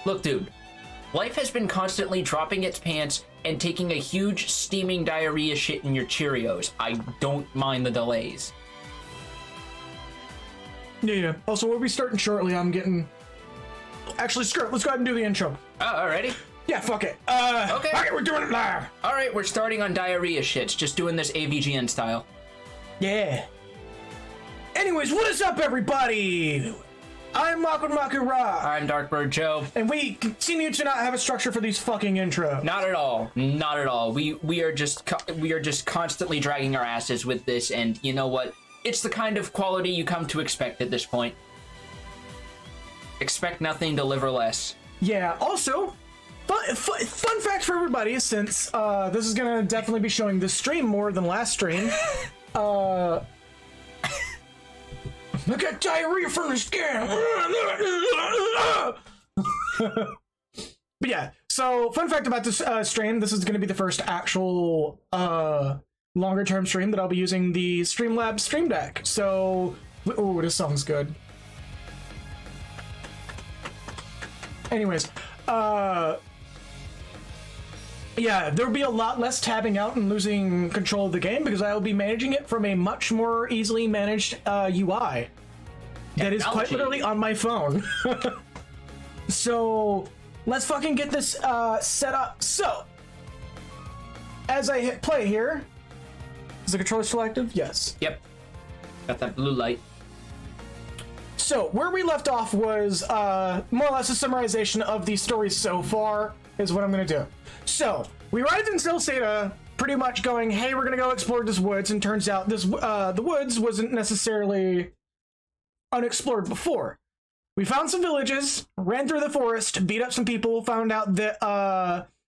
Look, dude. Life has been constantly dropping its pants and taking a huge steaming diarrhea shit in your Cheerios. I don't mind the delays. Yeah. Also, we'll be starting shortly. I'm getting... Actually, screw it. Let's go ahead and do the intro. Oh, already? Yeah, fuck it. Okay. Okay, we're doing it live. All right, we're starting on diarrhea shits. Just doing this AVGN style. Yeah. Anyways, what is up, everybody? I'm Maku-Maku-Ra. I'm Darkbird Joe. And we continue to not have a structure for these fucking intros. Not at all. Not at all. We are just constantly dragging our asses with this, and you know what? It's the kind of quality you come to expect at this point. Expect nothing, deliver less. Yeah. Also, fun fact for everybody, since this is gonna definitely be showing this stream more than last stream. I got diarrhea from the skin. But yeah, so fun fact about this stream, this is going to be the first actual longer term stream that I'll be using the Streamlabs Stream Deck. So, oh, this song's good. Anyways, yeah, there'll be a lot less tabbing out and losing control of the game because I will be managing it from a much more easily managed UI that is quite literally on my phone. So let's fucking get this set up. So as I hit play here, is the controller selective? Yes. Yep. Got that blue light. So where we left off was more or less a summarization of the story so far is what I'm going to do. So we arrived in Celceta pretty much going, hey, we're going to go explore this woods. And turns out this the woods wasn't necessarily unexplored before. We found some villages, ran through the forest, beat up some people, found out that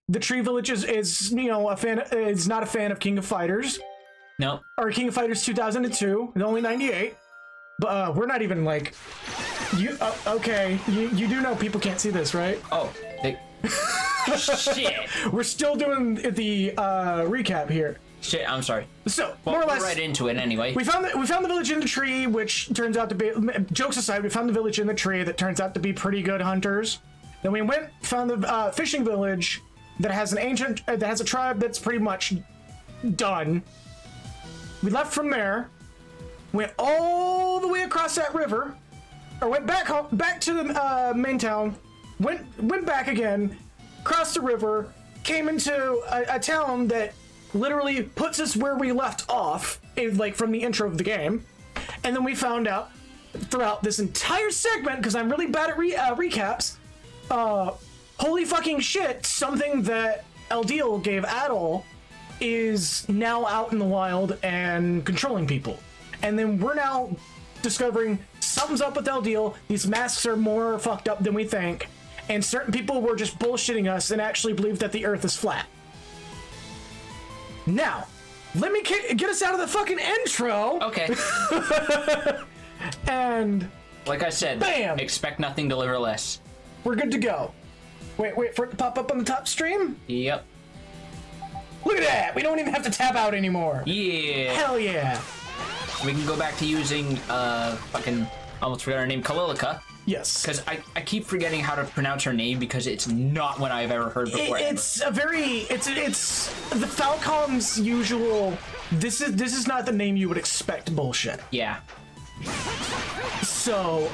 the tree village is you know, is not a fan of King of Fighters. No. Or King of Fighters 2002, only 98. But we're not even like you. Okay, you do know people can't see this, right? Oh, they... Shit. We're still doing the recap here. Shit, I'm sorry. So well, more or less, right into it anyway. We found the village in the tree, which turns out to be, jokes aside, we found the village in the tree that turns out to be pretty good hunters. Then we found the fishing village that has a tribe that's pretty much done. We left from there. Went all the way across that river, or went back to the main town, went back again, crossed the river, came into a town that literally puts us where we left off, like from the intro of the game, and then we found out throughout this entire segment, because I'm really bad at recaps, holy fucking shit, something that Eldiel gave Adol is now out in the wild and controlling people. And then we're now discovering something's up with Eldiel. These masks are more fucked up than we think. And certain people were just bullshitting us and actually believe that the Earth is flat. Now, let me get us out of the fucking intro. Okay. And... like I said, bam! Expect nothing, deliver less. We're good to go. Wait for it to pop up on the top stream? Yep. Look at that! We don't even have to tab out anymore. Yeah. Hell yeah. We can go back to using, fucking, almost forgot her name, Kalilica. Yes. Because I keep forgetting how to pronounce her name because it's not one I've ever heard before. It's the Falcom's usual, this is not the name you would expect bullshit. Yeah. So,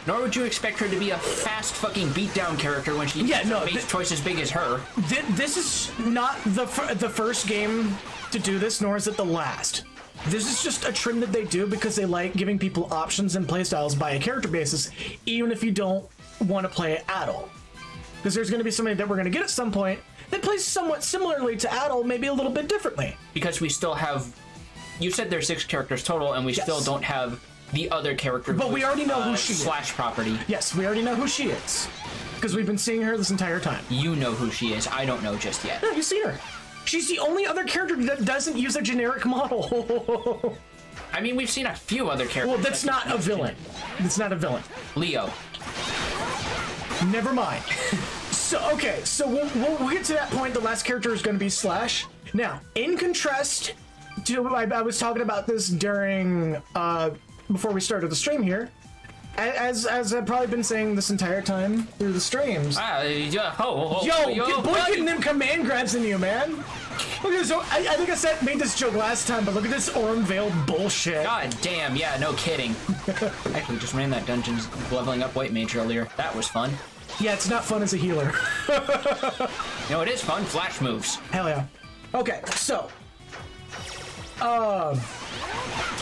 nor would you expect her to be a fast fucking beatdown character when she makes twice as big as her. This is not the first game to do this, nor is it the last. This is just a trim that they do because they like giving people options and playstyles by a character basis, even if you don't want to play Adol. Because there's going to be somebody that we're going to get at some point that plays somewhat similarly to Adol, maybe a little bit differently. Because we still have... You said there's 6 characters total, and we still don't have the other character. But we already know who she is. Slash property. Yes, we already know who she is. Because we've been seeing her this entire time. You know who she is. I don't know just yet. No, you've seen her. She's the only other character that doesn't use a generic model. I mean, we've seen a few other characters. Well, that's not a villain. That's not a villain. Leo. Never mind. So, okay, so we'll get to that point. The last character is going to be Slash. Now, in contrast to, I was talking about this during, before we started the stream here. as I've probably been saying this entire time through the streams. Yo, boy, getting them command grabs in you, man. Look at this. I think I made this joke last time, but look at this Orm Veiled bullshit. God damn, yeah, no kidding. I actually just ran that dungeon leveling up White Mage earlier. That was fun. Yeah, it's not fun as a healer. No, it is fun. Flash moves. Hell yeah. Okay, so I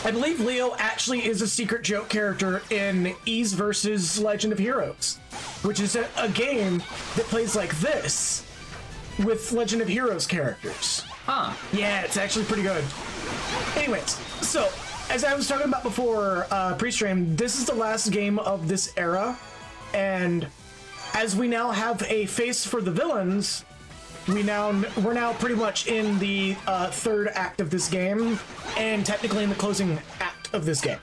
believe Leo actually is a secret joke character in Ys versus Legend of Heroes, which is a game that plays like this with Legend of Heroes characters. Huh. Yeah, it's actually pretty good. Anyways, so as I was talking about before pre-stream, this is the last game of this era, and as we now have a face for the villains, we're now pretty much in the third act of this game, and technically in the closing act of this game.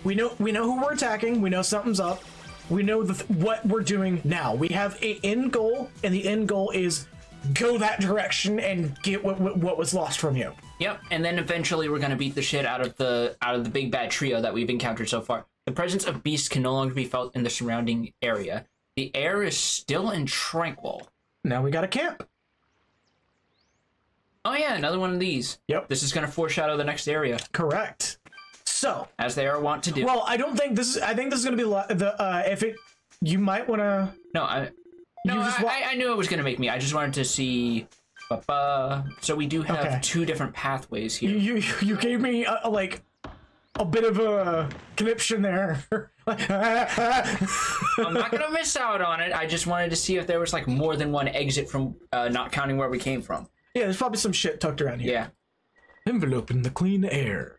We know who we're attacking. We know something's up. We know what we're doing now. We have an end goal, and the end goal is go that direction and get what was lost from you. Yep, and then eventually we're gonna beat the shit out of the big bad trio that we've encountered so far. The presence of beasts can no longer be felt in the surrounding area. The air is still and tranquil. Now we got a camp. Oh yeah, another one of these. Yep. This is gonna foreshadow the next area. Correct. So, as they are wont to do. Well, I don't think this is. I think this is gonna be if it. You might want to. No, I knew it was gonna make me. I just wanted to see. So we do have two different pathways here. You gave me like a bit of a conniption there. I'm not gonna miss out on it. I just wanted to see if there was like more than one exit from not counting where we came from. Yeah, there's probably some shit tucked around here. Yeah. Enveloped in the clean air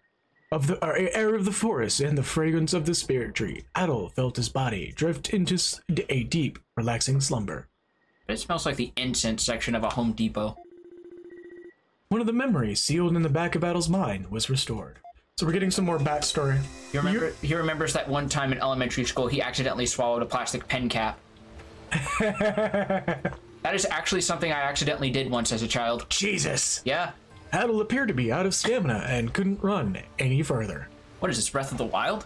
of the air of the forest and the fragrance of the spirit tree, Adol felt his body drift into a deep, relaxing slumber. It smells like the incense section of a Home Depot. One of the memories sealed in the back of Adol's mind was restored. So we're getting some more backstory. He remembers that one time in elementary school he accidentally swallowed a plastic pen cap. That is actually something I accidentally did once as a child. Jesus. Yeah. Adol appeared to be out of stamina and couldn't run any further. What is this, Breath of the Wild?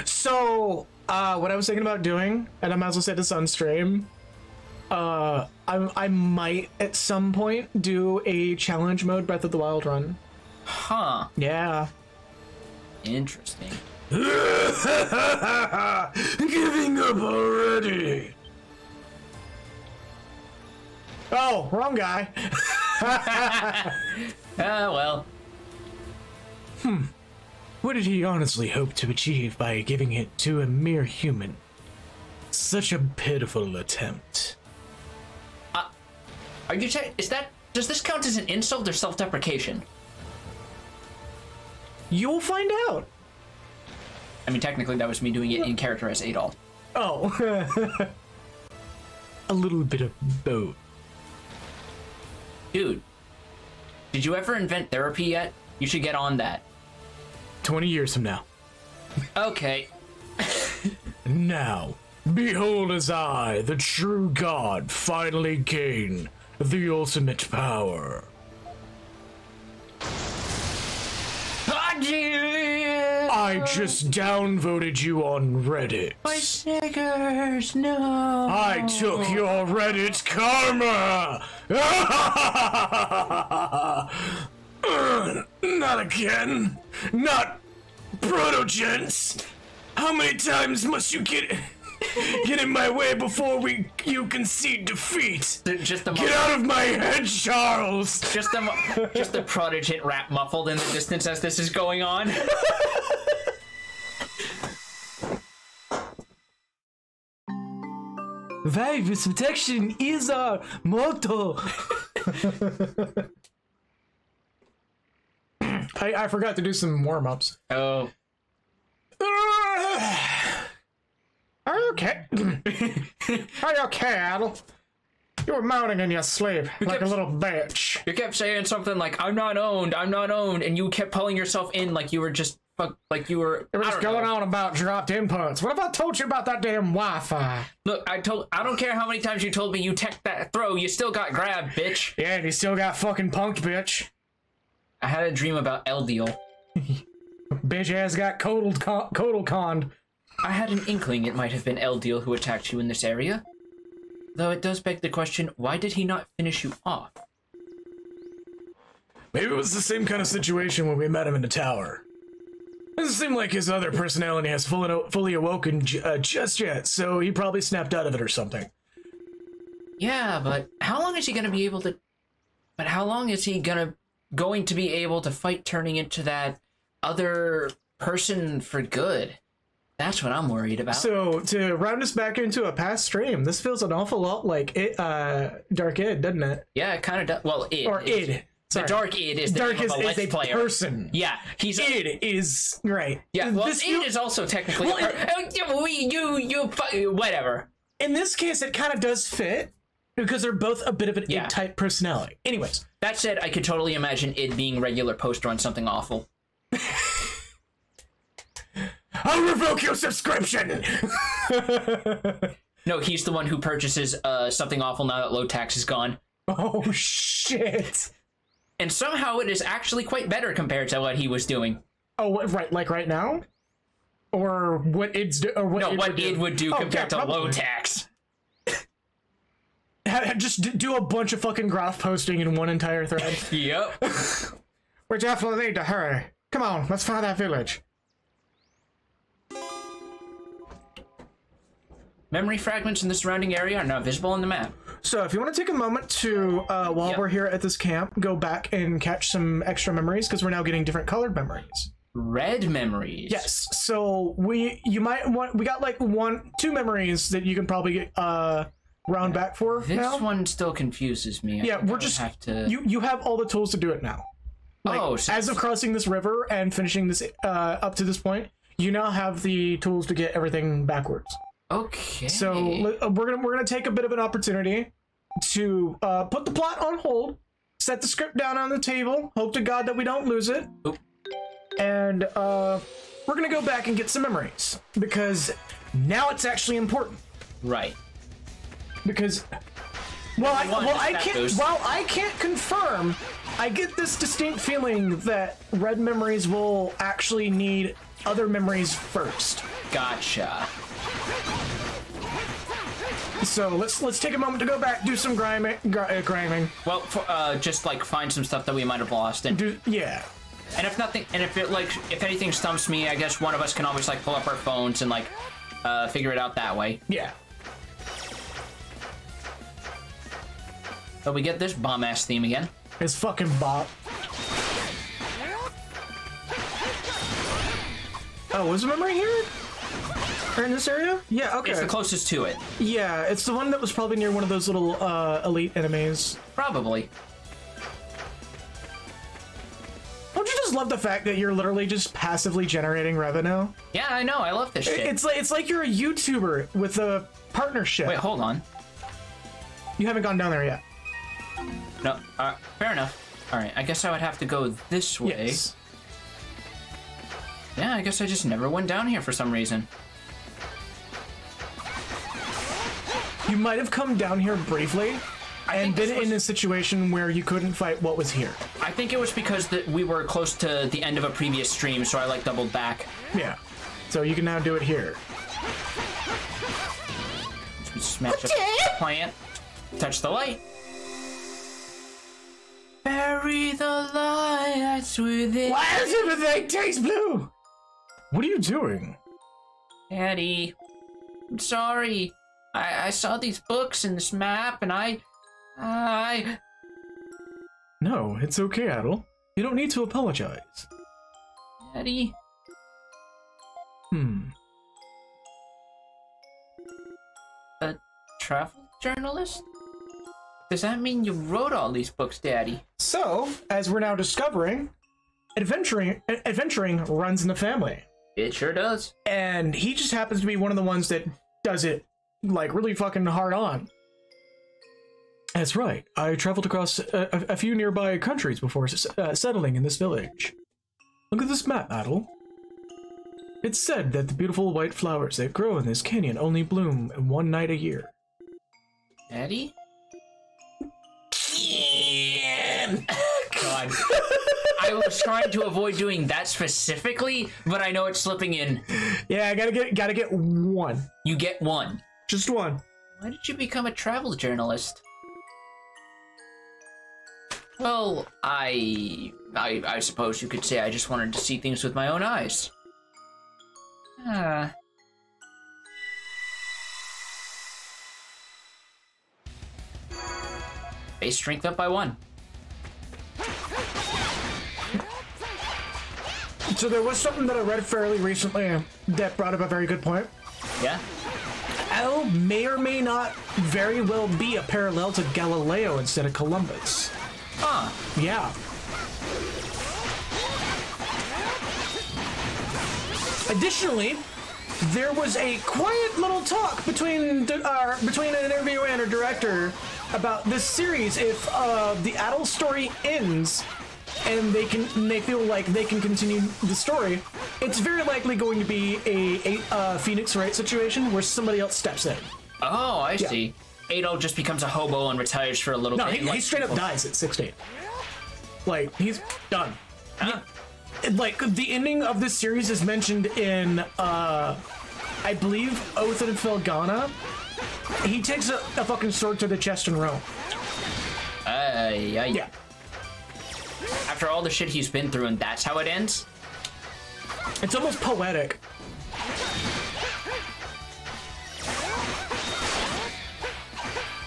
So, what I was thinking about doing, and I might as well say this on stream, I might at some point do a challenge mode Breath of the Wild run. Huh. Yeah. Interesting. Giving up already. Oh, wrong guy. Well. What did he honestly hope to achieve by giving it to a mere human? Such a pitiful attempt. Are you does this count as an insult or self-deprecation? You'll find out. I mean, technically that was me doing it in character as Adol. Oh. A little bit of both. Dude, did you ever invent therapy yet? You should get on that. 20 years from now. Okay. Now, behold as I, the true God, finally gain the ultimate power. I just downvoted you on Reddit. My Snickers, no. I took your Reddit karma. Not again. Not Protogents. How many times must you get in my way before you concede defeat? Get out of my head, Charles. Just the Protogent rap muffled in the distance as this is going on. Virus protection is our motto. I forgot to do some warm-ups. Oh. Are you okay? Are you okay, Adol? You were moaning in your sleep like a little bitch. You kept saying something like, I'm not owned, and you kept pulling yourself in like you were just, like you were... You were just going on about dropped inputs. What if I told you about that damn Wi-Fi? Look, I don't care how many times you told me you teched that throw, you still got grabbed, bitch. Yeah, and you still got fucking punked, bitch. I had a dream about Eldiel. Bitch ass got codal conned. I had an inkling it might have been Eldiel who attacked you in this area. Though it does beg the question, why did he not finish you off? Maybe it was the same kind of situation when we met him in the tower. Doesn't seem like his other personality has fully awoken just yet, so he probably snapped out of it or something. Yeah, but how long is he gonna be able to... But how long is he going to be able to fight turning into that other person for good? That's what I'm worried about. So, to round us back into a past stream, this feels an awful lot like Dark Id, doesn't it? Yeah, it kind of does. Well, Id. Or Id. The Dark Id is the Dark name of a Let's is a player. person. Yeah, he's Id is right. Yeah, well, Id is also technically whatever. In this case, it kind of does fit because they're both a bit of an Id type personality. Anyways, that said, I could totally imagine Id being regular poster on something awful. I'll revoke your subscription. No, he's the one who purchases something awful now that low tax is gone. Oh shit. And somehow it is actually quite better compared to what he was doing. Oh, right, like right now? Or what Id's do, or what no, Id what would Id do. would do compared to low tax. Just do a bunch of fucking graph posting in one entire thread. Yep. We definitely need to hurry. Come on, let's find that village. Memory fragments in the surrounding area are now visible on the map. So if you want to take a moment to, while we're here at this camp, go back and catch some extra memories, because we're now getting different colored memories. Red memories? Yes. So we got like 2 memories that you can probably get, round back for this now. one still confuses me. Yeah, we're just, have to... you have all the tools to do it now. Like, so as of crossing this river and finishing this, up to this point, you now have the tools to get everything backwards. Okay. So we're gonna take a bit of an opportunity to put the plot on hold, set the script down on the table, hope to God that we don't lose it, and we're gonna go back and get some memories because now it's actually important. Right. Because while I can't confirm, I get this distinct feeling that red memories will actually need other memories first. Gotcha. So let's take a moment to go back, do some grinding. Well, just like find some stuff that we might have lost, and yeah. And if nothing, and if anything stumps me, I guess one of us can always like pull up our phones and like figure it out that way. Yeah. So we get this bomb ass theme again. It's fucking bop. Oh, was the memory here? Or in this area? Yeah, okay. It's the closest to it. Yeah, it's the one that was probably near one of those little elite enemies. Probably. Don't you just love the fact that you're literally just passively generating revenue? Yeah, I know. I love this shit. It's like you're a YouTuber with a partnership. Wait, hold on. You haven't gone down there yet. No, fair enough. All right, I guess I would have to go this way. Yes. Yeah, I guess I just never went down here for some reason. You might have come down here briefly and been in a situation where you couldn't fight what was here. I think it was because we were close to the end of a previous stream, so I like doubled back. Yeah. So you can now do it here. Smash a plant. Touch the light. Bury the light that's within. Why does everything taste blue? What are you doing? Daddy, I'm sorry. I saw these books and this map, and I... No, it's okay, Adel. You don't need to apologize. Daddy? A travel journalist? Does that mean you wrote all these books, Daddy? So, as we're now discovering, adventuring runs in the family. It sure does. And he just happens to be one of the ones that does it, like, really fucking hard on. That's right. I traveled across a few nearby countries before settling in this village. Look at this map, Adel. It's said that the beautiful white flowers that grow in this canyon only bloom one night a year. Daddy? God. I was trying to avoid doing that specifically, but I know it's slipping in. Yeah, I gotta get one. You get one. Just one. Why did you become a travel journalist? Well, I suppose you could say I just wanted to see things with my own eyes. Base strength up by 1. So there was something that I read fairly recently that brought up a very good point. Yeah? L may or may not very well be a parallel to Galileo instead of Columbus. Huh. Yeah. Additionally, there was a quiet little talk between an interviewer and a director about this series. If the adult story ends and they feel like they can continue the story, it's very likely going to be a Phoenix Wright situation where somebody else steps in. Oh, I see. Adol just becomes a hobo and retires for a little bit. No, he straight up dies at 16. Like, he's done. Huh? Like, the ending of this series is mentioned in, I believe, Oath and Felghana. He takes a fucking sword to the chest in Rome. Yeah. After all the shit he's been through, and that's how it ends? It's almost poetic.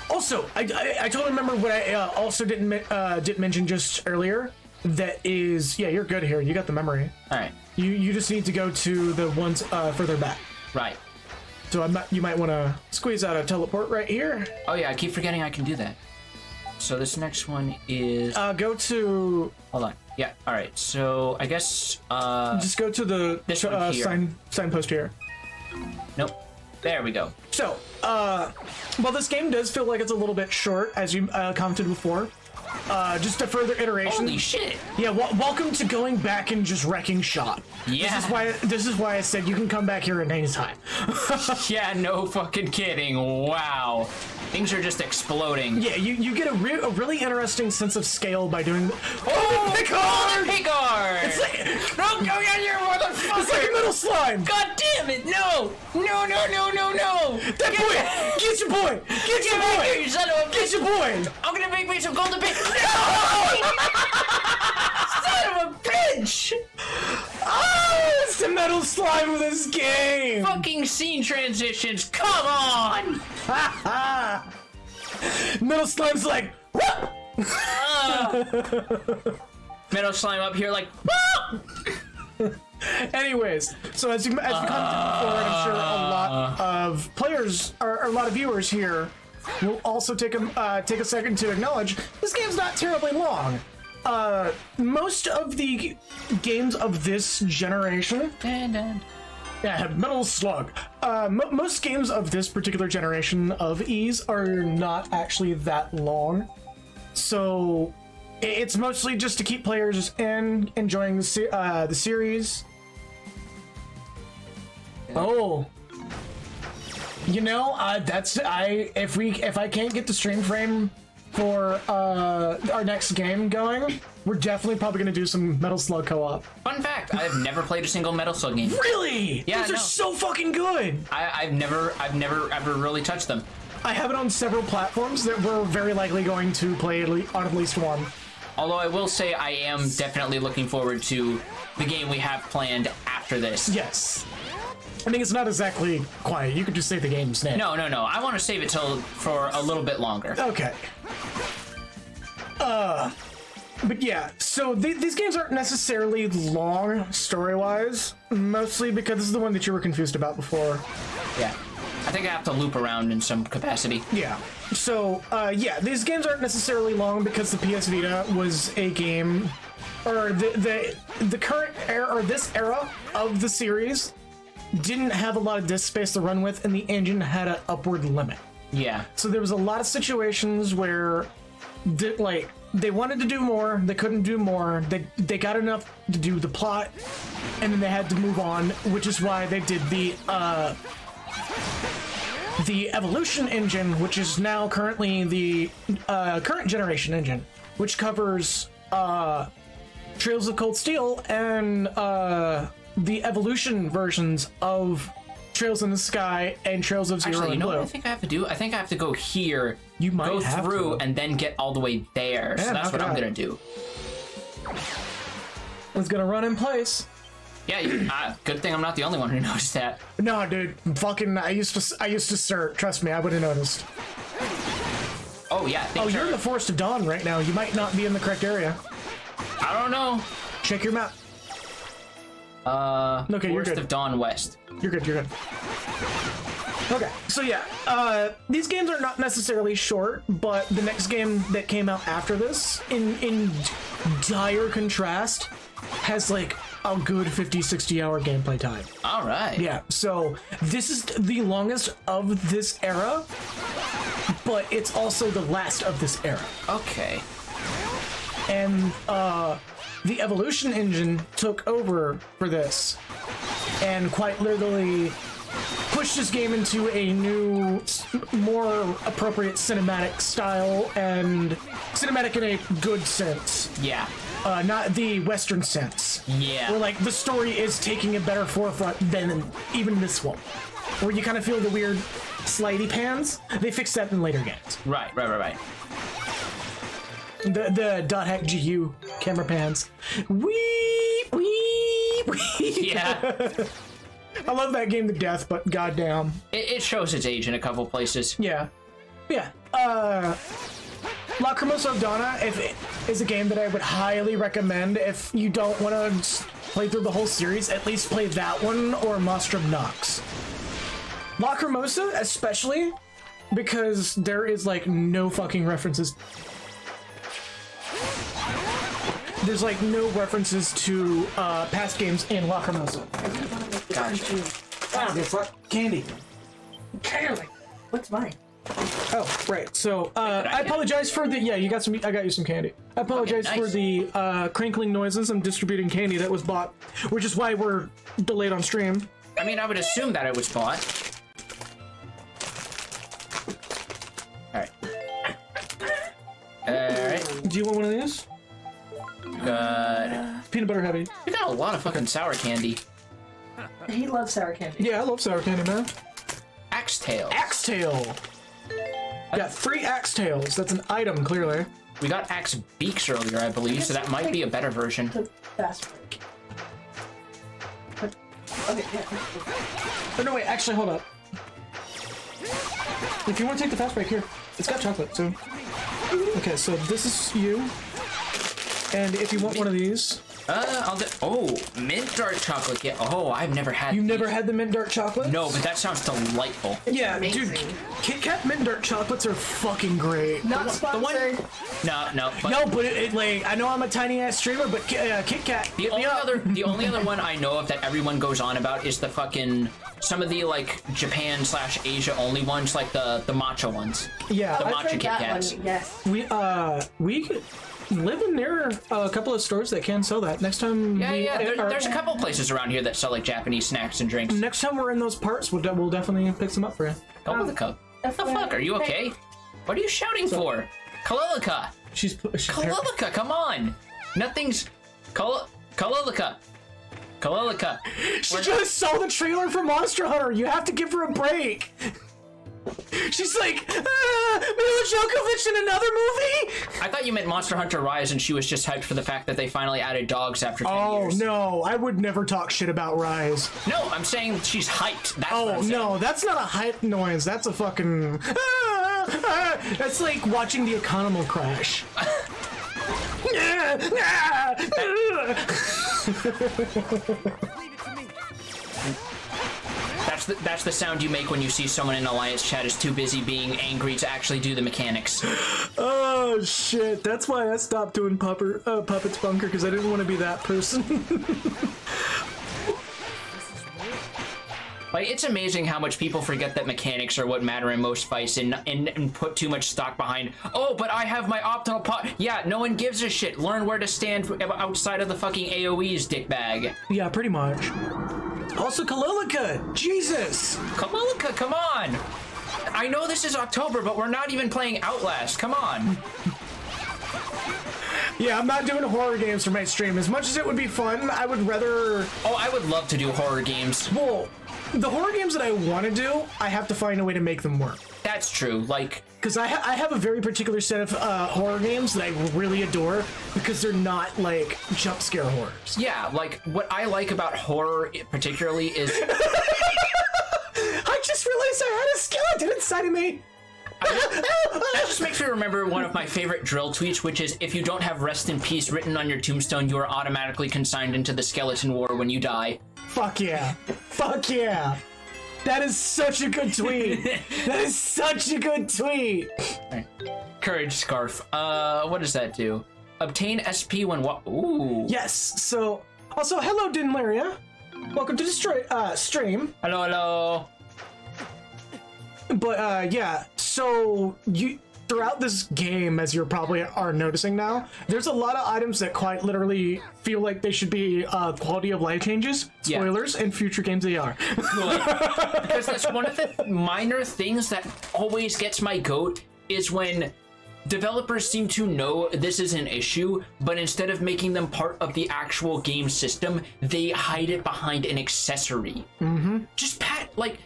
Also, I totally remember what I also didn't mention just earlier. That is, yeah, you're good here. You got the memory. All right. You just need to go to the ones further back. Right. So you might want to squeeze out a teleport right here. Oh yeah, I keep forgetting I can do that. So this next one is... go to... Hold on. Yeah, all right. So I guess... just go to the this one here. signpost here. Nope. There we go. So, well, this game does feel like it's a little bit short, as you commented before. Just a further iteration. Holy shit! Yeah, welcome to going back and just wrecking shop. Yeah. This is why I said you can come back here at any time. Yeah, no fucking kidding. Wow. Things are just exploding. Yeah, you get a really interesting sense of scale by doing... Oh, Picard! Picard! It's like... No, go get your motherfucker! It's like a metal slime! God damn it, no! No! That boy! Get your boy! Get your boy! Here, you son of a bitch! Get your boy! I'm gonna make me some golden bit. No! Son of a bitch! Oh, it's the metal slime of this game! Fucking scene transitions, come on! Metal slime's like... Metal slime up here like... Anyways, so as you commented before, and I'm sure a lot of players or a lot of viewers here will also take a second to acknowledge this game's not terribly long. Most of the games of this generation, yeah, Metal Slug. Most games of this particular generation of E's are not actually that long, so it's mostly just to keep players enjoying the series. Oh, you know, if I can't get the stream frame for our next game going, we're definitely probably gonna do some Metal Slug co-op. Fun fact: I've never played a single Metal Slug game. Really? Yeah, those are so fucking good. I've never ever really touched them. I have it on several platforms that we're very likely going to play on at least one. Although I will say I am definitely looking forward to the game we have planned after this. Yes. I mean, it's not exactly quiet. You could just say the game's name. No. I want to save it for a little bit longer. Okay. But yeah, so these games aren't necessarily long story-wise, mostly because this is the one that you were confused about before. Yeah. I think I have to loop around in some capacity. Yeah. So, yeah, these games aren't necessarily long because the PS Vita was a game, or the current era, or this era of the series didn't have a lot of disk space to run with, and the engine had an upward limit. Yeah. So there was a lot of situations where, they wanted to do more, they couldn't do more, they got enough to do the plot, and then they had to move on, which is why they did the Evolution engine, which is now currently the current generation engine, which covers Trails of Cold Steel and the evolution versions of Trails in the Sky and Trails of Zero Actually, you and know Blue. what I think I have to do? I think I have to go here, You might go have through, to. and then get all the way there. Yeah, So that's knock what it I'm out. gonna do. It's gonna run in place. Yeah, good thing I'm not the only one who noticed that. No, dude, fucking, I used to start. Trust me, I would have noticed. Oh yeah. Oh, you're in the Forest of Dawn right now. You might not be in the correct area. I don't know. Check your map. Okay, you're Forest good. of Dawn West. You're good. You're good. Okay, so yeah, these games are not necessarily short, but the next game that came out after this, in dire contrast, has like a good 50-60 hour gameplay time. All right. Yeah, so this is the longest of this era, but it's also the last of this era. Okay. And the evolution engine took over for this and quite literally pushed this game into a new, more appropriate cinematic style, and cinematic in a good sense. Yeah. Not the Western sense. Yeah. Where like the story is taking a better forefront than even this one. Where you kind of feel the weird slidey pans. They fixed that in later games. Right. The .hack GU camera pans. Wee. Yeah. I love that game to death, but goddamn. It shows its age in a couple places. Yeah. Lacrimosa of Donna is a game that I would highly recommend if you don't want to play through the whole series. At least play that one or Nostrum Nox. Lacrimosa, especially because there is like no fucking references. There's like no references to past games in Lacrimosa. Gotcha. Ah, it's like candy. What's mine? Oh, right. So, I apologize for the... Yeah, you got some... I got you some candy. I apologize Okay, nice. for the crinkling noises. I'm distributing candy that was bought, which is why we're delayed on stream. I mean, I would assume that it was bought. Alright. Do you want one of these? Good. Peanut butter heavy. You got a lot of fucking sour candy. He loves sour candy. Yeah, I love sour candy, man. Axe tails. Axe tail. Got 3 axe tails. That's an item, clearly. We got axe beaks earlier, I believe, so that might be a better version. The fast break. Okay, yeah. Oh, no, wait. Actually, hold up. If you want to take the fast break, here. It's got chocolate, so... Okay, so this is you. And if you want one of these... I'll do... Oh, mint dark chocolate. Yeah. Oh, I've never had You've these. never had the mint dark chocolate? No, but that sounds delightful. Yeah, amazing. dude, Kit Kat mint dark chocolates are fucking great. Not sponsored. No, but No, but it like I know I'm a tiny ass streamer, but Kit Kat. the only other one I know of that everyone goes on about is the fucking some of the like Japan / Asia only ones, like the matcha ones. Yeah, The I've matcha heard Kit that Kats. one, yes. we could live near a couple of stores that can sell that. Next time, Yeah. There's a couple places around here that sell like Japanese snacks and drinks. Next time we're in those parts, we'll definitely pick some up for you. Kalilika. What the fuck? Are you okay? What are you shouting for? Kalilika. She's Kalilika, come on. Nothing's Kalilika. Kalilika. She just saw the trailer for Monster Hunter. You have to give her a break. She's like, Mila Djokovic in another movie? I thought you meant Monster Hunter Rise, and she was just hyped for the fact that they finally added dogs after 10 Oh, years. no. I would never talk shit about Rise. No, I'm saying she's hyped. That's what Oh, I'm saying. no. That's not a hype noise. That's a fucking... That's like watching the Economo crash. That's the sound you make when you see someone in Alliance chat is too busy being angry to actually do the mechanics. Oh, shit. That's why I stopped doing Puppets Bunker, because I didn't want to be that person. Like, it's amazing how much people forget that mechanics are what matter in most fights and put too much stock behind, oh, but I have my optimal pot. Yeah, no one gives a shit. Learn where to stand outside of the fucking AoEs, dickbag. Yeah, pretty much. Also, Kalilika! Jesus! Kalilika, come on! I know this is October, but we're not even playing Outlast. Come on. Yeah, I'm not doing horror games for my stream. As much as it would be fun, I would rather... Oh, I would love to do horror games. Well, the horror games that I want to do, I have to find a way to make them work. That's true, like... Because I have a very particular set of horror games that I really adore because they're not, like, jump scare horrors. Yeah, like, what I like about horror particularly is... I just realized I had a skeleton inside of me! That just makes me remember one of my favorite drill tweets, which is, if you don't have rest in peace written on your tombstone, you are automatically consigned into the skeleton war when you die. Fuck yeah. Fuck yeah. That is such a good tweet. That is such a good tweet. Right. Courage Scarf. What does that do? Obtain SP when Ooh. Yes, so... Also, hello, Dinlaria. Welcome to the stream. Hello, hello. But, yeah, so throughout this game, as you probably are noticing now, there's a lot of items that quite literally feel like they should be quality of life changes. Spoilers, in future games they are. Because that's one of the minor things that always gets my goat, is when developers seem to know this is an issue, but instead of making them part of the actual game system, they hide it behind an accessory. Mm-hmm. Just like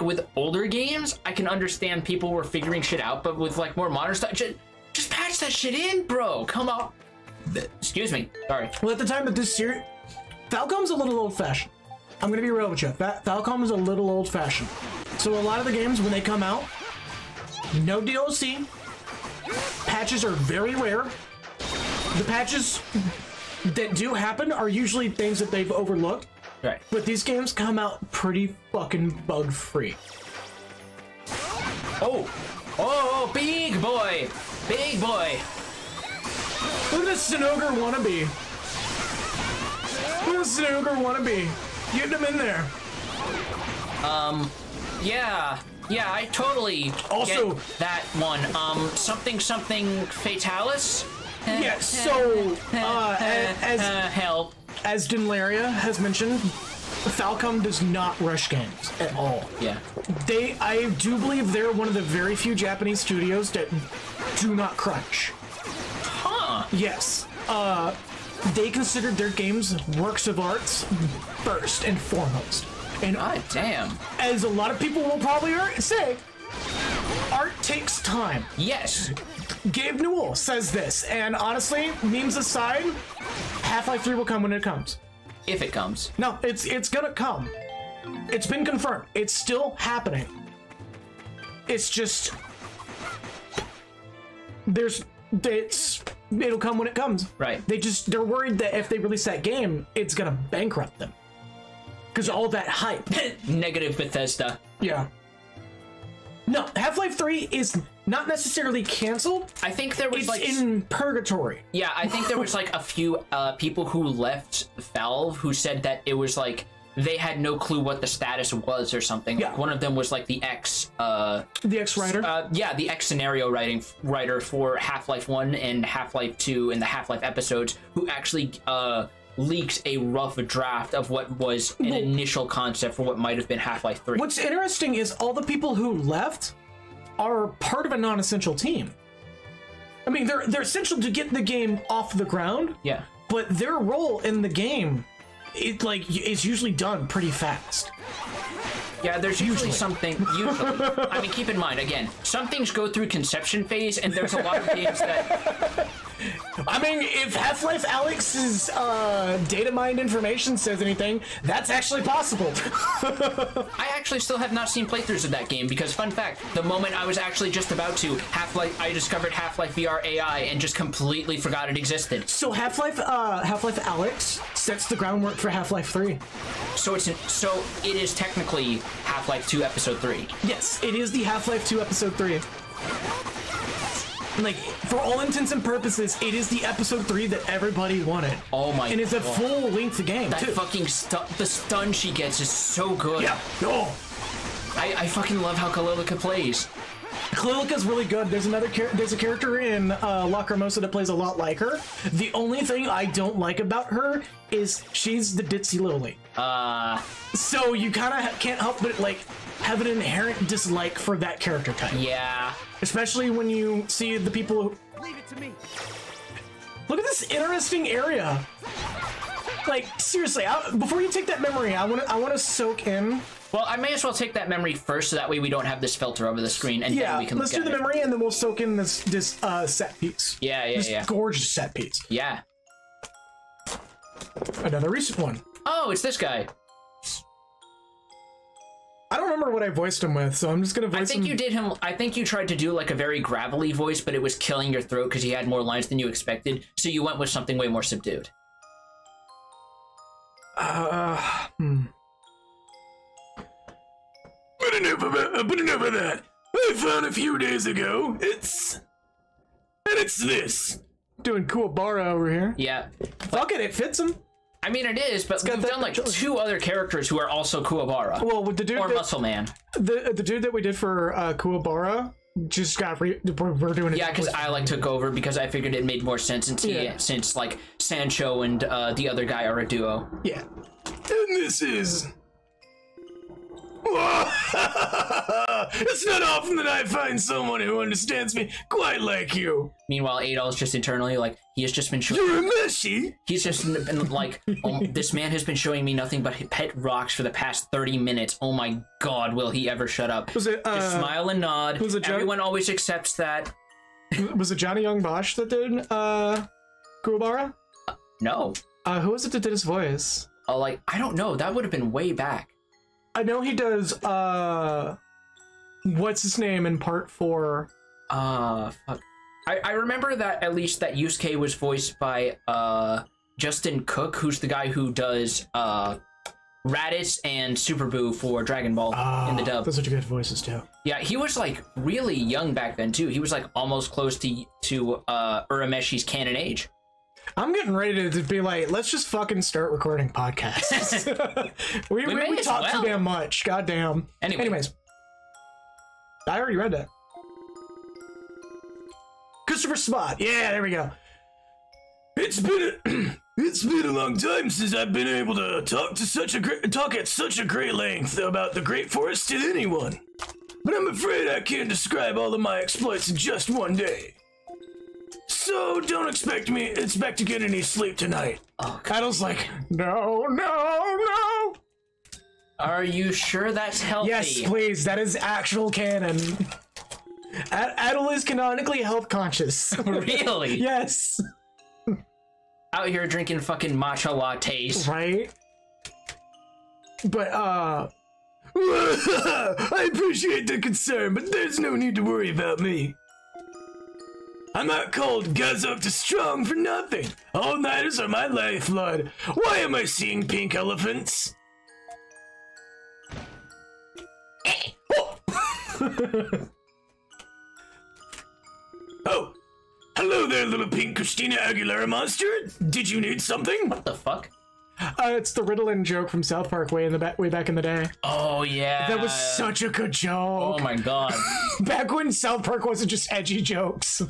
with older games, I can understand people were figuring shit out, but with like more modern stuff, just patch that shit in, bro. Come on. Excuse me. Sorry. Well, at the time of this series, Falcom's a little old-fashioned. I'm gonna be real with you. Falcom is a little old-fashioned. So a lot of the games, when they come out, no DLC. Patches are very rare. The patches that do happen are usually things that they've overlooked. Right. But these games come out pretty fucking bug-free. Oh, big boy! Big boy! Look at this Snooker wannabe. Look at this Snooker wannabe. Getting him in there. Yeah, I totally also get that one. Something Fatalis? Yeah, so, help. As Dinlaria has mentioned, Falcom does not rush games at all. Yeah. I do believe they're one of the very few Japanese studios that do not crunch. Huh. Yes. They consider their games works of arts first and foremost. And God damn. As a lot of people will probably say, art takes time. Yes. Gabe Newell says this, and honestly, memes aside, Half-Life 3 will come when it comes. If it comes. No, it's gonna come. It's been confirmed. It's still happening. It's just... it'll come when it comes. Right. They're worried that if they release that game, it's gonna bankrupt them. Because all that hype. Negative Bethesda. Yeah. No, Half-Life 3 is not necessarily canceled. I think there was it's in purgatory. Yeah, I think there was like a few people who left Valve who said that it was like they had no clue what the status was or something. Yeah. Like one of them was like the ex-writer? Yeah, the ex-scenario writer for Half-Life 1 and Half-Life 2 and the Half-Life episodes, who actually leaked a rough draft of what was an initial concept for what might have been Half-Life 3. What's interesting is all the people who left are part of a non-essential team. I mean, they're essential to get the game off the ground. Yeah. But their role in the game, is usually done pretty fast. Yeah, there's usually something. I mean, keep in mind, again, some things go through conception phase, and there's a lot of games that. I mean, if Half-Life Alyx's data mined information says anything, that's actually possible. I actually still have not seen playthroughs of that game because, fun fact, the moment I was actually just about to, I discovered Half-Life VR AI and just completely forgot it existed. So Half-Life Alyx sets the groundwork for Half-Life 3. So it is technically Half-Life 2 Episode 3. Yes, it is the Half-Life 2 Episode 3. Like, for all intents and purposes, it is the Episode 3 that everybody wanted. Oh my god. And it's a full-length game, that too. Fucking the stun she gets is so good. Yeah. Oh. I fucking love how Kalilika plays. Klilika's really good. There's a character in Lacrimosa that plays a lot like her. The only thing I don't like about her is she's the ditzy lily. So you kind of can't help but like have an inherent dislike for that character type. Yeah. Especially when you see the people who... Leave it to me. Look at this interesting area. Like, seriously, before you take that memory, I want to soak in. Well, I may as well take that memory first, so that way we don't have this filter over the screen, and then we can let's do the memory, and then we'll soak in this set piece. Yeah. Gorgeous set piece. Yeah. Another recent one. Oh, it's this guy. I don't remember what I voiced him with, so I'm just gonna voice him. You did him. I think you tried to do like a very gravelly voice, but it was killing your throat because he had more lines than you expected. So you went with something way more subdued. But enough of that. I found a few days ago. It's this. Doing cool bar over here. Yeah. Fuck it fits him. I mean, it is, but we've done like 2 other characters who are also Kuwabara. Well, with the dude or Muscle Man. The dude that we did for Kuwabara just got we're doing it. Yeah, because I took over because I figured it made more sense since like Sancho and the other guy are a duo. Yeah. And this is... It's not often that I find someone who understands me quite like you. Meanwhile, Adol's just internally like, he has just been showing... You're a meshy! He's just been like, oh, this man has been showing me nothing but pet rocks for the past 30 minutes. Oh my god, will he ever shut up? Was it, just smile and nod. Was it Everyone always accepts that. Was it Johnny Young Bosch that did Kuwabara? No. Who was it that did his voice? I don't know. That would have been way back. I know he does, what's his name in part 4? Fuck. I remember that at least that Yusuke was voiced by, Justin Cook, who's the guy who does, Raditz and Super Boo for Dragon Ball in the dub. Those are good voices, too. Yeah, he was, like, really young back then, too. He was, like, almost close to Urameshi's canon age. I'm getting ready to be like, let's just fucking start recording podcasts. we talk too damn much. Goddamn. Anyways. I already read that. Christopher Spot. Yeah, there we go. It's been a long time since I've been able to talk at such a great length about the Great Forest to anyone. But I'm afraid I can't describe all of my exploits in just one day. So don't expect to get any sleep tonight. Oh, Kyle's like, no. Are you sure that's healthy? Yes, please. That is actual canon. Adel is canonically health conscious. Really? Yes. Out here drinking fucking matcha lattes. Right? But, I appreciate the concern, but there's no need to worry about me. I'm not called Gazuk to Strong for nothing. All-nighters are my lifeblood. Why am I seeing pink elephants? Oh, hello there, little pink Christina Aguilera monster. Did you need something? What the fuck? It's the Ritalin joke from South Park way back in the day. Oh yeah, that was such a good joke. Oh my god. Back when South Park wasn't just edgy jokes.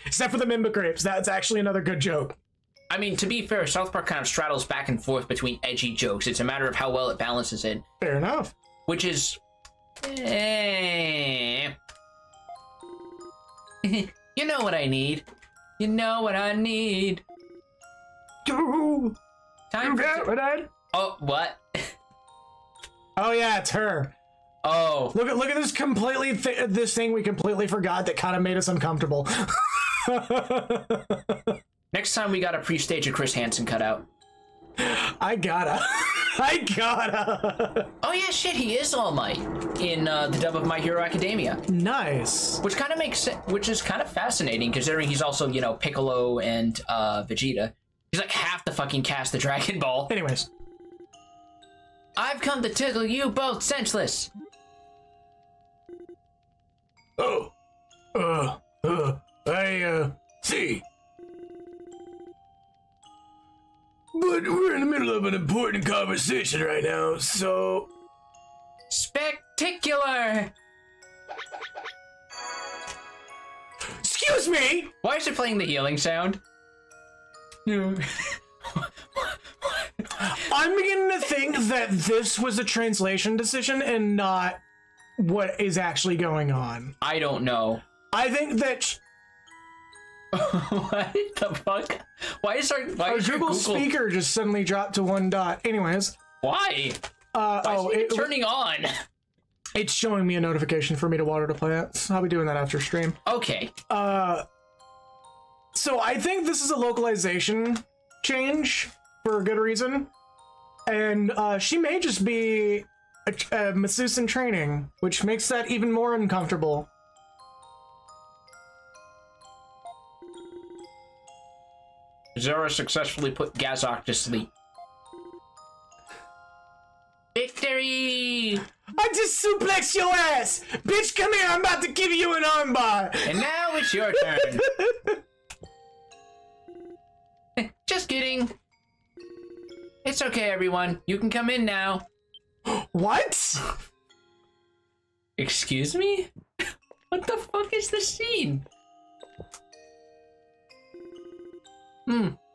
Except for the Mimba Grapes, that's actually another good joke. I mean, to be fair, South Park kind of straddles back and forth between edgy jokes. It's a matter of how well it balances it. Fair enough. Which is... You know what I need. You know what I need. Time for... Oh, what? Oh yeah, it's her. Oh. Look at this this thing we completely forgot that kind of made us uncomfortable. Next time we gotta pre-stage a Chris Hansen cutout. I gotta. Oh yeah, shit, he is All Might in the dub of My Hero Academia. Nice. Which kind of makes sense, which is kind of fascinating considering he's also, you know, Piccolo and Vegeta. He's like half the fucking cast of Dragon Ball. Anyways. I've come to tickle you both senseless. Oh. I see. But we're in the middle of an important conversation right now, so... Spectacular! Excuse me! Why is it playing the healing sound? No. I'm beginning to think that this was a translation decision and not what is actually going on. I don't know. I think that what the fuck? Why is our Google speaker just suddenly dropped to 1 dot? Anyways. Why? Why is it turning on? It's showing me a notification for me to water the plants. I'll be doing that after stream. Okay. So I think this is a localization change for a good reason. And she may just be a masseuse in training, which makes that even more uncomfortable. Zora successfully put Gazok to sleep. Victory! I just suplexed your ass! Bitch, come here, I'm about to give you an armbar! And now it's your turn. Just kidding. It's okay, everyone. You can come in now. What? Excuse me? What the fuck is this scene?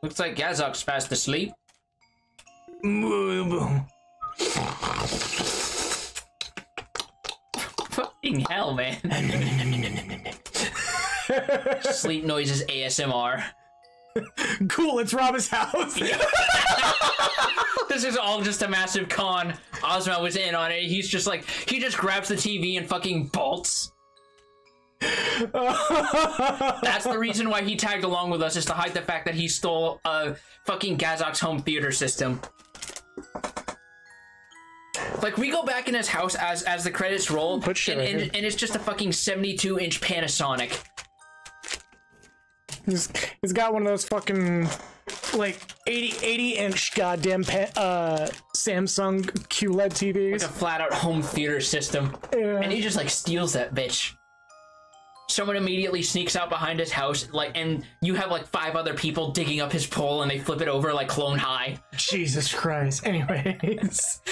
Looks like Gazok's fast asleep. Fucking hell, man. Sleep noises ASMR. Cool, it's Rob's house. This is all just a massive con. Ozma was in on it. He's just like, he just grabs the TV and fucking bolts. That's the reason why he tagged along with us, is to hide the fact that he stole fucking Gazok's home theater system. Like, we go back in his house as the credits roll, and it's just a fucking 72-inch Panasonic. He's got one of those fucking, like, 80-inch goddamn Samsung QLED TVs. Like a flat-out home theater system. Yeah. And he just, like, steals that bitch. Someone immediately sneaks out behind his house, like, and you have, like, 5 other people digging up his pole, and they flip it over, like, Clone High. Jesus Christ. Anyways.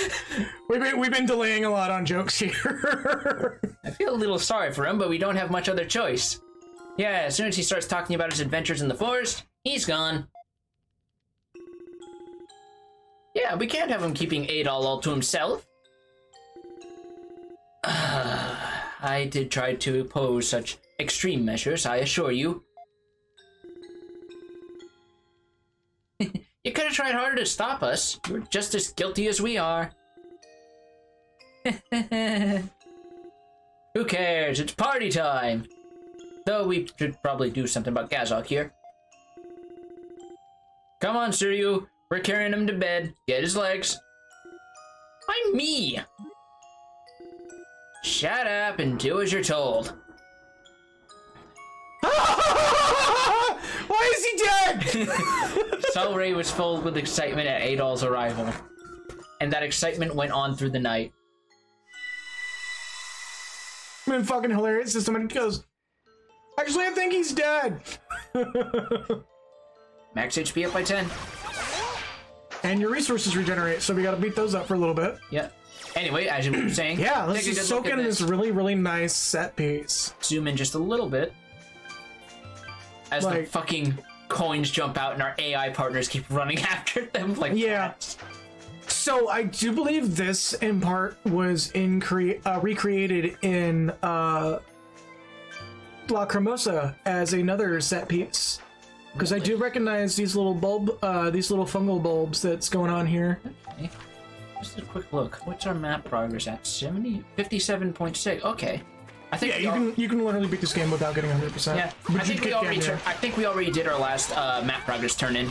We've been delaying a lot on jokes here. I feel a little sorry for him, but we don't have much other choice. Yeah, as soon as he starts talking about his adventures in the forest, he's gone. Yeah, we can't have him keeping Adol all to himself. I did try to oppose such extreme measures, I assure you. You could have tried harder to stop us. You're just as guilty as we are. Who cares? It's party time! Though we should probably do something about Gazok here. Come on, Suryu. We're carrying him to bed. Get his legs. Why me? Shut up and do as you're told. Why is he dead? Celery was filled with excitement at Adol's arrival. And that excitement went on through the night. Man, fucking hilarious. Someone goes, actually, I think he's dead. Max HP up by 10. And your resources regenerate, so we gotta beat those up for a little bit. Yeah. Anyway, as you were saying, yeah, let's just soak in this really, really nice set piece. Zoom in just a little bit. As like, the fucking coins jump out and our AI partners keep running after them like cats. So I do believe this, in part, was recreated in La Cremosa as another set piece. Because I do recognize these little fungal bulbs that's going on here. Okay. Just a quick look. What's our map progress at? 57.6. Okay. I think you can literally beat this game without getting 100%. Yeah. I think we already did our last map progress turn in.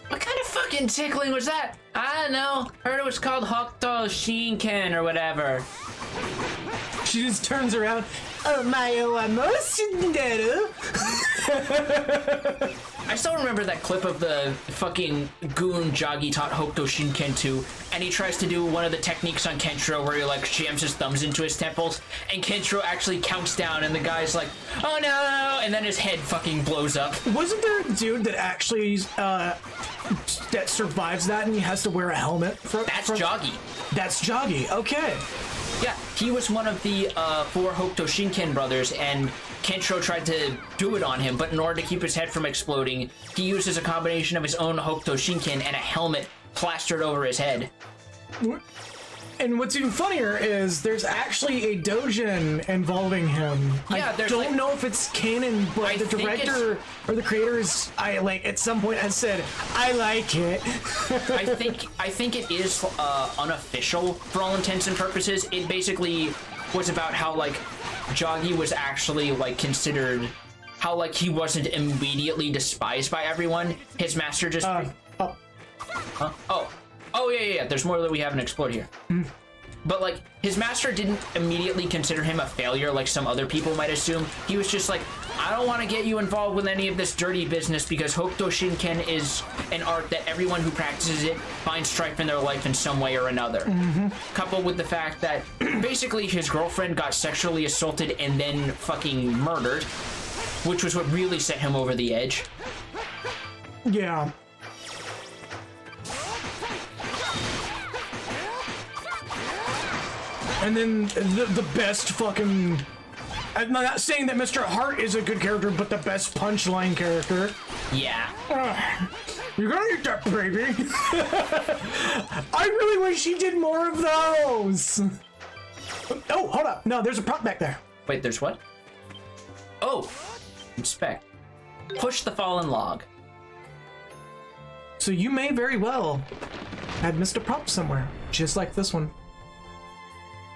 What kind of fucking tickling was that? I don't know. Heard it was called Hokuto Shinken or whatever. She just turns around. Oh my, I still remember that clip of the fucking goon Jagi taught Hokuto Shinken to, and he tries to do one of the techniques on Kenshiro where he like jams his thumbs into his temples, and Kenshiro actually counts down, and the guy's like, oh no, and then his head fucking blows up. Wasn't there a dude that actually that survives that and he has to wear a helmet? That's Jagi. That's Jagi, okay. Yeah, he was one of the 4 Hokuto Shinken brothers, and Kenshiro tried to do it on him, but in order to keep his head from exploding, he uses a combination of his own Hokuto Shinken and a helmet plastered over his head. And what's even funnier is there's actually a doujin involving him. Yeah, I don't know if it's canon, but the director or the creators, at some point has said, I like it. I think it is unofficial for all intents and purposes. It basically was about how like Joggy was actually like considered, how like he wasn't immediately despised by everyone. His master just Oh, yeah. There's more that we haven't explored here. But, like, his master didn't immediately consider him a failure like some other people might assume. He was just like, I don't want to get you involved with any of this dirty business because Hokuto Shinken is an art that everyone who practices it finds strife in their life in some way or another. Coupled with the fact that basically his girlfriend got sexually assaulted and then fucking murdered, which was what really set him over the edge. Yeah. And then the best fucking... I'm not saying that Mr. Hart is a good character, but the best punchline character. Yeah. You're gonna eat that, baby. I really wish he did more of those. Oh, hold up. No, there's a prop back there. Wait, there's what? Oh. Inspect. Push the fallen log. So you may very well have missed a prop somewhere, just like this one.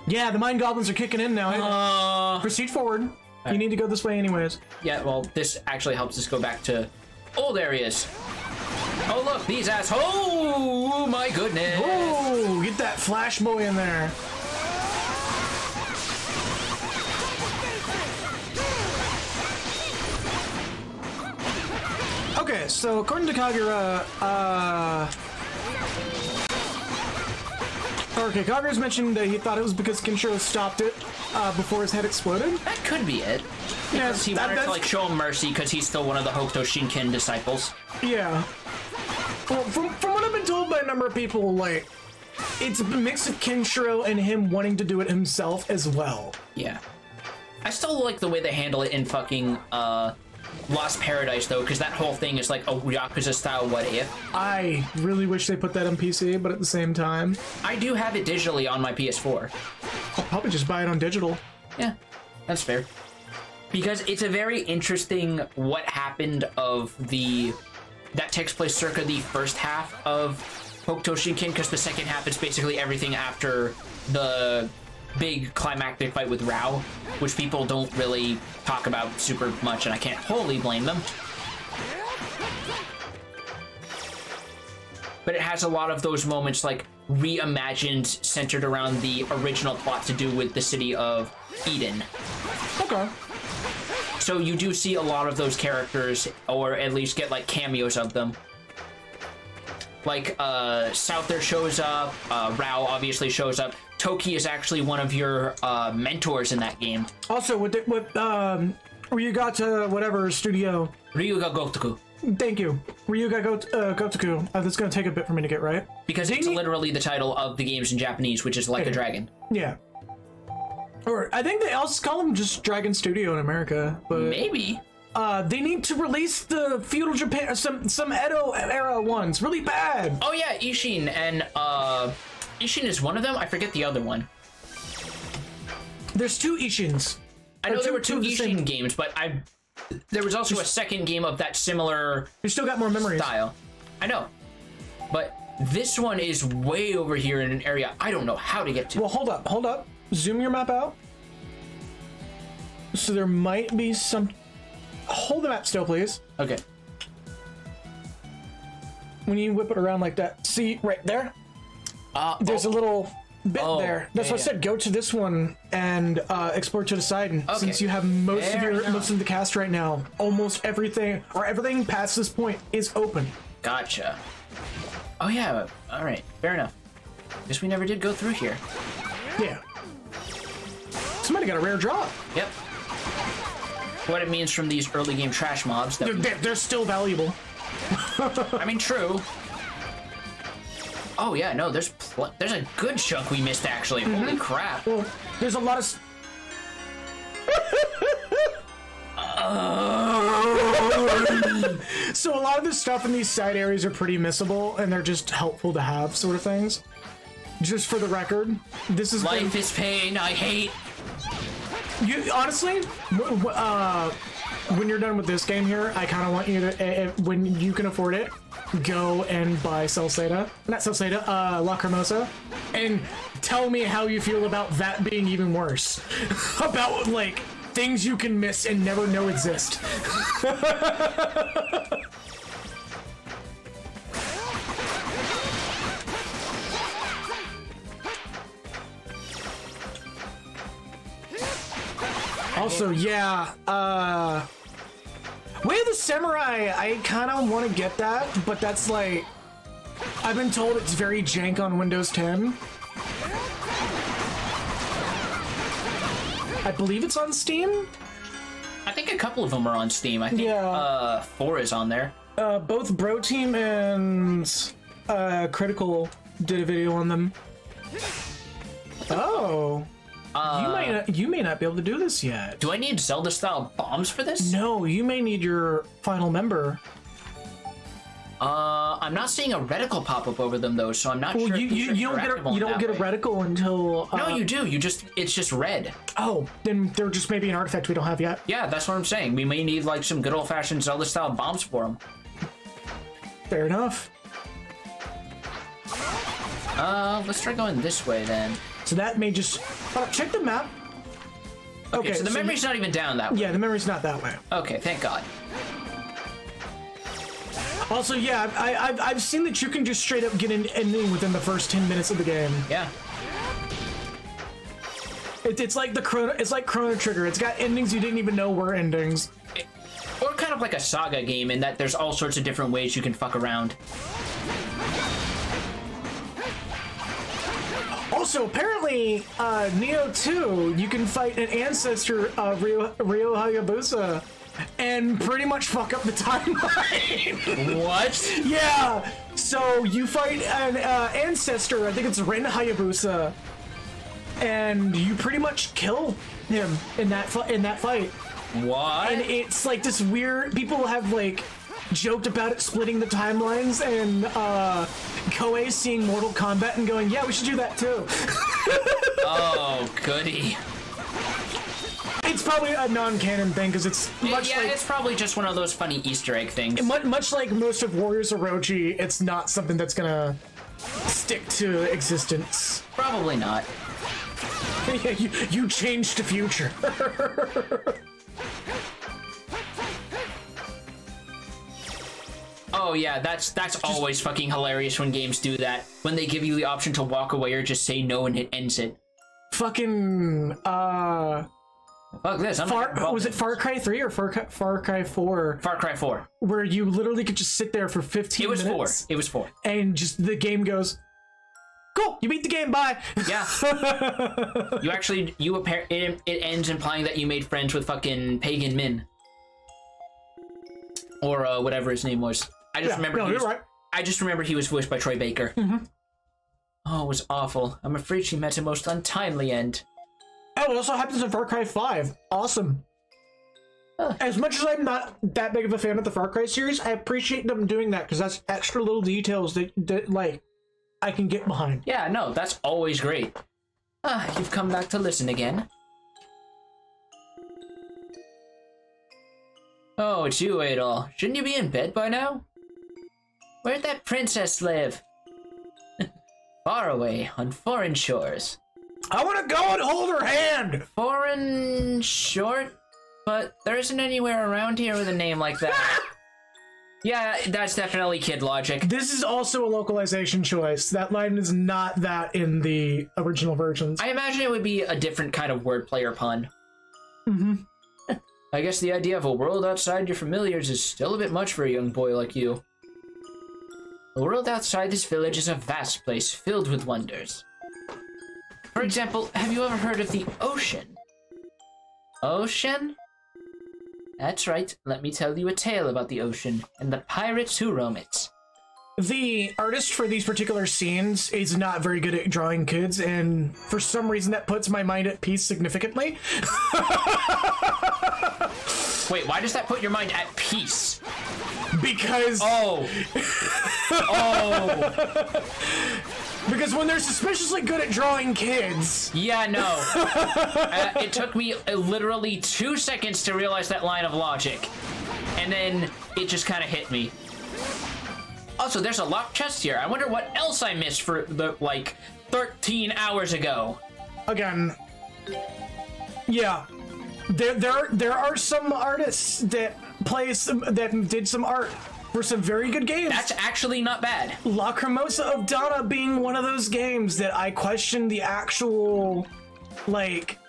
Yeah, the Mind Goblins are kicking in now. Proceed forward. You need to go this way anyways. Yeah, well, this actually helps us go back to old areas. Oh, look, these assholes. Oh, my goodness. Oh, get that Flash Boy in there. Okay, so according to Kagura, okay, Kagura's mentioned that he thought it was because Kenshiro stopped it before his head exploded. That could be it. Because he wanted to like show him mercy because he's still one of the Hokuto Shinken disciples. Yeah. Well, from what I've been told by a number of people, like, it's a mix of Kenshiro and him wanting to do it himself as well. Yeah. I still like the way they handle it in fucking Lost Paradise, though, because that whole thing is like a Yakuza-style what if. I really wish they put that on PC, but at the same time... I do have it digitally on my PS4. I'll probably just buy it on digital. Yeah, that's fair. Because it's a very interesting what happened of the... That takes place circa the first half of Hokuto Shinken, because the second half is basically everything after the big climactic fight with Rao, which people don't really talk about super much, and I can't wholly blame them. But it has a lot of those moments, like, reimagined, centered around the original plot to do with the city of Eden. Okay. So you do see a lot of those characters, or at least get, like, cameos of them. Like, Souther shows up, Rao obviously shows up. Toki is actually one of your mentors in that game. Also, with Ryugata whatever studio. Ryuga Gotoku. Thank you. Ryuga Gotoku. That's going to take a bit for me to get right. Because it's literally the title of the games in Japanese, which is Like a Dragon. Yeah. Or I think they also call them just Dragon Studio in America. But maybe. They need to release the feudal Japan, some Edo era ones, really bad. Oh yeah, Ishin, and Ishin is one of them. I forget the other one. There's two Ishins. I know there were two Ishin games, but there was also a second game of that similar. You still got more memories. Style. I know, but this one is way over here in an area I don't know how to get to. Well, hold up. Zoom your map out. So there might be some. Hold the map still, please. Okay. When you whip it around like that, see right there? There's a little bit there. That's what I said. Go to this one and explore to the side. And since you have most of the cast right now, almost everything past this point is open. Gotcha. Oh yeah. All right. Fair enough. Guess we never did go through here. Yeah. Somebody got a rare drop. Yep. What it means from these early game trash mobs. They're still valuable. I mean, true. Oh yeah, no, there's a good chunk we missed actually. Holy crap! Well, there's a lot of. So a lot of the stuff in these side areas are pretty missable, and they're just helpful to have, sort of things. Just for the record, this is life is pain. I hate. You honestly, when you're done with this game here, I kind of want you to, when you can afford it, go and buy Celceta, not Celceta, Lacrimosa, and tell me how you feel about that being even worse. About like things you can miss and never know exist. Also, yeah, Way of the Samurai, I kind of want to get that, but that's like, I've been told it's very jank on Windows 10. I believe it's on Steam? I think a couple of them are on Steam. I think 4 is on there. Both Bro Team and Critical did a video on them. Oh. You may not be able to do this yet. Do I need Zelda-style bombs for this? No, you may need your final member. I'm not seeing a reticle pop up over them though, so I'm not sure. You don't get a reticle until. No, you do. It's just red. Oh, then there just may be an artifact we don't have yet. Yeah, that's what I'm saying. We may need like some good old-fashioned Zelda-style bombs for them. Fair enough. Let's try going this way then. So that may just check the map. Okay, so the memory's not even down that way. Yeah, the memory's not that way. Okay, thank God. Also, yeah, I've seen that you can just straight up get an ending within the first 10 minutes of the game. Yeah. It's like Chrono Trigger. It's got endings you didn't even know were endings. Or kind of like a Saga game in that there's all sorts of different ways you can fuck around. Also, apparently, Neo 2, you can fight an ancestor of Ryo Hayabusa and pretty much fuck up the timeline. What? Yeah. So you fight an ancestor, I think it's Ren Hayabusa, and you pretty much kill him in that fight. What? And it's like this weird. People have like joked about it splitting the timelines, and Koei seeing Mortal Kombat and going, "Yeah, we should do that too." Oh, goody. It's probably a non-canon thing because it's much like, it's probably just one of those funny Easter egg things. Much like most of Warriors Orochi, it's not something that's gonna stick to existence. Probably not. Yeah, you changed the future. Oh yeah, that's always fucking hilarious when games do that. When they give you the option to walk away or just say no and it ends it. Fucking fuck this. Was it Far Cry 3 or Far Cry 4? Far Cry 4. Where you literally could just sit there for 15 minutes. It was 4. And just the game goes, cool, you beat the game, bye. Yeah. It ends implying that you made friends with fucking Pagan Min. Or whatever his name was. I just remember he was voiced by Troy Baker. Mm-hmm. Oh, it was awful. I'm afraid she met a most untimely end. Oh, it also happens in Far Cry 5. Awesome. As much as I'm not that big of a fan of the Far Cry series, I appreciate them doing that because that's extra little details that like I can get behind. Yeah, no, that's always great. You've come back to listen again. Oh, it's you, Adol. Shouldn't you be in bed by now? Where'd that princess live? Far away, on foreign shores. I want to go and hold her hand! Foreign short? But there isn't anywhere around here with a name like that. Yeah, that's definitely kid logic. This is also a localization choice. That line is not that in the original versions. I imagine it would be a different kind of wordplay or pun. Mm-hmm. I guess the idea of a world outside your familiars is still a bit much for a young boy like you. The world outside this village is a vast place filled with wonders. For example, have you ever heard of the ocean? Ocean? That's right, let me tell you a tale about the ocean and the pirates who roam it. the artist for these particular scenes is not very good at drawing kids, and for some reason that puts my mind at peace significantly. Wait, why does that put your mind at peace? Because... Oh. Oh. Because when they're suspiciously good at drawing kids... Yeah, no. It took me literally 2 seconds to realize that line of logic. And then it just kind of hit me. Also, there's a locked chest here. I wonder what else I missed for the, like, 13 hours ago. Again, yeah. There are some artists that did some art for some very good games. That's actually not bad. Lacrimosa of Donna being one of those games that I question the actual, like,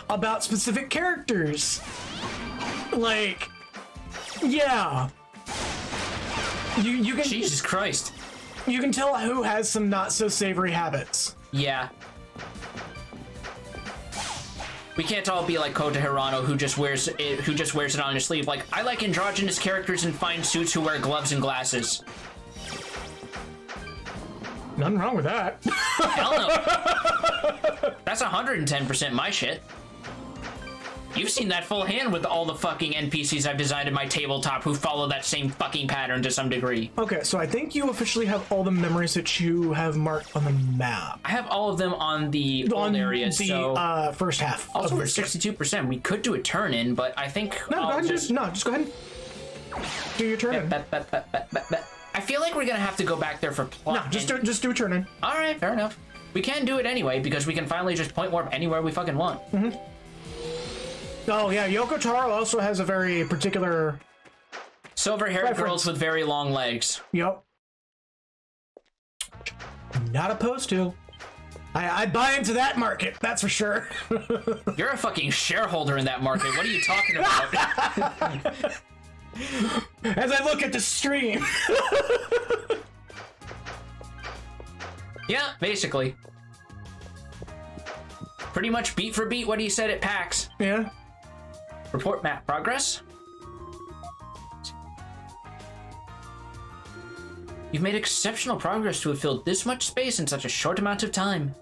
about specific characters. Like, yeah. You can... Jesus Christ. You can tell who has some not so savory habits. Yeah. We can't all be like Kota Hirano, who just wears it on his sleeve. Like, I like androgynous characters in fine suits who wear gloves and glasses. Nothing wrong with that. Hell no. That's 110% my shit. You've seen that full hand with all the fucking NPCs I've designed in my tabletop who follow that same fucking pattern to some degree. Okay, so I think you officially have all the memories that you have marked on the map. I have all of them on the old areas, so... first half. Also, we're 62%. We could do a turn in, but I think... No, go ahead, just go ahead. Do your turn in. I feel like we're gonna have to go back there for plot. No, just do a turn in. Alright, fair enough. We can do it anyway, because we can finally just point warp anywhere we fucking want. Mm-hmm. Oh yeah, Yoko Taro also has a very particular... Silver-haired girls with very long legs. Yep. Not opposed to. I buy into that market, that's for sure. You're a fucking shareholder in that market. What are you talking about? As I look at the stream. Yeah, basically. Pretty much beat for beat what he said at PAX. Yeah. Report map progress. You've made exceptional progress to have filled this much space in such a short amount of time.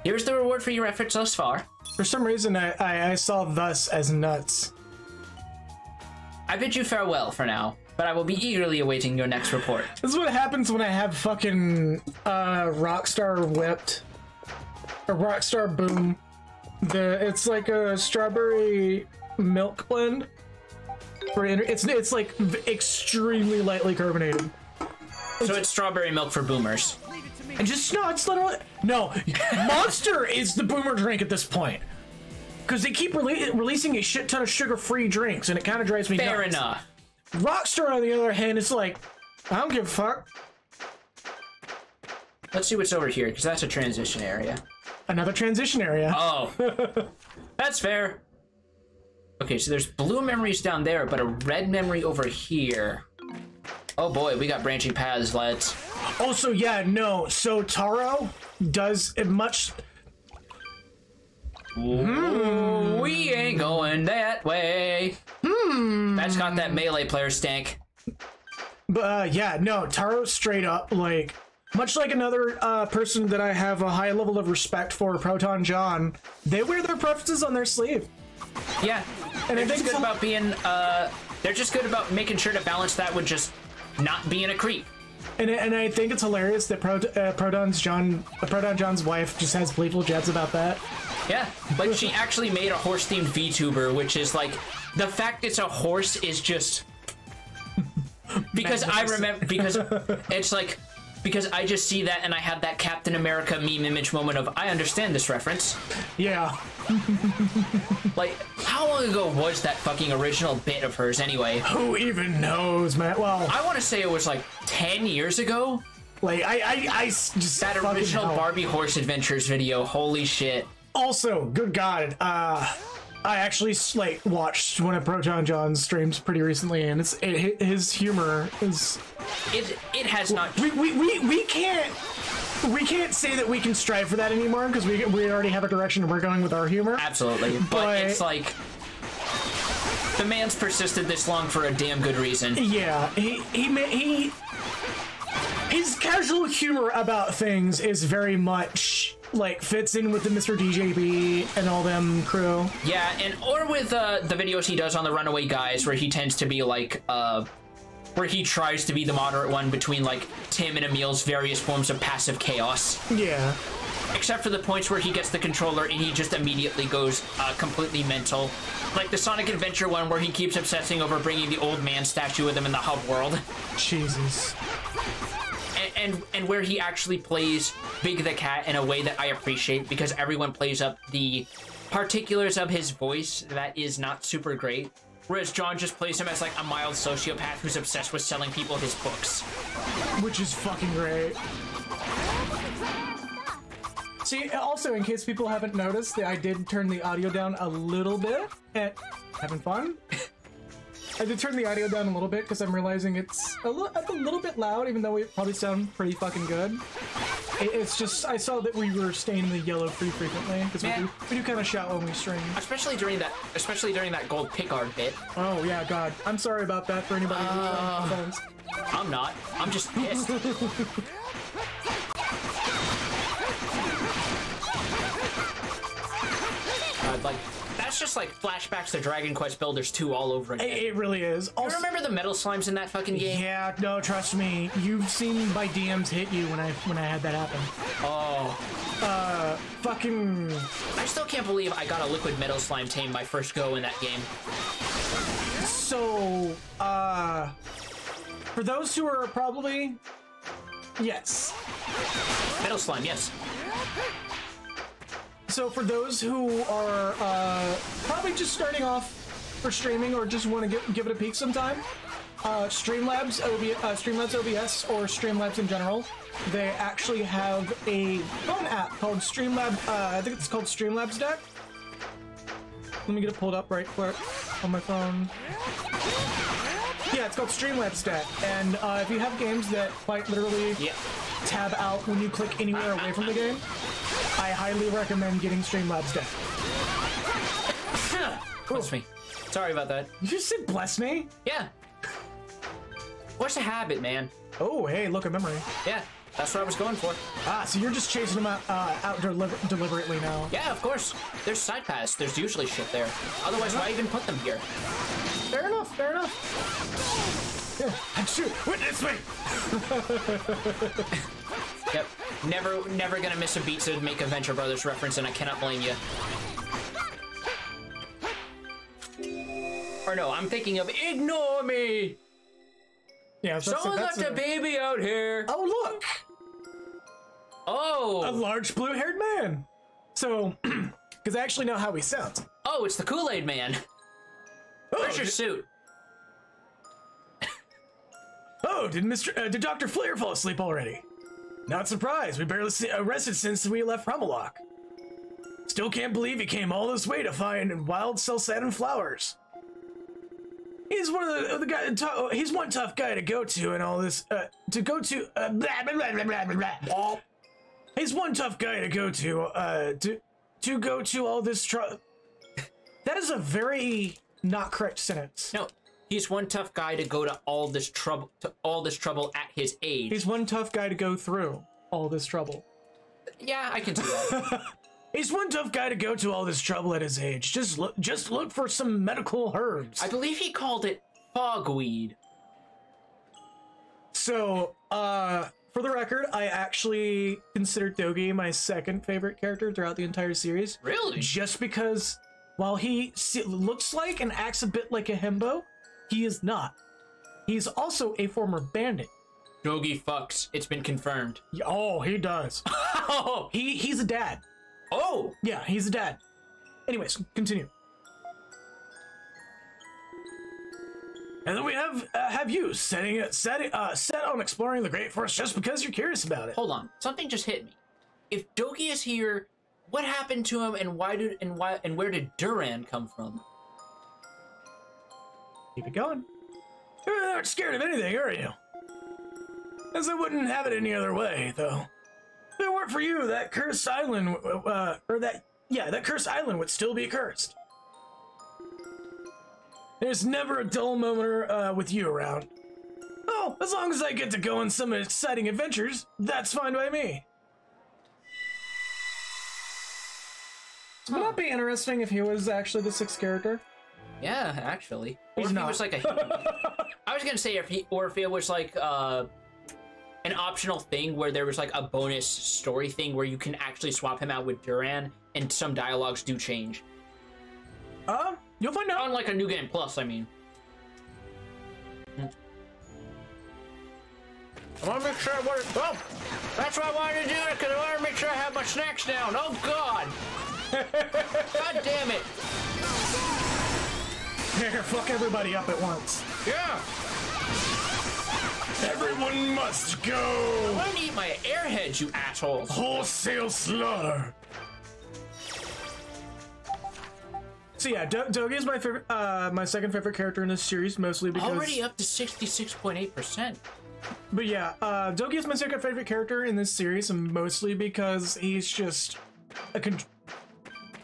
Here's the reward for your efforts thus far. For some reason, I saw thus as nuts. I bid you farewell for now, but I will be eagerly awaiting your next report. This is what happens when I have fucking Rockstar Whipped. A Rockstar Boom. It's like a strawberry milk blend. It's like extremely lightly carbonated. So it's strawberry milk for boomers. And just it's literally Monster is the boomer drink at this point, because they keep releasing a shit ton of sugar-free drinks, and it kind of drives me nuts. Fair enough. Rockstar, on the other hand, is like, I don't give a fuck. Let's see what's over here, because that's a transition area. Another transition area. Oh, that's fair. Okay, so there's blue memories down there, but a red memory over here. Oh boy, we got branching paths, lads. Also, yeah, no. So Taro does it much. Ooh, we ain't going that way. That's got that melee player stank. But yeah, no. Taro straight up, like, much like another person that I have a high level of respect for, Proton John. They wear their preferences on their sleeve. Yeah, and they're just good about being. They're just good about making sure to balance that with just not being a creep. And I think it's hilarious that Proton John's wife just has playful jabs about that. Yeah, but she actually made a horse-themed VTuber, which is like, the fact it's a horse is just... Because I remember, because it's like, because I just see that and I have that Captain America meme image moment of, I understand this reference. Yeah. Like, how long ago was that fucking original bit of hers anyway? Who even knows, man? Well, I want to say it was like 10 years ago. Like, I just... That original Barbie Horse Adventures video, holy shit. Also, good God, I actually like watched one of Proton John's streams pretty recently, and his humor is... It has not... We can't say that we can strive for that anymore, because we already have a direction we're going with our humor. Absolutely, but it's like... The man's persisted this long for a damn good reason. Yeah, his casual humor about things is very much like fits in with the Mr. DJB and all them crew. Yeah, and or with the videos he does on the Runaway Guys, where he tends to be like, where he tries to be the moderate one between like Tim and Emil's various forms of passive chaos. Yeah. Except for the points where he gets the controller and he just immediately goes completely mental. Like the Sonic Adventure one where he keeps obsessing over bringing the old man statue with him in the hub world. Jesus. And where he actually plays Big the Cat in a way that I appreciate, because everyone plays up the particulars of his voice that is not super great. Whereas John just plays him as like a mild sociopath who's obsessed with selling people his books. Which is fucking great. See, also, in case people haven't noticed, I did turn the audio down a little bit. Having fun? I did turn the audio down a little bit because I'm realizing it's a little bit loud, even though it probably sound pretty fucking good. It's just, I saw that we were staying in the yellow pretty frequently, because we do kind of shout when we stream. Especially during that gold pickguard bit. Oh yeah, God. I'm sorry about that for anybody who's phones. I'm not. I'm just pissed. Like, that's just like flashbacks to Dragon Quest Builders 2 all over again. It really is. Also, you remember the metal slimes in that fucking game? Yeah, no, trust me. You've seen my DMs hit you when I had that happen. Oh. Fucking... I still can't believe I got a liquid metal slime tame my first go in that game. So, for those who are probably... Yes. Metal slime, yes. So for those who are probably just starting off for streaming or just want to give it a peek sometime, Streamlabs OBS or Streamlabs in general, they actually have a phone app called Streamlabs. I think it's called Streamlabs Deck. Let me get it pulled up right quick on my phone. Yeah, it's called Streamlabs Deck, and if you have games that quite literally tab out when you click anywhere away from the game, I highly recommend getting Streamlabs Deck. Bless me. Sorry about that. You just said bless me? Yeah. What's a habit, man? Oh, hey, look, a memory. Yeah, that's what I was going for. Ah, so you're just chasing them out deliberately now. Yeah, of course. There's side paths. There's usually shit there. Otherwise, why even put them here? Fair enough, fair enough. Yeah, shoot, witness me! Yep. Never gonna miss a beat to make a Venture Brothers reference, and I cannot blame you. Or no, I'm thinking of Ignore Me! Yeah, someone left a baby out here! Oh, look! Oh! A large blue-haired man! So, because I actually know how he sounds. Oh, it's the Kool-Aid Man! Where's your suit? Oh, did Dr. Flair fall asleep already? Not surprised, we barely rested since we left Rummelock. Still can't believe he came all this way to find wild Celceta flowers. He's one of the guys. He's one tough guy to go to, and all this. He's one tough guy to go to all this trouble. That is a very not correct sentence. No, he's one tough guy to go to all this trouble. At his age. He's one tough guy to go through all this trouble. Yeah, I can see that. He's one tough guy to go to all this trouble at his age. Just look for some medical herbs. I believe he called it fogweed. So, for the record, I actually consider Dogi my second favorite character throughout the entire series. Really? Just because, while he looks like and acts a bit like a himbo, he is not. He's also a former bandit. Dogi fucks. It's been confirmed. Oh, he does. He's a dad. Oh! Yeah, he's a dad. Anyways, continue. And then we have you set on exploring the Great Forest just because you're curious about it. Hold on, something just hit me. If Doki is here, what happened to him, and where did Duran come from? Keep it going. You're not scared of anything, are you? As I wouldn't have it any other way, though. If it weren't for you, that cursed island, that cursed island would still be cursed. There's never a dull moment with you around. Oh, as long as I get to go on some exciting adventures, that's fine by me. Would that be interesting if he was actually the 6th character? Yeah, actually. He's or if not. he was like a... I was gonna say if it was like an optional thing where there was like a bonus story thing where you can actually swap him out with Duran and some dialogues do change. You'll find out. Unlike a New Game Plus, I mean. I want to make sure oh, that's why I wanted to do it, because I want to make sure I have my snacks down. Oh, God. God damn it. Here, fuck everybody up at once. Yeah. Everyone must go! I want to eat my airheads, you assholes. Wholesale slaughter! So yeah, Dogi is my favorite, my second favorite character in this series, mostly because... Already up to 66.8%. But yeah, Dogi is my second favorite character in this series, and mostly because he's just a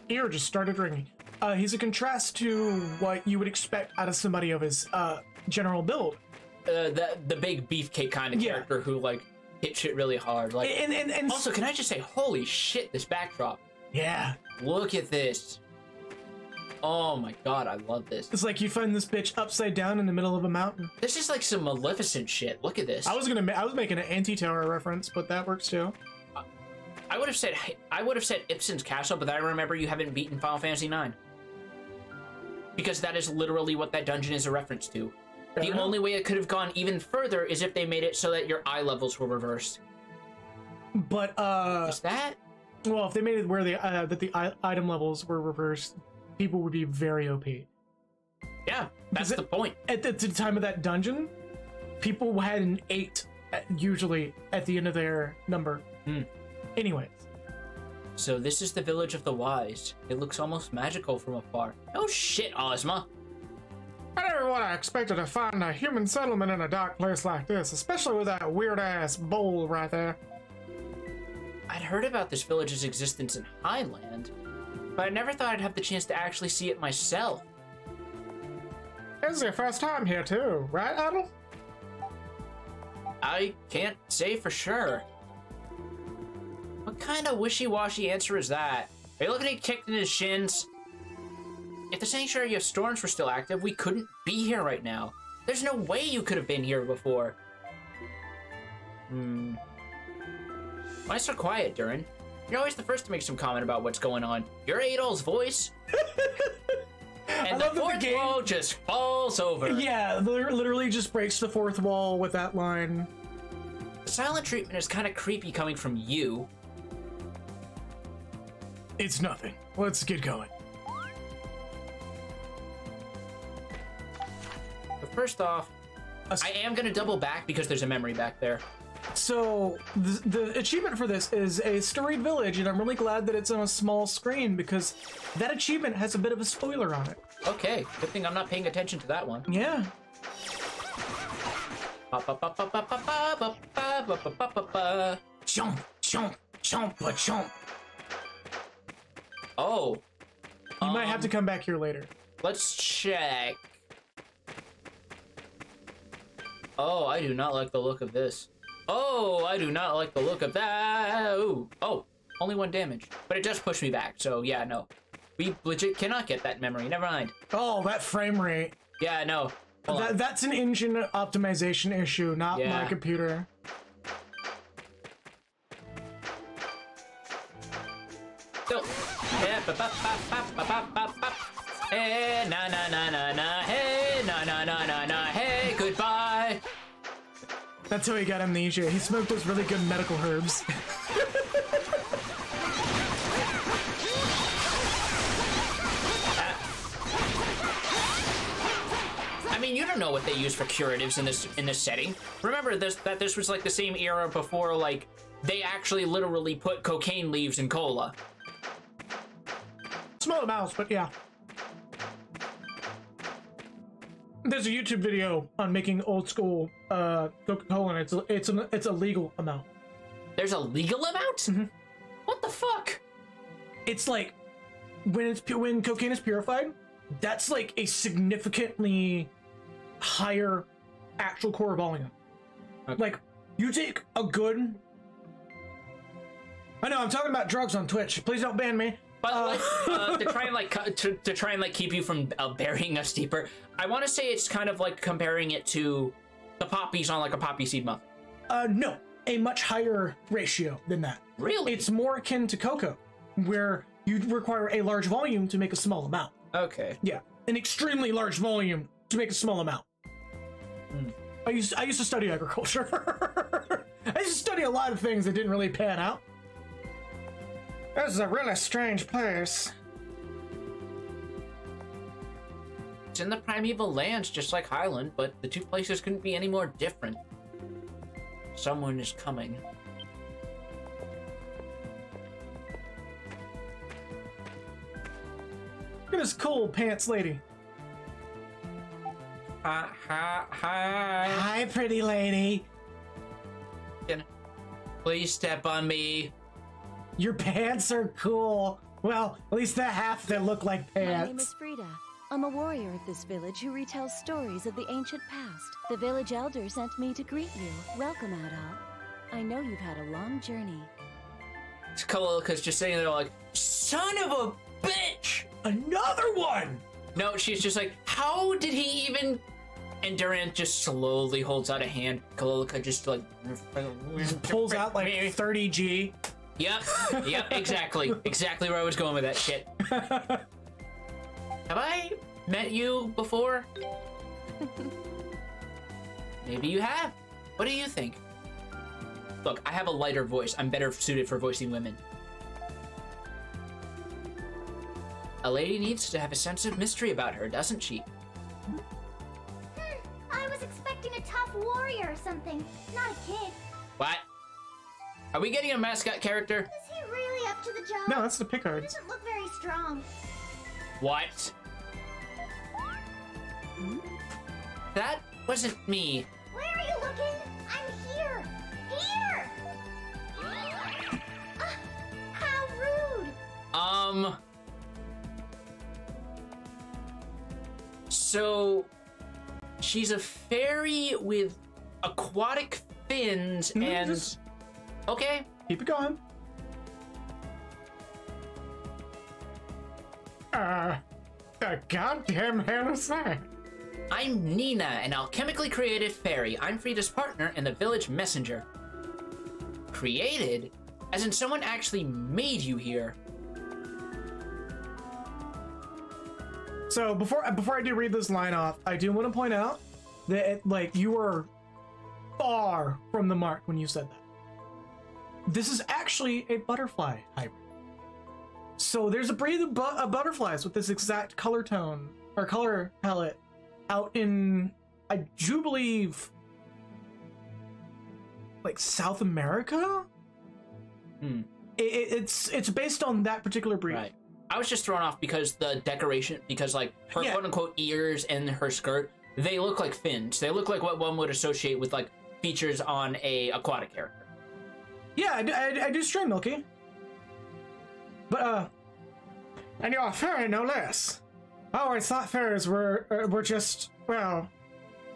ear just started ringing. He's a contrast to what you would expect out of somebody of his general build. The big beefcake kind of character who like hit shit really hard. Like, and also, can I just say, holy shit, this backdrop. Yeah. Look at this. Oh my god, I love this. It's like you find this bitch upside down in the middle of a mountain. This is like some Maleficent shit. Look at this. I was making an anti-tower reference, but that works too. I would have said Ibsen's Castle, but I remember you haven't beaten Final Fantasy IX. Because that is literally what that dungeon is a reference to. The only way it could have gone even further is if they made it so that your eye levels were reversed. But is that? Well, if they made it where that the item levels were reversed, people would be very OP. Yeah, that's the point. At the time of that dungeon, people had an 8 usually at the end of their number. Anyways. So this is the village of the wise. It looks almost magical from afar. No shit, Ozma. I never would have expected to find a human settlement in a dark place like this, especially with that weird-ass bowl right there. I'd heard about this village's existence in Highland, but I never thought I'd have the chance to actually see it myself. This is your first time here too, right, Adel? I can't say for sure. What kind of wishy-washy answer is that? Are you looking at kicked in his shins? If the Sanctuary of Storms were still active, we couldn't be here right now. There's no way you could have been here before. Why so quiet, Durin? You're always the first to make some comment about what's going on. You're Adol's voice. And the fourth wall just falls over. Yeah, literally just breaks the fourth wall with that line. The silent treatment is kind of creepy coming from you. It's nothing. Let's get going. But first off, I am going to double back because there's a memory back there. So, the achievement for this is a storied village, and I'm really glad that it's on a small screen because that achievement has a bit of a spoiler on it. Okay, good thing I'm not paying attention to that one. Yeah. Jump, jump, jump, jump. Oh. You might have to come back here later. Let's check. Oh, I do not like the look of this. Oh, I do not like the look of that. Ooh. Oh, only 1 damage. But it does push me back, so yeah, no. We legit cannot get that memory. Never mind. Oh, that frame rate. Yeah, no. That's an engine optimization issue, not my computer. So, hey, na na na na na, hey, na na na na na, hey, goodbye. That's how he got amnesia. He smoked those really good medical herbs. I mean, you don't know what they use for curatives in this setting. Remember that this was like the same era before like they actually literally put cocaine leaves in cola. Small amounts, but yeah. There's a YouTube video on making old school Coca-Cola, and it's a legal amount. There's a legal amount? Mm-hmm. What the fuck? It's like when cocaine is purified, that's like a significantly higher actual core volume. Okay. Like, you take a good... I know, I'm talking about drugs on Twitch. Please don't ban me. But to try and like keep you from burying us deeper, I want to say it's kind of like comparing it to the poppies on like a poppy seed muffin. No, a much higher ratio than that. Really? It's more akin to cocoa, where you require a large volume to make a small amount. Okay. Yeah, an extremely large volume to make a small amount. Mm. I used to study agriculture. I used to study a lot of things that didn't really pan out. This is a really strange place. It's in the primeval lands, just like Highland, but the two places couldn't be any more different. Someone is coming. Look at this cool pants lady. Hi. Hi, pretty lady. Please step on me. Your pants are cool. Well, at least the half that look like pants. My name is Frida. I'm a warrior of this village who retells stories of the ancient past. The village elder sent me to greet you. Welcome, Adal. I know you've had a long journey. Kalilka's just sitting there like, son of a bitch! Another one! No, she's just like, how did he even... And Durant just slowly holds out a hand. Kalilka just like... Just pulls out like 30G. Yep, exactly. Exactly where I was going with that shit. Have I met you before? Maybe you have. What do you think? Look, I have a lighter voice. I'm better suited for voicing women. A lady needs to have a sense of mystery about her, doesn't she? I was expecting a tough warrior or something, not a kid. What? Are we getting a mascot character? Is he really up to the job? No, that's the He Picards. doesn't look very strong. What? That wasn't me. Where are you looking? I'm here. Here! How rude! So... She's a fairy with aquatic fins and... Just okay. keep it going. The goddamn hell is that? I'm Nina, an alchemically created fairy. I'm Frida's partner and the village messenger. Created? As in someone actually made you here. So before I do read this line off, I do want to point out that like you were far from the mark when you said that. This is actually a butterfly hybrid. So there's a breed of butterflies with this exact color tone or color palette out in, I do believe, like South America. It's based on that particular breed. Right. I was just thrown off because the decoration, because like her quote unquote ears and her skirt, they look like fins. They look like what one would associate with like features on a aquatic character. Yeah, I do stream Milky. But and you're a fairy no less. I always thought fairies were just, well,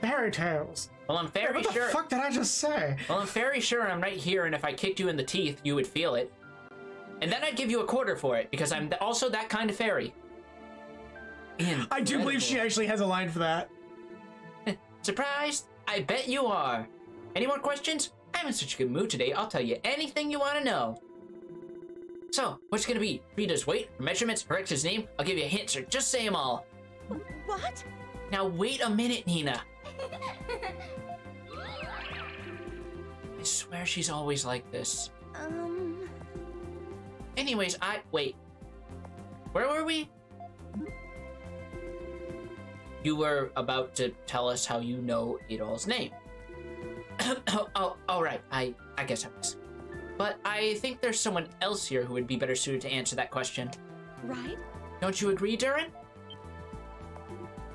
fairy tales. Well, I'm very sure. What the fuck did I just say? Well, I'm very sure I'm right here, and if I kicked you in the teeth, you would feel it. And then I'd give you a quarter for it, because I'm also that kind of fairy. I do believe she actually has a line for that. Surprised? I bet you are. Any more questions? I'm in such a good mood today, I'll tell you anything you want to know. So, what's gonna be? Frida's weight, her measurements, her ex's name? I'll give you hints, or just say them all. What? Now wait a minute, Nina. I swear she's always like this. Anyways, wait. Where were we? You were about to tell us how you know Adol's name. Oh, right. I guess I was. But I think there's someone else here who would be better suited to answer that question. Right? Don't you agree, Durin?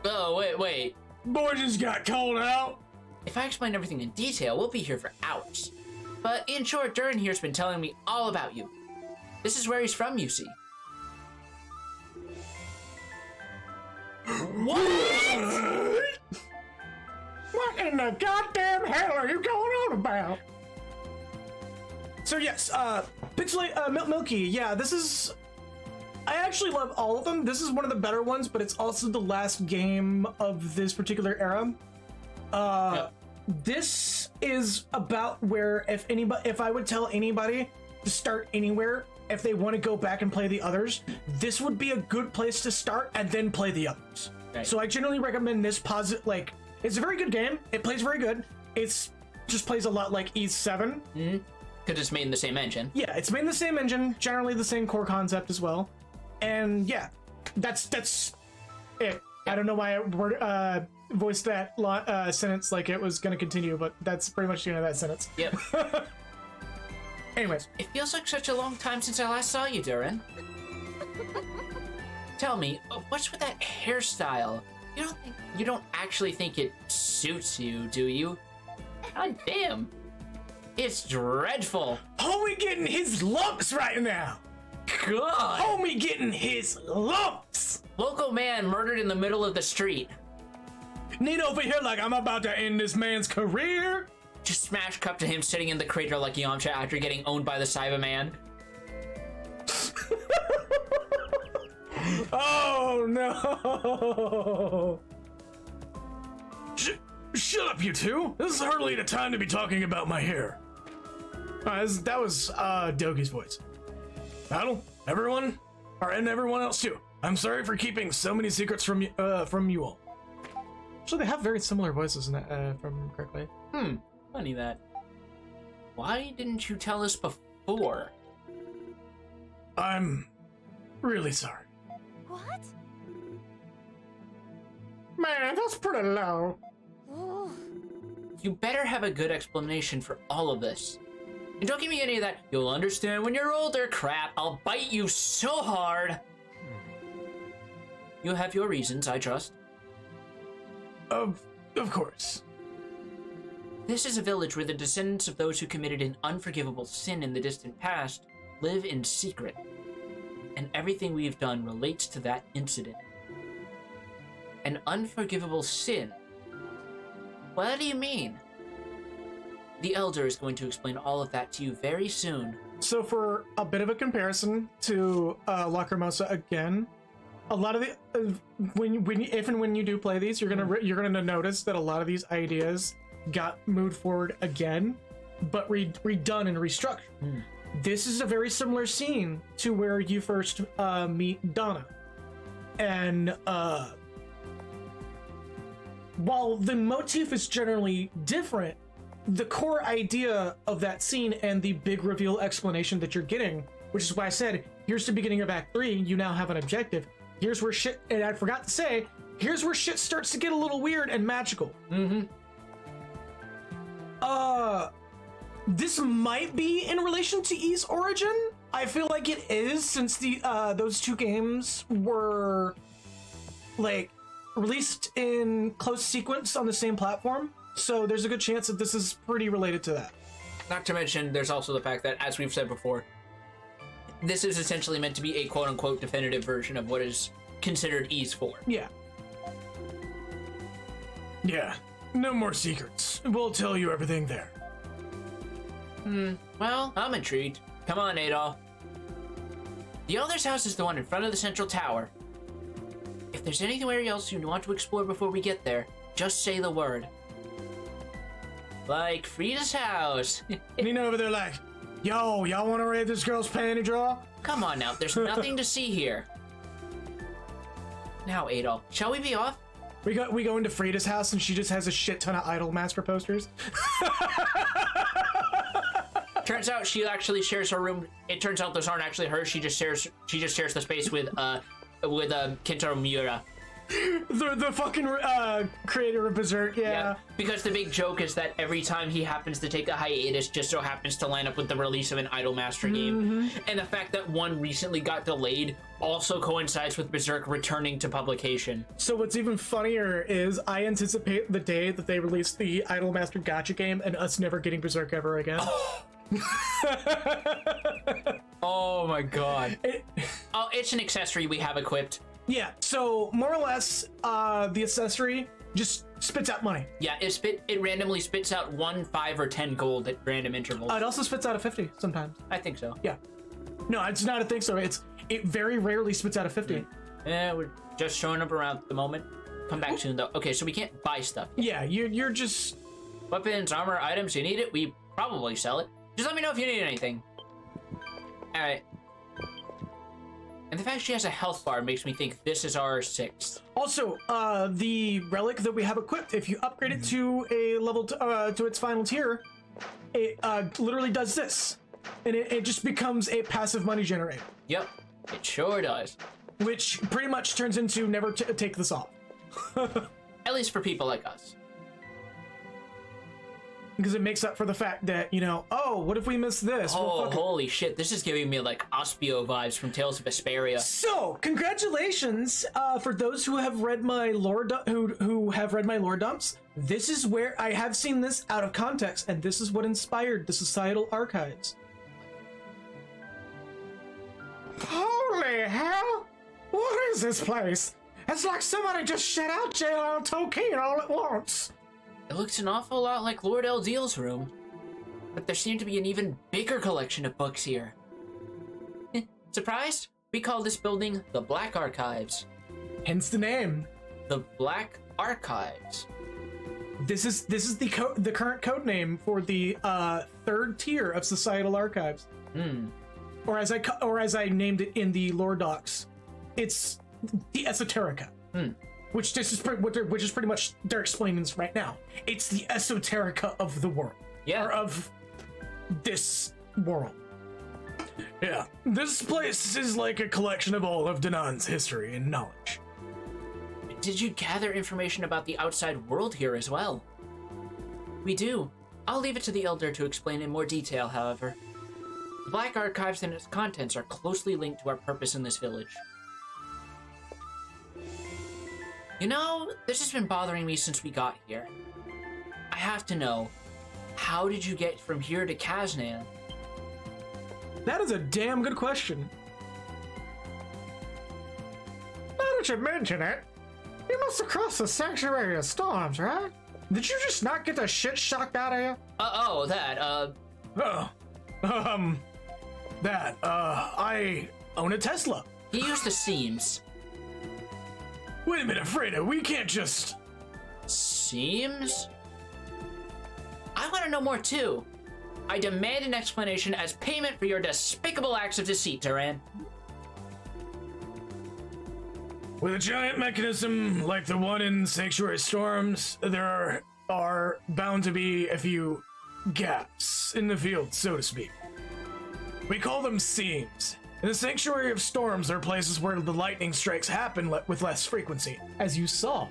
Oh, wait. Boy just got called out. If I explain everything in detail, we'll be here for hours. But in short, Durin here's been telling me all about you. This is where he's from, you see. What? What in the goddamn hell are you going on about? So yes, Pixelate, Milky, yeah, this is... I actually love all of them. This is one of the better ones, but it's also the last game of this particular era. Yep. This is about where if I would tell anybody to start anywhere, if they want to go back and play the others, this would be a good place to start and then play the others. Right. So I generally recommend this like, it's a very good game. It plays very good. It's just plays a lot like Ys 7. Mm-hmm. Because it's made in the same engine. Yeah, it's made in the same engine, generally the same core concept as well. And yeah, that's it. I don't know why I voiced that sentence like it was going to continue, but that's pretty much the end of that sentence. Yep. Anyways. It feels like such a long time since I last saw you, Durin. Tell me, what's with that hairstyle? You don't actually think it suits you, do you? God damn. It's dreadful. Homie getting his lumps right now. God. Homie getting his lumps. Local man murdered in the middle of the street. Nina over here like I'm about to end this man's career. Just smash cut to him sitting in the crater like Yamcha after getting owned by the Cyberman. Oh no. Shut up, you two. This is hardly the time to be talking about my hair. That was Dogi's voice. Battle, everyone, and everyone else too. I'm sorry for keeping so many secrets from you all. So they have very similar voices in that, if I remember correctly. Funny that. Why didn't you tell us before? I'm really sorry. What? Man, that's pretty low. You better have a good explanation for all of this. And don't give me any of that, you'll understand when you're older crap. I'll bite you so hard. You have your reasons, I trust. Of course. This is a village where the descendants of those who committed an unforgivable sin in the distant past live in secret. And everything we've done relates to that incident. An unforgivable sin? What do you mean? The Elder is going to explain all of that to you very soon. So for a bit of a comparison to Lacrimosa again, a lot of the if and when you do play these, you're gonna notice that a lot of these ideas got moved forward again, but redone and restructured. This is a very similar scene to where you first meet Donna, and while the motif is generally different, the core idea of that scene and the big reveal explanation that you're getting, which is why I said, here's the beginning of Act 3, you now have an objective. Here's where shit, and I forgot to say, here's where shit starts to get a little weird and magical. This might be in relation to Ys Origin. I feel like it is, since those two games were, like, released in close sequence on the same platform. So there's a good chance that this is pretty related to that. Not to mention, there's also the fact that, as we've said before, this is essentially meant to be a quote-unquote definitive version of what is considered Ys 4. Yeah. Yeah, no more secrets. We'll tell you everything there. Well, I'm intrigued. Come on, Adol. The Elder's house is the one in front of the central tower. If there's anywhere else you want to explore before we get there, just say the word. Like Frida's house. Nina over there like, yo, y'all want to raid this girl's panty drawer? Come on now, there's nothing to see here. Now, Adol, shall we be off? We go into Frida's house and she just has a shit ton of Idolmaster posters. Turns out she actually shares her room. It turns out those aren't actually hers. She just shares the space with Kentaro Miura. The fucking creator of Berserk, yeah. Because the big joke is that every time he happens to take a hiatus, just so happens to line up with the release of an Idolmaster game. And the fact that one recently got delayed also coincides with Berserk returning to publication. So what's even funnier is I anticipate the day that they release the Idolmaster gacha game and us never getting Berserk ever again. Oh my god. It's an accessory we have equipped. Yeah, so more or less, the accessory just spits out money. Yeah, it randomly spits out 1, 5, or 10 gold at random intervals. It also spits out a 50 sometimes. I think so. Yeah. No, it's not a thing. So it very rarely spits out a 50. Yeah, we're just showing up around the moment. Come back soon though. Okay, so we can't buy stuff yet. Yeah, you're just weapons, armor, items. You need it. We probably sell it. Just let me know if you need anything. All right. And the fact she has a health bar makes me think this is our 6th. Also, the relic that we have equipped, if you upgrade it to a level to its final tier, it literally does this, and it just becomes a passive money generator. Yep, it sure does. Which pretty much turns into never take this off. At least for people like us. Because it makes up for the fact that, you know, oh, what if we miss this? Oh, well, holy shit. This is giving me, like, Ospio vibes from Tales of Vesperia. So, congratulations for those who have read my lore who have read my lore dumps. This is where I have seen this out of context, and this is what inspired the Societal Archives. Holy hell! What is this place? It's like somebody just shut out J.L. Tolkien all at once. It looks an awful lot like Lord Eldeal's room, but there seemed to be an even bigger collection of books here. Surprised? We call this building the Black Archives. Hence the name. The Black Archives. This is the current code name for the 3rd tier of Societal Archives. Or as I named it in the lore docs, it's the Esoterica. Which is pretty much they're explaining this right now. It's the esoterica of the world. Yeah. Or of this world. Yeah. This place is like a collection of all of Danan's history and knowledge. Did you gather information about the outside world here as well? We do. I'll leave it to the Elder to explain in more detail, however. The Black Archives and its contents are closely linked to our purpose in this village. You know, this has been bothering me since we got here. I have to know, how did you get from here to Kaznan? That is a damn good question. Now that you mention it, you must have crossed the Sanctuary of Storms, right? Did you just not get the shit shocked out of you? I own a Tesla. He used the seams. Wait a minute, Freda, we can't just... Seems? I want to know more too. I demand an explanation as payment for your despicable acts of deceit, Duran. With a giant mechanism like the one in Sanctuary Storms, there are bound to be a few gaps in the field, so to speak. We call them seams. In the Sanctuary of Storms, there are places where the lightning strikes happen with less frequency, as you saw.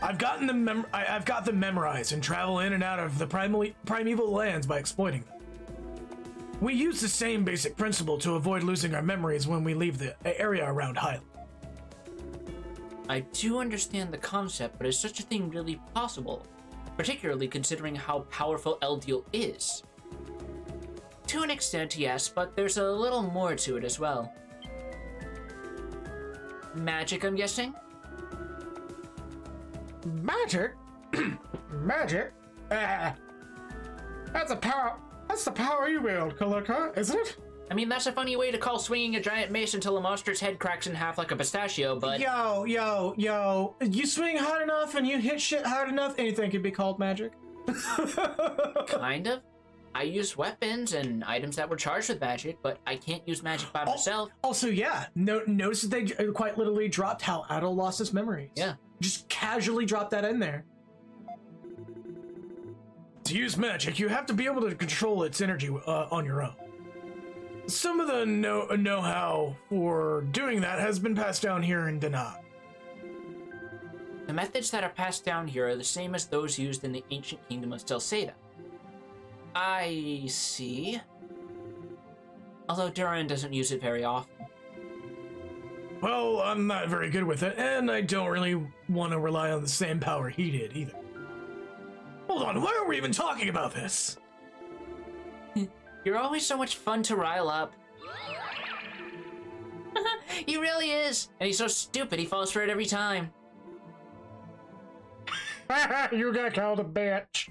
I've got them memorized and travel in and out of the primeval lands by exploiting them. We use the same basic principle to avoid losing our memories when we leave the area around Hylia. I do understand the concept, but is such a thing really possible? Particularly considering how powerful Eldeal is. To an extent, yes, but there's a little more to it as well. Magic, I'm guessing? Magic? Magic? That's the power you wield, Kalika, isn't it? I mean, that's a funny way to call swinging a giant mace until a monster's head cracks in half like a pistachio, but... Yo. You swing hard enough and you hit shit hard enough, anything could be called magic. Kind of. I use weapons and items that were charged with magic, but I can't use magic by myself. Also, yeah, notice that they quite literally dropped how Adol lost his memories. Yeah. Just casually dropped that in there. To use magic, you have to be able to control its energy on your own. Some of the know-how for doing that has been passed down here in Danan. The methods that are passed down here are the same as those used in the ancient kingdom of Celceta. I see. Although Duran doesn't use it very often. Well, I'm not very good with it, and I don't really want to rely on the same power he did, either. Hold on, why are we even talking about this? You're always so much fun to rile up. He really is. And he's so stupid, he falls for it every time. You got called a bitch.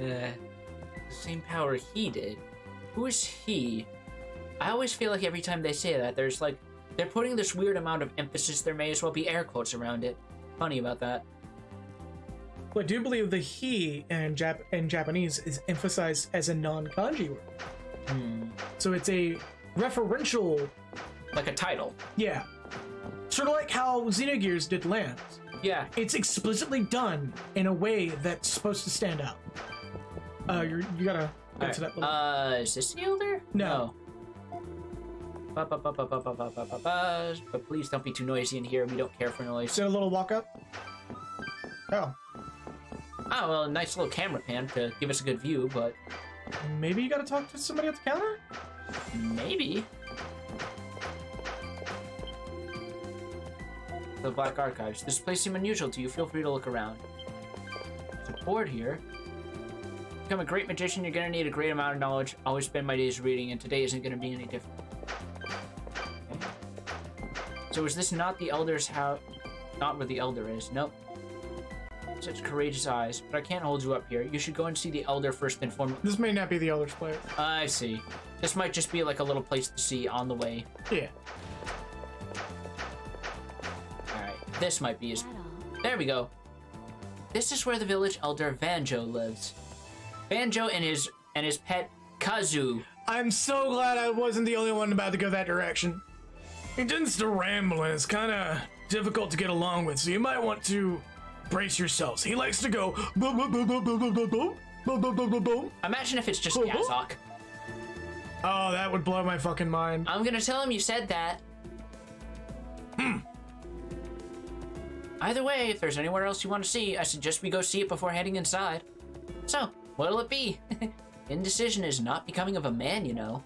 The same power he did. Who is he? I always feel like every time they say that, there's like, they're putting this weird amount of emphasis, there may as well be air quotes around it. Funny about that. Well, I do believe the he in Japanese is emphasized as a non-kanji word. So it's a referential... Like a title. Yeah. Sort of like how Xenogears did lands. Yeah. It's explicitly done in a way that's supposed to stand out. You gotta get to that little... is this the Elder? No. But please don't be too noisy in here. We don't care for noise. Is it a little walk up? Oh. Oh, well, a nice little camera pan to give us a good view, but... Maybe you gotta talk to somebody at the counter? Maybe. The Black Archives. This place seems unusual to you. Feel free to look around. There's a board here. To become a great magician, you're gonna need a great amount of knowledge. Always spend my days reading, and today isn't gonna be any different. Okay. So is this not the Elder's house? Not where the Elder is. Nope. Such courageous eyes, but I can't hold you up here. You should go and see the Elder first and foremost. This may not be the Elder's place. I see. This might just be like a little place to see on the way. Yeah. Alright, this might be his... There we go. This is where the village elder Banjo lives. Banjo and his pet Kazu. I'm so glad I wasn't the only one about to go that direction. He tends to ramble and it's kind of difficult to get along with, so you might want to brace yourselves. He likes to go. Imagine if it's just Gazok. Oh, that would blow my fucking mind. I'm gonna tell him you said that. Either way, if there's anywhere else you want to see, I suggest we go see it before heading inside. So, what'll it be? Indecision is not becoming of a man, you know.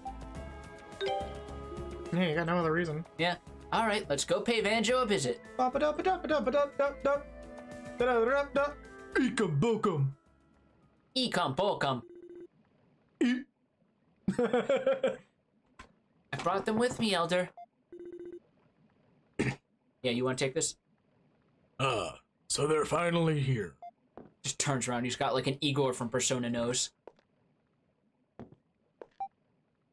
Yeah, you got no other reason. Yeah. Alright, let's go pay Banjo a visit. Ecum bokum. Ecum bokum. I brought them with me, Elder. Yeah, you want to take this? So they're finally here. Just turns around. He's got like an Igor from Persona nose.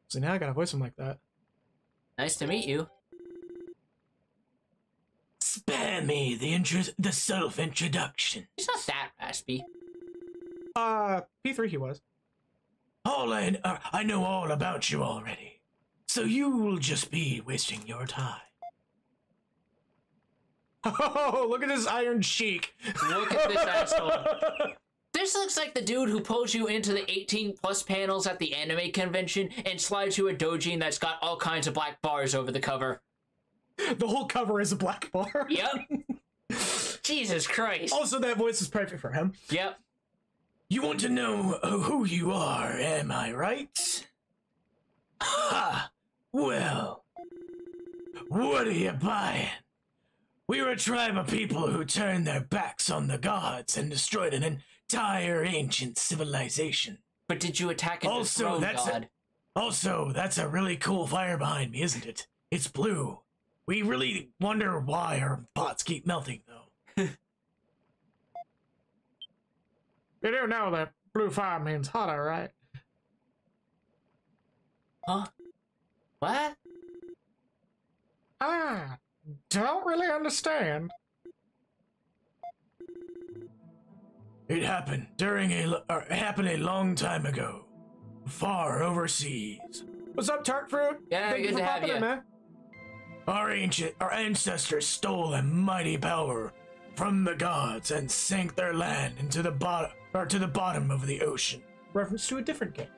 So now I gotta voice him like that. Nice to meet you. Spare me the self-introduction. He's not that raspy. P3 he was. I know all about you already. So you will just be wasting your time. Oh, look at this Iron Sheik. Look at this asshole. This looks like the dude who pulls you into the 18+ panels at the anime convention and slides you a doujin that's got all kinds of black bars over the cover. The whole cover is a black bar. Yep. Jesus Christ. Also, that voice is perfect for him. Yep. You want to know who you are, am I right? Ha! Well, what are you buying? We were a tribe of people who turned their backs on the gods and destroyed an entire ancient civilization. But did you attack an throne god? Also, that's a really cool fire behind me, isn't it? It's blue. We really wonder why our pots keep melting, though. You do know that blue fire means hotter, right? Huh? What? Don't really understand. It happened it happened a long time ago, far overseas. What's up, Tart Fruit? Yeah, Thank good you for to have popping you. in, man. Our ancestors stole a mighty power from the gods and sank their land into the bottom of the ocean. Reference to a different game.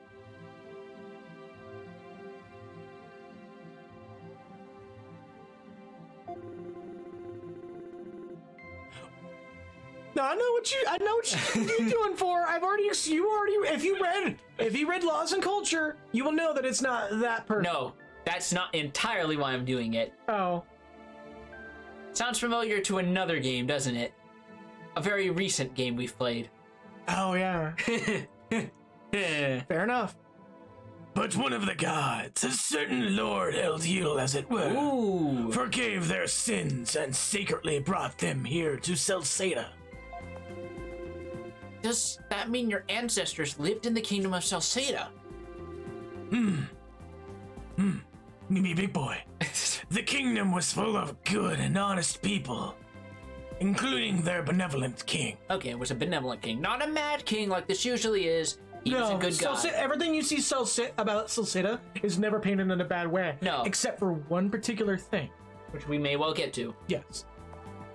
No, I know what you're doing for. If you read Laws and Culture, you will know that it's not that person. No, that's not entirely why I'm doing it. Oh. Sounds familiar to another game, doesn't it? A very recent game we've played. Oh, yeah. Fair enough. But one of the gods, a certain Lord Eldiel as it were, Ooh. forgave their sins and secretly brought them here to Celceta. Does that mean your ancestors lived in the kingdom of Celceta? Me big boy. The kingdom was full of good and honest people, including their benevolent king. Okay, it was a benevolent king, not a mad king like this usually is. He was a good guy. Everything you see about Celceta is never painted in a bad way. No. Except for one particular thing. Which we may well get to. Yes.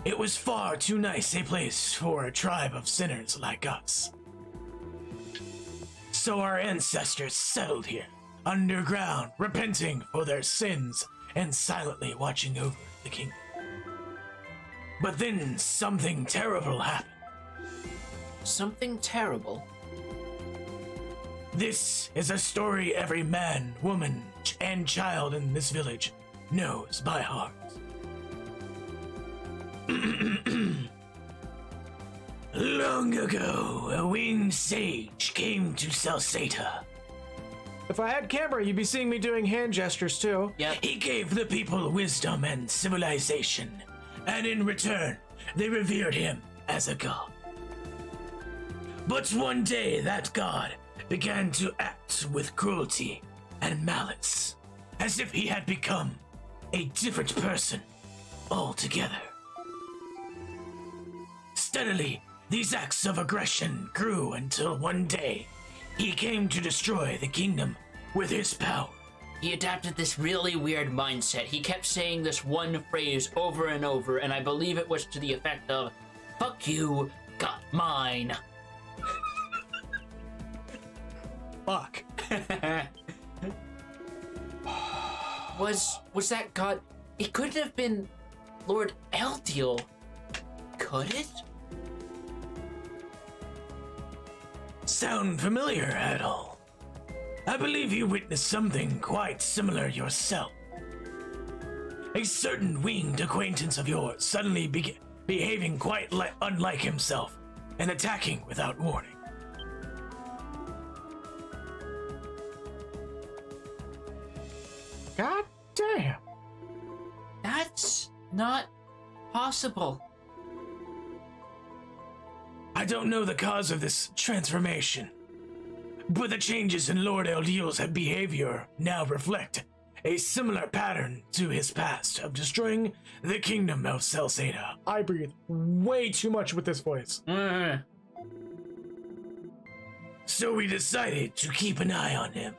It was far too nice a place for a tribe of sinners like us. So our ancestors settled here, underground, repenting for their sins and silently watching over the kingdom. But then something terrible happened. Something terrible? This is a story every man, woman, and child in this village knows by heart. Long ago, a winged sage came to Celceta. If I had camera, you'd be seeing me doing hand gestures too. Yep. He gave the people wisdom and civilization, and in return, they revered him as a god. But one day, that god began to act with cruelty and malice, as if he had become a different person altogether. Steadily, these acts of aggression grew until one day, he came to destroy the kingdom with his power. He adapted this really weird mindset. He kept saying this one phrase over and over, and I believe it was to the effect of, "Fuck you, got mine." Fuck. Was that god? It couldn't have been Lord Eldiel, could it? Sound familiar at all? I believe you witnessed something quite similar yourself. A certain winged acquaintance of yours suddenly behaving quite unlike himself and attacking without warning. God damn. That's not possible. I don't know the cause of this transformation, but the changes in Lord Eldiel's behavior now reflect a similar pattern to his past of destroying the kingdom of Celceta. I breathe way too much with this voice. So we decided to keep an eye on him,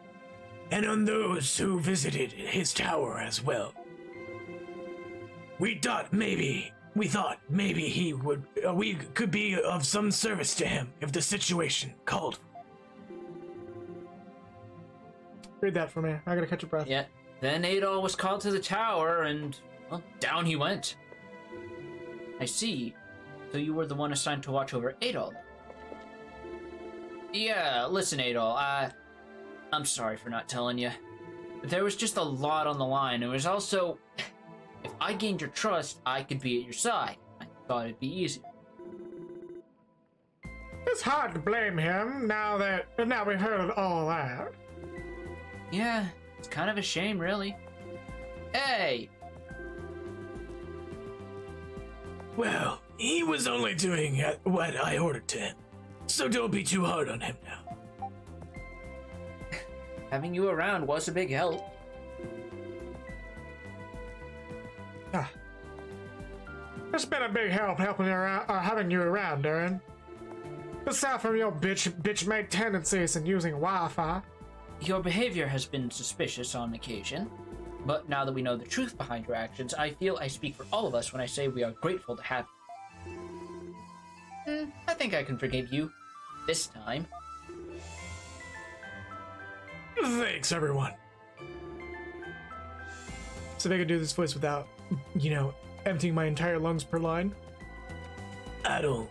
and on those who visited his tower as well. We thought maybe we could be of some service to him if the situation called. Read that for me. I gotta catch a breath. Yeah. Then Adol was called to the tower, and, well, down he went. I see. So you were the one assigned to watch over Adol. Yeah, listen, Adol, I'm sorry for not telling you. There was just a lot on the line. It was also, if I gained your trust, I could be at your side. I thought it'd be easy. It's hard to blame him now we've heard all that. Yeah, it's kind of a shame, really. Hey! Well, he was only doing what I ordered to him, so don't be too hard on him now. Having you around was a big help. It's been a big help having you around, Darren. Aside from your bitch-made tendencies and using Wi-Fi. Your behavior has been suspicious on occasion, but now that we know the truth behind your actions, I feel I speak for all of us when I say we are grateful to have you. I think I can forgive you. This time. Thanks, everyone. So they could do this voice without, emptying my entire lungs per line? Adol,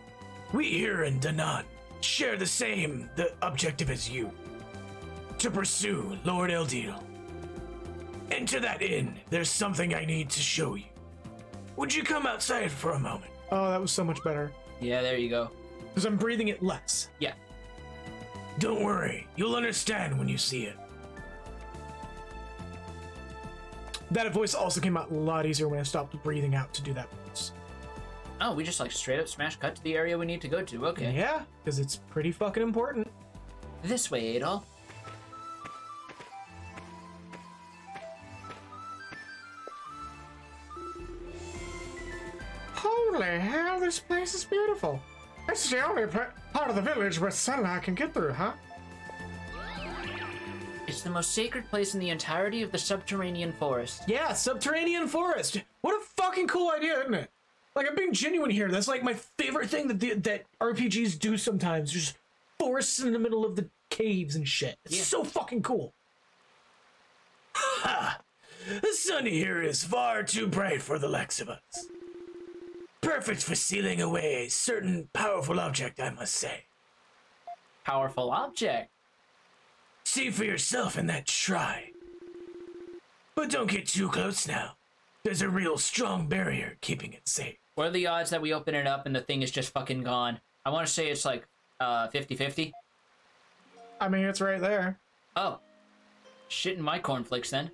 we here in Danan share the objective as you. To pursue Lord Eldiel. And to that end, there's something I need to show you. Would you come outside for a moment? Oh, that was so much better. Yeah, there you go. Because I'm breathing it less. Yeah. Don't worry, you'll understand when you see it. That voice also came out a lot easier when I stopped breathing out to do that voice. Oh, we just like straight up smash cut to the area we need to go to. Okay. Yeah, because it's pretty fucking important. This way, Adol. Holy hell, this place is beautiful. It's the only part of the village where sunlight can get through, huh? It's the most sacred place in the entirety of the subterranean forest. Yeah, subterranean forest. What a fucking cool idea, isn't it? Like, I'm being genuine here. That's like my favorite thing that RPGs do sometimes. Just forests in the middle of the caves and shit. It's so fucking cool. Ha! The sun here is far too bright for the likes of us. Perfect for sealing away a certain powerful object, I must say. Powerful object? See for yourself in that shrine. But don't get too close now. There's a real strong barrier keeping it safe. What are the odds that we open it up and the thing is just fucking gone? I want to say it's like 50-50. I mean, it's right there. Oh. Shit in my cornflakes then.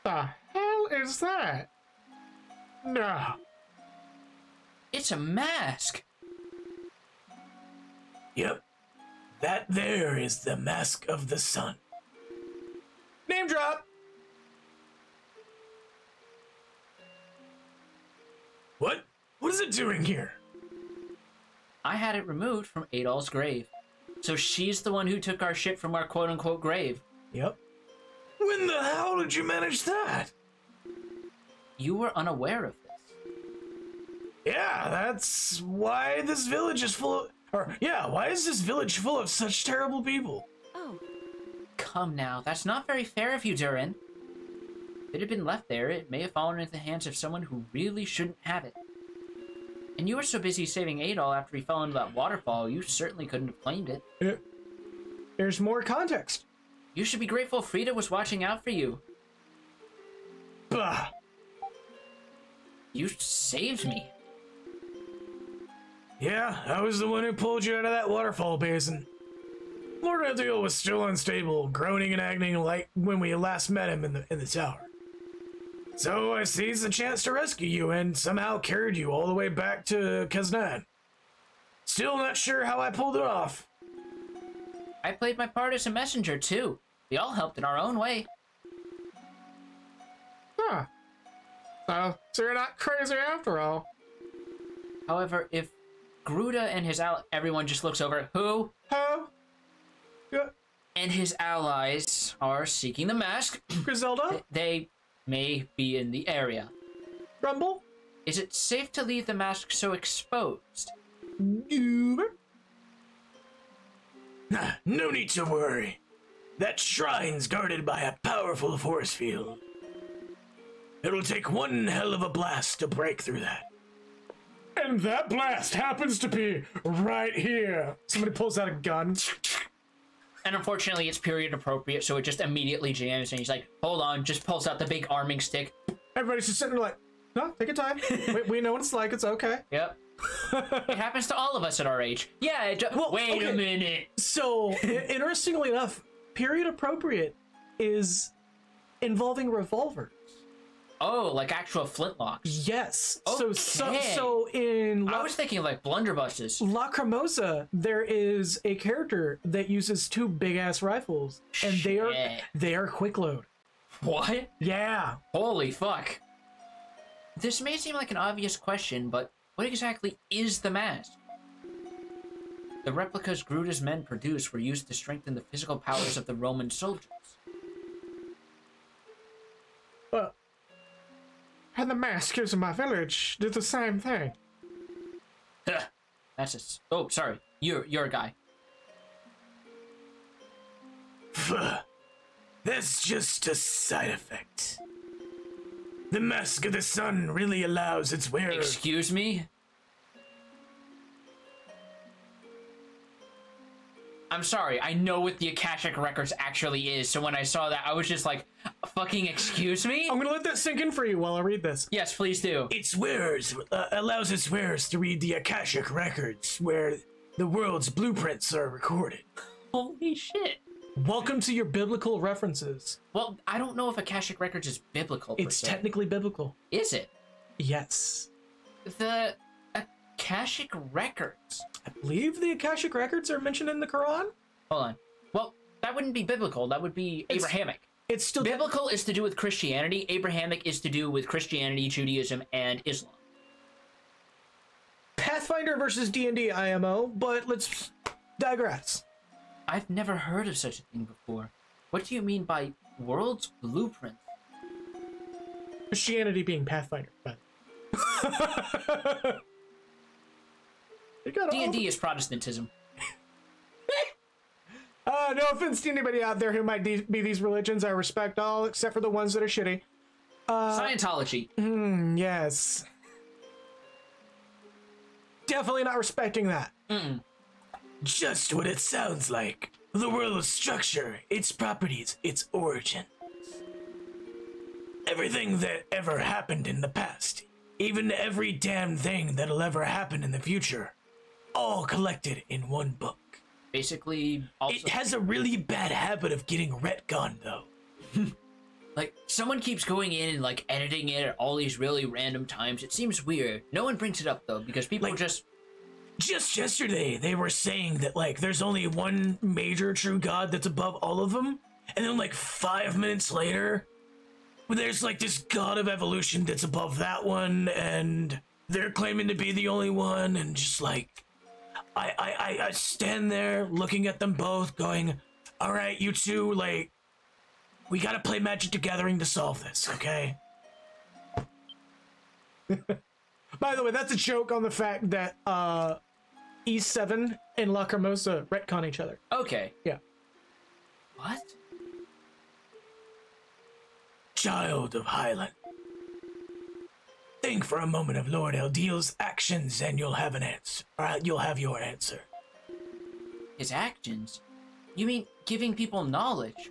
The hell is that? No. It's a mask. Yep. That there is the Mask of the Sun. Name drop. What? What is it doing here? I had it removed from Adol's grave. So she's the one who took our shit from our quote-unquote grave. Yep. When the hell did you manage that? You were unaware of this. Yeah, that's why this village is full of... why is this village full of such terrible people? Oh, Come now, that's not very fair of you, Durin. If it had been left there, it may have fallen into the hands of someone who really shouldn't have it. And you were so busy saving Adol after he fell into that waterfall, you certainly couldn't have claimed it. There's more context. You should be grateful Frida was watching out for you. Bah! You saved me. Yeah, I was the one who pulled you out of that waterfall basin. Lord Ethiel was still unstable, groaning and acting like when we last met him in the tower. So I seized the chance to rescue you and somehow carried you all the way back to Kaznan. Still not sure how I pulled it off. I played my part as a messenger, too. We all helped in our own way. Huh. So you're not crazy after all. However, if Gruda and his everyone just looks over, who? Huh? Yeah. And his allies are seeking the mask. Griselda? They may be in the area. Rumble? Is it safe to leave the mask so exposed? Nah, no need to worry. That shrine's guarded by a powerful force field. It'll take one hell of a blast to break through that. And that blast happens to be right here. Somebody pulls out a gun. And unfortunately, it's period appropriate, so it just immediately jams, and he's like, hold on, just pulls out the big arming stick. Everybody's just sitting there like, no, take your time. we know what it's like, it's okay. Yep. It happens to all of us at our age. Yeah, wait a minute. So, interestingly enough, period appropriate is involving revolvers. Oh, like actual flintlocks. Yes. Okay. So in I was thinking of like blunderbusses. Lacrimosa, there is a character that uses two big ass rifles, and they are quick load. What? Yeah. Holy fuck. This may seem like an obvious question, but what exactly is the mask? The replicas Gruda's men produced were used to strengthen the physical powers of the Roman soldiers. And the maskers in my village did the same thing. That's a... Oh, sorry. You're a guy. That's just a side effect. The Mask of the Sun really allows its wearer... Excuse me? I'm sorry, I know what the Akashic Records actually is, so when I saw that, I was just like, fucking excuse me? I'm gonna let that sink in for you while I read this. Yes, please do. Its wearers allows its wearers to read the Akashic Records, where the world's blueprints are recorded. Holy shit. Welcome to your biblical references. Well, I don't know if Akashic Records is biblical. It's technically biblical. Is it? Yes. The Akashic Records. I believe the Akashic Records are mentioned in the Quran. Hold on. Well, that wouldn't be biblical. That would be Abrahamic. It's still biblical is to do with Christianity. Abrahamic is to do with Christianity, Judaism, and Islam. Pathfinder versus D&D IMO, but let's digress. I've never heard of such a thing before. What do you mean by world's blueprint? Christianity being Pathfinder. D&D is Protestantism. No offense to anybody out there who might be these religions. I respect all except for the ones that are shitty. Scientology. Yes. Definitely not respecting that. Just what it sounds like. The world's structure, its properties, its origin. Everything that ever happened in the past, even every damn thing that'll ever happen in the future, all collected in one book. Basically, also... It has a really bad habit of getting retconned, though. Like, someone keeps going in and, like, editing it at all these really random times. It seems weird. No one brings it up, though, because people just... Just yesterday, they were saying that, like, there's only one major true god that's above all of them, and then, like, 5 minutes later, there's, like, this god of evolution that's above that one, and they're claiming to be the only one, and just, like... I stand there looking at them both going, all right, you two, like, we gotta play Magic the Gathering to solve this, okay? By the way, that's a joke on the fact that E7 and La Cremosa retcon each other. Okay. Yeah. What? Child of Highland. Think for a moment of Lord Eldeal's actions and you'll have an answer. You'll have your answer. His actions? You mean giving people knowledge?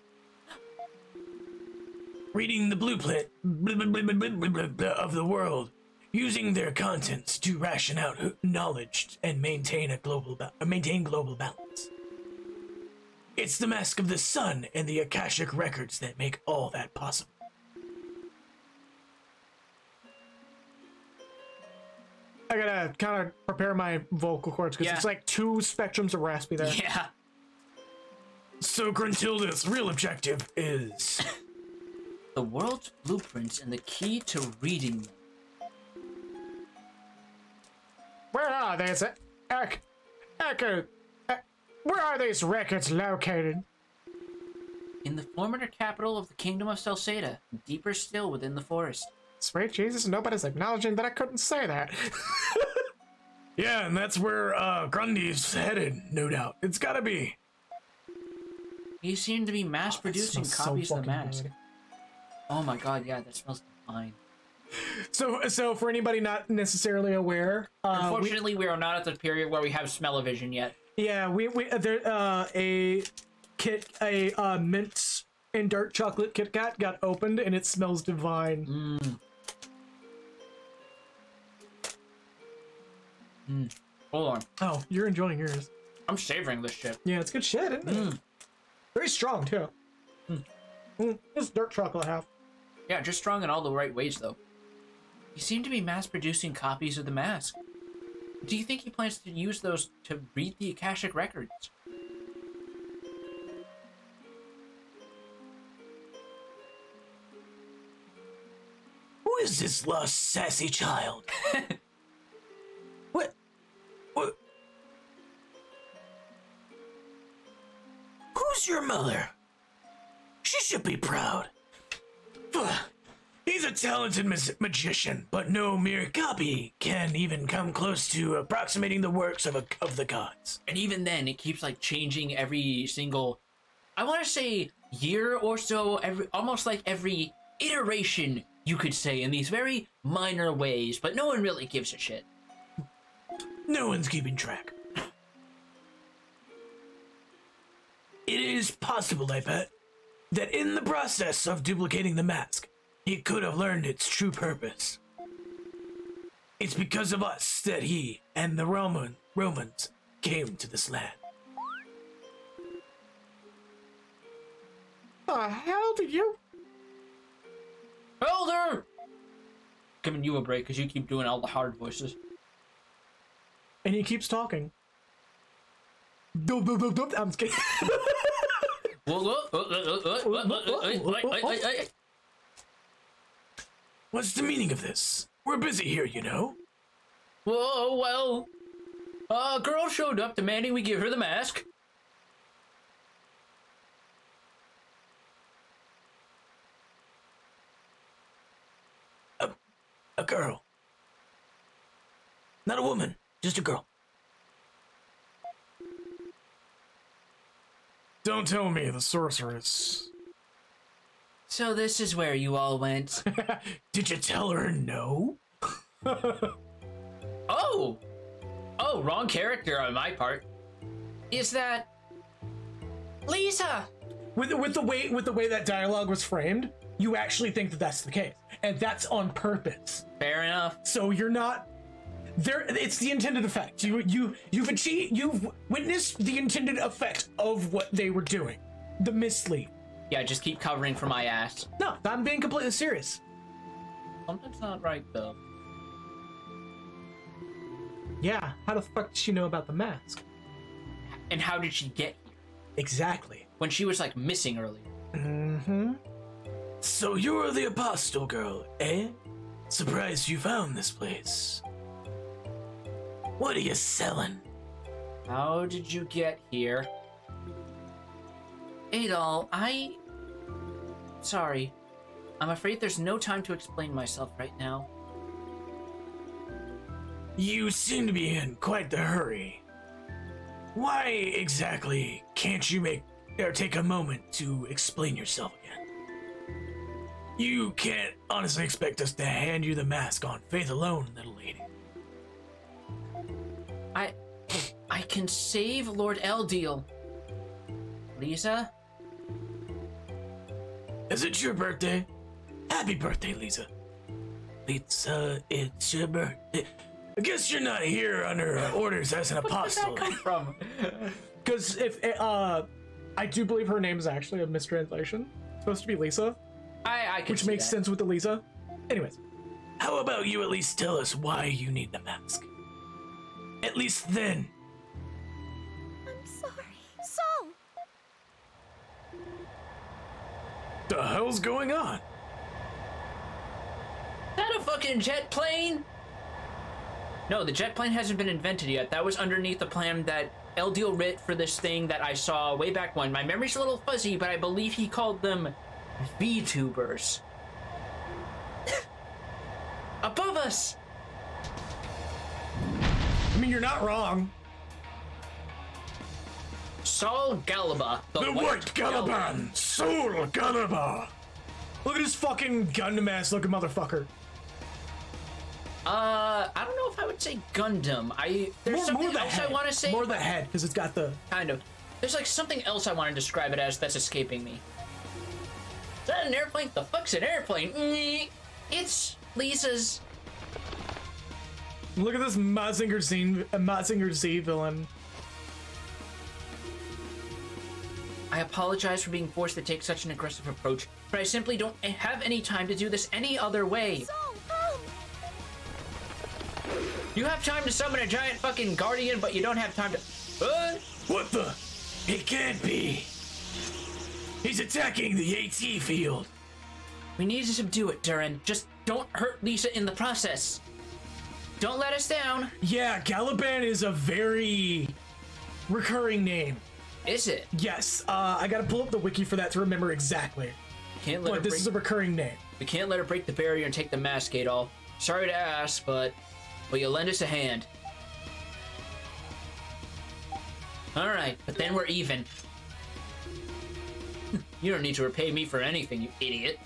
Reading the blueprint of the world, using their contents to ration out knowledge and maintain global balance. It's the Mask of the Sun and the Akashic Records that make all that possible. I gotta kind of prepare my vocal cords because it's like 2 spectrums of raspy there. Yeah. So Gruntilda's real objective is... the world's blueprints and the key to reading them. Where are these? Where are these records located? In the former capital of the Kingdom of Celceta, deeper still within the forest. Sweet Jesus, nobody's acknowledging that I couldn't say that. Yeah, and that's where Grundy's headed, no doubt. It's gotta be. He seemed to be mass-producing copies of the mask. Good. Oh my god, yeah, that smells fine. So for anybody not necessarily aware, unfortunately, we are not at the period where we have smell-o-vision yet. Yeah, there a mint and dark chocolate Kit Kat got opened and it smells divine. Hold on. Oh, you're enjoying yours. I'm savoring this shit. Yeah, it's good shit, isn't it? Very strong too. It's dark chocolate half. Yeah, just strong in all the right ways though. He seemed to be mass-producing copies of the mask. Do you think he plans to use those to read the Akashic Records? Who is this lost sassy child? What? Who's your mother? She should be proud. He's a talented magician, but no mere copy can even come close to approximating the works of the gods. And even then, it keeps like changing every single, I want to say, year or so, almost like every iteration, you could say, in these very minor ways, but no one really gives a shit. No one's keeping track. It is possible, I bet, that in the process of duplicating the mask, he could have learned its true purpose. It's because of us that he and the Romans came to this land. the hell did you? Elder! Giving you a break because you keep doing all the hard voices. And he keeps talking. I'm scared. What's the meaning of this? We're busy here, you know. Whoa, well, a girl showed up demanding we give her the mask. A girl. Not a woman, just a girl. Don't tell me the sorceress. So this is where you all went. Did you tell her no? Oh, wrong character on my part. Is that Lisa? With the way that dialogue was framed, you actually think that that's the case, and that's on purpose. Fair enough. So you're not there. It's the intended effect. You've witnessed the intended effect of what they were doing. The mislead. Yeah, just keep covering for my ass. No, I'm being completely serious. Something's not right though. Yeah, how the fuck did she know about the mask? And how did she get here? Exactly. When she was like missing earlier. Mm-hmm. So you're the apostle girl, eh? Surprised you found this place. What are you selling? How did you get here? Adol, Sorry. I'm afraid there's no time to explain myself right now. You seem to be in quite the hurry. Why exactly can't you take a moment to explain yourself again? You can't honestly expect us to hand you the mask on faith alone, little lady. I can save Lord Eldeal. Lisa? Is it your birthday? Happy birthday, Lisa. Lisa, it's your birthday. I guess you're not here under orders as an apostle. Where did that come from? Because if I do believe her name is actually a mistranslation. It's supposed to be Lisa, I can which see makes that. sense with the Lisa. Anyways, How about you at least tell us why you need the mask? At least then. I'm sorry. So, The hell's going on? Is that a fucking jet plane? No, the jet plane hasn't been invented yet. That was underneath the plan that Eldeal writ for this thing that I saw way back when. My memory's a little fuzzy, but I believe he called them VTubers. Above us! I mean, you're not wrong. Sol Galaba, The White Galaban! Soul Galaba! Look at this fucking Gundam ass looking motherfucker. I don't know if I would say Gundam. There's something else I want to say. More the head, because it's got the... Kind of. There's like something else I want to describe it as that's escaping me. Is that an airplane? The fuck's an airplane? It's Lisa's. Look at this Mazinger Z villain. I apologize for being forced to take such an aggressive approach, but I simply don't have any time to do this any other way. You have time to summon a giant fucking guardian, but you don't have time to... What the? It can't be. He's attacking the AT field. We need to subdue it, Durin. Just don't hurt Lisa in the process. Don't let us down. Yeah, Galaban is a very recurring name. Is it? Yes, I gotta pull up the wiki for that to remember exactly. Can't let her This break... is a recurring name. We can't let her break the barrier and take the mask, Adol. Sorry to ask, but will you lend us a hand? Alright, but then we're even. You don't need to repay me for anything, you idiot.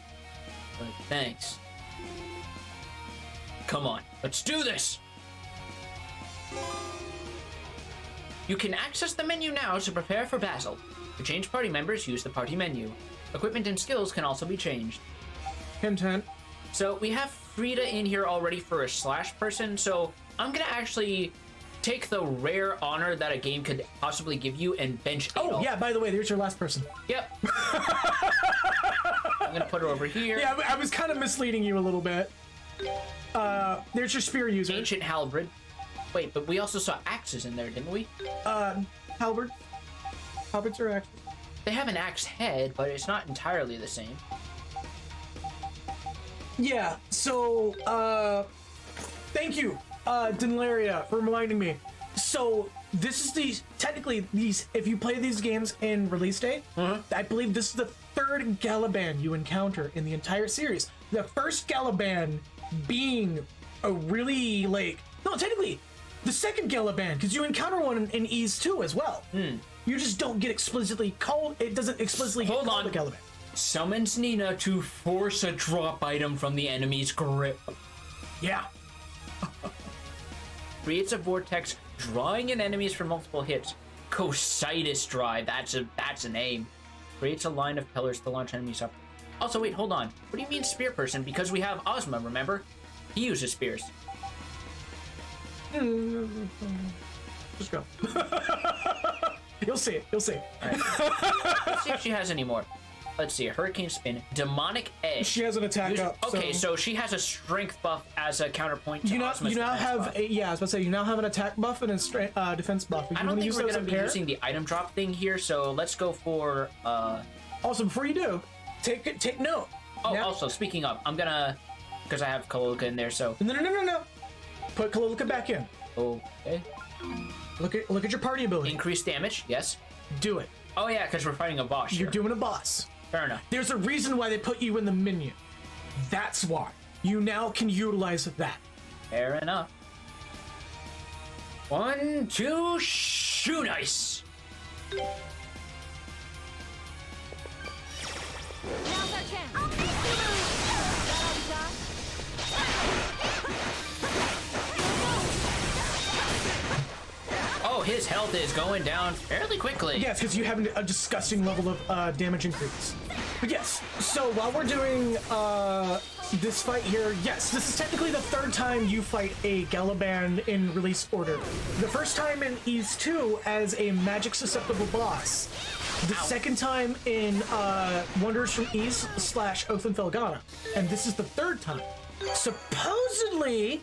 But thanks. Come on, let's do this! You can access the menu now to prepare for battle. To change party members, use the party menu. Equipment and skills can also be changed. Hint, hint. So we have Frida in here already for a slash person, so I'm gonna actually take the rare honor that a game could possibly give you and bench Adol. Oh, yeah, by the way, there's your last person. Yep. I'm gonna put her over here. Yeah, I was kind of misleading you a little bit. There's your spear user. Ancient halberd. Wait, but we also saw axes in there, didn't we? Halberd. Halberds are axes. They have an axe head, but it's not entirely the same. Yeah, so, thank you, Denlaria, for reminding me. So, this is technically these, if you play these games in release day, I believe this is the third Galaban you encounter in the entire series. The first Galaban being a really, no, technically, the second Galaban, because you encounter one in Ys 2 as well. You just don't get explicitly called, it doesn't explicitly Hold called on. the Galaban. Summons Nina to force a drop item from the enemy's grip. Yeah. Creates a vortex, drawing in enemies for multiple hits. Cositis Drive, that's a name. Creates a line of pillars to launch enemies up. Also, wait, hold on. What do you mean spear person? Because we have Ozma, remember? He uses spears. Just go. You'll see it. You'll see it. Right. Let's see if she has any more. Let's see. Hurricane Spin. Demonic Edge. She has an attack up. Okay, so she has a strength buff as a counterpoint to Ozma's you now defense have buff. yeah, I was about to say you now have an attack buff and a defense buff. If I you don't want to think use we're those going in to be pair. using the item drop thing here, so let's go for... Also, before you do, take note. Oh, Now- also, speaking of, I'm gonna... Because I have Kalilka in there, so... No. Put Kalilka back in. Okay. Look at your party ability. Increased damage, yes. Do it. Oh yeah, because we're fighting a boss You're here. doing a boss. Fair enough. There's a reason why they put you in the minion. That's why. You now can utilize that. Fair enough. 1, 2, shoot ice! Now's our chance. I'll make you Oh, his health is going down fairly quickly. Yes, because you have a disgusting level of damage increase. But yes, so while we're doing this fight here, yes, this is technically the third time you fight a Galaban in release order. The first time in Ys 2 as a magic susceptible boss. The second time in Wonders from Ys / Oath and Felgana. And this is the third time. Supposedly,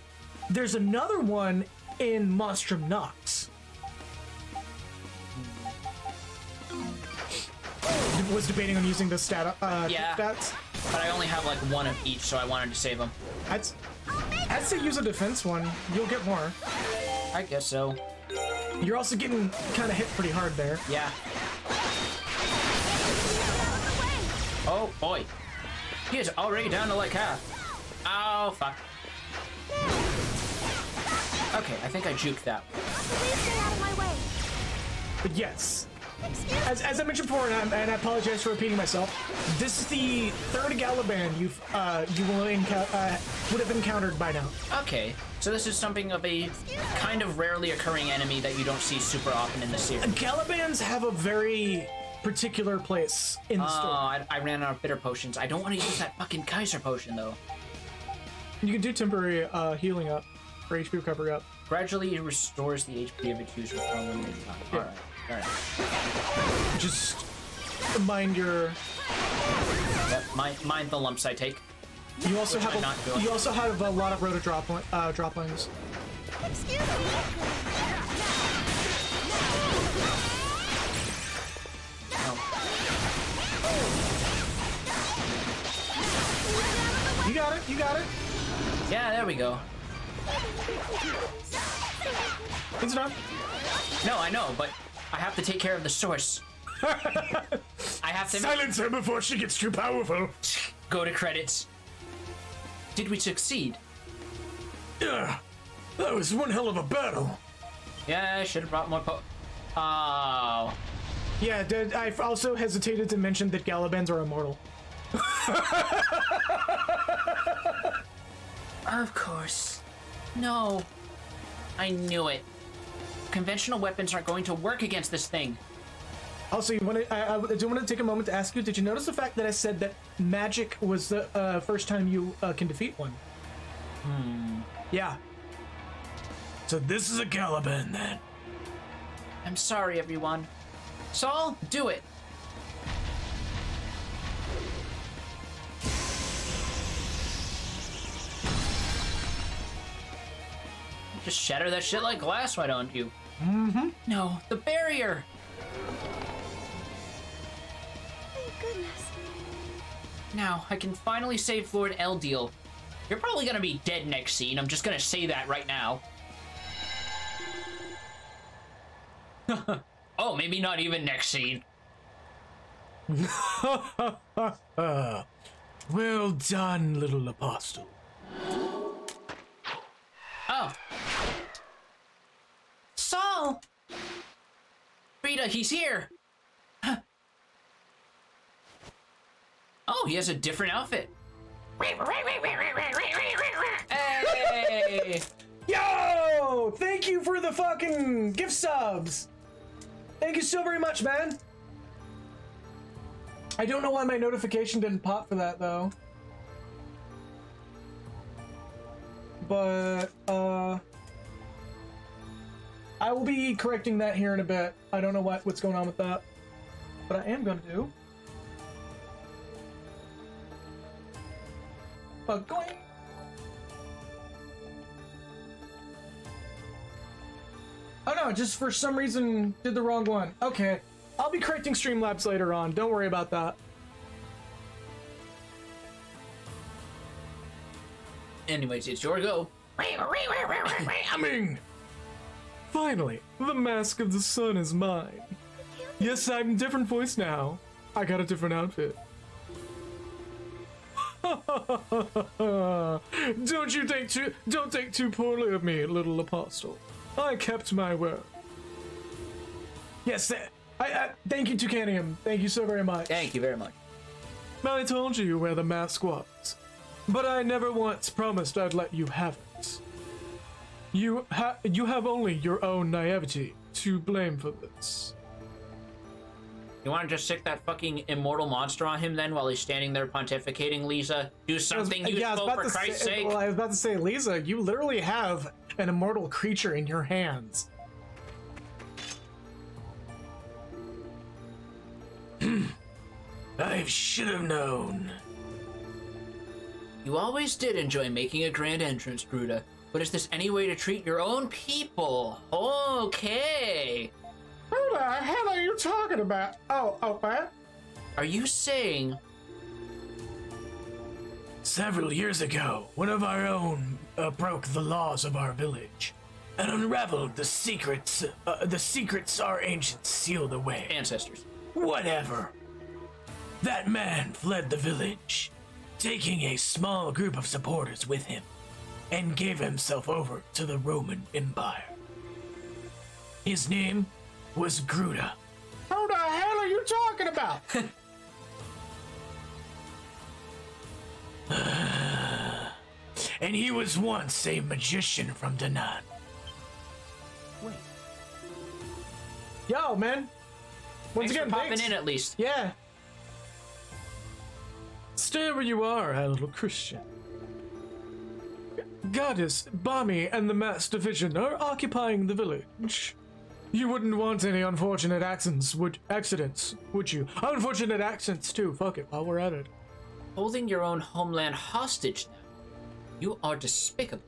there's another one in Monstrum Nox. Was debating on using the Yeah. stats. But I only have like one of each, so I wanted to save them. I'd say use a defense one. You'll get more. I guess so. You're also getting kind of hit pretty hard there. Yeah. Oh boy. He is already down to like half. Oh fuck. Okay, I think I juked that. Please get out of my way. But yes, as I mentioned before, and I apologize for repeating myself, this is the third Galaban you would have encountered by now. Okay, so this is something of a kind of rarely occurring enemy that you don't see super often in the series. Galabans have a very particular place in the story. I ran out of bitter potions. I don't want to use that fucking Kaiser potion though. You can do temporary healing up, or HP recovery up. Gradually restores the HP of its user for a limited time. Yeah. Alright. Just mind your. Yep, mind the lumps I take. You also Which have I'm not doing. you also have a lot of roto droplings. Excuse me. You got it. You got it. Yeah, there we go. It's done. No, I know, but I have to take care of the source. I have to Silence her before she gets too powerful. go to credits. Did we succeed? Yeah, that was one hell of a battle. Yeah, I should have brought more Oh. Yeah, I also hesitated to mention that Galabans are immortal. Of course. No. I knew it. Conventional weapons aren't going to work against this thing. Also, I do want to take a moment to ask you, did you notice the fact that I said that magic was the first time you can defeat one? Yeah. So this is a Caliban then. I'm sorry, everyone. Saul, do it. Just shatter that shit like glass, why don't you? Mm-hmm. No, the barrier! Thank goodness. Now, I can finally save Lord Eldeal. You're probably gonna be dead next scene, I'm just gonna say that right now. Oh, maybe not even next scene. Well done, little apostle. Oh. Saul! Rita, he's here! Oh, he has a different outfit. Hey! Yo! Thank you for the fucking gift subs! Thank you so very much, man! I don't know why my notification didn't pop for that, though. But, I will be correcting that here in a bit. I don't know what's going on with that. But I am going to do... going. Oh no, just for some reason did the wrong one. Okay, I'll be correcting Streamlabs later on. Don't worry about that. Anyways, it's your go. Finally, the mask of the sun is mine. Yes, I'm a different voice now. I got a different outfit. Don't think too poorly of me, little apostle. I kept my word. Yes, I thank you, Tucanium. Thank you so very much. Thank you very much. I told you where the mask was, but I never once promised I'd let you have it. You have only your own naivety to blame for this. You want to just stick that fucking immortal monster on him then while he's standing there pontificating, Lisa? Do something useful for Christ's sake? Well, I was about to say, Lisa, you literally have an immortal creature in your hands. I should have known. You always did enjoy making a grand entrance, Gruda. But is this any way to treat your own people? Okay. Who the hell are you talking about? Oh, what? Are you saying... Several years ago, one of our own broke the laws of our village and unraveled the secrets our ancients sealed away. Ancestors. Whatever. That man fled the village, taking a small group of supporters with him, and gave himself over to the Roman Empire. His name was Gruda. Who the hell are you talking about? And he was once a magician from Danan. Wait. Yo, man. Thanks for popping in at least. Yeah. Stay where you are, little Christian. Goddess, Bami, and the Mass Division are occupying the village. You wouldn't want any unfortunate accidents, would you? Unfortunate accents, too. Fuck it, while we're at it. Holding your own homeland hostage now. You are despicable.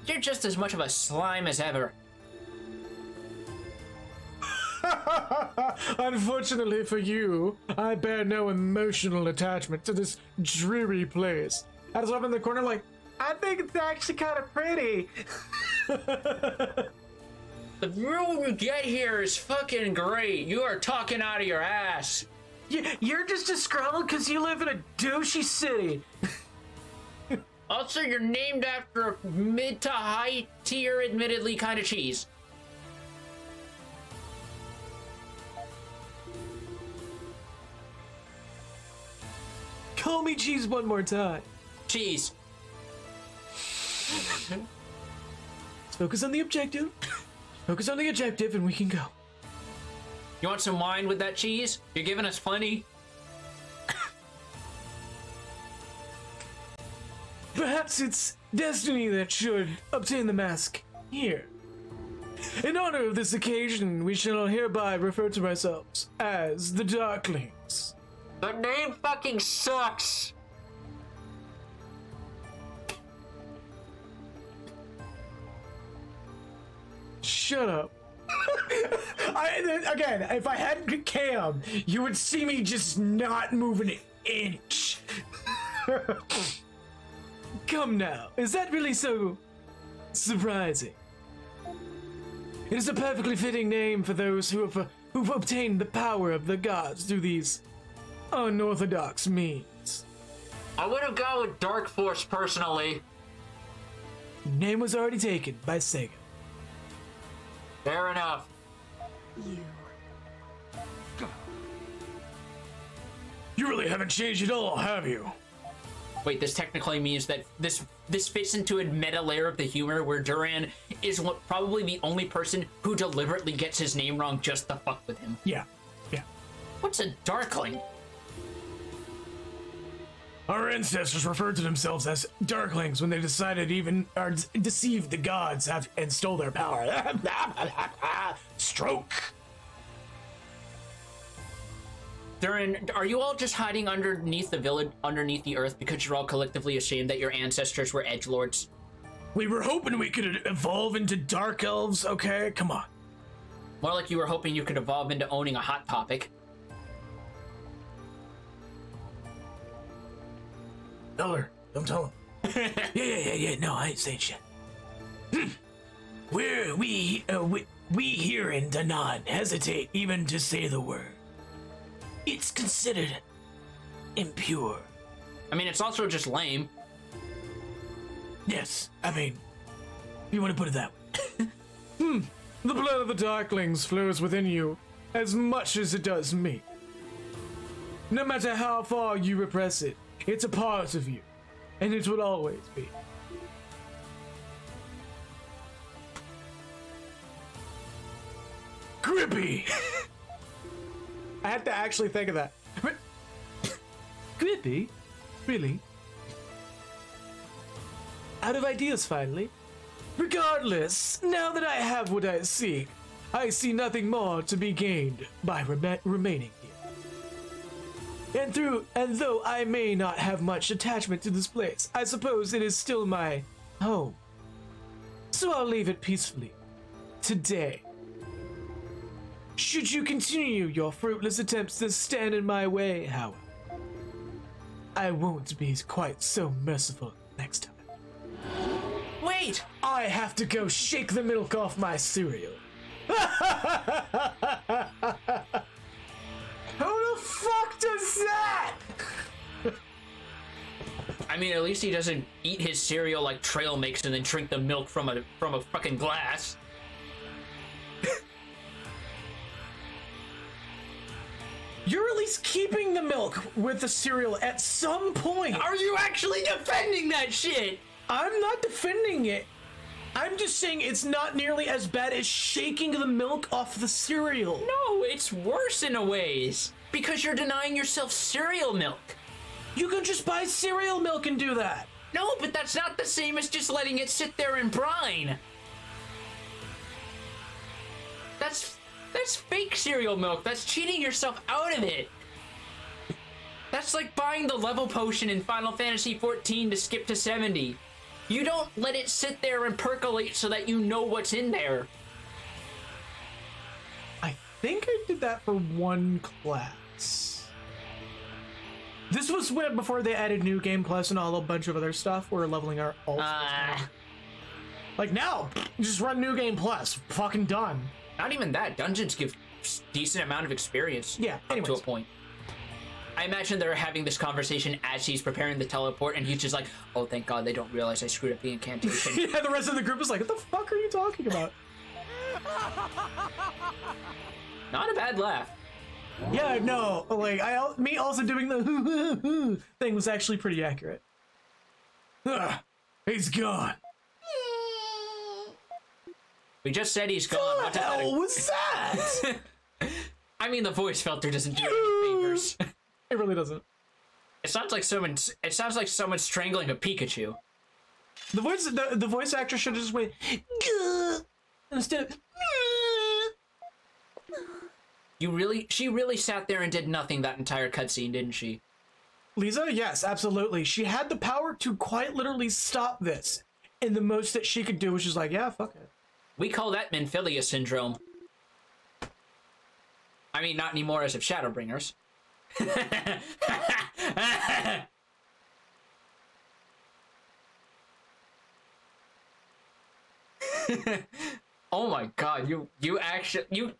You're just as much of a slime as ever. Unfortunately for you, I bear no emotional attachment to this dreary place. I was up in the corner like, I think it's actually kind of pretty. The view you get here is fucking great. You are talking out of your ass. You're just disgruntled because you live in a douchey city. Also, you're named after a mid to high tier, admittedly, kind of cheese. Call me cheese one more time. Cheese. Let's focus on the objective. Focus on the objective and we can go. You want some wine with that cheese? You're giving us plenty. Perhaps it's destiny that should obtain the mask here. In honor of this occasion, we shall hereby refer to ourselves as the Darklings. The name fucking sucks. shut up. Again, if I had Cam, you would see me just not move an inch. Come now, is that really so surprising? It is a perfectly fitting name for those who've obtained the power of the gods through these unorthodox means. I would have gone with Dark Force personally. Name was already taken by Sega. Fair enough. You really haven't changed at all, have you? Wait, this technically means that this fits into a meta layer of the humor where Duran is probably the only person who deliberately gets his name wrong just to fuck with him. Yeah. What's a Darkling? Our ancestors referred to themselves as Darklings when they decided or deceived the gods and stole their power. Stroke. Duran, are you all just hiding underneath the village, underneath the earth, because you're all collectively ashamed that your ancestors were edgelords? We were hoping we could evolve into dark elves, okay? Come on. More like you were hoping you could evolve into owning a Hot Topic. Tell her. Don't tell him. Yeah. No, I ain't saying shit. We here in Danan hesitate even to say the word. It's considered impure. I mean, it's also just lame. Yes, I mean, if you want to put it that way. The blood of the Darklings flows within you as much as it does me. No matter how far you repress it, it's a part of you, and it will always be. Grippy! I had to actually think of that. Grippy? Really? Out of ideas, finally. Regardless, now that I have what I seek, I see nothing more to be gained by remaining here. And though I may not have much attachment to this place, I suppose it is still my home. So I'll leave it peacefully. Today. Should you continue your fruitless attempts to stand in my way, however, I won't be quite so merciful next time. Wait! I have to go shake the milk off my cereal. Who the fuck does that? I mean, at least he doesn't eat his cereal like Trail makes and then drink the milk from a fucking glass. You're at least keeping the milk with the cereal at some point. Are you actually defending that shit? I'm not defending it. I'm just saying it's not nearly as bad as shaking the milk off the cereal. No, it's worse in a ways. Because you're denying yourself cereal milk. You can just buy cereal milk and do that. No, but that's not the same as just letting it sit there and brine. That's fake cereal milk. That's cheating yourself out of it. That's like buying the level potion in Final Fantasy XIV to skip to 70. You don't let it sit there and percolate so that you know what's in there. I think I did that for one class. This was before they added New Game Plus and all a bunch of other stuff. We're leveling our ults. Like now, just run New Game Plus. Fucking done. Not even that. Dungeons give decent amount of experience. Yeah, up to a point. I imagine they're having this conversation as he's preparing the teleport, and he's just like, oh, thank God they don't realize I screwed up the incantation. Yeah, the rest of the group is like, what the fuck are you talking about? Not a bad laugh. Yeah, no, like, me also doing the thing was actually pretty accurate. He's gone. We just said he's gone. What the hell was that? I mean, the voice filter doesn't do any favors. It really doesn't. It sounds like someone strangling a Pikachu. The voice actor should have just went instead of. She really sat there and did nothing that entire cutscene, didn't she? Lisa, yes, absolutely. She had the power to quite literally stop this, and the most that she could do was just like, yeah, fuck it. We call that Menphilia syndrome. I mean, not anymore as of Shadowbringers. Oh my god, you actually,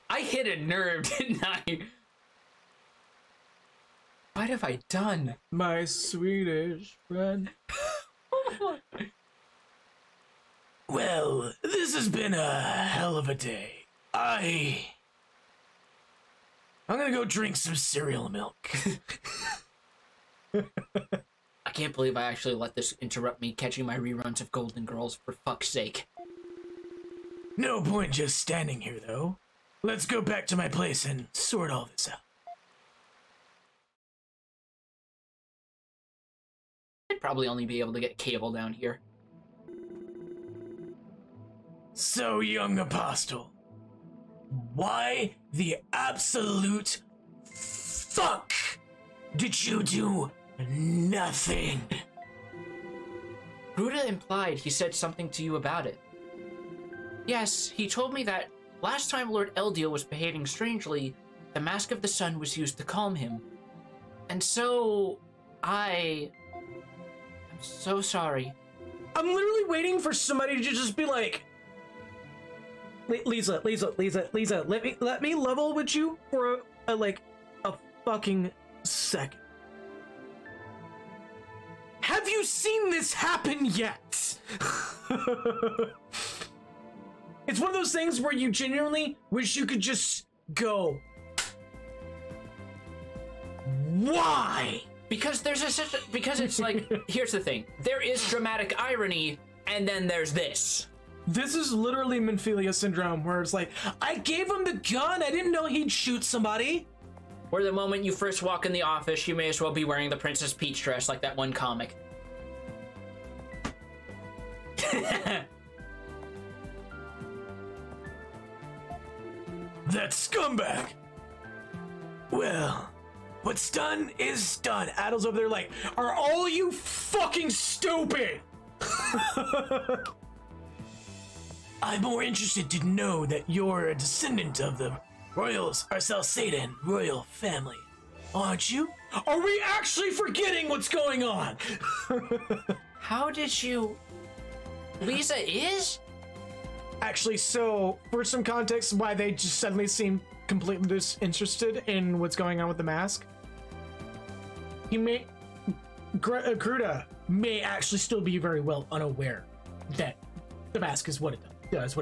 I hit a nerve, didn't I? What have I done? My Swedish friend. Well, this has been a hell of a day. I'm gonna go drink some cereal milk. I can't believe I actually let this interrupt me catching my reruns of Golden Girls, for fuck's sake. No point just standing here, though. Let's go back to my place and sort all this out. I'd probably only be able to get cable down here. So, young apostle, why the absolute fuck did you do nothing? Gruda implied he said something to you about it. Yes, he told me that last time Lord Eldiel was behaving strangely, the Mask of the Sun was used to calm him. And so, I'm so sorry. I'm literally waiting for somebody to just be like, Lisa, let me level with you for a fucking second. Have you seen this happen yet? It's one of those things where you genuinely wish you could just go, why? Because there's because it's like, here's the thing. There is dramatic irony, and then there's this. This is literally Menphilia syndrome, where it's like, I gave him the gun, I didn't know he'd shoot somebody. Where the moment you first walk in the office, you may as well be wearing the Princess Peach dress like that one comic. That scumbag! Well, what's done is done. Adol's over there like, are all you fucking stupid? I'm more interested to know that you're a descendant of the royals, or Celceta royal family, aren't you? Are we actually forgetting what's going on? How did you... Lisa is? Actually, so, for some context, why they just suddenly seem completely disinterested in what's going on with the mask, he may... Gruda may actually still be very well unaware that the mask is what it does.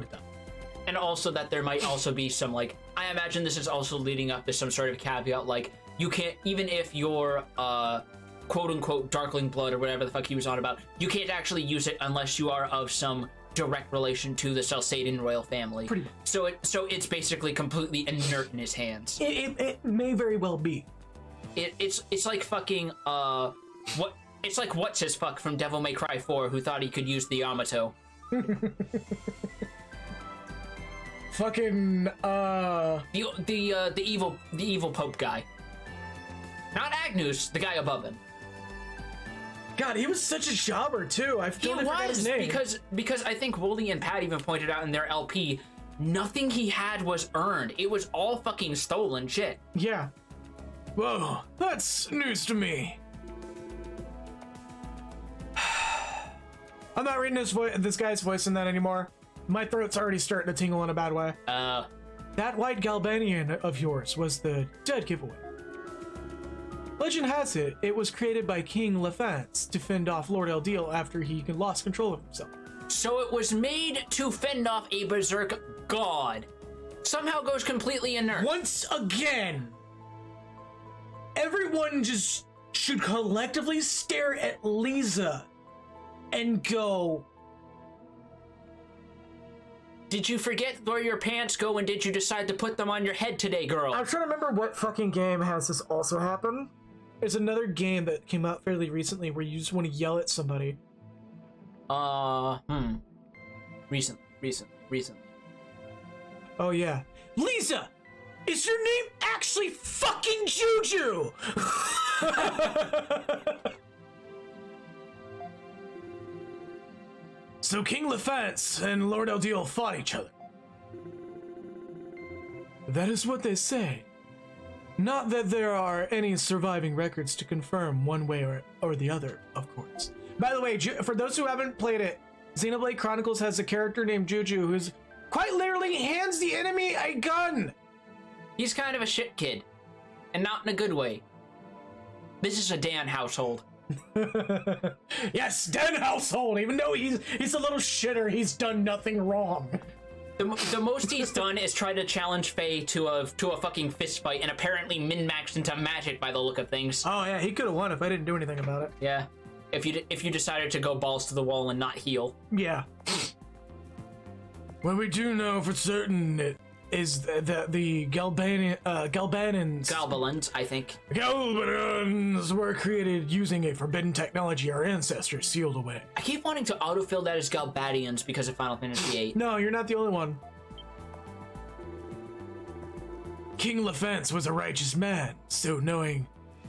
And also that there might also be some, like, I imagine this is also leading up to some sort of caveat, like, you can't, even if you're, quote-unquote darkling blood or whatever the fuck he was on about, you can't actually use it unless you are of some direct relation to the Celceta royal family. Pretty much. So it's basically completely inert in his hands. It may very well be. It's like fucking, it's like what's his fuck from Devil May Cry 4 who thought he could use the Yamato. Fucking, The evil Pope guy. Not Agnus, the guy above him. God, he was such a jobber too. I totally forgot his name. Because I think Wooly and Pat even pointed out in their LP, nothing he had was earned. It was all fucking stolen shit. Yeah. Whoa, that's news to me. I'm not reading this guy's voice in that anymore. My throat's already starting to tingle in a bad way. That white Galbanian of yours was the dead giveaway. Legend has it, it was created by King Lefance to fend off Lord Eldiel after he lost control of himself. So it was made to fend off a berserk god. Somehow goes completely inert. Once again, everyone just should collectively stare at Lisa and go, did you forget where your pants go and did you decide to put them on your head today, girl? I'm trying to remember what fucking game has this also happen. There's another game that came out fairly recently where you just want to yell at somebody. Recently. Oh yeah. Lisa! Is your name actually fucking Juju? So King Lefance and Lord Eldiel fought each other. That is what they say. Not that there are any surviving records to confirm one way or the other, of course. By the way, for those who haven't played it, Xenoblade Chronicles has a character named Juju who's quite literally hands the enemy a gun. He's kind of a shit kid, and not in a good way. This is a Dan household. Yes, Dan household. Even though he's a little shitter, he's done nothing wrong. The most he's done is try to challenge Faye to a fucking fist fight, and apparently min-maxed into magic by the look of things. Oh yeah, he could have won if I didn't do anything about it. Yeah, if you decided to go balls to the wall and not heal. Yeah. What we do know for certain is that the Galbanans, I think. Galbanans were created using a forbidden technology our ancestors sealed away. I keep wanting to autofill that as Galbadians because of Final Fantasy VIII. No, you're not the only one. King Lefance was a righteous man, so knowing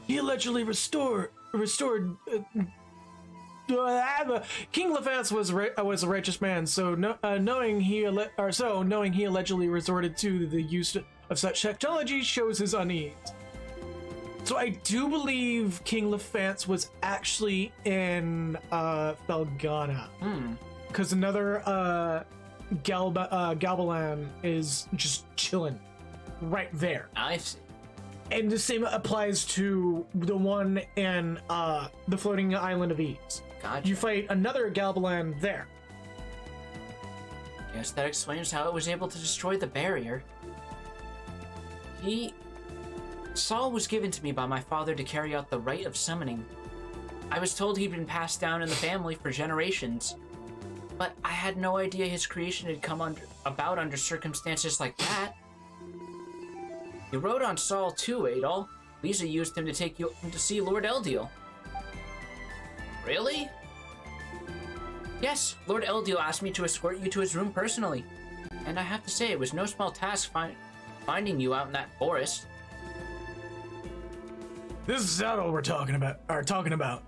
he allegedly restored. King Lefance was a righteous man, so knowing he allegedly resorted to the use of such technology shows his unease. So I do believe King Lefance was actually in Felghana, because another Galbalan is just chilling right there. I see. And the same applies to the one in the floating island of Ease. Gotcha. You fight another Galbalan there. Guess that explains how it was able to destroy the barrier. Saul was given to me by my father to carry out the rite of summoning. I was told he'd been passed down in the family for generations, but I had no idea his creation had come about under circumstances like that. You rode on Saul too, Adol. Lisa used him to take you to see Lord Eldiel. Really? Yes, Lord Eldiel asked me to escort you to his room personally. And I have to say, it was no small task finding you out in that forest. This is Adol we're talking about.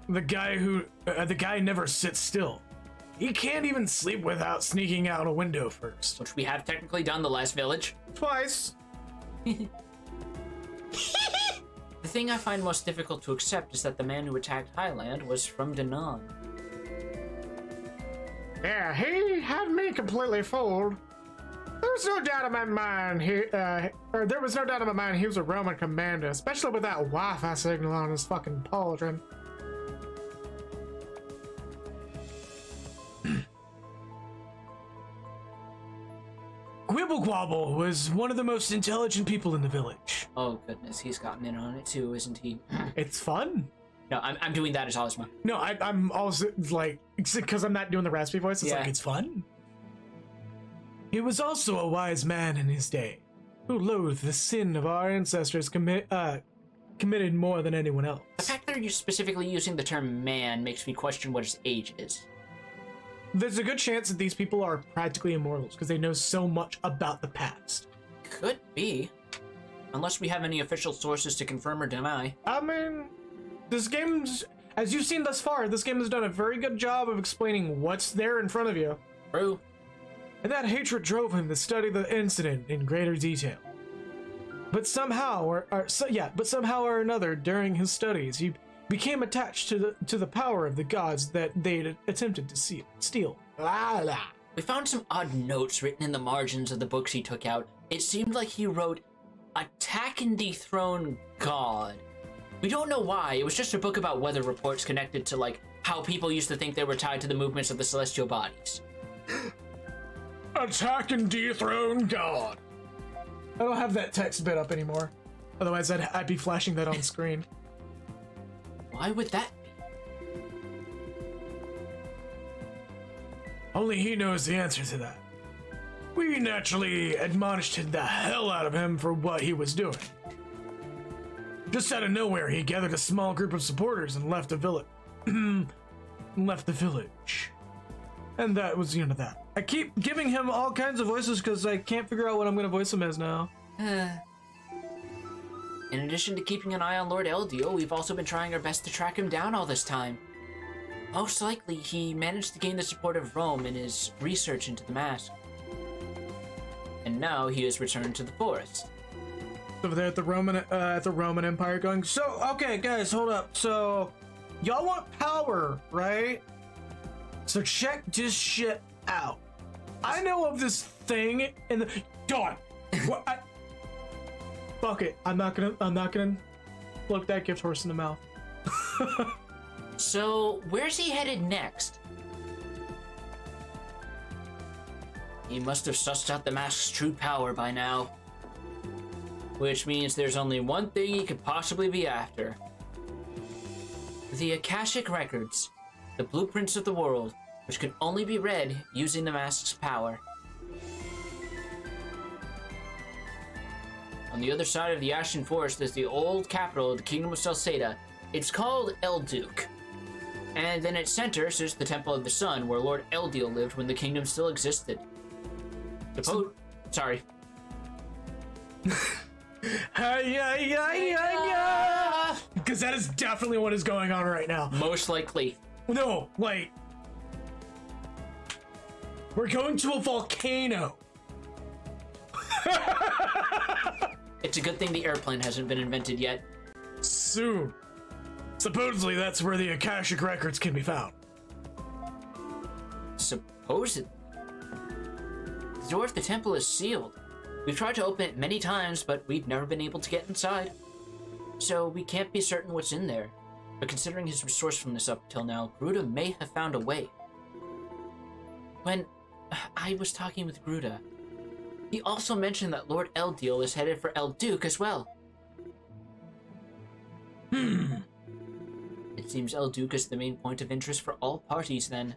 The guy never sits still. He can't even sleep without sneaking out a window first. Which we have technically done the last village. Twice. The thing I find most difficult to accept is that the man who attacked Highland was from Danaan. Yeah, he had me completely fooled. There was no doubt in my mind he was a Roman commander, especially with that Wi-Fi signal on his fucking pauldron. Quibblequabble was one of the most intelligent people in the village. Oh goodness, he's gotten in on it too, isn't he? It's fun. No, I'm doing that as Ozma. No, I'm also like, because I'm not doing the raspy voice, it's Yeah. like, it's fun. He was also a wise man in his day, who loathed the sin of our ancestors committed more than anyone else. The fact that you're specifically using the term man makes me question what his age is. There's a good chance that these people are practically immortals because they know so much about the past. Could be. Unless we have any official sources to confirm or deny. I mean, this game's, as you've seen thus far, this game has done a very good job of explaining what's there in front of you. True. And that hatred drove him to study the incident in greater detail. But somehow or another, during his studies, he became attached to the power of the gods that they attempted to steal. We found some odd notes written in the margins of the books he took out. It seemed like he wrote, "Attack and dethrone God." We don't know why. It was just a book about weather reports connected to, like, how people used to think they were tied to the movements of the celestial bodies. Attack and dethrone God. I don't have that text bit up anymore. Otherwise, I'd be flashing that on screen. Why would that be? Only he knows the answer to that. We naturally admonished the hell out of him for what he was doing. Just out of nowhere, he gathered a small group of supporters and left the village. And that was the end of that. I keep giving him all kinds of voices because I can't figure out what I'm going to voice him as now. In addition to keeping an eye on Lord Eldiel, we've also been trying our best to track him down all this time. Most likely, he managed to gain the support of Rome in his research into the mask. And now he has returned to the forest. Over there at the Roman Empire going, so, okay, guys, hold up. So, y'all want power, right? So check this shit out. I know of this thing in the... Dawn! What? Fuck it. I'm not gonna look that gift horse in the mouth. So, where's he headed next? He must have sussed out the mask's true power by now. Which means there's only one thing he could possibly be after. The Akashic Records, the blueprints of the world, which can only be read using the mask's power. On the other side of the Ashen Forest is the old capital of the Kingdom of Celceta. It's called Elduke. And in its center sits the Temple of the Sun, where Lord Eldiel lived when the kingdom still existed. Sorry. Because that is definitely what is going on right now. Most likely. No, like... We're going to a volcano. It's a good thing the airplane hasn't been invented yet. Soon. Supposedly that's where the Akashic Records can be found. Supposedly? The door of the temple is sealed. We've tried to open it many times, but we've never been able to get inside. So we can't be certain what's in there. But considering his resourcefulness up till now, Gruda may have found a way. When I was talking with Gruda, he also mentioned that Lord Eldiel is headed for Elduke as well. It seems Elduke is the main point of interest for all parties then.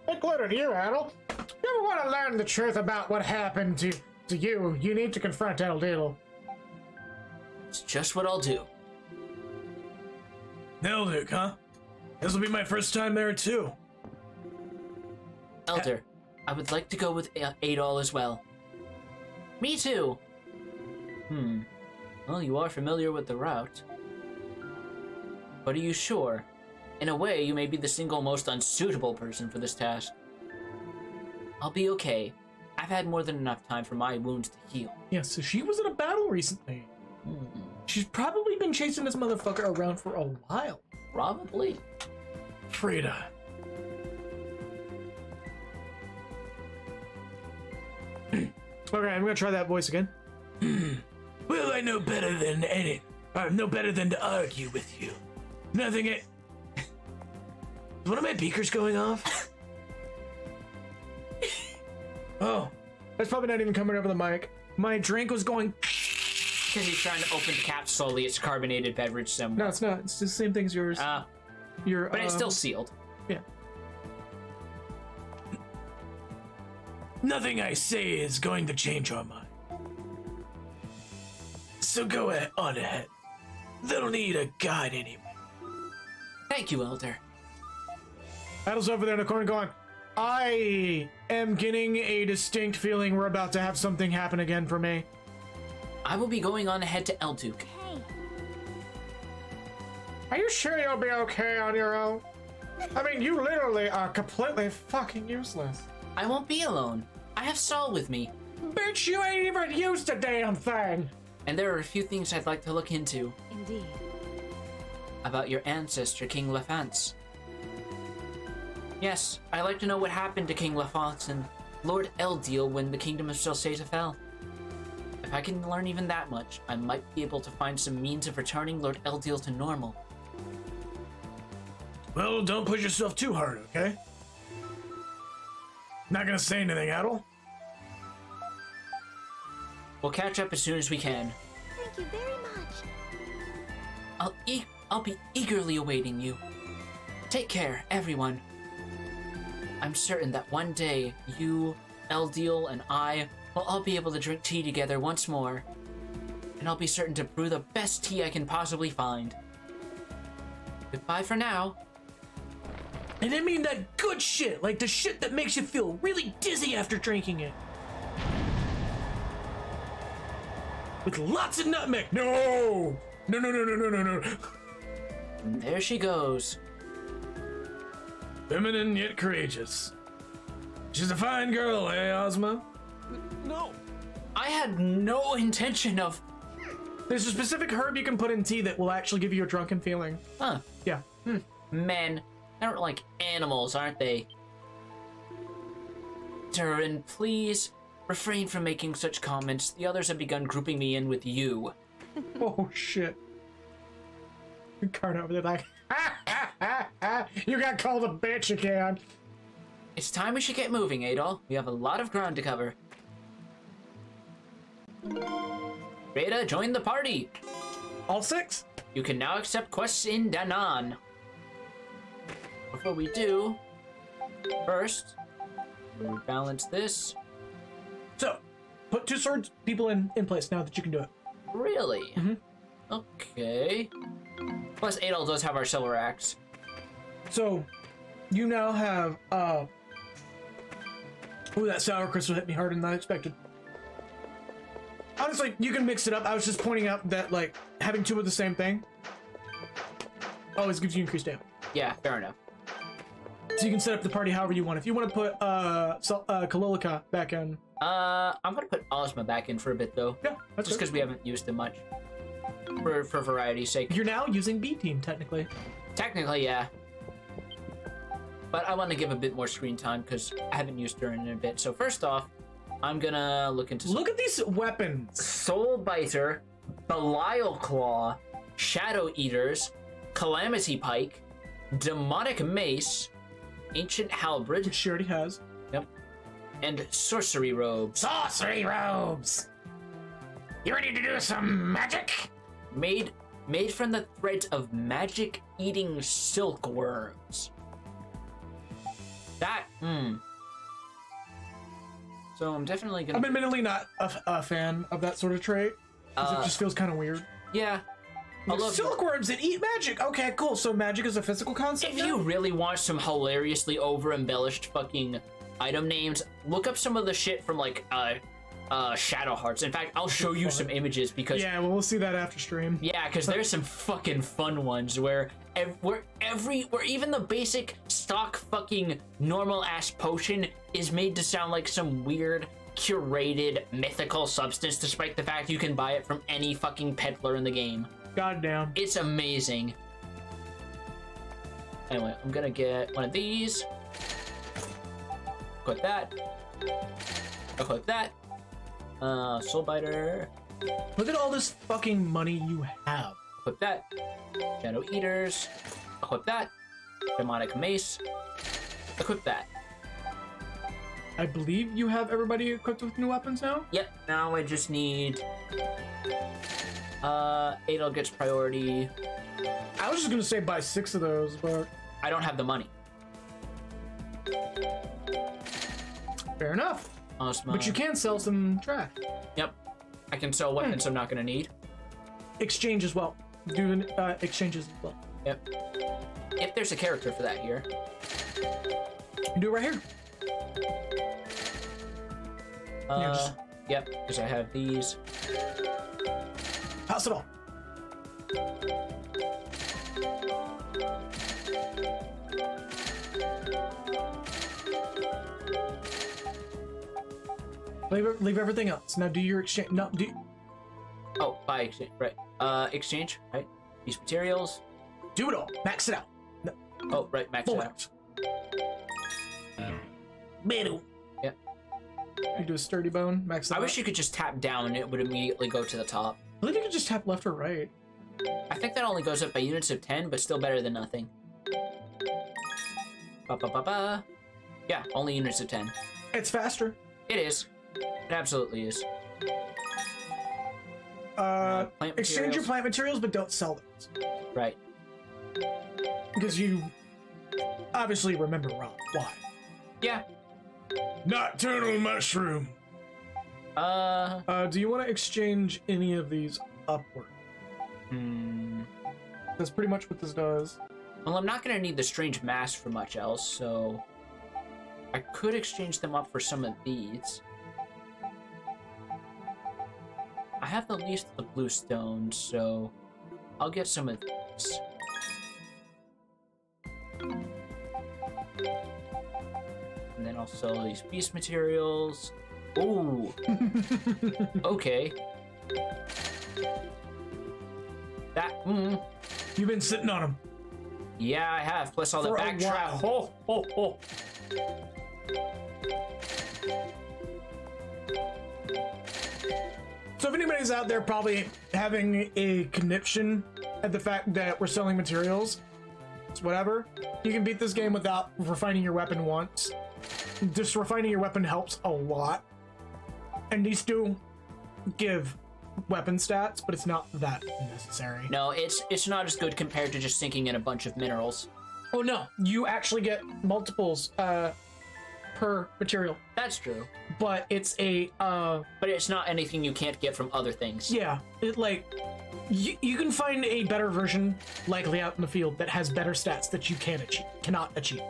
Including you, Adel. You ever want to learn the truth about what happened to you, you need to confront Eldiel. It's just what I'll do. Elduke, huh? This will be my first time there too. Elder, I would like to go with Adol as well. Me too. Well, you are familiar with the route. But are you sure? In a way, you may be the single most unsuitable person for this task. I'll be okay. I've had more than enough time for my wounds to heal. Yeah, so she was in a battle recently. She's probably been chasing this motherfucker around for a while. Probably. Frida. Okay, I'm gonna try that voice again. Well, I know better than to argue with you. Nothing. Is one of my beakers going off? Oh, that's probably not even coming over the mic. My drink was going. Because he's trying to open the cap slowly. It's carbonated beverage somewhere. No, it's not. It's the same thing as yours. But it's still sealed. Yeah. Nothing I say is going to change our mind. So go on ahead. They don't need a guide anyway. Thank you, Elder. Adel's over there in the corner going, I am getting a distinct feeling we're about to have something happen again for me. I will be going on ahead to Elduke. Hey, Are you sure you'll be okay on your own? I mean, you literally are completely fucking useless. I won't be alone. I have Saul with me. Bitch, you ain't even used a damn thing. And there are a few things I'd like to look into. Indeed. About your ancestor, King Lafance. Yes, I'd like to know what happened to King Lafance and Lord Eldiel when the Kingdom of Celceta fell. If I can learn even that much, I might be able to find some means of returning Lord Eldiel to normal. Well, don't push yourself too hard, okay? Not gonna say anything, Adel. We'll catch up as soon as we can. thank you very much. I'll be eagerly awaiting you. Take care, everyone. I'm certain that one day, you, Eldiel, and I will all be able to drink tea together once more. And I'll be certain to brew the best tea I can possibly find. Goodbye for now. And I mean that good shit, like the shit that makes you feel really dizzy after drinking it. With lots of nutmeg. No! No, no, no, no, no, no, no. And there she goes. Feminine yet courageous. She's a fine girl, eh, Ozma? No. I had no intention of... There's a specific herb you can put in tea that will actually give you a drunken feeling. Huh. Yeah. Men. They aren't like animals, aren't they? Durin, please refrain from making such comments. The others have begun grouping me in with you. Oh, shit. Card over there like, you got called a bitch again. It's time we should get moving, Adol. We have a lot of ground to cover. Beta, join the party. All 6? You can now accept quests in Danan. Before we do, first, we balance this. So, put 2 swords people in place now that you can do it. Really? Okay. Plus, Adol does have our silver axe. So, you now have, ooh, that sour crystal hit me harder than I expected. Honestly, you can mix it up. I was just pointing out that, like, having 2 of the same thing always gives you increased damage. Yeah, fair enough. So you can set up the party however you want. If you want to put, Kalilika back in. I'm gonna put Ozma back in for a bit, though. Yeah, that's just because we haven't used him much. For variety's sake. You're now using B team, technically. Technically, yeah. But I want to give a bit more screen time because I haven't used her in a bit. So first off, I'm gonna look into... Look at these weapons. Soul Biter, Belial Claw, Shadow Eaters, Calamity Pike, Demonic Mace, Ancient Halberd. Which she already has. Yep. And Sorcery Robes. Sorcery robes! You ready to do some magic? Made from the threads of magic-eating silkworms. That, So I'm definitely gonna... I'm admittedly not a fan of that sort of trait. Because it just feels kind of weird. Yeah. Silkworms that eat magic! Okay, cool. So magic is a physical concept If now? you really want some hilariously over-embellished fucking item names, look up some of the shit from, like, Shadow Hearts. In fact, I'll show you some images because... Yeah, well, we'll see that after stream. Yeah, because there's some fucking fun ones where even the basic stock fucking normal-ass potion is made to sound like some weird, curated, mythical substance, despite the fact you can buy it from any fucking peddler in the game. Goddamn. It's amazing. Anyway, I'm gonna get one of these. Equip that. Equip that. Soul Biter. Look at all this fucking money you have. Equip that. Shadow Eaters. Equip that. Demonic Mace. Equip that. I believe you have everybody equipped with new weapons now? Yep, now I just need... Adol gets priority. I was just gonna say buy 6 of those, but... I don't have the money. Fair enough. Ozma. But you can sell some trash. Yep. I can sell weapons I'm not gonna need. Exchange as well. Do exchanges as well. Yep. If there's a character for that here. You do it right here. Yep, because I have these. Pass it all. Leave everything else. Now do your exchange. No, do. Oh, buy exchange. Right. Exchange. Right. These materials. Do it all. Max it out. No. Oh, right. Max it out. Middle. Yep. You do a sturdy bone. Max it out. I wish you could just tap down and it would immediately go to the top. I believe you could just tap left or right. I think that only goes up by units of 10, but still better than nothing. Ba-ba-ba-ba. Yeah, only units of 10. It's faster. It is. It absolutely is. Exchange your plant materials, but don't sell those. Right. Because you obviously remember wrong. Why? Yeah. Nocturnal mushroom. Do you want to exchange any of these upward? That's pretty much what this does. Well, I'm not going to need the strange mass for much else, so I could exchange them up for some of these. I have the least of the blue stones, so I'll get some of these. And then I'll sell these beast materials. Ooh. Okay. That, You've been sitting on them. Yeah, I have. Plus all the backtrack. Oh, oh, oh. So if anybody's out there probably having a conniption at the fact that we're selling materials, it's whatever. You can beat this game without refining your weapon once. Just refining your weapon helps a lot. And these do give weapon stats, but it's not that necessary. No, it's not as good compared to just sinking in a bunch of minerals. Oh no, you actually get multiples per material. That's true. But it's a but it's not anything you can't get from other things. Yeah, it like you can find a better version likely out in the field that has better stats that you cannot achieve.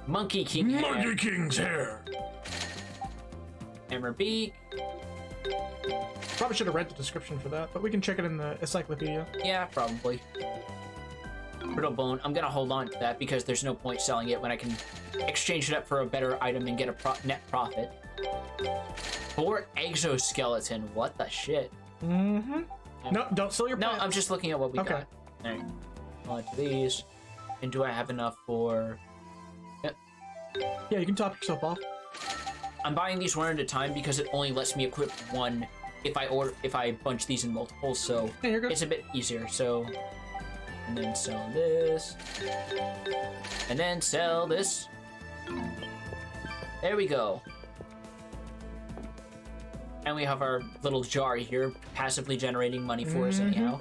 Monkey King hair. Monkey King's hair. Hammer beak. Probably should have read the description for that, but we can check it in the encyclopedia. Yeah, probably. Brittle bone. I'm gonna hold on to that because there's no point selling it when I can exchange it up for a better item and get a net profit. 4 exoskeleton. What the shit? Mm-hmm. No, don't sell your plants. No, I'm just looking at what we got. All right. On to these. And do I have enough for... Yep. Yeah, you can top yourself off. I'm buying these one at a time because it only lets me equip one if I bunch these in multiples, so yeah, you're good. It's a bit easier. So, and then sell this, and then sell this. There we go. And we have our little jar here, passively generating money for us anyhow.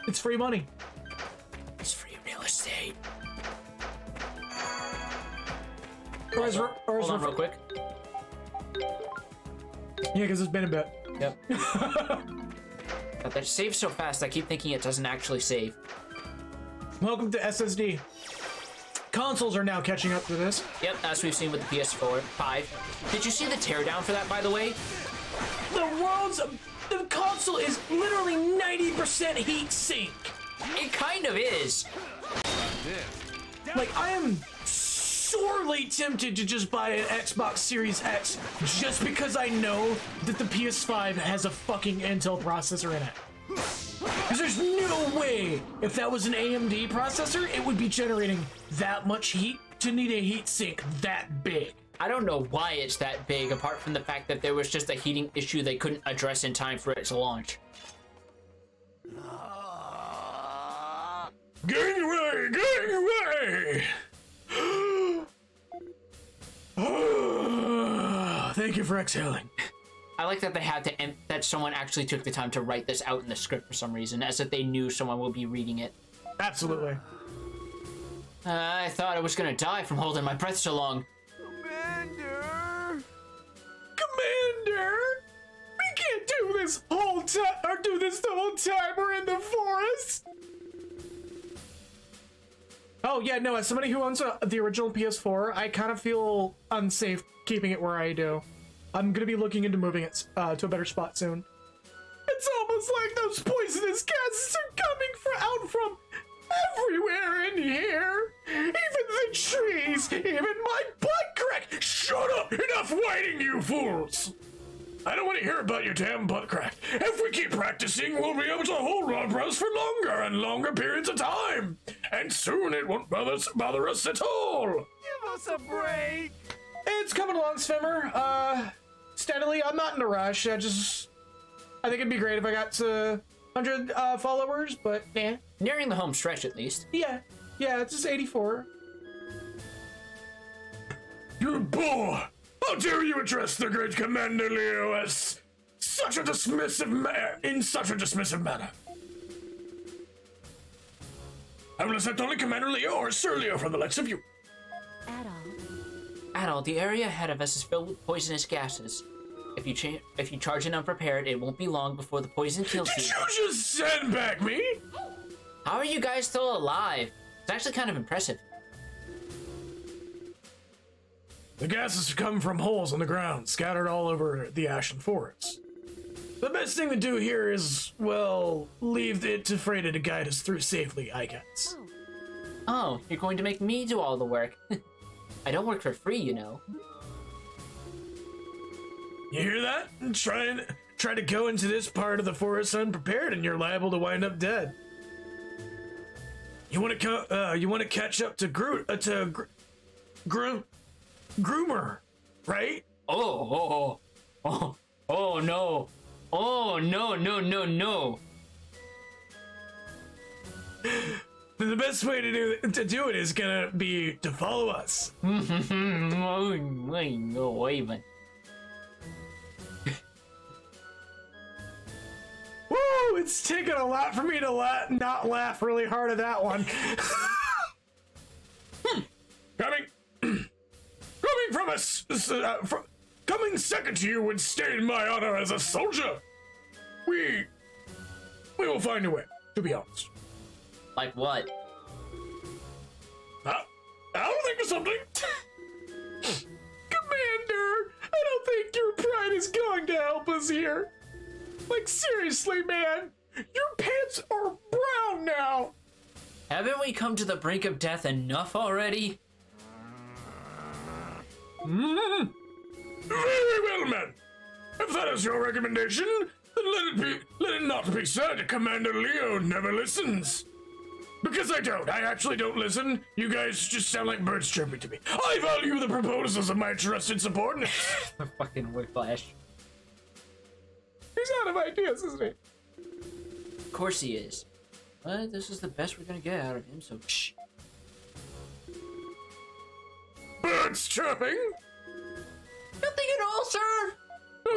It's free money. It's free real estate. Hold on real quick. Yeah, because it's been a bit. Yep. But that saves so fast, I keep thinking it doesn't actually save. Welcome to SSD. Consoles are now catching up to this. Yep, as we've seen with the PS4 5. Did you see the teardown for that, by the way? The console is literally 90% heat sink. It kind of is. Like, I am sorely tempted to just buy an Xbox Series X just because I know that the PS5 has a fucking Intel processor in it. Because there's no way, if that was an AMD processor, it would be generating that much heat to need a heat sink that big. I don't know why it's that big, apart from the fact that there was just a heating issue they couldn't address in time for it to launch. Getting away! Getting away! Thank you for exhaling. I like that they had to that someone actually took the time to write this out in the script for some reason, as if they knew someone would be reading it. Absolutely. I thought I was gonna die from holding my breath so long. Commander! Commander! We can't do this whole time, or do this the whole time we're in the forest! Oh, yeah, no, as somebody who owns the original PS4, I kind of feel unsafe keeping it where I do. I'm gonna be looking into moving it to a better spot soon. It's almost like those poisonous gases are coming out from everywhere in here! Even the trees, even my butt crack! Shut up! Enough whining, you fools! I don't want to hear about your damn butt crack. If we keep practicing, we'll be able to hold our breaths for longer and longer periods of time. And soon it won't bother us at all. Give us a break. It's coming along, Swimmer. Steadily. I'm not in a rush. I think it'd be great if I got to 100 followers, but yeah. Nearing the home stretch, at least. Yeah, it's just 84. You boor! How dare you address the great Commander Leo as such a dismissive manner? I will accept only Commander Leo or Sir Leo from the likes of you. Adol, the area ahead of us is filled with poisonous gases. If you charge in unprepared, it won't be long before the poison kills you. Did you just sandbag me? How are you guys still alive? It's actually kind of impressive. The gases come from holes in the ground, scattered all over the ashen forest. The best thing to do here is, well, leave it to Freda to guide us through safely, I guess. Oh, you're going to make me do all the work. I don't work for free, you know. You hear that? Try to go into this part of the forest unprepared, and you're liable to wind up dead. You want to catch up to Groomer, right? Oh no. Oh no, no. The best way to do it is gonna be to follow us. No, even. Woo! It's taken a lot for me to not laugh really hard at that one. Coming second to you would stain my honor as a soldier. We will find a way, to be honest. Like what? I'll think of something. Commander, I don't think your pride is going to help us here. Like, seriously, man, your pants are brown now. Haven't we come to the brink of death enough already? Very well, man. If that is your recommendation, then let it not be said Commander Leo never listens. Because I don't. I actually don't listen. You guys just sound like birds chirping to me. I value the proposals of my trusted subordinates. The fucking whiplash. He's out of ideas, isn't he? Of course he is. But this is the best we're gonna get out of him, so shh. Birds chirping? Nothing at all, sir!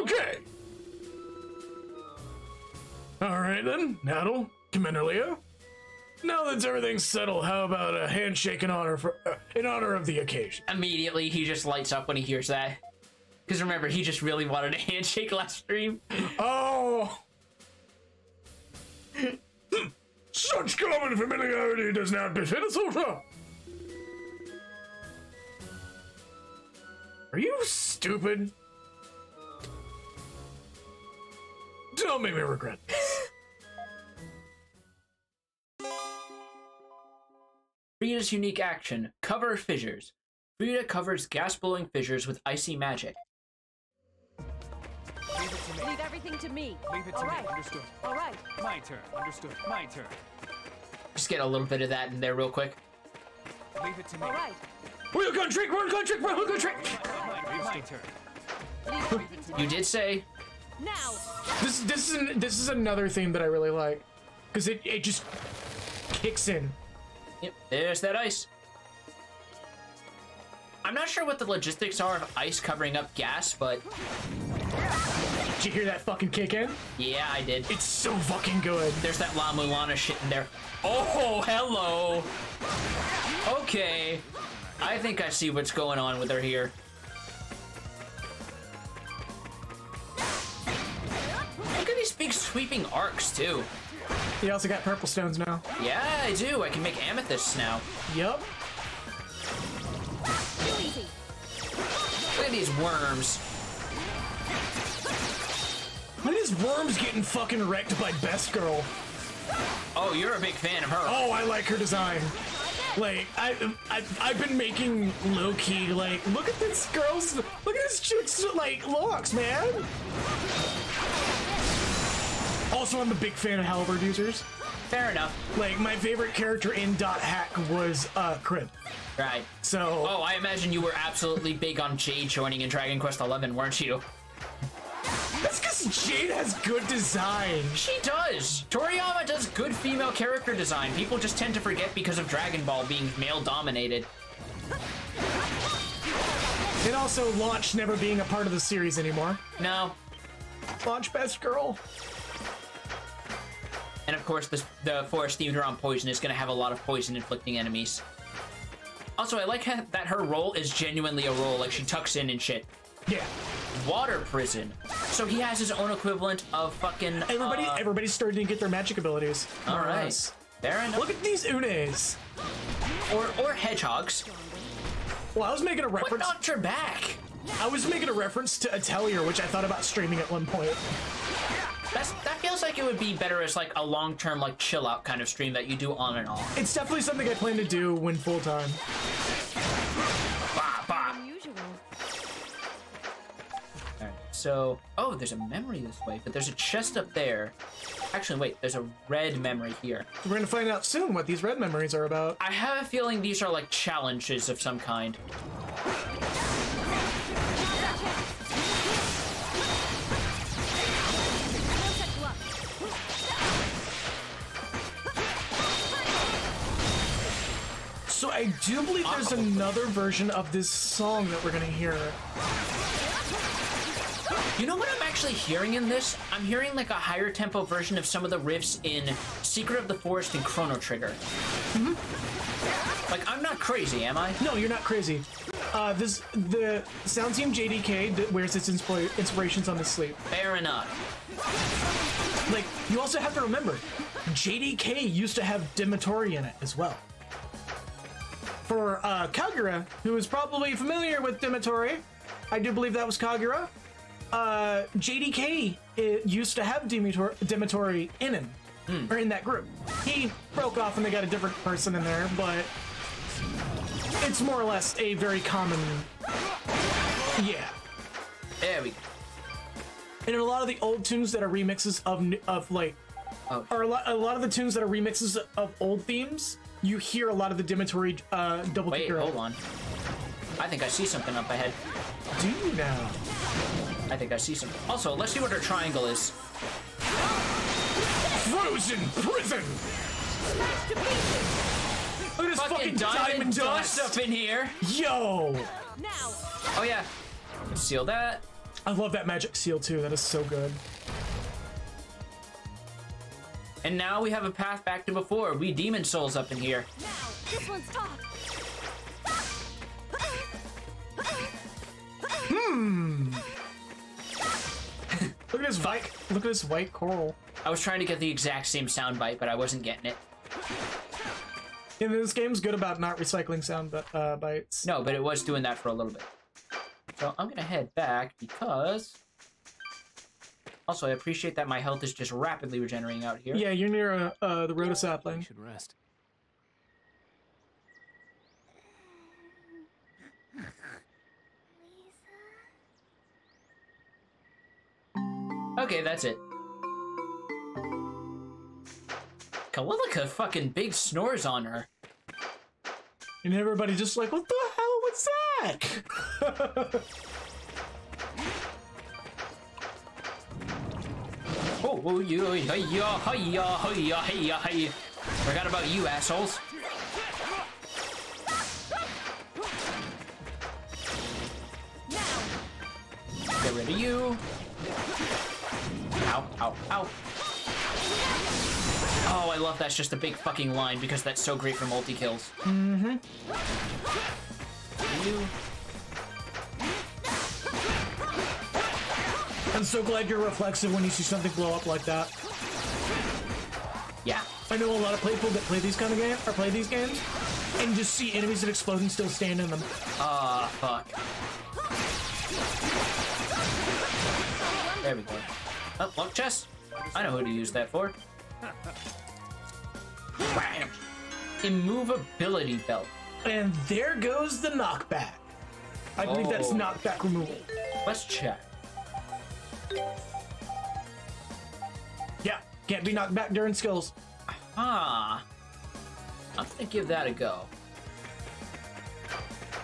Okay. Alright then, Naddle, Commander Leo. Now that everything's settled, how about a handshake in honor of the occasion? Immediately, he just lights up when he hears that. Because remember, he just really wanted a handshake last stream. Oh! Such common familiarity does not befit a soldier! Are you stupid? Don't make me regret this. Frida's unique action, cover fissures. Frida covers gas-blowing fissures with icy magic. Leave it to me. Leave everything to me. Leave it to me. Understood. All right. My turn. Understood. My turn. Just get a little bit of that in there real quick. Leave it to me. All right. We're gonna trick, My turn. Leave everything to me. You did say... Now. This is another thing that I really like, because it just kicks in. Yep, there's that ice. I'm not sure what the logistics are of ice covering up gas, but... Did you hear that fucking kick in? Yeah, I did. It's so fucking good. There's that La Mulana shit in there. Oh, hello. Okay. I think I see what's going on with her here. Look at these big sweeping arcs, too. You also got purple stones now. Yeah, I do. I can make amethysts now. Yup. Too easy. Look at these worms. Look at these worms getting fucking wrecked by Best Girl. Oh, you're a big fan of her. Oh, I like her design. Like, I've been making low-key, like, look at this girl's, look at this chick's, like, looks, man. Also, I'm a big fan of halberd users. Fair enough. Like, my favorite character in .hack was, Crib. Right. So... Oh, I imagine you were absolutely big on Jade joining in Dragon Quest XI, weren't you? That's because Jade has good design. She does. Toriyama does good female character design. People just tend to forget because of Dragon Ball being male-dominated. And also Launch never being a part of the series anymore. No. Launch Best Girl. And of course, the forest themed around poison is going to have a lot of poison-inflicting enemies. Also, I like that her role is genuinely a role. Like, she tucks in and shit. Yeah. Water prison. So he has his own equivalent of fucking... Everybody's starting to get their magic abilities. All right. Fair enough. Look at these Unes. Or hedgehogs. Well, I was making a reference... What knocked her back? I was making a reference to Atelier, which I thought about streaming at one point. like it would be better as like a long-term like chill out kind of stream that you do on and off. It's definitely something I plan to do when full time. Bah, bah. Unusual. Alright, so oh, there's a memory this way, but there's a chest up there. Actually, wait, there's a red memory here. We're gonna find out soon what these red memories are about. I have a feeling these are like challenges of some kind. So I do believe there's another version of this song that we're gonna hear. You know what I'm actually hearing in this? I'm hearing like a higher tempo version of some of the riffs in Secret of the Forest and Chrono Trigger. Like, I'm not crazy, am I? No, you're not crazy. The sound team JDK wears its inspirations on the sleeve. Fair enough. Like, you also have to remember, JDK used to have Dimitori in it as well. For Kagura, who is probably familiar with Dimitori, I do believe that was Kagura. JDK used to have Dimitori in him, or in that group. He broke off and they got a different person in there, but it's more or less a very common, yeah. There we go. And in a lot of the old tunes that are remixes of like, or a lot of the tunes that are remixes of old themes, you hear a lot of the Dimitori double kicker. Wait, hold on. I think I see something up ahead. Do you now? I think I see something. Also, let's see what our triangle is. Frozen prison! Look at this fucking diamond dust up in here. Yo! Now. Oh yeah. Seal that. I love that magic seal too. That is so good. And now we have a path back to before. We demon souls up in here. Now. This one's tough. Look at this white. Look at this white coral. I was trying to get the exact same sound bite, but I wasn't getting it. And this game's good about not recycling sound bites. No, but it was doing that for a little bit. So I'm gonna head back because. Also, I appreciate that my health is just rapidly regenerating out here. Yeah, you're near the Rhoda sapling. You should rest. Okay, that's it. Kalilika fucking big snores on her. And everybody just like, what the hell was that? Oh, you, hey. Forgot about you, assholes. Get rid of you. Ow, ow, ow. Oh, I love that's just a big fucking line because that's so great for multi-kills. Mm-hmm. You. I'm so glad you're reflexive when you see something blow up like that. Yeah. I know a lot of people that play these kind of games, or play these games, and just see enemies that explode and still stand in them. Ah, fuck. There we go. Oh, luck chest. I know who to use that for. Bam. Immovability belt. And there goes the knockback. I believe that's Oh. knockback removal. Let's check. Yeah, can't be knocked back during skills. Ah. I'm gonna give that a go.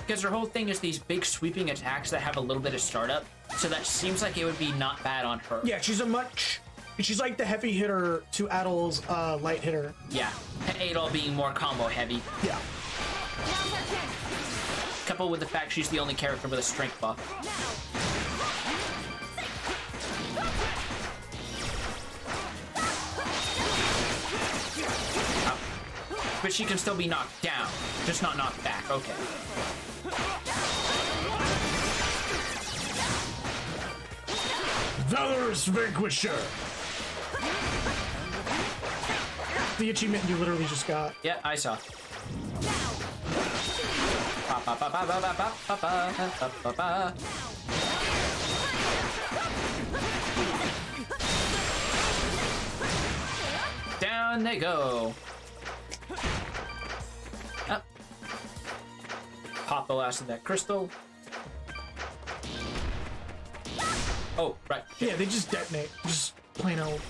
Because her whole thing is these big sweeping attacks that have a little bit of startup, so that seems like it would be not bad on her. Yeah, she's like the heavy hitter to Adel's light hitter. Yeah. Adol being more combo heavy. Yeah. Coupled with the fact she's the only character with a strength buff. But she can still be knocked down, just not knocked back. Okay. Valorous Vanquisher! The achievement you literally just got. Yeah, I saw. Ba, ba, ba, ba, ba, ba, ba, ba, ba, ba, ba. down they go. Oh. Pop the last of that crystal. Oh, right. Yeah, they just detonate. Just plain old.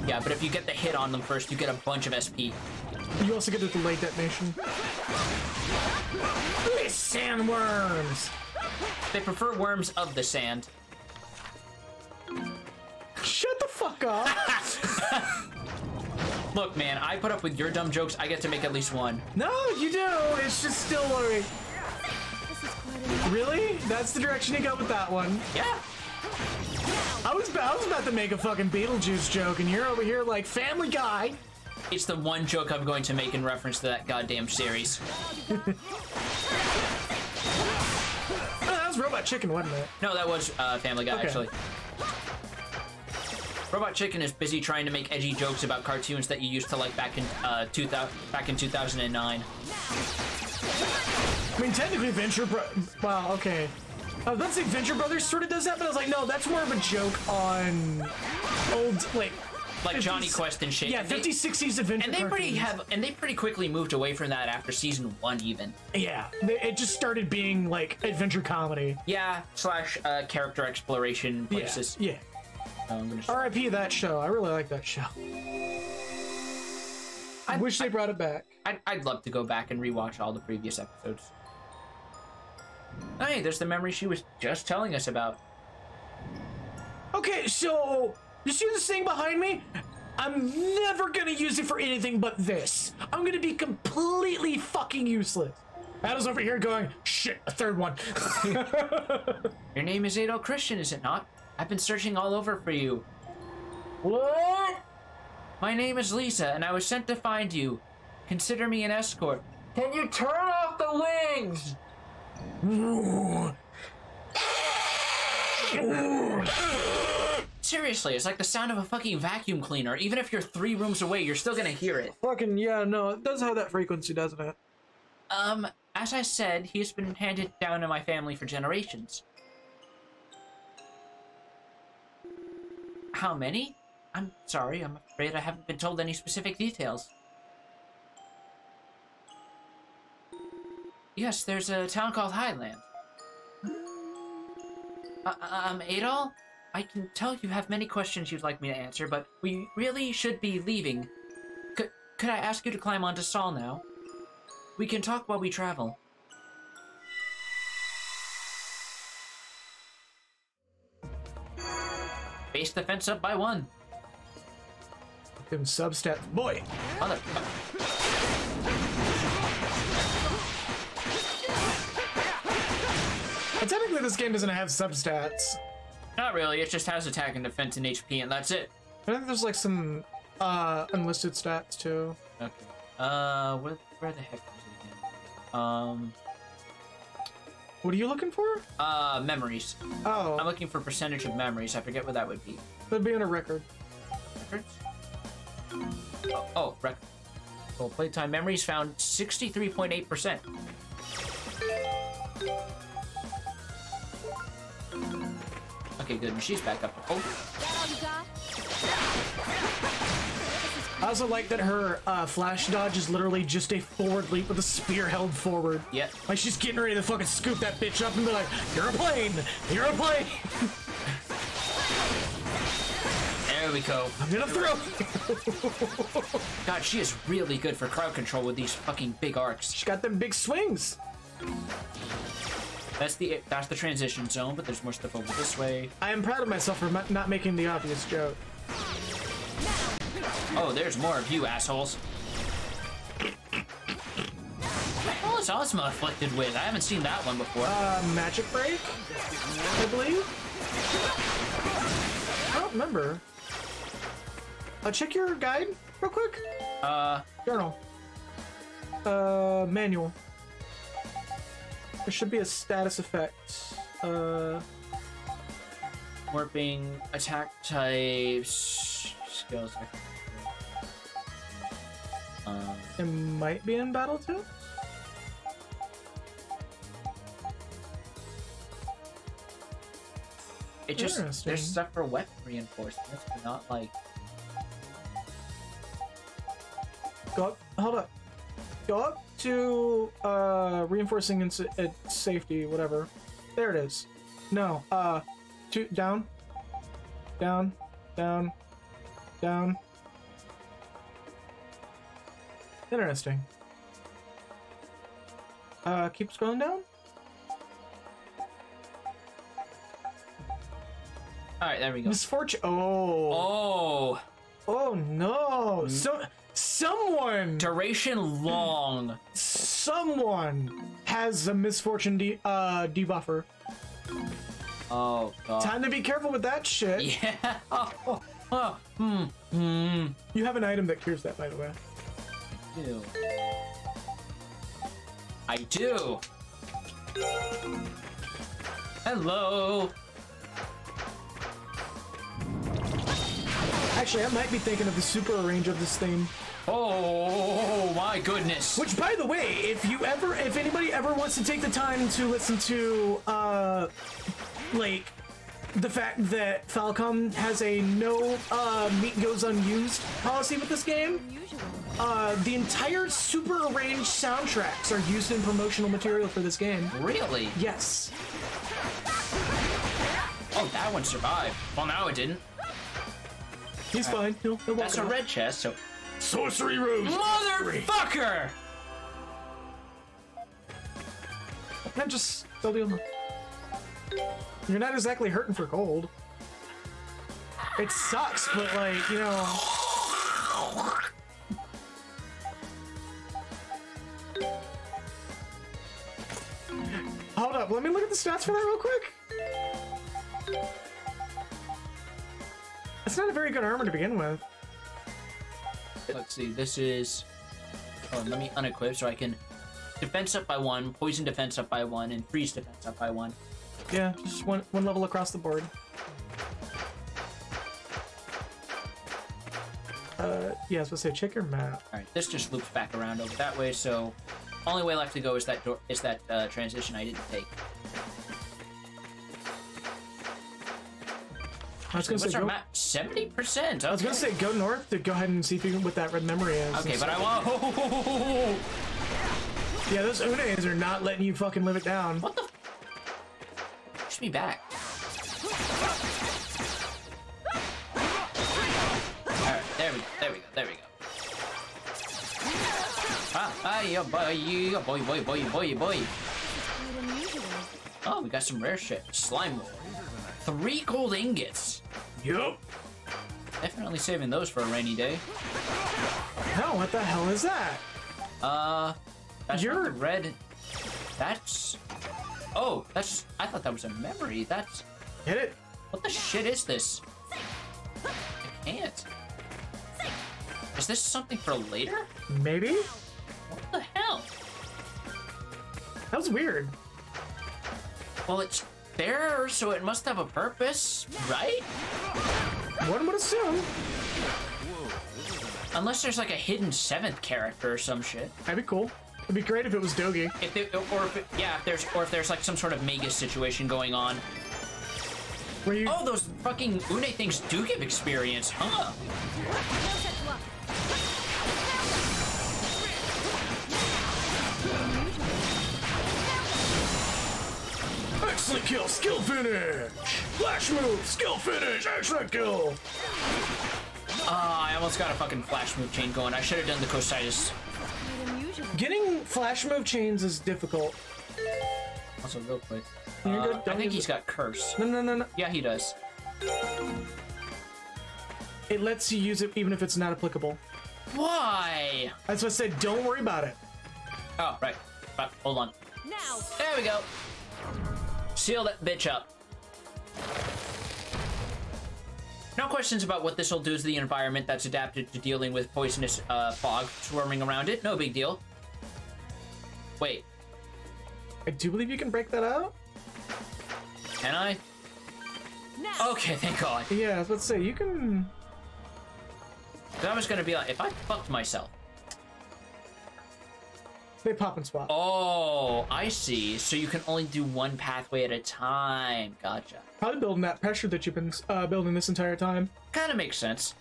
Yeah, but if you get the hit on them first, you get a bunch of SP. You also get the delayed detonation. These sandworms! They prefer worms of the sand. Shut the fuck up! Look, man, I put up with your dumb jokes. I get to make at least one. No, you do. It's just still like... Really? That's the direction you go with that one? Yeah. I was about to make a fucking Beetlejuice joke, and you're over here like Family Guy. It's the one joke I'm going to make in reference to that goddamn series. Oh, that was Robot Chicken, wasn't it? No, that was Family Guy, actually. Robot Chicken is busy trying to make edgy jokes about cartoons that you used to like back in 2009. I mean, technically, Wow, okay. I was about to say Venture Brothers sort of does that, but I was like, no, that's more of a joke on old, like 50s, Johnny Quest and shit. Yeah, 50s, 60s adventure. And they pretty quickly moved away from that after season 1, even. Yeah, it just started being like adventure comedy. Yeah, slash character exploration places. Yeah. R.I.P. that show. I really like that show. I wish they brought it back. I'd love to go back and rewatch all the previous episodes. Hey, there's the memory she was just telling us about. Okay, so you see this thing behind me? I'm never gonna use it for anything but this. I'm gonna be completely fucking useless. Adam's over here going, shit, a third one. Your name is Adol Christian, is it not? I've been searching all over for you. What? My name is Lisa, and I was sent to find you. Consider me an escort. Can you turn off the wings? Seriously, it's like the sound of a fucking vacuum cleaner. Even if you're 3 rooms away, you're still gonna hear it. Fucking, yeah, no, it does have that frequency, doesn't it? As I said, he's been handed down to my family for generations. How many? I'm sorry, I'm afraid I haven't been told any specific details. Yes, there's a town called Highland. Adol? I can tell you have many questions you'd like me to answer, but we really should be leaving. Could I ask you to climb onto Saul now? We can talk while we travel. Base the fence up by 1. Them substats, boy. Technically, this game doesn't have substats. Not really. It just has attack and defense and HP, and that's it. I think there's like some unlisted stats too. Okay. Where the heck is it again? What are you looking for? Memories. Oh. I'm looking for percentage of memories. I forget what that would be. That'd be on a record. Records? Oh, record. Well, playtime memories found 63.8%. Okay, good. And she's back up to full. I also like that her flash dodge is literally just a forward leap with a spear held forward. Yep. Like she's getting ready to fucking scoop that bitch up and be like, "You're a plane! You're a plane!" There we go. I'm gonna throw. God, she is really good for crowd control with these fucking big arcs. She got them big swings. That's the transition zone, but there's more stuff over this way. I am proud of myself for not making the obvious joke. Oh, there's more of you assholes. What is Ozma afflicted with? I haven't seen that one before. Magic Break, I believe. I don't remember. Check your guide real quick. Journal. Manual. There should be a status effect. Warping, attack types, skills. It might be in battle too. It just there's stuff for weapon reinforcements, but not like. Go up. Hold up. Go up to reinforcing its safety, whatever. There it is. No. Down. Down. Down. Down. Interesting. Keep scrolling down. All right, there we go. Misfortune. Oh. Oh no. Someone. Duration long. Someone has a misfortune debuffer. Oh god. Time to be careful with that shit. Yeah. You have an item that cures that, by the way. I do. Hello. Actually, I might be thinking of the super range of this thing. Oh my goodness. Which, by the way, if anybody ever wants to take the time to listen to, like, the fact that Falcom has a no meat goes unused policy with this game, the entire super range soundtracks are used in promotional material for this game. Really? Yes. Oh, that one survived. Well, now it didn't. He's fine. He'll That's a red chest, so... Sorcery Rose! Motherfucker! I'm just still dealing. You're not exactly hurting for gold. It sucks, but like, you know. Hold up, let me look at the stats for that real quick. It's not a very good armor to begin with. Let's see, this is... Oh, let me unequip so I can... Defense up by 1, poison defense up by 1, and freeze defense up by 1. Yeah, just one level across the board. Yeah, I was supposed to say, check your map. Alright, this just loops back around over that way, so... Only way left to go is that door, transition I didn't take. I was gonna What's say, our map? 70%? Okay. I was gonna say go north to go ahead and see if you can what that red memory is. Okay, but I want... Yeah, those Unes are not letting you fucking live it down. What the... Push me back. Alright, there we go. Boy. Oh, we got some rare shit. Slime lore. 3 gold ingots. Yup. Definitely saving those for a rainy day. Hell, what the hell is that? That's not the red. That's... Oh, that's... I thought that was a memory. That's... Hit it. What the shit is this? I can't. Is this something for later? Maybe? What the hell? That was weird. Well, it's there, so it must have a purpose, right? One would assume. Unless there's like a hidden 7th character or some shit. That'd be cool. It'd be great if it was Dogi. If there's like some sort of Magus situation going on. Where you... Oh, those fucking Une things do give experience, huh? Excellent kill, skill finish! Flash move, skill finish, excellent kill! I almost got a fucking flash move chain going. I should have done the Cositis. Getting flash move chains is difficult. Also, real quick. You're good. I think he's got curse. No. Yeah, he does. It lets you use it even if it's not applicable. Why? That's what I said. Don't worry about it. Oh, right. Hold on. Now. There we go. Seal that bitch up. No questions about what this will do to the environment that's adapted to dealing with poisonous fog swarming around it. No big deal. Wait. I do believe you can break that out. Can I? Now. Okay, thank God. Yeah, I was about to say, you can... I was gonna be like, if I fucked myself. They pop and swap. Oh, I see. So you can only do one pathway at a time. Gotcha. Probably building that pressure that you've been building this entire time. Kind of makes sense.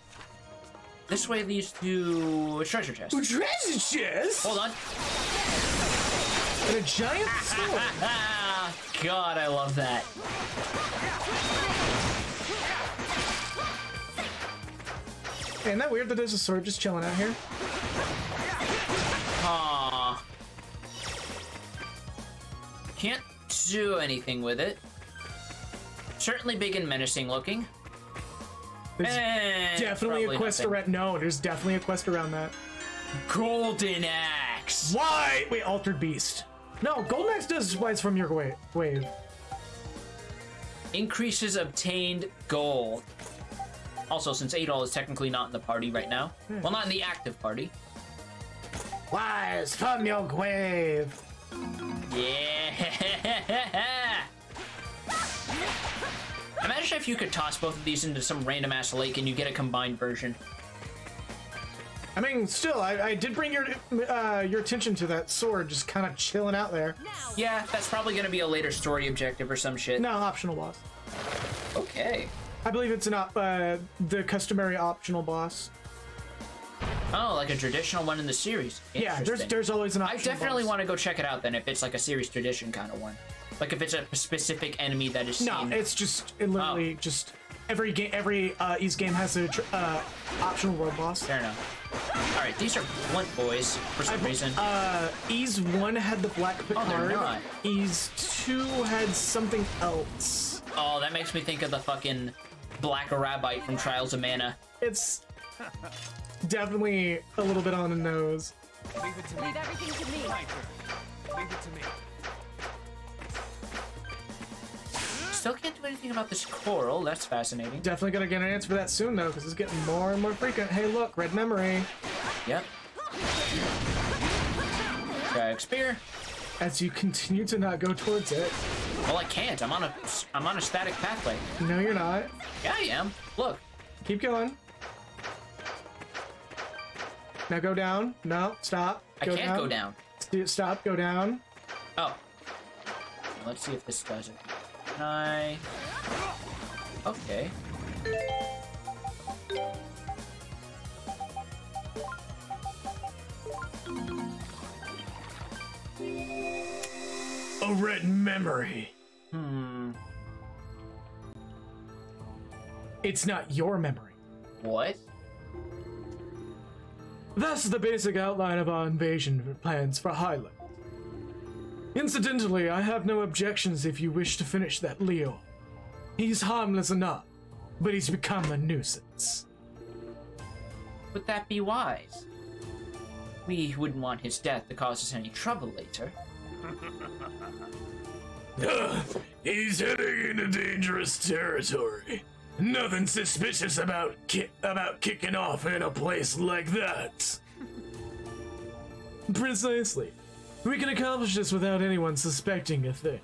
This way leads to a treasure chest. A treasure chest? Hold on. And a giant sword. God, I love that. Isn't that weird that there's a sword just chilling out here? Aww. Can't do anything with it. Certainly big and menacing looking. There's definitely a quest around. No, there's definitely a quest around that. Golden Axe. Why? Wait, Altered Beast. No, Golden Axe does wise from your wave. Increases obtained gold. Also, since Adol is technically not in the party right now. Well, not in the active party. Wise from your wave. Yeah. Imagine if you could toss both of these into some random ass lake and you get a combined version. I mean, still, I did bring your attention to that sword just kind of chilling out there. Yeah, that's probably going to be a later story objective or some shit. No, optional boss. Okay. I believe it's not the customary optional boss. Oh, like a traditional one in the series. Yeah, there's always an optional I definitely boss. want to go check it out then if it's like a series tradition kind of one. Like if it's a specific enemy that is No, seen. it's just literally just every game, Ease game has a optional world boss. Fair enough. All right, these are blunt boys for some reason. Ease 1 had the Black Picard. they're not. Ease 2 had something else. Oh, that makes me think of the fucking Black Arabite from Trials of Mana. It's definitely a little bit on the nose. Leave it to me. Leave everything to me. My turn. Leave it to me. Still can't do anything about this coral. That's fascinating. Definitely gonna get an answer for that soon though, because it's getting more and more frequent. Hey, look, red memory. Yep. Drag spear. As you continue to not go towards it. Well, I can't. I'm on a static pathway. No, you're not. Yeah, I am. Look. Keep going. Now go down. No, stop. I can't go down. Stop. Go down. Oh. Let's see if this does it. Can I? Okay. A red memory. It's not your memory. What? That's the basic outline of our invasion plans for Highland. Incidentally, I have no objections if you wish to finish that Leo. He's harmless enough, but he's become a nuisance. Would that be wise? We wouldn't want his death to cause us any trouble later. He's heading into dangerous territory. Nothing suspicious about kicking off in a place like that. Precisely. We can accomplish this without anyone suspecting a thing.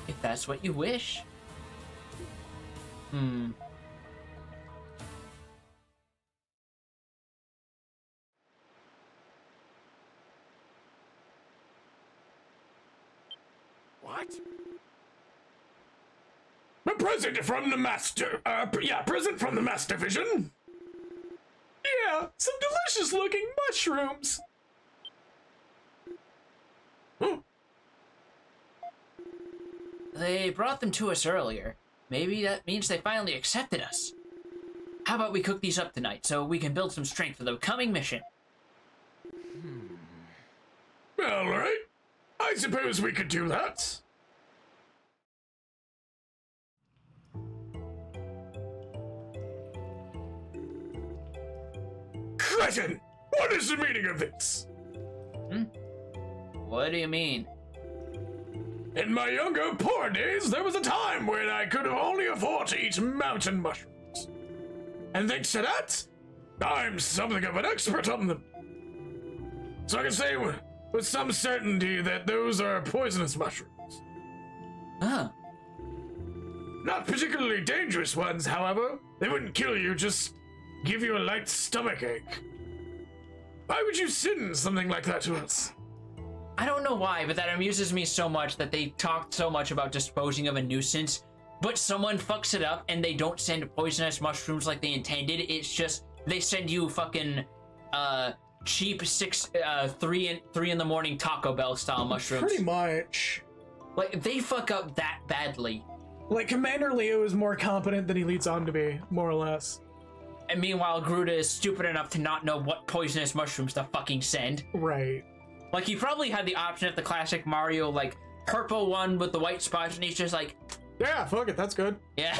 If that's what you wish. What? A present from the master. Present from the master vision. Yeah, some delicious looking mushrooms. They brought them to us earlier. Maybe that means they finally accepted us. How about we cook these up tonight so we can build some strength for the coming mission? All right. I suppose we could do that. Cretin! What is the meaning of this? What do you mean? In my younger, poor days, there was a time when I could only afford to eat mountain mushrooms. And thanks to that, I'm something of an expert on them. So I can say with some certainty that those are poisonous mushrooms. Huh. Not particularly dangerous ones, however. They wouldn't kill you, just give you a light stomachache. Why would you send something like that to us? I don't know why, but that amuses me so much that they talked so much about disposing of a nuisance but someone fucks it up and they don't send poisonous mushrooms like they intended. It's just they send you fucking cheap 3 in the morning Taco Bell style mushrooms. Pretty much. Like they fuck up that badly. Like Commander Leo is more competent than he leads on to be, more or less. And meanwhile, Gruda is stupid enough to not know what poisonous mushrooms to fucking send. Right. Like he probably had the option at the classic Mario, like purple one with the white spots, and he's just like, yeah, fuck it, that's good. yeah.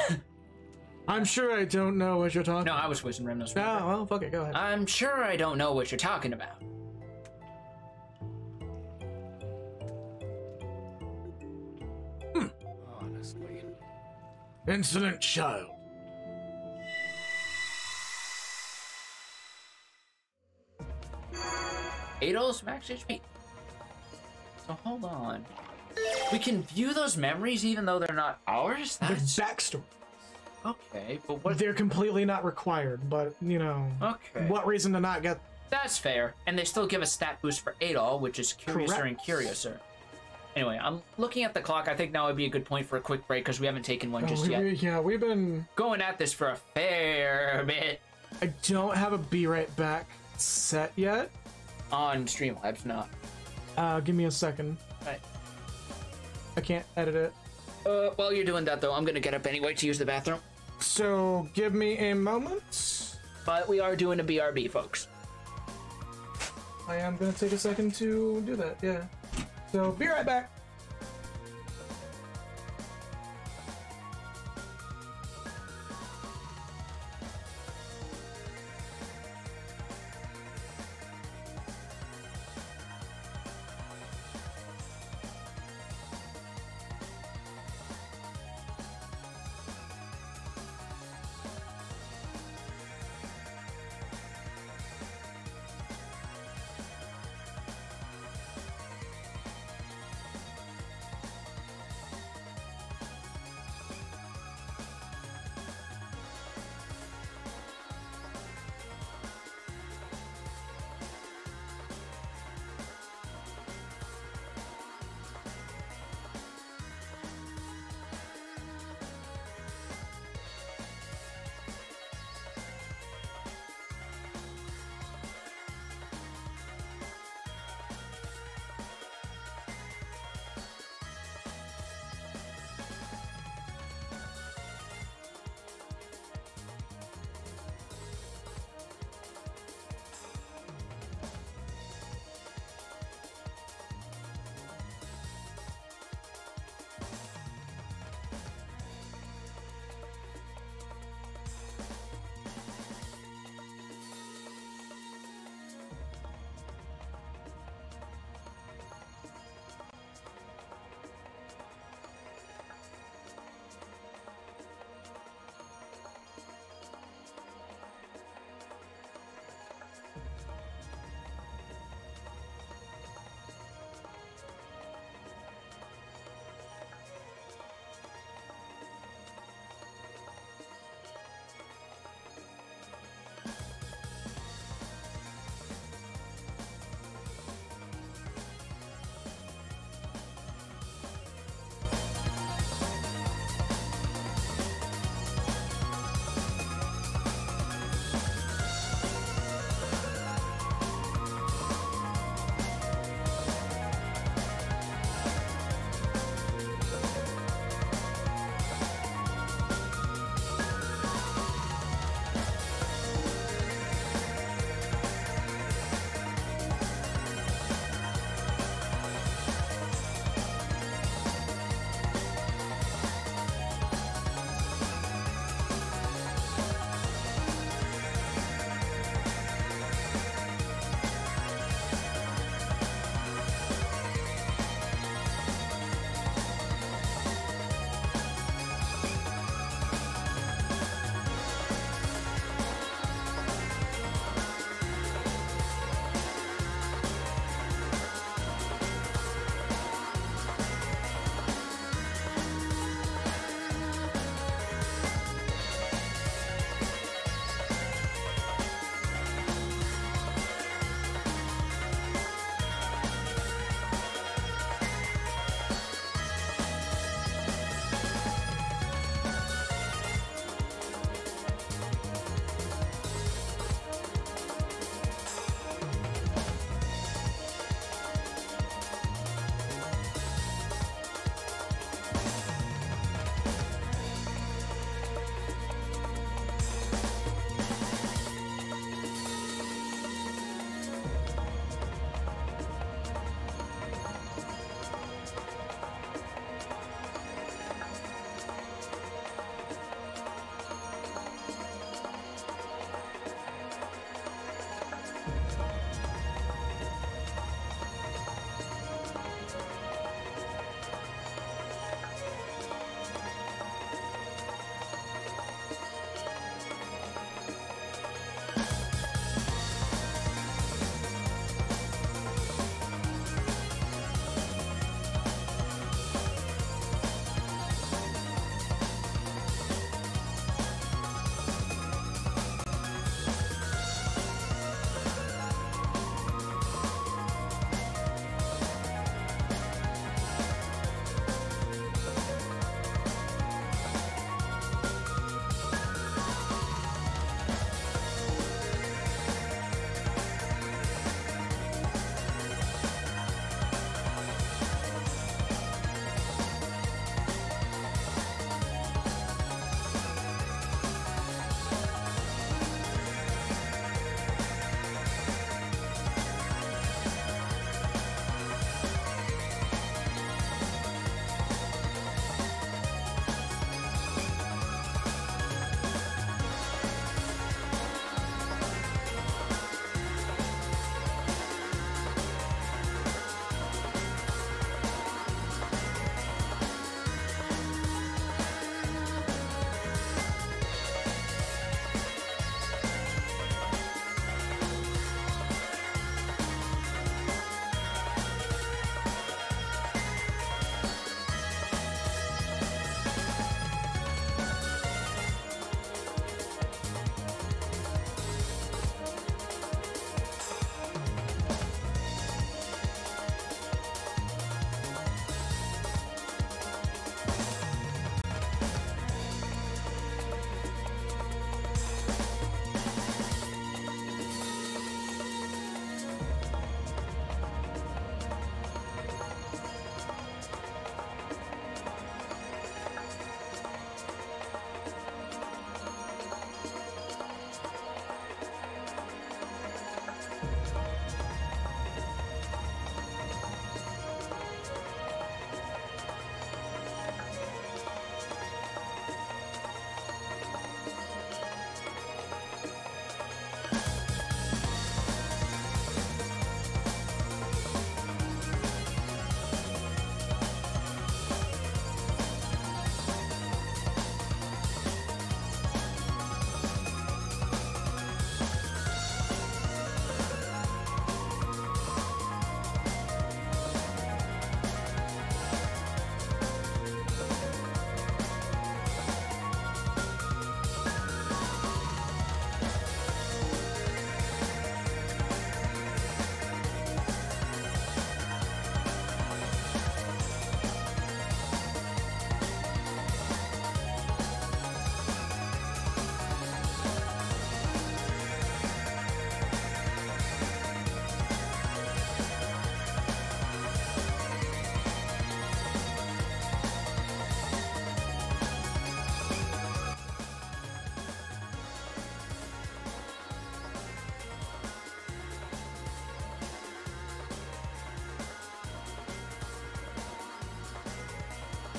I'm sure I don't know what you're talking No, about. I was whizzing Remnos. Oh, well, fuck it, go ahead. I'm sure I don't know what you're talking about. Honestly. Insolent child. Adol's max HP. So hold on. We can view those memories even though they're not ours? That's Backstory. okay, but what? They're completely not required, but, you know, Okay. what reason to not get... That's fair. And they still give a stat boost for Adol, which is curiouser Correct. and curiouser. Anyway, I'm looking at the clock. I think now would be a good point for a quick break because we haven't taken one just yet. Yeah, we've been... Going at this for a fair bit. I don't have a Be Right Back set yet. On Streamlabs, not. Give me a second. Right. I can't edit it. While you're doing that, though, I'm going to get up anyway to use the bathroom. So, give me a moment. But we are doing a BRB, folks. I am gonna take a second to do that, yeah. So, be right back.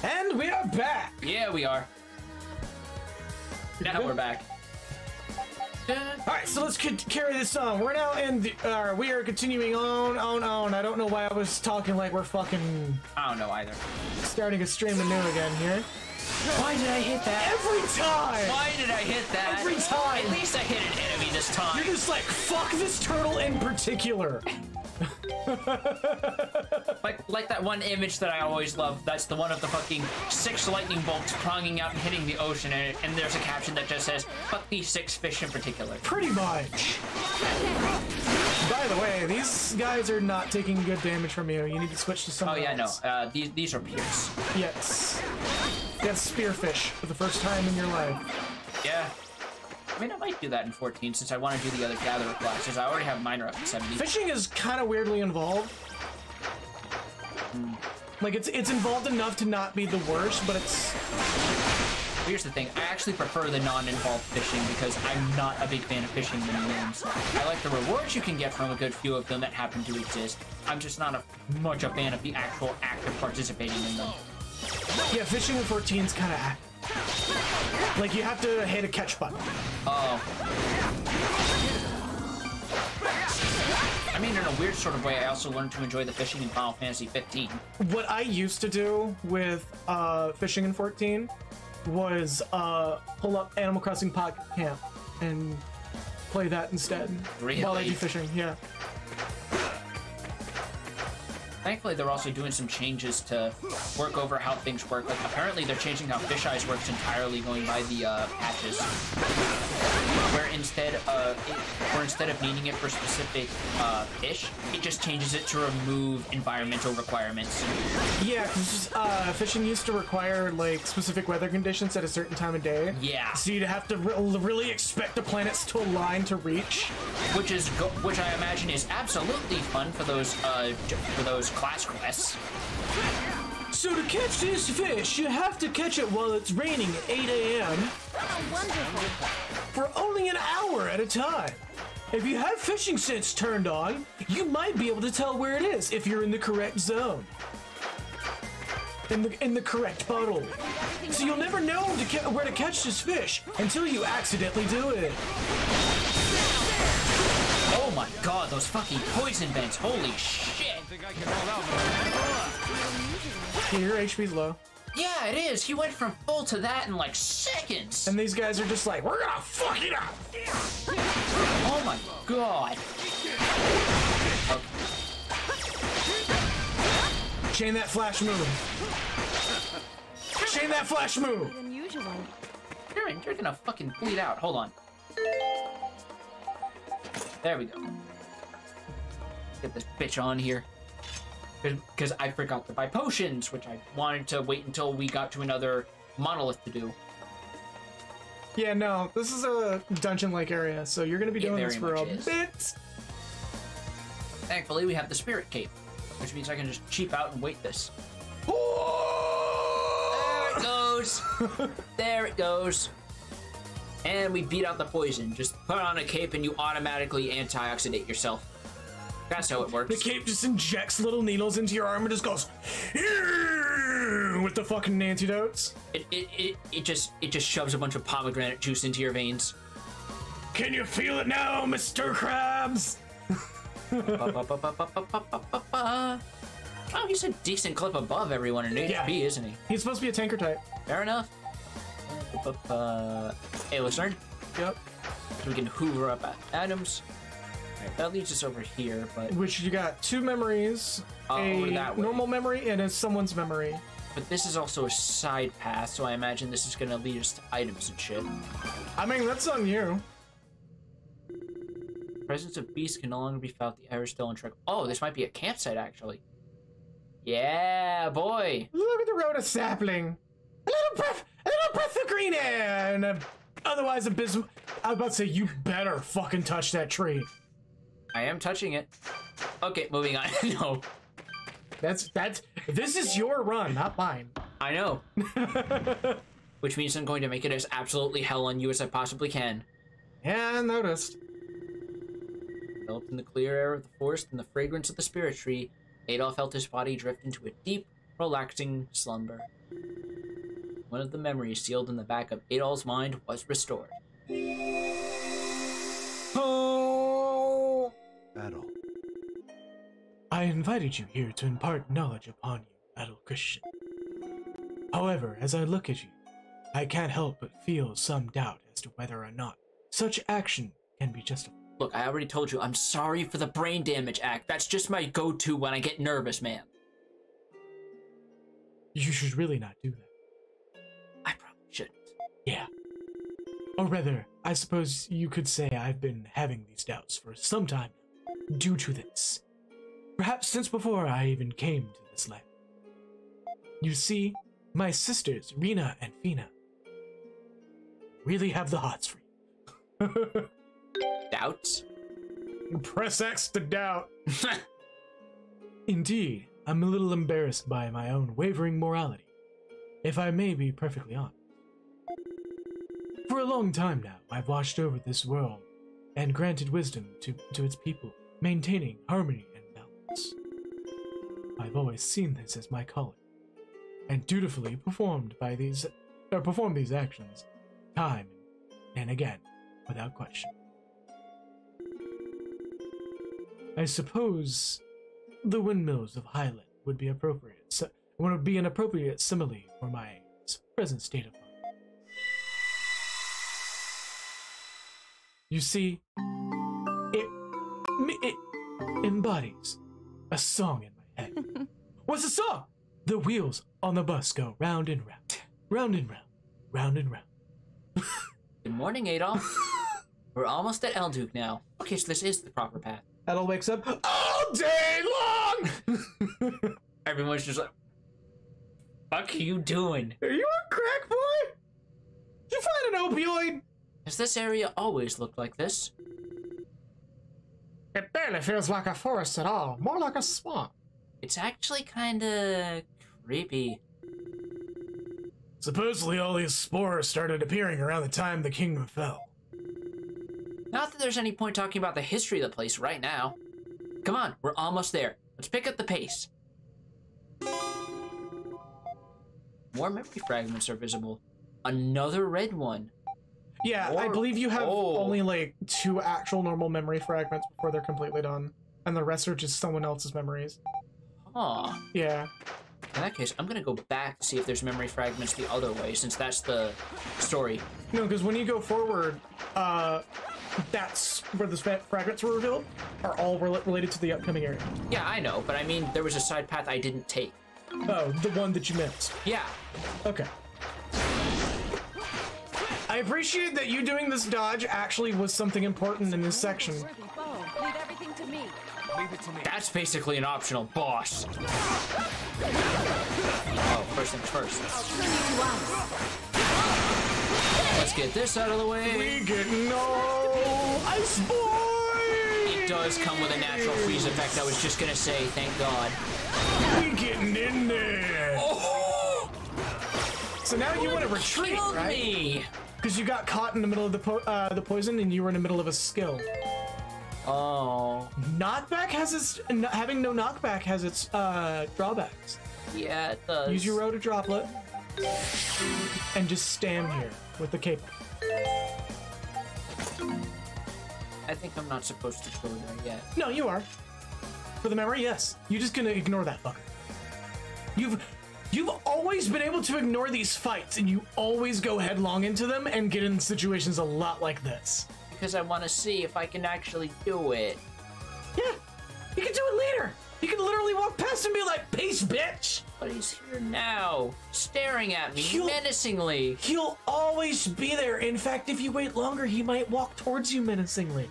And we are back. Yeah, we are. Now we're back. All right, so let's carry this on. We're now in the. We are continuing on. I don't know why I was talking like we're fucking. I don't know either. Starting a stream anew again here. Why did I hit that? Every time! Why did I hit that? Every time! At least I hit an enemy this time. You're just like, fuck this turtle in particular. like that one image that I always love. That's the one of the fucking 6 lightning bolts pronging out and hitting the ocean, and there's a caption that just says, fuck these 6 fish in particular. Pretty much. By the way, these guys are not taking good damage from you. You need to switch to something else. Oh yeah, no. These are Pierce. Yes. That's spearfish for the first time in your life. Yeah. I mean, I might do that in 14 since I want to do the other gatherer classes. I already have minor up to 70. Fishing is kind of weirdly involved. Like, it's involved enough to not be the worst, but it's... Here's the thing. I actually prefer the non-involved fishing because I'm not a big fan of fishing mini-games. I like the rewards you can get from a good few of them that happen to exist. I'm just not much a fan of the actual act of participating in them. Yeah, fishing in 14 is kind of... Like, you have to hit a catch button. Oh. I mean, in a weird sort of way, I also learned to enjoy the fishing in Final Fantasy 15. What I used to do with fishing in 14 was pull up Animal Crossing Pocket Camp and play that instead. Really? While I do fishing, yeah. Thankfully, they're also doing some changes to work over how things work. Like, apparently, they're changing how Fish Eyes works entirely, going by the patches. Where instead of needing it for specific fish, it just changes it to remove environmental requirements. Yeah, because fishing used to require like specific weather conditions at a certain time of day. Yeah. So you'd have to really expect the planets to align to reach. Which I imagine is absolutely fun for those class quests. So to catch this fish, you have to catch it while it's raining at 8 a.m. Oh, wonderful. for only an hour at a time. If you have fishing sense turned on, you might be able to tell where it is if you're in the correct zone. In the correct puddle. So you'll never know where to catch this fish until you accidentally do it. Oh my god, those fucking poison vents, holy shit! Your HP's low. Yeah, it is. He went from full to that in like seconds. And these guys are just like, we're gonna fuck it up. Oh my god. Okay. Chain that flash move. Chain that flash move. Unusual. You're gonna fucking bleed out. Hold on. There we go. Get this bitch on here. Because I forgot to buy potions, which I wanted to wait until we got to another monolith to do. Yeah, no, this is a dungeon-like area, so you're going to be doing this for a bit. Thankfully, we have the spirit cape, which means I can just cheap out and wait this. There it goes. There it goes. And we beat out the poison. Just put on a cape and you automatically antioxidate yourself. That's how it works. The cape just injects little needles into your arm and just goes with the fucking antidotes. It just shoves a bunch of pomegranate juice into your veins. Can you feel it now, Mr. Krabs? Oh, he's a decent clip above everyone in HP, isn't he? He's supposed to be a tanker type. Fair enough. Hey, listener. Yep. So we can hoover up items. Right, that leads us over here, but... Which you got 2 memories, a normal memory, and a someone's memory. But this is also a side path, so I imagine this is gonna lead us to items and shit. I mean, that's on you. Presence of beasts can no longer be felt. The air is still in track. Oh, this might be a campsite, actually. Yeah, boy. Look at the road of sapling. A little breath of green air, and otherwise abysmal. I was about to say, you better fucking touch that tree. I am touching it. Okay, moving on. No. This is your run, not mine. I know. Which means I'm going to make it as absolutely hell on you as I possibly can. Yeah, I noticed. Enveloped in the clear air of the forest and the fragrance of the spirit tree, Adolf felt his body drift into a deep, relaxing slumber. One of the memories sealed in the back of Adol's mind was restored. Oh! Adol. I invited you here to impart knowledge upon you, Adol Christian. However, as I look at you, I can't help but feel some doubt as to whether or not such action can be justified. Look, I already told you, I'm sorry for the brain damage act. That's just my go-to when I get nervous, man. You should really not do that. I probably shouldn't. Yeah. Or rather, I suppose you could say I've been having these doubts for some time now, due to this. Perhaps since before I even came to this land. You see, my sisters, Rena and Fina, really have the hots for you. Doubts? Press X to doubt. Indeed, I'm a little embarrassed by my own wavering morality, if I may be perfectly honest. For a long time now, I've watched over this world and granted wisdom to its people, maintaining harmony and balance. I've always seen this as my calling, and dutifully performed these actions, time and again, without question. I suppose the windmills of Highland would be appropriate, would be an appropriate simile for my present state of mind. You see, it embodies a song in my head. What's the song? The wheels on the bus go round and round, round and round, round and round. Good morning, Adolf. We're almost at Elduke now. Okay, so this is the proper path. Adol wakes up all day long! Everyone's just like, fuck are you doing? Are you a crack boy? Did you find an opioid? Does this area always look like this? It barely feels like a forest at all, more like a swamp. It's actually kinda creepy. Supposedly all these spores started appearing around the time the kingdom fell. Not that there's any point talking about the history of the place right now. Come on, we're almost there. Let's pick up the pace. More memory fragments are visible. Another red one. Yeah, I believe you have only like 2 actual normal memory fragments before they're completely done. And the rest are just someone else's memories. Huh. Yeah. In that case, I'm gonna go back to see if there's memory fragments the other way, since that's the story. No, because when you go forward, that's where the fragments were revealed, are all related to the upcoming area. Yeah, I know, but I mean, there was a side path I didn't take. Oh, the one that you missed. Yeah. Okay. I appreciate that you doing this dodge actually was something important in this section. Leave everything to me. Leave it to me. That's basically an optional boss. Oh, first things first. I'll turn you to ice. Let's get this out of the way. We get no ice boy! It does come with a natural freeze effect. I was just gonna say, thank God. We getting in there! Oh! So now you want to retreat, Killed right? me! Because you got caught in the middle of the poison and you were in the middle of a skill. Oh. Knockback has its... Having no knockback has its drawbacks. Yeah, it does. Use your rotor droplet and just stand here with the cape. I think I'm not supposed to go there yet. No, you are. For the memory, yes. You're just gonna ignore that fucker. You've always been able to ignore these fights, and you always go headlong into them and get in situations a lot like this. Because I want to see if I can actually do it. Yeah, you can do it later. You can literally walk past and be like, "Peace, bitch." But he's here now, staring at me menacingly. He'll always be there. In fact, if you wait longer, he might walk towards you menacingly.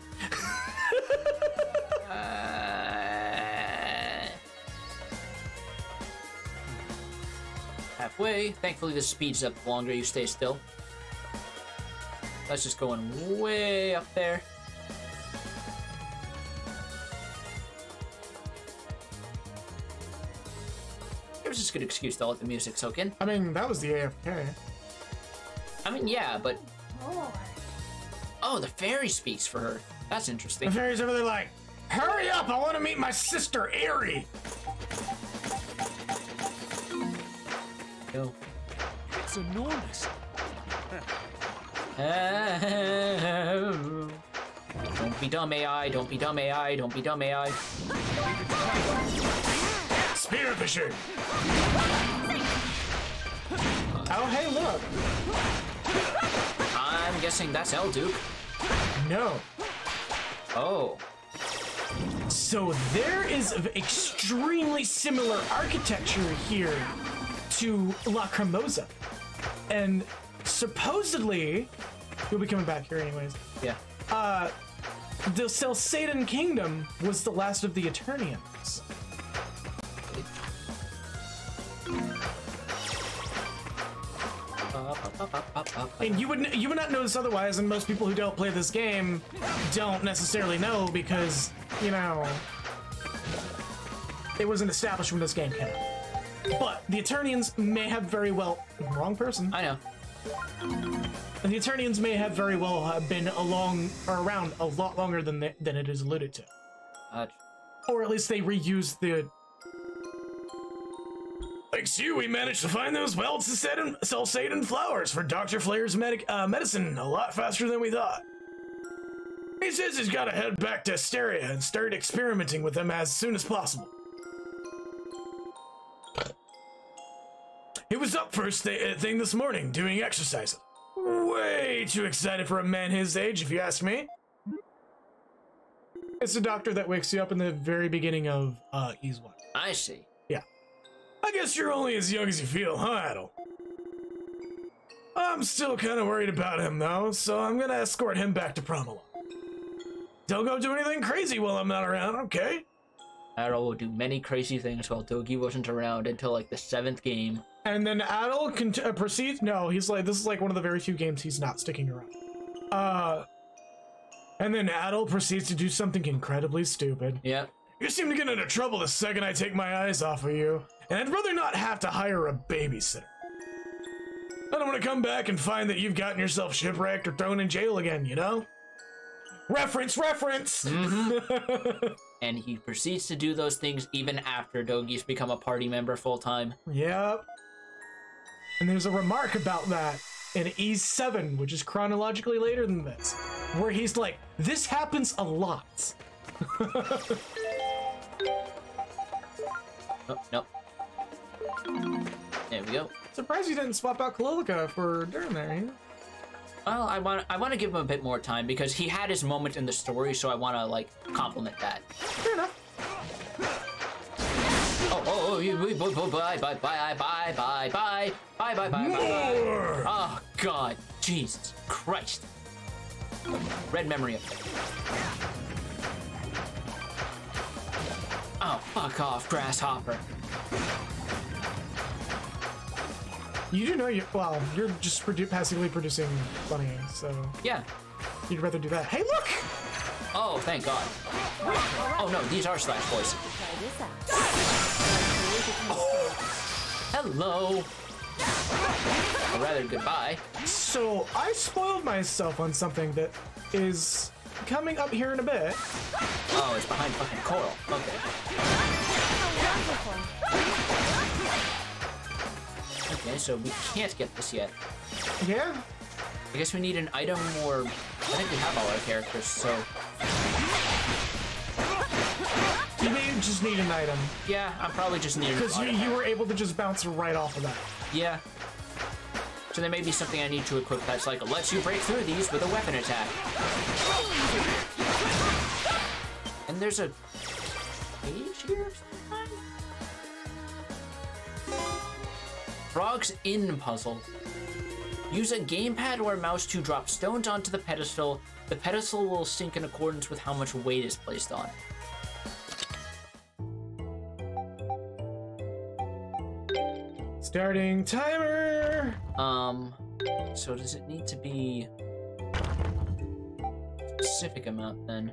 Halfway. Thankfully, this speeds up the longer you stay still. That's just going way up there. It was just a good excuse to let the music soak in. I mean, that was the AFK. I mean, yeah, but... Oh, the fairy speaks for her. That's interesting. The fairy's over there like, "Hurry up, I want to meet my sister, Aerie." Go. It's enormous. Don't be dumb, AI. Don't be dumb, AI. Don't be dumb, AI. Spearfisher. Oh, hey, look. I'm guessing that's Elduke. No. Oh. So there is extremely similar architecture here to Lacrimosa. And supposedly, you'll be coming back here anyways. Yeah. The Celcetan Kingdom was the last of the Eternians. And you would not know this otherwise, and most people who don't play this game don't necessarily know because, you know, it wasn't established when this game came out. But the Eternians may have very well... Wrong person. I know. And the Eternians may have very well been around a lot longer than it is alluded to. Or at least they reused the... Thanks to you, we managed to find those wild Celcetan flowers for Dr. Flair's medicine a lot faster than we thought. He says he's got to head back to Asteria and start experimenting with them as soon as possible. He was up first thing this morning, doing exercises. Way too excited for a man his age, if you ask me. It's the doctor that wakes you up in the very beginning of Ease 1. I see. Yeah. I guess you're only as young as you feel, huh, Adel? I'm still kind of worried about him, though, so I'm gonna escort him back to Promala. Don't go do anything crazy while I'm not around, okay? Adel will do many crazy things while Dogi wasn't around until like the 7th game. And then Adel proceeds. No, he's like, this is like one of the very few games he's not sticking around. And then Adel proceeds to do something incredibly stupid. Yep. You seem to get into trouble the second I take my eyes off of you, and I'd rather not have to hire a babysitter. I don't want to come back and find that you've gotten yourself shipwrecked or thrown in jail again, you know? Reference! Mm-hmm. And he proceeds to do those things even after Dogi's become a party member full-time. Yep. And there's a remark about that in E7, which is chronologically later than this, where he's like, this happens a lot. Oh, no. There we go. Surprised you didn't swap out Kalilica for Durham there, yeah? Well, I want to give him a bit more time because he had his moment in the story, so I want to like compliment that. Fair enough. Bye. Oh God, Jesus Christ! Red memory of. Oh, fuck off, grasshopper. You do know you're just passively producing funny, so... Yeah. You'd rather do that. Hey, look! Oh, thank God. Oh no, these are Slash Boys. Oh. Hello. Or rather, goodbye. So, I spoiled myself on something that is coming up here in a bit. Oh, it's behind fucking coral. Okay. Okay, so we can't get this yet. Yeah? I guess we need an item or... I think we have all our characters, so... You may just need an item. Yeah, I'm probably just needing an item. Because you were able to just bounce right off of that. Yeah. So there may be something I need to equip that's like, lets you break through these with a weapon attack. And there's a page here of some kind? Frog's Inn puzzle. Use a gamepad or a mouse to drop stones onto the pedestal. The pedestal will sink in accordance with how much weight is placed on it. Starting timer! So does it need to be a specific amount then?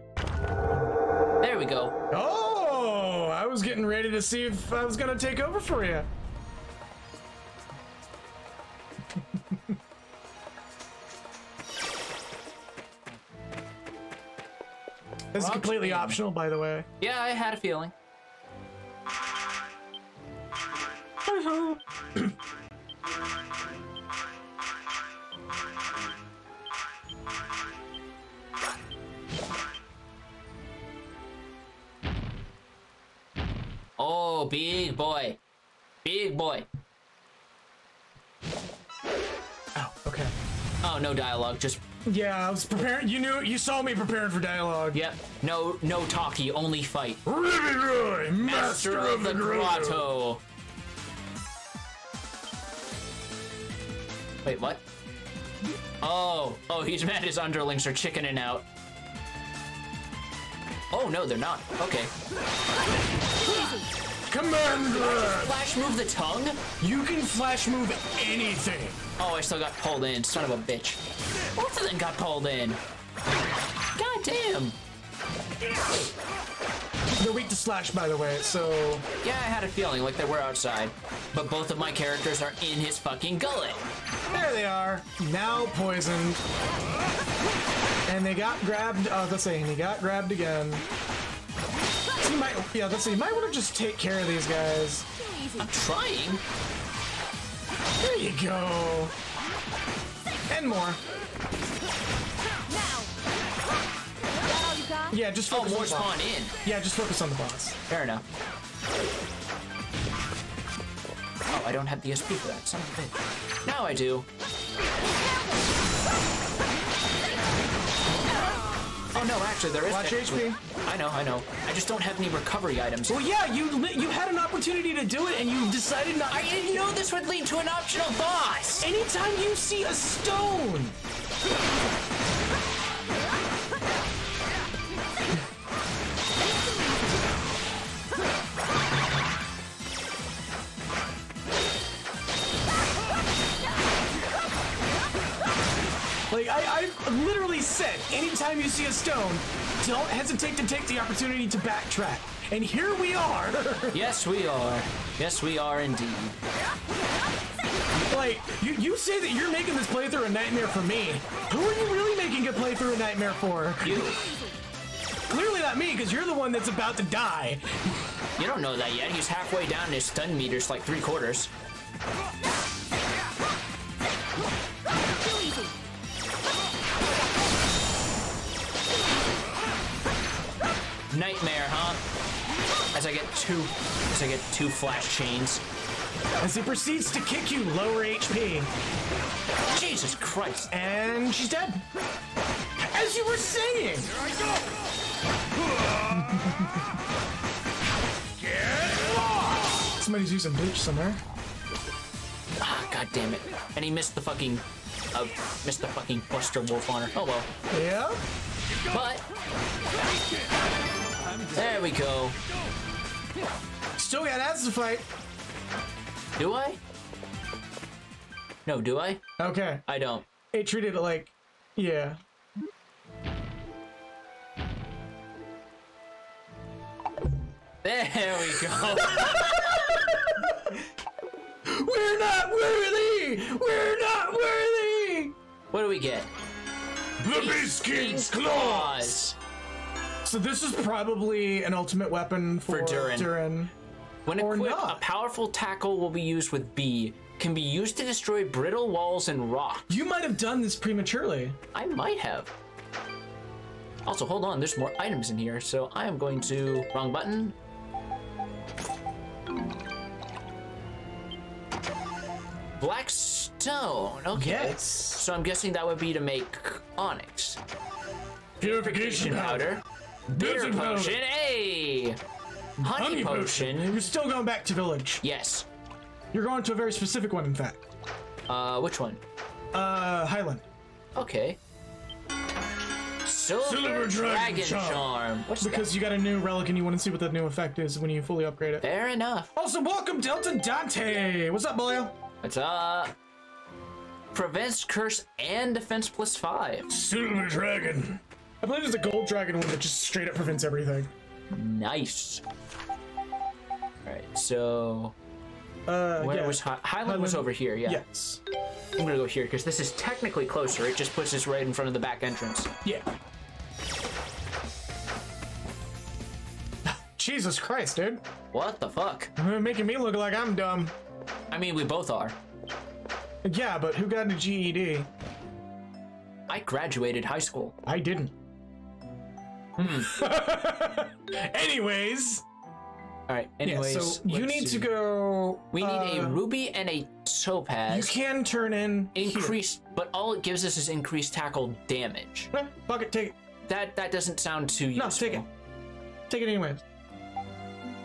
There we go. Oh, I was getting ready to see if I was gonna take over for you. This is completely optional, by the way. Yeah, I had a feeling. big boy. Big boy. Oh, okay. Oh, no dialogue, just... Yeah, I was preparing. You saw me preparing for dialogue. Yep. No talkie, only fight. Ruby Roy, master of the grotto. Wait, what? Oh, he's mad his underlings are chickening out. Oh, no, they're not. Okay. Commander! Flash move the tongue? You can flash move anything. Oh, I still got pulled in. Son of a bitch. Both of them got pulled in. God damn. They're weak to slash, by the way, so... Yeah, I had a feeling like they were outside. But both of my characters are in his fucking gullet. There they are. Now poisoned. And they got grabbed. Oh, let's see. He got grabbed again. So you might, yeah, let's see. You might want to just take care of these guys. I'm trying. There you go. And more. Yeah, just focus more on the boss. spawn in. Yeah, just focus on the boss. Fair enough. Oh, I don't have the SP for that. Son of a bitch. Now I do. Oh no, actually there is. Watch HP. I know. I just don't have any recovery items. Well, yeah, you had an opportunity to do it, and you decided not. I didn't know this would lead to an optional boss. Anytime you see a stone. Like, I literally said, anytime you see a stone, don't hesitate to take the opportunity to backtrack. And here we are. Yes, we are. Yes, we are indeed. Like, you say that you're making this playthrough a nightmare for me. Who are you really making a playthrough a nightmare for? You. Clearly not me, because you're the one that's about to die. You don't know that yet. He's halfway down and his stun meter's like 3/4. Nightmare, huh? As I get two flash chains. As he proceeds to kick you lower HP. Jesus Christ. And she's dead. As you were saying. Here I go. Somebody's using bleach somewhere. Ah, god damn it. And he missed the fucking Buster Wolf on her. Oh well. Yeah. But there we go. Still got ads to fight. Do I? No, do I? Okay. I don't. It treated it like, yeah. There we go. We're not worthy! We're not worthy! What do we get? The Beast King's claws! So this is probably an ultimate weapon for Durin. When equipped, a powerful tackle will be used with B. Can be used to destroy brittle walls and rock. You might have done this prematurely. I might have. Also, hold on, there's more items in here, so I am going to... Wrong button. Black stone, okay. Yes. So I'm guessing that would be to make onyx. Purification powder. Bitter potion, hey! Honey potion. You're still going back to village. Yes. You're going to a very specific one, in fact. Which one? Highland. Okay. Silver Dragon Charm. What's because that? You got a new relic and you want to see what the new effect is when you fully upgrade it. Fair enough. Also, welcome Delta Dante. What's up, boyo? What's up? Prevents curse and defense +5. Silver Dragon. I believe there's a gold dragon one that just straight up prevents everything. Nice. Alright, so... Where was Highland was over here, yeah. Yes. I'm gonna go here, because this is technically closer. It just puts us right in front of the back entrance. Yeah. Jesus Christ, dude. What the fuck? Making me look like I'm dumb. I mean, we both are. Yeah, but who got a GED? I graduated high school. I didn't. Anyways, All right. Anyways, yeah, so you need to go. We need a ruby and a topaz. You can turn in increased, but all it gives us is increased tackle damage. Fuck it, take it. That doesn't sound too useful. No, take it. Take it anyways.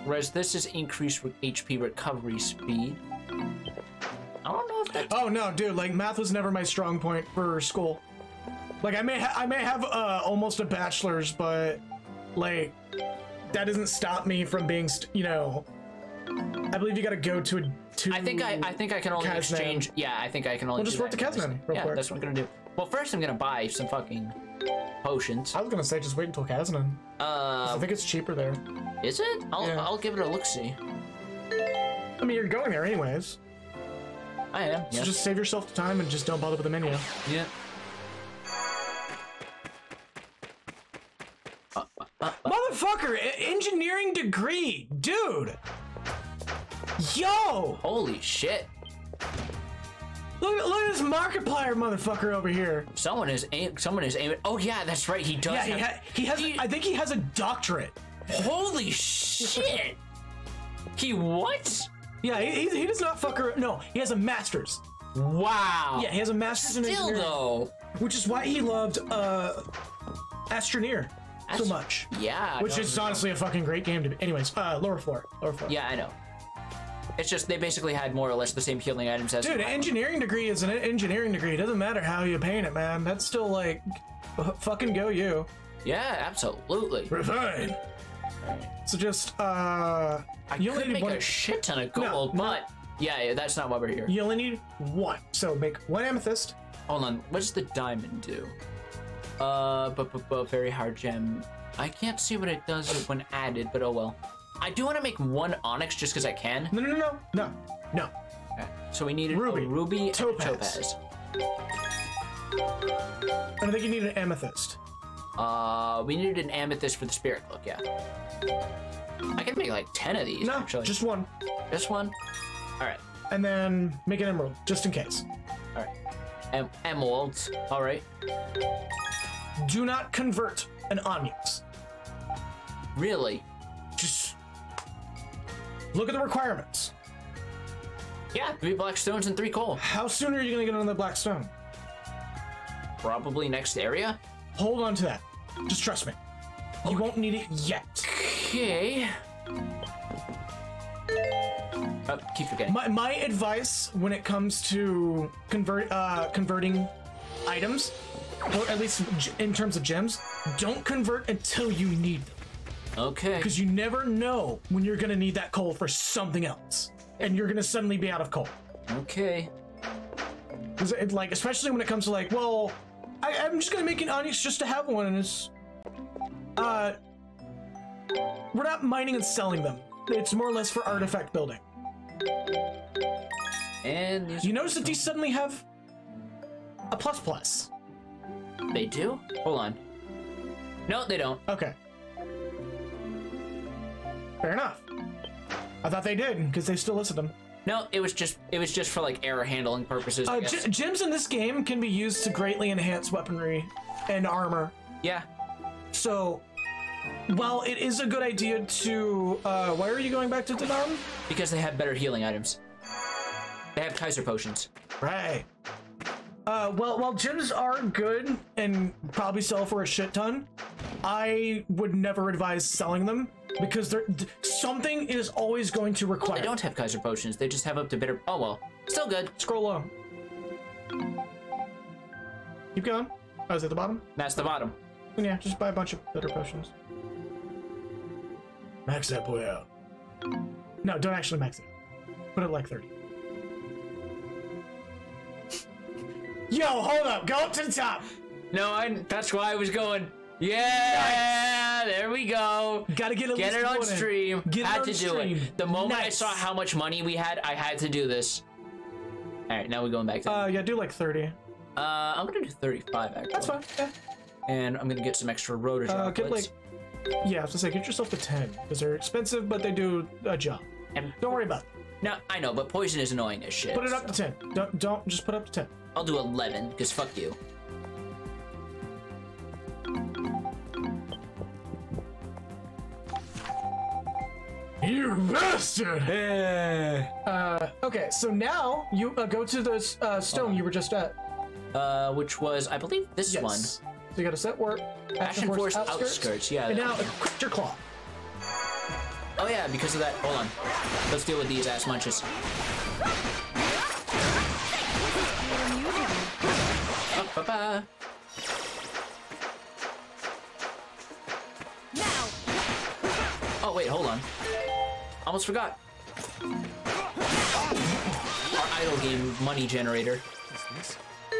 Whereas this is increased HP recovery speed. I don't know if that. Oh no, dude! Like math was never my strong point for school. Like I may have almost a bachelor's, but like that doesn't stop me from being, you know. I believe you got to go to a. I think I can only exchange. Yeah, I think I can only. We'll just work the Kaznan real quick. That's what I'm gonna do. Well, first I'm gonna buy some fucking potions. I was gonna say just wait until Kaznan. I think it's cheaper there. Is it? I'll give it a look-see. I mean, you're going there anyways. I am. So just save yourself the time and just don't bother with the menu. Yeah. Motherfucker, engineering degree, dude. Yo! Holy shit! Look at this Markiplier motherfucker over here. Someone is aiming. Oh yeah, that's right. He does. Yeah, he has. I think he has a doctorate. Holy shit! He what? Yeah, he does not fuck around. No, he has a master's. Wow. Yeah, he has a master's in engineering. Though, which is why he loved Astroneer so much. Yeah. Which is honestly a fucking great game to be. Anyways, lower floor. Yeah, I know. It's just they basically had more or less the same healing items as. Dude, an engineering degree is an engineering degree. It doesn't matter how you paint it, man. That's still like, fucking go you. Yeah, absolutely. Refine. So just I could make a shit ton of gold, but yeah, that's not why we're here. You only need one. So make one amethyst. Hold on, what does the diamond do? Very hard gem. I can't see what it does when added, but oh well. I do want to make one onyx just because I can. No. Okay. So we needed ruby, a ruby, topaz. I think you need an amethyst. We needed an amethyst for the spirit cloak, yeah. I can make like 10 of these, actually. Just one. Just one? Alright. And then make an emerald, just in case. Alright. Emeralds. Alright. Do not convert an onyx. Really? Just look at the requirements. Yeah, 3 black stones and 3 coal. How soon are you gonna get on the black stone? Probably next area. Hold on to that. Just trust me. You won't need it yet. Okay. Oh, keep forgetting. My advice when it comes to converting items, or at least in terms of gems, don't convert until you need them. Okay. Because you never know when you're gonna need that coal for something else, and you're gonna suddenly be out of coal. Okay. Because like, especially when it comes to like, well, I'm just gonna make an onyx just to have one, and it's we're not mining and selling them. It's more or less for artifact building. And you notice that these suddenly have a ++. They do? Hold on. No, they don't. Okay. Fair enough. I thought they did, because they still listed them. No, it was just for like error handling purposes. I guess. Gems in this game can be used to greatly enhance weaponry and armor. Yeah. So, while it is a good idea to, why are you going back to Dinan? Because they have better healing items. They have Kaiser potions. Right. Well, while gems are good and probably sell for a shit ton, I would never advise selling them because something is always going to require. Well, they don't have Kaiser potions. They just have up to bitter. Oh well, still good. Scroll low. Keep going. Oh, is it the bottom? That's the bottom. Yeah, just buy a bunch of bitter potions. Max that boy out. No, don't actually max it. Put it like 30. Yo, hold up. Go up to the top. No, that's why I was going. Yeah, nice. There we go. Gotta get it on stream. Had to do it. The moment nice. I saw how much money we had, I had to do this. All right, now we're going back to. Yeah, do like 30. I'm gonna do 35 actually. That's fine. Yeah. And I'm gonna get some extra rotor chocolates. Get like, yeah, I was gonna say, get yourself to 10 because they're expensive, but they do a job. And don't worry about it. No, I know, but poison is annoying as shit. Put it up to 10. Don't just put up to 10. I'll do 11 because fuck you. You bastard! Okay, so now you go to the stone you were just at. Which was, I believe, this one. So you got to set work. Ashen Forest outskirts. Yeah. And now equip your claw. Oh yeah, because of that. Hold on. Let's deal with these ass munches. Oh, bye-bye. Now. Oh wait, hold on. Almost forgot. Our idle game money generator.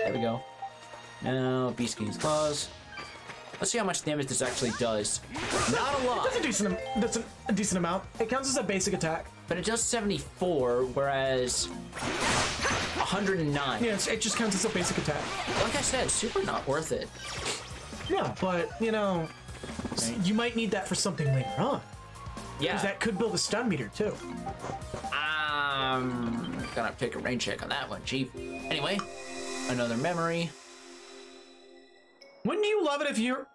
There we go. Now, Beast King's Claws. Let's see how much damage this actually does. Not a lot. That's a decent amount. It counts as a basic attack. But it does 74, whereas 109. Yeah, it just counts as a basic attack. Like I said, super not worth it. Yeah, but, you know, you might need that for something later on. Yeah. Because that could build a stun meter, too. Gonna take a rain check on that one, chief. Anyway, another memory. Wouldn't you love it if you're...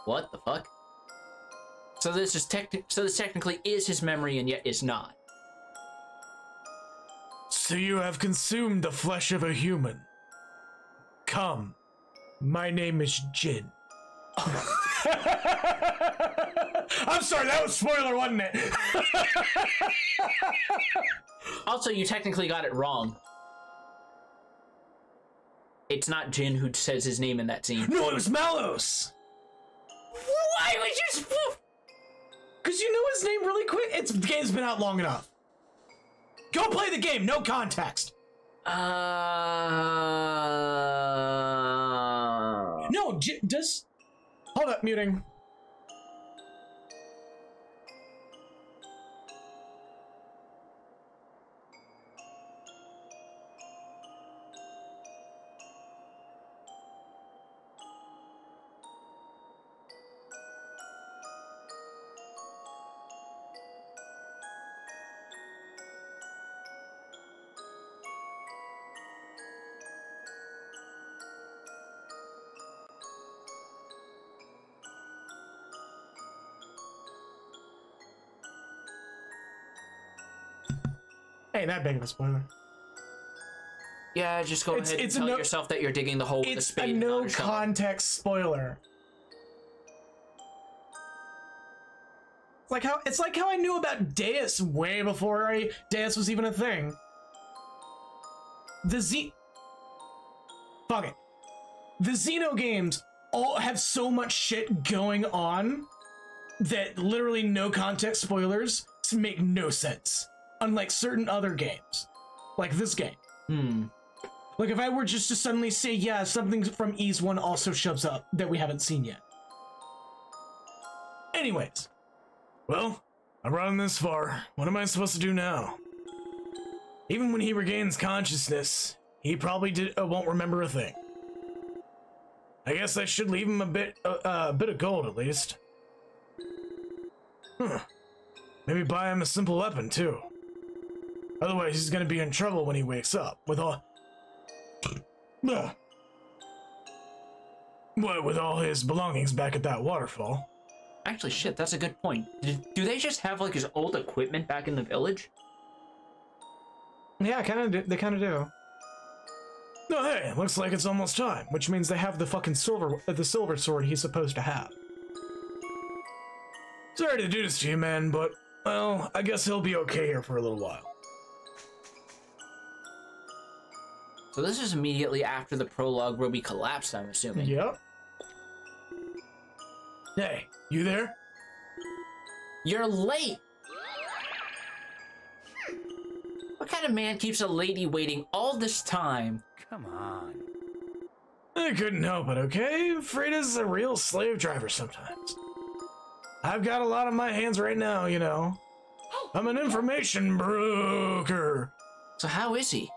What the fuck? So this is this technically is his memory and yet is not. So you have consumed the flesh of a human. Come. My name is Jin. I'm sorry, that was spoiler, wasn't it? Also, you technically got it wrong. It's not Jin who says his name in that scene. No, it was Malos! Why would you... Because you know his name really quick. The game's been out long enough. Go play the game, no context. No, does... Hold up, muting. Ain't that big of a spoiler. Yeah, just go ahead and tell yourself that you're digging the hole with a spade. It's a no context spoiler. It's like how I knew about Deus way before Deus was even a thing. Fuck it. The Xeno games all have so much shit going on that literally no context spoilers make no sense. Unlike certain other games. Like this game. Like if I were just to suddenly say, yeah, something from Ys 1 also shows up that we haven't seen yet. Anyways. Well, I brought him this far. What am I supposed to do now? Even when he regains consciousness, he probably won't remember a thing. I guess I should leave him a bit of gold at least. Maybe buy him a simple weapon too. Otherwise, he's gonna be in trouble when he wakes up with all... What, with all his belongings back at that waterfall? Actually, shit, that's a good point. Do they just have, like, his old equipment back in the village? Yeah, they kind of do. Oh, hey, looks like it's almost time. Which means they have the fucking silver sword he's supposed to have. Sorry to do this to you, man, but, well, I guess he'll be okay here for a little while. So this is immediately after the prologue where we collapsed, I'm assuming. Yep. Hey, you there? You're late! What kind of man keeps a lady waiting all this time? Come on. I couldn't help it, okay? Frida's a real slave driver sometimes. I've got a lot on my hands right now, you know. I'm an information broker. So how is he?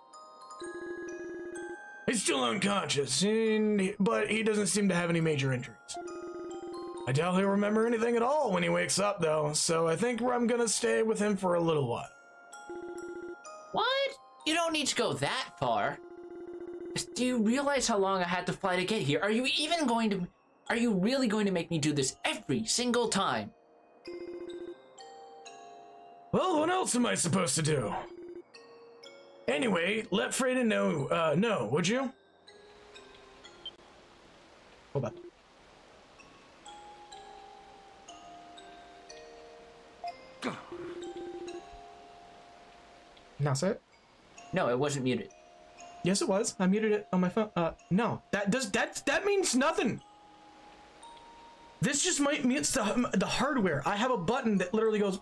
He's still unconscious, but he doesn't seem to have any major injuries. I doubt he'll remember anything at all when he wakes up, though, so I think I'm gonna stay with him for a little while. What? You don't need to go that far. Do you realize how long I had to fly to get here? Are you really going to make me do this every single time? Well, what else am I supposed to do? Anyway, let Freda know, would you? Hold on. Now say it. No, it wasn't muted. Yes, it was. I muted it on my phone. No, that means nothing. This just might mute the hardware. I have a button that literally goes.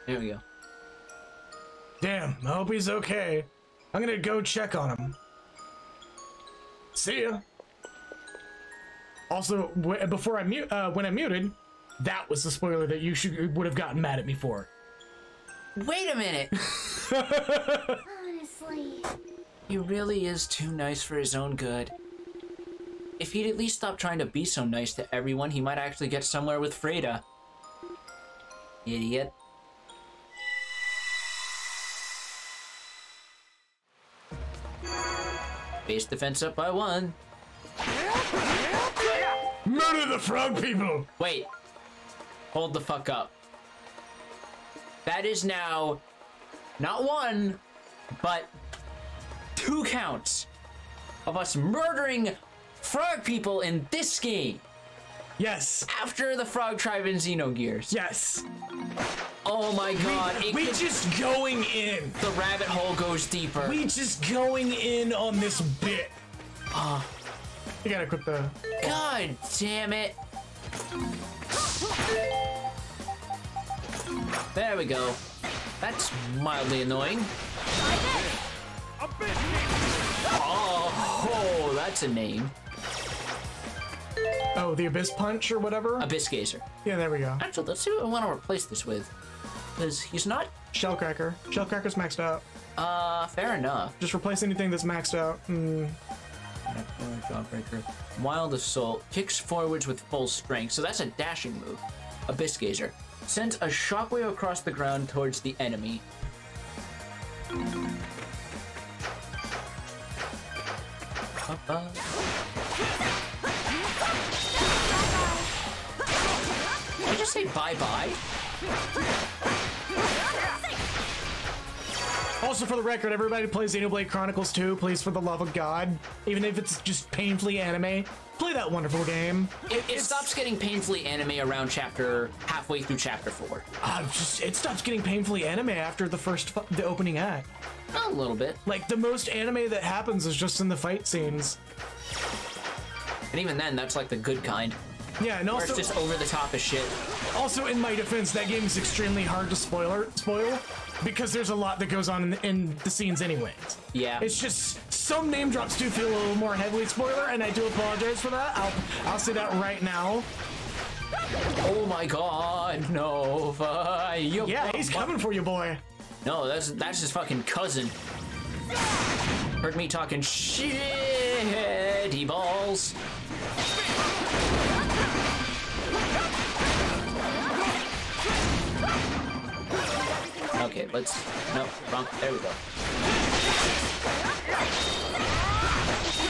There we go. Damn, I hope he's okay. I'm gonna go check on him. See ya. Also, before I when I muted, that was the spoiler that you would have gotten mad at me for. Wait a minute. Honestly. He really is too nice for his own good. If he'd at least stop trying to be so nice to everyone, he might actually get somewhere with Freda. Idiot. Base defense up by 1. Murder the frog people! Wait. Hold the fuck up. That is now not 1, but 2 counts of us murdering frog people in this game. Yes. After the Frog Tribe and Xenogears. Yes. Oh my god. We just going in. The rabbit hole goes deeper. We just going in on this bit. You gotta quit the. God damn it. There we go. That's mildly annoying. Oh, that's a name. Oh, the Abyss Punch or whatever? Abyss Gazer. Yeah, there we go. Actually, let's see what I want to replace this with. Because he's not... Shellcracker. Shellcracker's maxed out. Fair enough. Just replace anything that's maxed out. Jawbreaker. Wild Assault. Kicks forwards with full strength. So that's a dashing move. Abyss Gazer. Sends a shockwave across the ground towards the enemy. Did I just say bye-bye? Also, for the record, everybody who plays Xenoblade Chronicles 2, please, for the love of God, even if it's just painfully anime, play that wonderful game. It stops getting painfully anime around halfway through chapter 4. It stops getting painfully anime after the opening act. A little bit. Like, the most anime that happens is just in the fight scenes. And even then, that's like the good kind. Yeah, and also... Where it's just over the top of shit. Also, in my defense, that game is extremely hard to spoil, because there's a lot that goes on in the scenes anyways. Yeah. It's just, some name drops do feel a little more heavily spoiler, and I do apologize for that. I'll say that right now. Oh my god, no. Yeah, he's coming for you, boy. No, that's his fucking cousin. Heard me talking shitty balls. Okay, let's... No, wrong. There we go.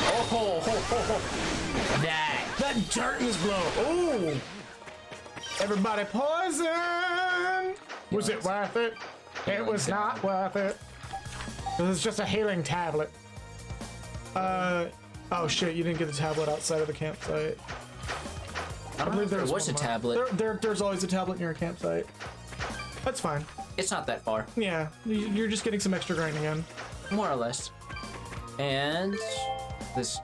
Oh, ho, ho, ho, ho. That darkness blow. Oh! Everybody poison! Was it worth it? It was not worth it. It was just a healing tablet. Oh shit, you didn't get the tablet outside of the campsite. I believe there was a tablet. There's always a tablet near a campsite. That's fine. It's not that far. Yeah, you're just getting some extra grinding in. More or less. And this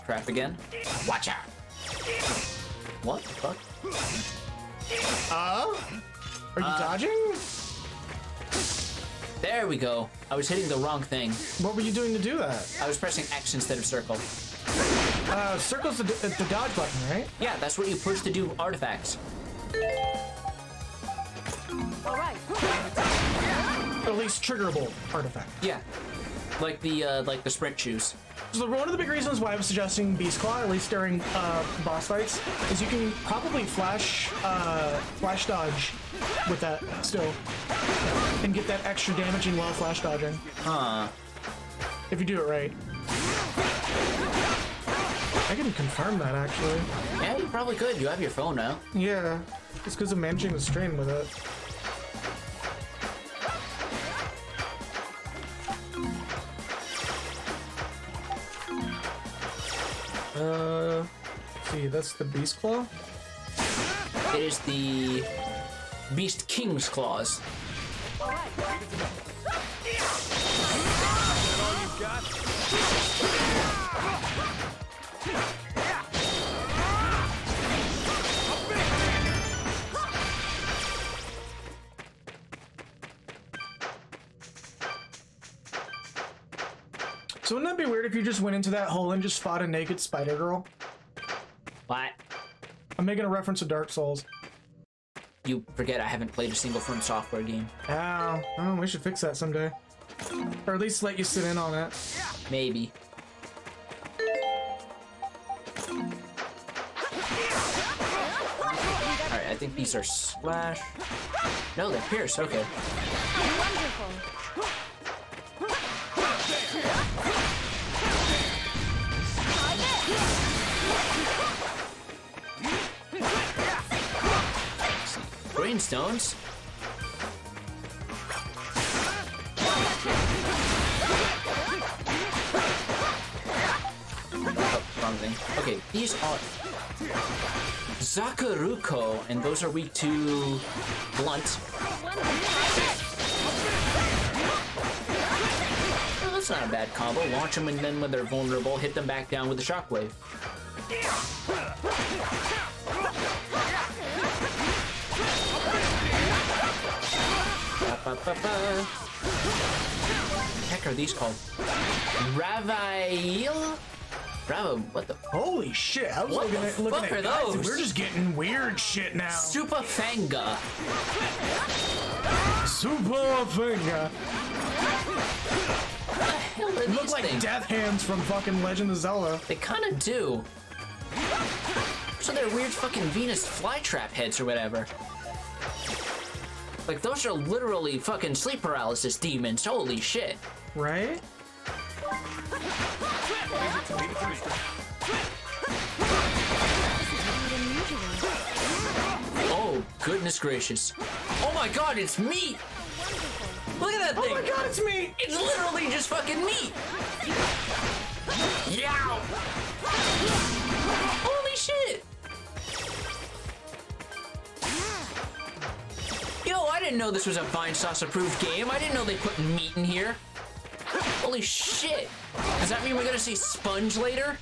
crap again. Watch out! What the fuck? Are you dodging? There we go. I was hitting the wrong thing. What were you doing to do that? I was pressing X instead of circle. Circle's the dodge button, right? Yeah, that's what you push to do artifacts. All right. At least triggerable artifact. Yeah, like the sprint shoes. So one of the big reasons why I was suggesting Beast Claw, at least during boss fights, is you can probably flash dodge with that still, and get that extra damaging while flash dodging. If you do it right. I can confirm that, actually. Yeah, you probably could. You have your phone now. Yeah, it's because I'm managing the stream with it. Let's see, that's the Beast Claw? It is the Beast King's Claws. So wouldn't that be weird if you just went into that hole and just fought a naked spider girl? What? I'm making a reference to Dark Souls. You forget I haven't played a single From Software game. Oh, we should fix that someday. Or at least let you sit in on it. Maybe. Alright, I think these are slash. No, they're pierce, okay. Wonderful. Brainstones? Oh, wrong thing. Okay, these are Zakaruko, and those are weak to blunt. Well, that's not a bad combo. Launch them, and then when they're vulnerable, hit them back down with the shockwave. Heck are these called? Ravail? Bravo, what the? Holy shit! I was What looking the at fuck are guys, those? we're just getting weird shit now. Supafanga. Super finger. Hell are Look these like things? death hands from fucking Legend of Zelda. They kind of do. So they're weird fucking Venus flytrap heads or whatever. Like those are literally fucking sleep paralysis demons. Holy shit. Right? Oh, goodness gracious. Oh my god, it's meat! Look at that thing! Oh my god, it's me! It's literally just fucking meat! Yow! Holy shit! Yo, I didn't know this was a Vine Sauce approved game. I didn't know they put meat in here. Holy shit! Does that mean we're gonna see Sponge later?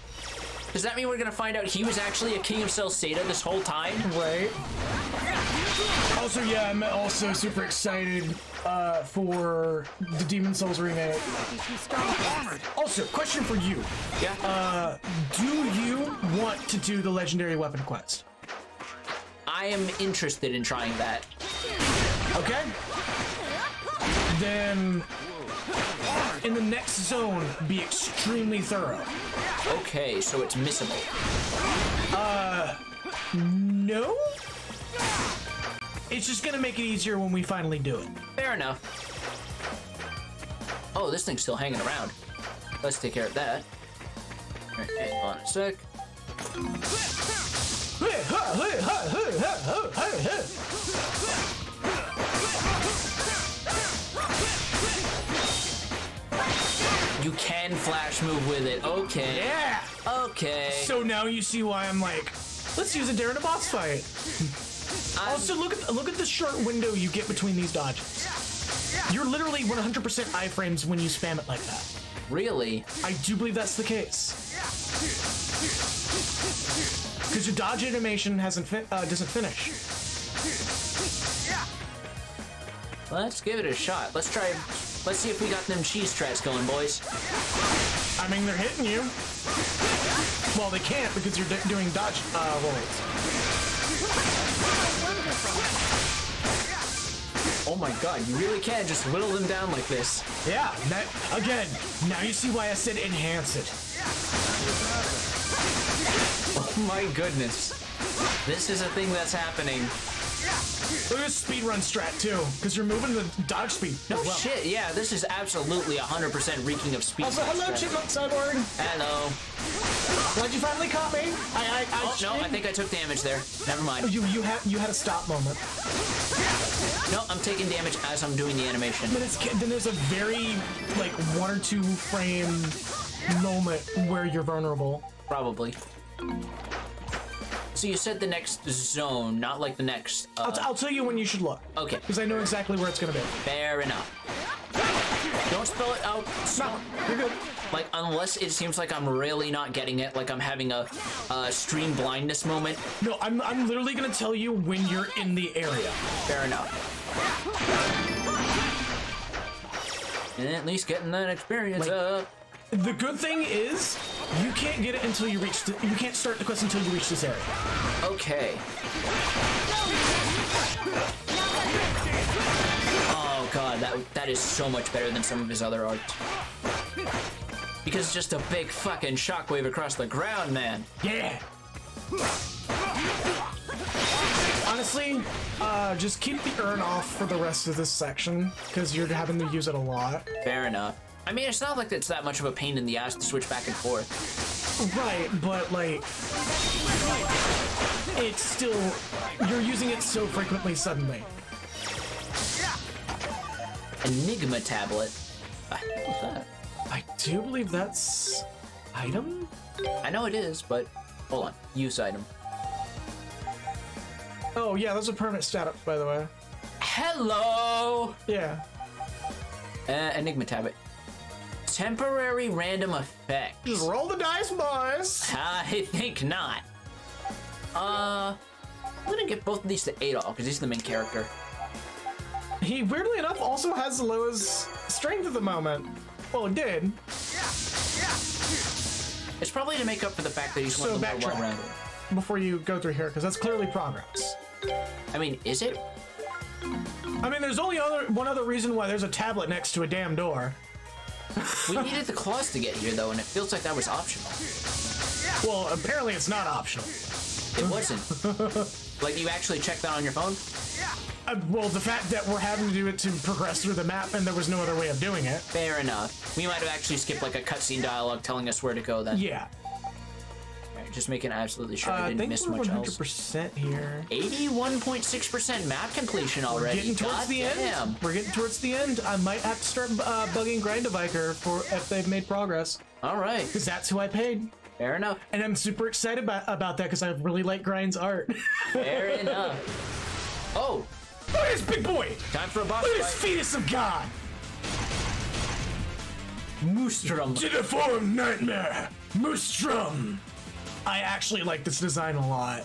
Does that mean we're gonna find out he was actually a king of Celceta this whole time? Right. Also, yeah, I'm also super excited for the Demon Souls remake. Also, question for you. Yeah. Do you want to do the Legendary Weapon Quest? I am interested in trying that. Okay. Then, in the next zone, be extremely thorough. Okay, so it's missable. No? It's just gonna make it easier when we finally do it. Fair enough. Oh, this thing's still hanging around. Let's take care of that. Alright, hang on a sec. You can flash move with it. Okay. Yeah! Okay. So now you see why I'm like, let's use it during a boss fight. Also, look at the short window you get between these dodges. You're literally 100% iframes when you spam it like that. Really? I do believe that's the case. Because your dodge animation doesn't finish. Let's give it a shot. Let's see if we got them cheese strats going, boys. I mean, they're hitting you. Well, they can't because you're doing dodge rolls. Oh my god, you really can just whittle them down like this. Yeah, again, now you see why I said enhance it. Oh my goodness. This is a thing that's happening. Look at this speedrun strat too, because you're moving the dodge speed. No shit, yeah, this is absolutely 100% reeking of speed. Also, hello, Chipmunk Cyborg. Hello. Glad you finally caught me. No, I think I took damage there. Never mind. You had a stop moment. No, I'm taking damage as I'm doing the animation. But then there's a very, like, 1 or 2 frame moment where you're vulnerable. Probably. So you said the next zone, not like the next... I'll tell you when you should look. Okay. Because I know exactly where it's going to be. Fair enough. Don't spell it out. No, you're good. Like, unless it seems like I'm really not getting it, like I'm having a stream blindness moment. No, I'm literally going to tell you when you're in the area. Fair enough. And at least getting that experience up. The good thing is, you can't get it until you reach you can't start the quest until you reach this area. Okay. Oh god, that is so much better than some of his other art. Because it's just a big fucking shockwave across the ground, man. Yeah. Honestly, just keep the urn off for the rest of this section, because you're having to use it a lot. Fair enough. I mean, it's not like it's that much of a pain in the ass to switch back and forth. Right, but like, it's still, you're using it so frequently suddenly. Enigma tablet. What's that? I do believe that's item? I know it is, but hold on. Use item. Oh yeah, those are permanent stat ups, by the way. Hello! Yeah. Enigma tablet. Temporary random effect. Just roll the dice, boys. I think not. I'm gonna get both of these to Adol, because he's the main character. He, weirdly enough, also has the lowest strength at the moment. Well, it did. It's probably to make up for the fact that he's one of the more well-rounded. Before you go through here, because that's clearly progress. I mean, is it? I mean, there's only one other reason why there's a tablet next to a damn door. We needed the claws to get here, though, and it feels like that was optional. Well, apparently it's not optional. It wasn't. Like, you actually checked that on your phone? Well, the fact that we're having to do it to progress through the map and there was no other way of doing it. Fair enough. We might have actually skipped, like, a cutscene dialogue telling us where to go, then. Yeah. Right, just making absolutely sure I didn't miss much else. 100% here. 81.6% map completion already. We're getting towards the end. We're getting towards the end. I might have to start bugging Grindaviker if they've made progress. All right. Because that's who I paid. Fair enough. And I'm super excited about that because I really like Grind's art. Fair enough. Oh. Look at this big boy. Time for a boss Look at fight. this fetus of God. Moostrum. Uniform nightmare. Moostrum. I actually like this design a lot.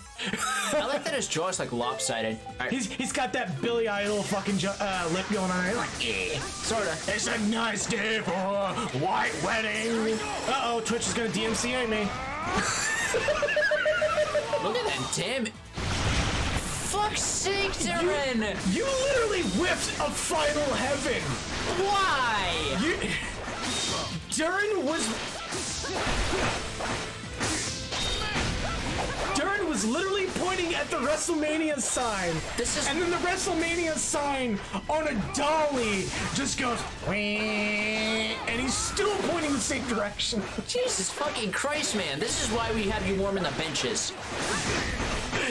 I like that his jaw is like lopsided. Right. He's got that Billy Idol fucking lip going on. He's like, eh. Sorta. It's a nice day for a white wedding. Uh-oh, Twitch is gonna DMCA me. Look at that, damn it. Fuck's sake, Darren! You literally whipped a final heaven. Why? Darren was literally pointing at the WrestleMania sign. And then the WrestleMania sign on a dolly just goes, and he's still pointing the same direction. Jesus fucking Christ, man. This is why we have you warming the benches.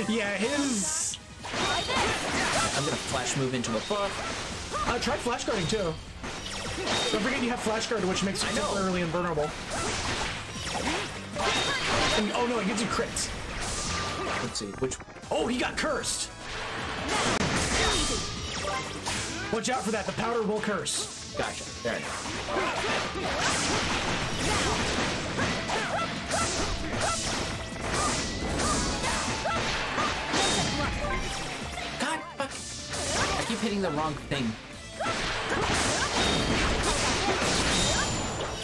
Yeah, his... I'm gonna flash move into a buff. Try flash guarding too. Don't forget you have flash guard, which makes you temporarily invulnerable. And, oh no, it gives you crits. Let's see, which... Oh, he got cursed! Watch out for that, the powder will curse. Gotcha, there it is. God, fuck. I keep hitting the wrong thing.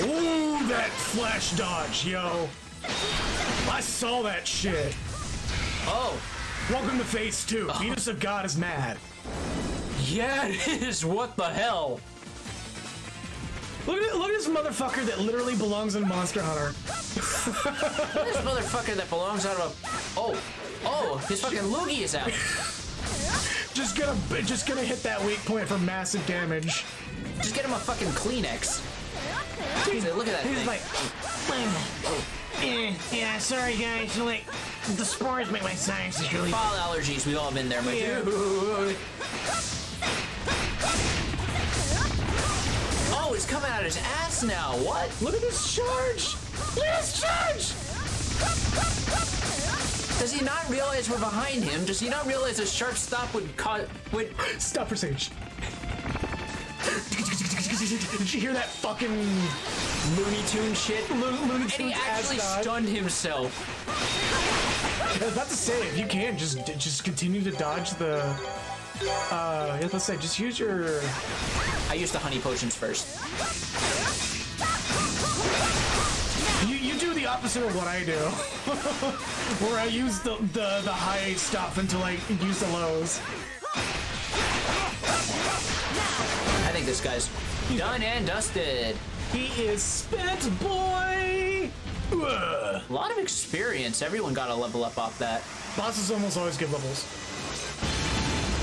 Ooh, that flash dodge, yo. I saw that shit. Oh. Welcome to phase 2. Fetus of God is mad. Yeah, it is. What the hell? Look at this motherfucker that literally belongs in Monster Hunter. Look at this motherfucker that belongs out of a... Oh, his fucking loogie is out. Just gonna hit that weak point for massive damage. Just get him a fucking Kleenex. Jesus, look at that He's thing. like, yeah, sorry guys, like, the spores make my sinuses really... Fall allergies, we've all been there, my dude. Oh, it's coming out of his ass now, what? Look at this charge! Look at this charge! Does he not realize we're behind him? Does he not realize a sharp stop would Stop for Sage. Did you hear that fucking Looney Tune shit? Looney And he actually stunned himself. I was about to say, if you can, just continue to dodge the... yeah, let's say, just use your... I used the honey potions first. You do the opposite of what I do. Where I use the high stuff until I use the lows. I think this guy's done and dusted. He is spent, boy! A lot of experience. Everyone got a level up off that. Bosses almost always give levels.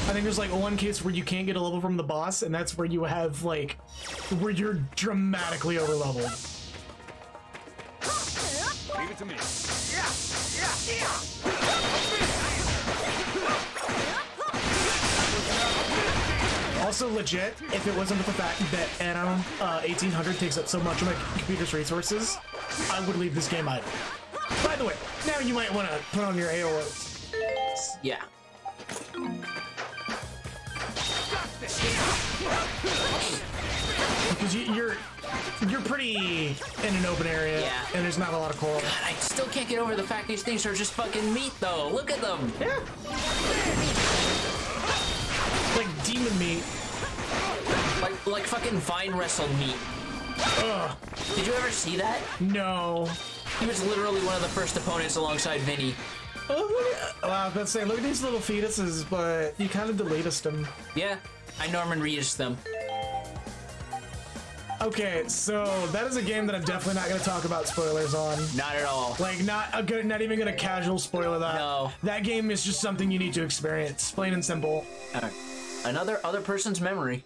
I think there's like one case where you can't get a level from the boss, and that's where you have like, where you're dramatically over leveled. Leave it to me. Also legit, if it wasn't for the fact that Atom 1800 takes up so much of my computer's resources, I would leave this game idle. By the way, now you might want to put on your AOs. Yeah. Because you're pretty in an open area, Yeah. and there's not a lot of coral. God, I still can't get over the fact these things are just fucking meat, though. Look at them. Yeah. Like demon meat. Like fucking vine wrestled meat. Ugh. Did you ever see that? No. He was literally one of the first opponents alongside Vinny. Oh, well, I was about to say, look at these little fetuses, but you kind of deletest them. Yeah, I Norman Reedus them. Okay, so that is a game that I'm definitely not going to talk about spoilers on. Not at all. Like, not even going to casual spoiler that. No. That game is just something you need to experience, plain and simple. Another other person's memory.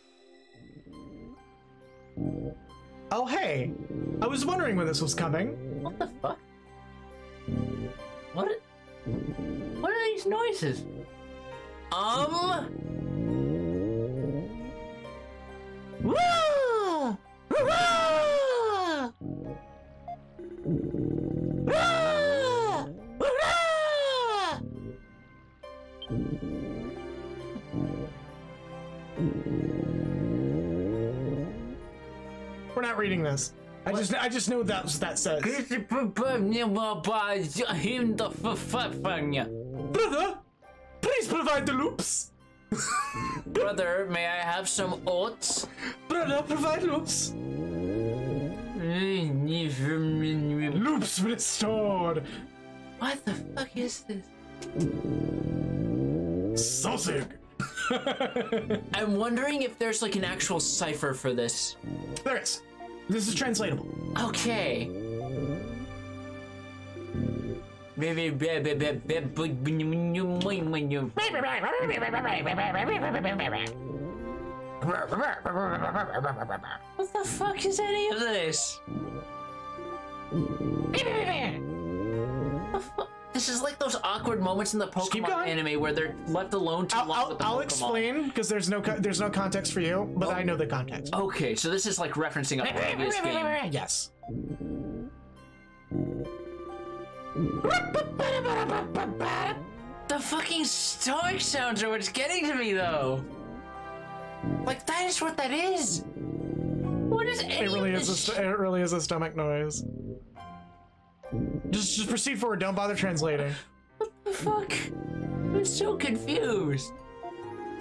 Oh, hey. I was wondering when this was coming. What the fuck? What are these noises? Woo! Hurrah! Hurrah! Hurrah! We're not reading this. I just know that was that says. Brother, please provide the loops. Brother, may I have some oats? Brother, provide loops. Loops restored. What the fuck is this? Sausage. I'm wondering if there's like an actual cipher for this. There is. This is translatable. Okay. What the fuck is any of this? This is like those awkward moments in the Pokemon anime where they're left alone too long with the Pokemon. I'll explain because there's no context for you, but I know the context. Okay, so this is like referencing a previous game. Yes. The fucking stoic sounds are what's getting to me, though. Like that is what that is. What is any it really is a stomach noise. Just proceed forward. Don't bother translating. What the fuck? I'm so confused.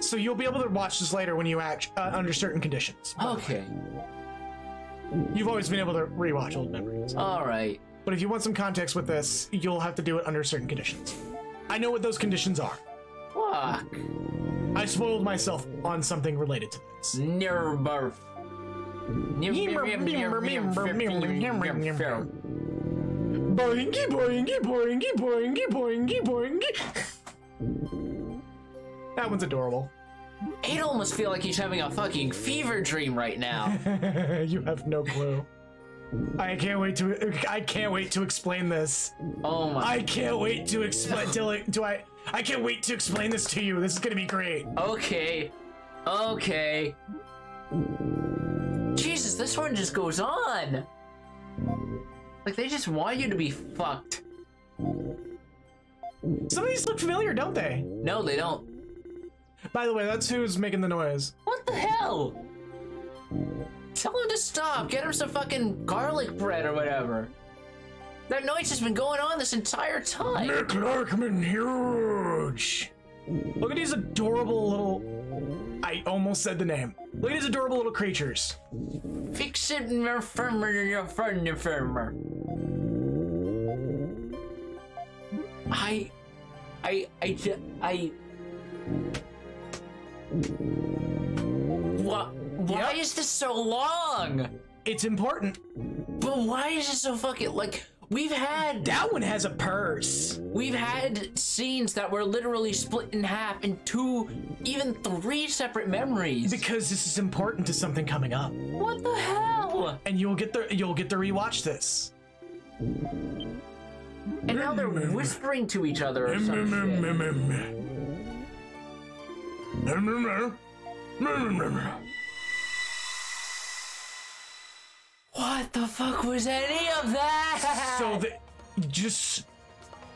So you'll be able to watch this later when you act under certain conditions. Okay. You've always been able to rewatch old memories. All right. But if you want some context with this, you'll have to do it under certain conditions. I know what those conditions are. Fuck. I spoiled myself on something related to this. Boingy, boingy, boingy, boingy, boingy, boingy. That one's adorable. I'd almost feel like he's having a fucking fever dream right now. You have no clue. I can't wait to explain this. Oh my. I can't wait to explain. I can't wait to explain this to you. This is gonna be great. Okay. Okay. Jesus, this one just goes on. Like, they just want you to be fucked. Some of these look familiar, don't they? No, they don't. By the way, that's who's making the noise. What the hell? Tell him to stop. Get him some fucking garlic bread or whatever. That noise has been going on this entire time. McLarkman huge. Look at these adorable little... I almost said the name. Look at these adorable little creatures. Fix it in your firmer. Why is this so long? It's important. But why is it so fucking, like, we've had... That one has a purse. We've had scenes that were literally split in half in 2, even 3 separate memories. Because this is important to something coming up. What the hell? And you'll get to rewatch this. And now they're whispering to each other or some shit. What the fuck was any of that? So just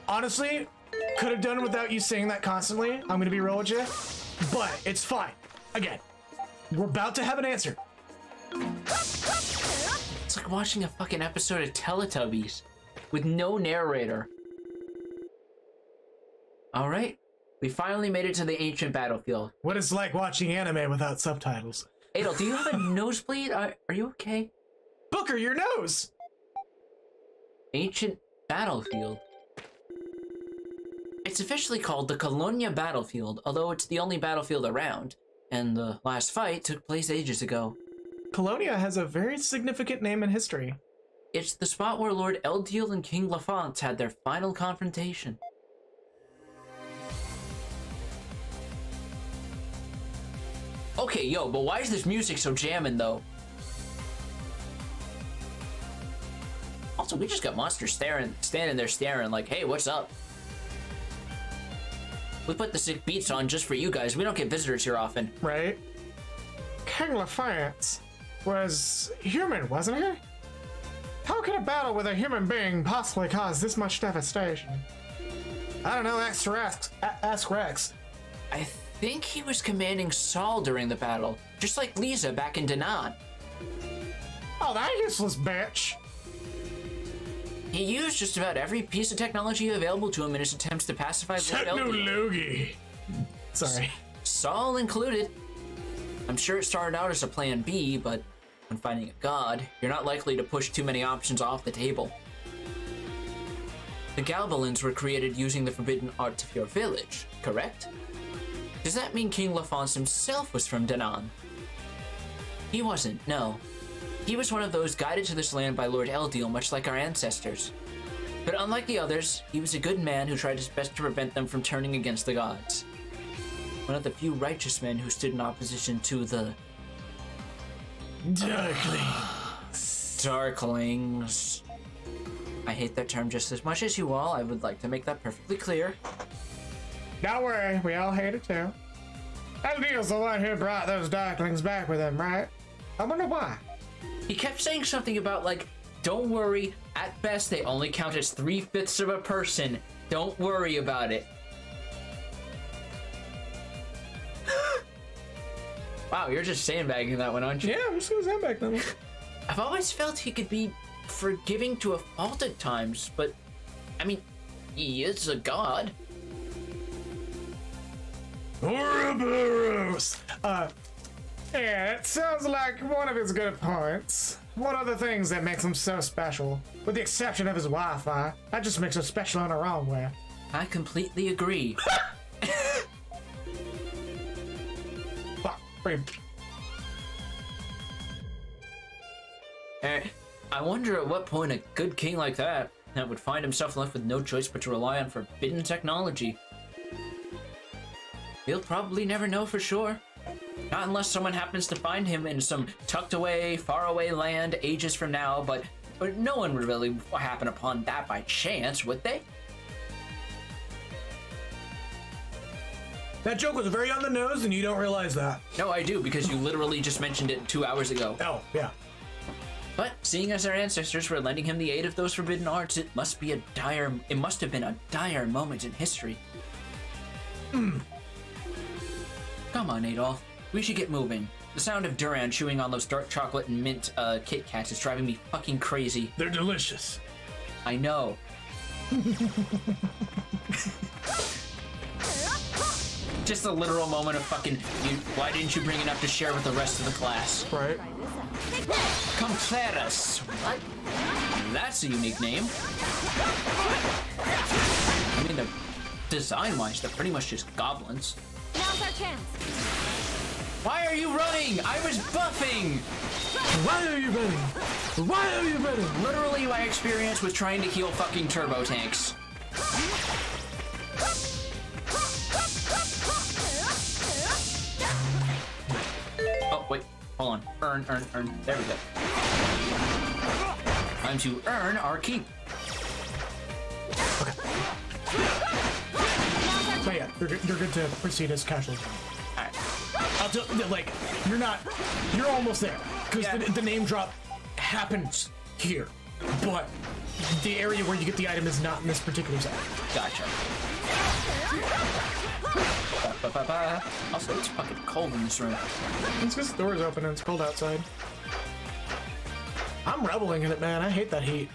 honestly, could have done without you saying that constantly. I'm gonna be real with you, but it's fine. Again, we're about to have an answer. It's like watching a fucking episode of Teletubbies with no narrator. All right, we finally made it to the ancient battlefield. What it's like watching anime without subtitles. Adel, do you have a nosebleed? Are you okay? Booker, your nose! Ancient battlefield. It's officially called the Colonia Battlefield, although it's the only battlefield around, and the last fight took place ages ago. Colonia has a very significant name in history. It's the spot where Lord Eldiel and King Lafont had their final confrontation. Okay, yo, but why is this music so jamming, though? Also, we just got monsters standing there staring like, hey, what's up? We put the sick beats on just for you guys. We don't get visitors here often. Right? King Lafont was human, wasn't he? How could a battle with a human being possibly cause this much devastation? I don't know, ask Rex. I think he was commanding Saul during the battle, just like Lisa back in Danaan. Oh, that useless bitch. He used just about every piece of technology available to him in his attempts to pacify Lord Eldiel. Technology. Sorry. Saul included. I'm sure it started out as a plan B, but when fighting a god, you're not likely to push too many options off the table. The Galbalins were created using the forbidden arts of your village, correct? Does that mean King Lafont himself was from Danaan? He wasn't, no. He was one of those guided to this land by Lord Eldiel, much like our ancestors. But unlike the others, he was a good man who tried his best to prevent them from turning against the gods. One of the few righteous men who stood in opposition to the... Darklings. I hate that term just as much as you all. I would like to make that perfectly clear. Don't worry, we all hate it too. Eldiel's the one who brought those Darklings back with him, right? I wonder why. He kept saying something about, like, don't worry, at best they only count as 3/5 of a person. Don't worry about it. Wow, you're just sandbagging that one, aren't you? Yeah, I'm just gonna sandbag that one. I've always felt he could be forgiving to a fault at times, but, I mean, he is a god. Ouroboros. Yeah, it sounds like one of his good points. One of the things that makes him so special, with the exception of his Wi-Fi, that just makes him special in a wrong way. I completely agree. I wonder at what point a good king like that would find himself left with no choice but to rely on forbidden technology. We'll probably never know for sure. Not unless someone happens to find him in some tucked away, faraway land ages from now, but no one would really happen upon that by chance, would they? That joke was very on the nose, and you don't realize that. No, I do, because you literally just mentioned it 2 hours ago. Oh, yeah. But seeing as our ancestors were lending him the aid of those forbidden arts, it must have been a dire moment in history. Come on, Adolf. We should get moving. The sound of Duran chewing on those dark chocolate and mint Kit Kats is driving me fucking crazy. They're delicious. I know. Just a literal moment of fucking, why didn't you bring it up to share with the rest of the class? Right. Completus. What? That's a unique name. I mean, they're design-wise, they're pretty much just goblins. Now's our chance. Why are you running? I was buffing! Why are you running? Why are you running? Literally my experience with trying to heal fucking turbo tanks. Oh, wait. Hold on. Earn. There we go. Time to earn our keep. Okay. So yeah, you're good to proceed as casual. Alright. I'll tell you, like, you're almost there. Because the name drop happens here. But the area where you get the item is not in this particular zone. Gotcha. Also, it's fucking cold in this room. It's because the door's open and it's cold outside. I'm reveling in it, man. I hate that heat.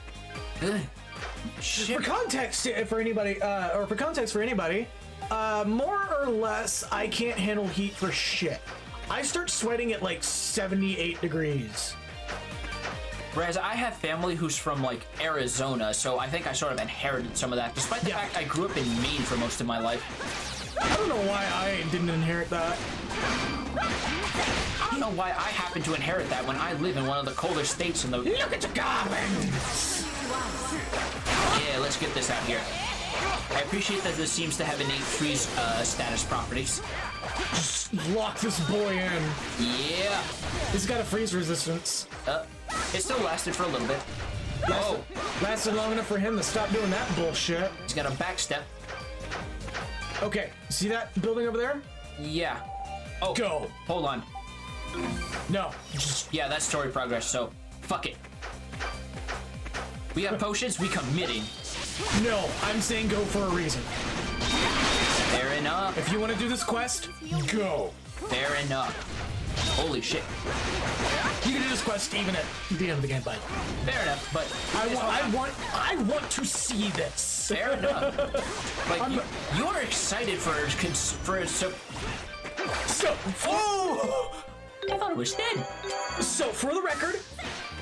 Shit. For context for anybody, more or less, I can't handle heat for shit. I start sweating at like 78 degrees. Whereas I have family who's from like Arizona, so I think I sort of inherited some of that, despite the fact I grew up in Maine for most of my life. I don't know why I didn't inherit that. I don't know why I happen to inherit that when I live in one of the colder states in the— Look at the goblins! Yeah, let's get this out here. I appreciate that this seems to have innate freeze status properties. Just lock this boy in. Yeah. He's got a freeze resistance. It still lasted for a little bit. Lasted long enough for him to stop doing that bullshit. He's got a backstep. Okay, see that building over there? Yeah. Oh, go. Hold on. No, just... Yeah, that's story progress, so fuck it. We have potions, we committing. No, I'm saying go for a reason. Fair enough. If you want to do this quest, go. Fair enough. Holy shit. You can do this quest even at the end of the game, bud. Fair enough, but I want to see this. Fair enough. Like you're excited for oh! I thought it was dead. So for the record,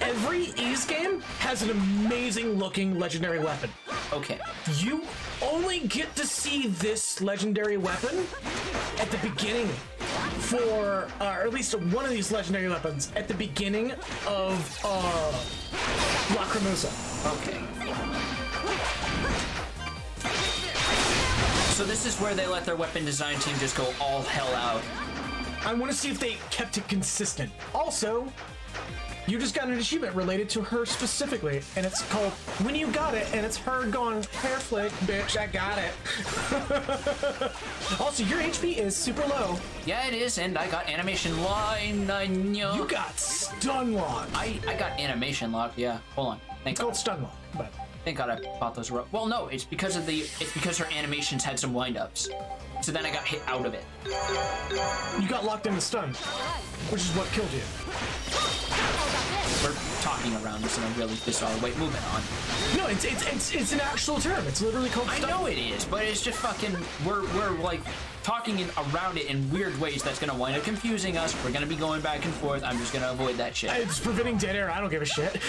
every Ys game has an amazing looking legendary weapon. Okay. You only get to see this legendary weapon at the beginning for, or at least one of these legendary weapons at the beginning of Lacrimosa. Okay. So this is where they let their weapon design team just go all hell out. I want to see if they kept it consistent. Also, you just got an achievement related to her specifically, and it's called When You Got It, and it's her going, hair flick, bitch, I got it. Also, your HP is super low. Yeah, it is, and I got animation lock. You got stun lock. I got animation lock, yeah. Hold on. It's called stun lock, but... Thank God I bought those. Well, no, it's because her animations had some wind-ups. So then I got hit out of it. You got locked into stun, which is what killed you. We're talking around this in a really bizarre way. Moving on. No, it's an actual term. It's literally called stun. I know it is, but it's just fucking we're like talking around it in weird ways that's gonna wind up confusing us. We're gonna be going back and forth. I'm just gonna avoid that shit. It's preventing dead air. I don't give a shit.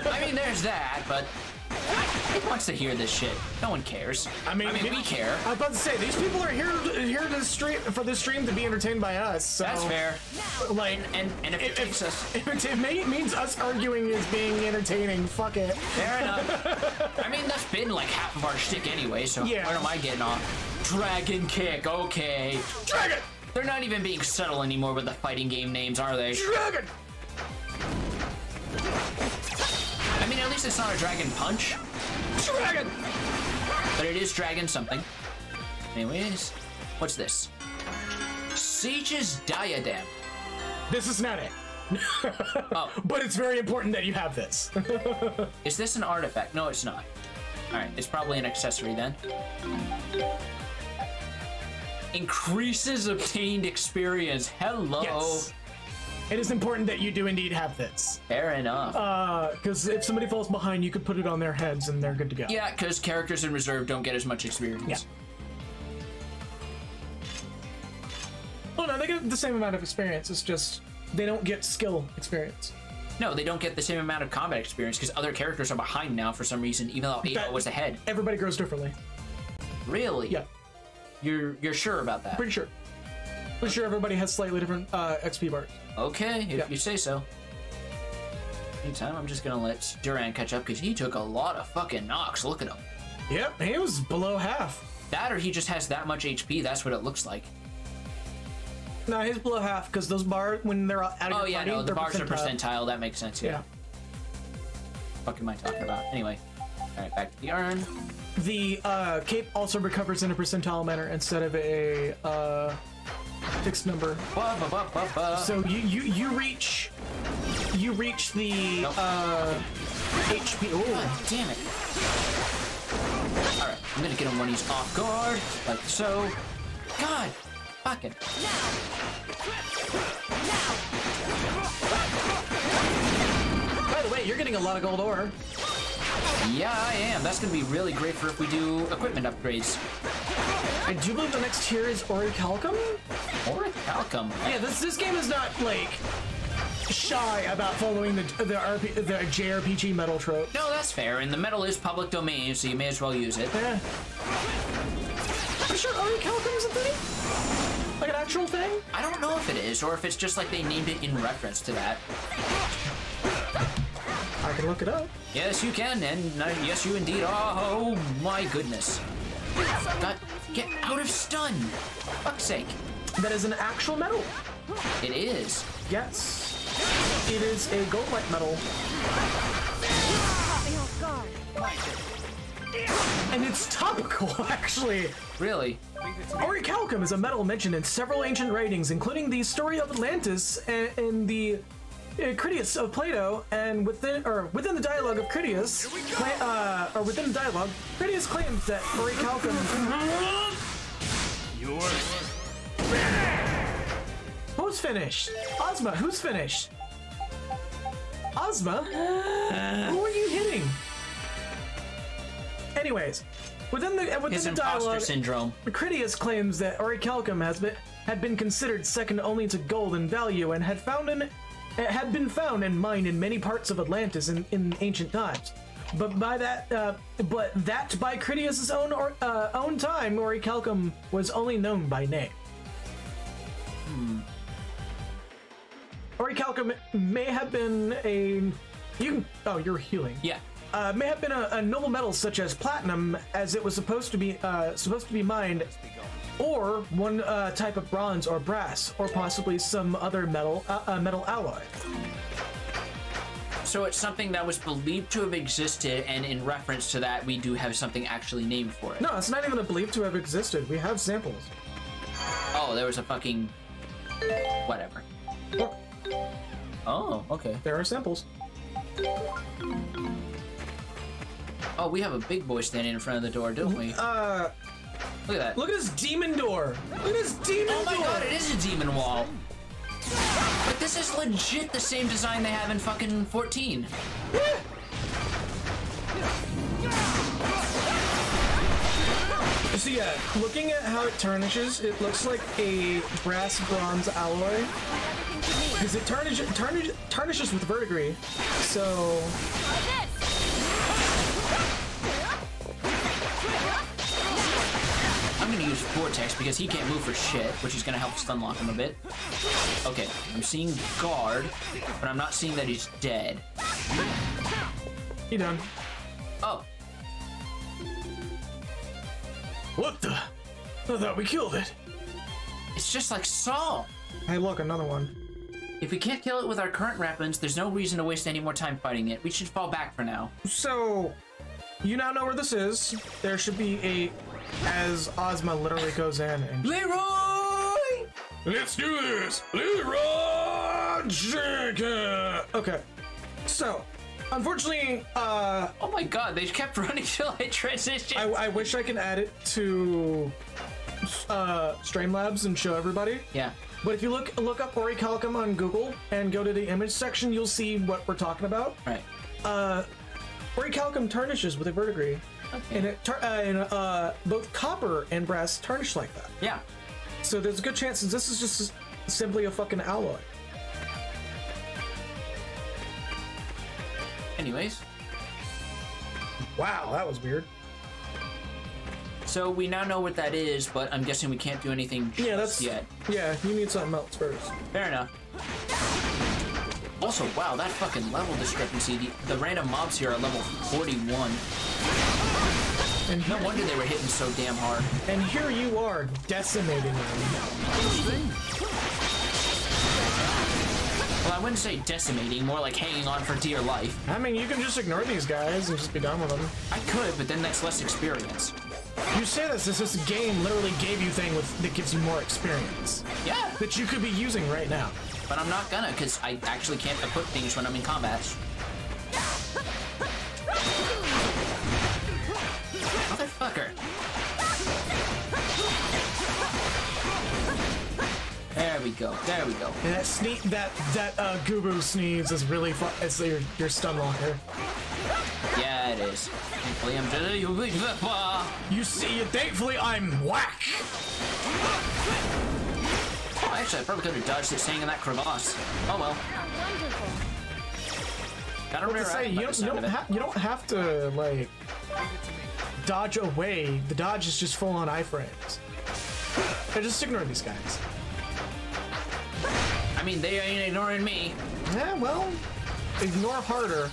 I mean, there's that, but Who wants to hear this shit? No one cares. I mean we care. I was about to say, these people are here to stream for this stream to be entertained by us. So, that's fair. Like, and if it takes us, if it means us arguing is being entertaining, fuck it. Fair enough. I mean, that's been like half of our shtick anyway. So where am I getting off? Dragon kick. Okay. Dragon. They're not even being subtle anymore with the fighting game names, are they? Dragon. I mean, at least it's not a dragon punch. Dragon! But it is dragon something. Anyways, what's this? Siege's diadem. This is not it. Oh. But it's very important that you have this. Is this an artifact? No, it's not. Alright, it's probably an accessory then. Increases obtained experience. Hello. Yes. It is important that you do indeed have this. Fair enough. Because if somebody falls behind, you could put it on their heads and they're good to go. Yeah, because characters in reserve don't get as much experience. Yeah. Oh no, they get the same amount of experience. It's just they don't get skill experience. No, they don't get the same amount of combat experience because other characters are behind now for some reason, even though Ava was ahead. Everybody grows differently. Really? Yeah. You're sure about that? Pretty sure. Pretty sure everybody has slightly different XP bars. Okay, if you say so. Anytime, I'm just gonna let Duran catch up because he took a lot of fucking knocks. Look at him. Yep, he was below half. That or he just has that much HP. That's what it looks like. No, he's below half because those bars, when they're out of your party, the bars are percentile. That makes sense. Yeah. Yeah. What the fuck am I talking about? Anyway, all right, back to the urn. The cape also recovers in a percentile manner instead of a fixed number. So you reach the HP. Oh, God damn it! All right, I'm gonna get him when he's off guard, like so. God, fucking. By the way, you're getting a lot of gold ore. Yeah, I am. That's gonna be really great for if we do equipment upgrades. I do believe the next tier is Orichalcum? Orichalcum? Yeah, this game is not, like, shy about following the JRPG metal trope. No, that's fair, and the metal is public domain, so you may as well use it. Yeah. Are you sure Orichalcum is a thing? Like an actual thing? I don't know if it is, or if it's just like they named it in reference to that. I can look it up. Yes, you can, and yes, you indeed. Oh my goodness. God, get out of stun! Fuck's sake. That is an actual metal. It is. Yes. It is a gold-like metal. And it's topical, actually. Really? Orichalcum is a metal mentioned in several ancient writings, including the story of Atlantis and the Critias of Plato, and within the dialogue of Critias, Critias claims that Orichalcum. Who's finished? Ozma. Who's finished? Ozma. Who are you hitting? Anyways, within the dialogue, syndrome. Critias claims that Orichalcum had been considered second only to gold in value and had been found and mined in many parts of Atlantis in ancient times. But by Critias' own time, Orichalcum was only known by name. Orichalcum may have been you're healing. Yeah. May have been a noble metal such as platinum, as it was supposed to be mined, or one type of bronze or brass, or possibly some other metal alloy. So it's something that was believed to have existed, and in reference to that, we do have something actually named for it. No, it's not even believed to have existed. We have samples. Oh, there was a fucking whatever. Look, Oh, okay. there are samples. Oh, we have a big boy standing in front of the door, don't we? Look at that. Look at this demon door. Look at this demon door. Oh my god, it is a demon wall. But this is legit the same design they have in fucking 14. So yeah, looking at how it tarnishes, it looks like a brass bronze alloy. Because it tarnishes with verdigris. So use Vortex because he can't move for shit, which is gonna help stun lock him a bit. Okay, I'm seeing Guard, but I'm not seeing that he's dead. He done. Oh. What the? I thought we killed it. It's just like Saul. Hey, look, another one. If we can't kill it with our current weapons, there's no reason to waste any more time fighting it. We should fall back for now. So, you now know where this is. There should be a... As Ozma literally goes in and... Leroy! Let's do this! Leroy Jenkins! Okay. So, unfortunately, Oh my god, they kept running till I transitioned. I wish I could add it to Streamlabs and show everybody. Yeah. But if you look up Orichalcum on Google and go to the image section, you'll see what we're talking about. Right. Orichalcum tarnishes with a verdigris. Okay. And both copper and brass tarnish like that. Yeah. So there's a good chance that this is just simply a fucking alloy. Anyways. Wow, that was weird. So we now know what that is, but I'm guessing we can't do anything just yet. Yeah, you need something else first. Fair enough. Also, wow, that fucking level discrepancy. The random mobs here are level 41. And no wonder they were hitting so damn hard. And here you are, decimating them. Well, I wouldn't say decimating, more like hanging on for dear life. I mean, you can just ignore these guys and just be done with them. I could, but then that's less experience. You say this game literally gave you thing that gives you more experience. Yeah. That you could be using right now. But I'm not gonna, because I actually can't equip things when I'm in combat. Motherfucker. There we go. There we go. And that Goobo sneeze is really fun. It's your stun locker. Yeah, it is. Thankfully, I'm just... You see, thankfully, I'm whack. Oh, actually, I probably could have dodged it staying in that crevasse. Oh well. Gotta remember, you don't have to like dodge away. The dodge is just full on iframes. I just ignore these guys. I mean, they ain't ignoring me. Yeah, well, ignore harder.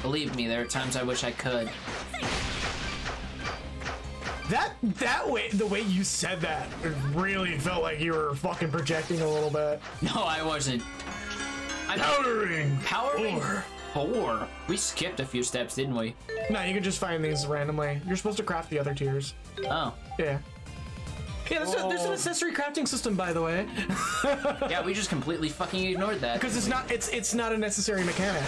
Believe me, there are times I wish I could. That way, the way you said that, it really felt like you were fucking projecting a little bit. No, I wasn't. Powering. Powering? Four. We skipped a few steps, didn't we? No, you can just find these randomly. You're supposed to craft the other tiers. Oh. Yeah. Yeah, there's an accessory crafting system, by the way. Yeah, we just completely fucking ignored that. Because it's not a necessary mechanic.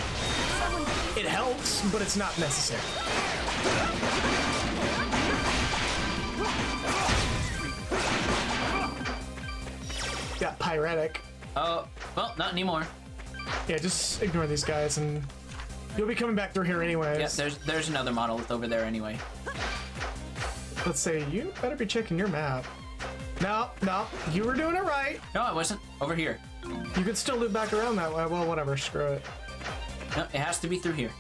It helps, but it's not necessary. Got pyretic. Oh, well, not anymore. Yeah, just ignore these guys, and you'll be coming back through here anyways. Yeah, there's another monolith over there anyway. Let's say you better be checking your map. No, you were doing it right. No, I wasn't. Over here. You could still loop back around that way. Well, whatever. Screw it. No, it has to be through here.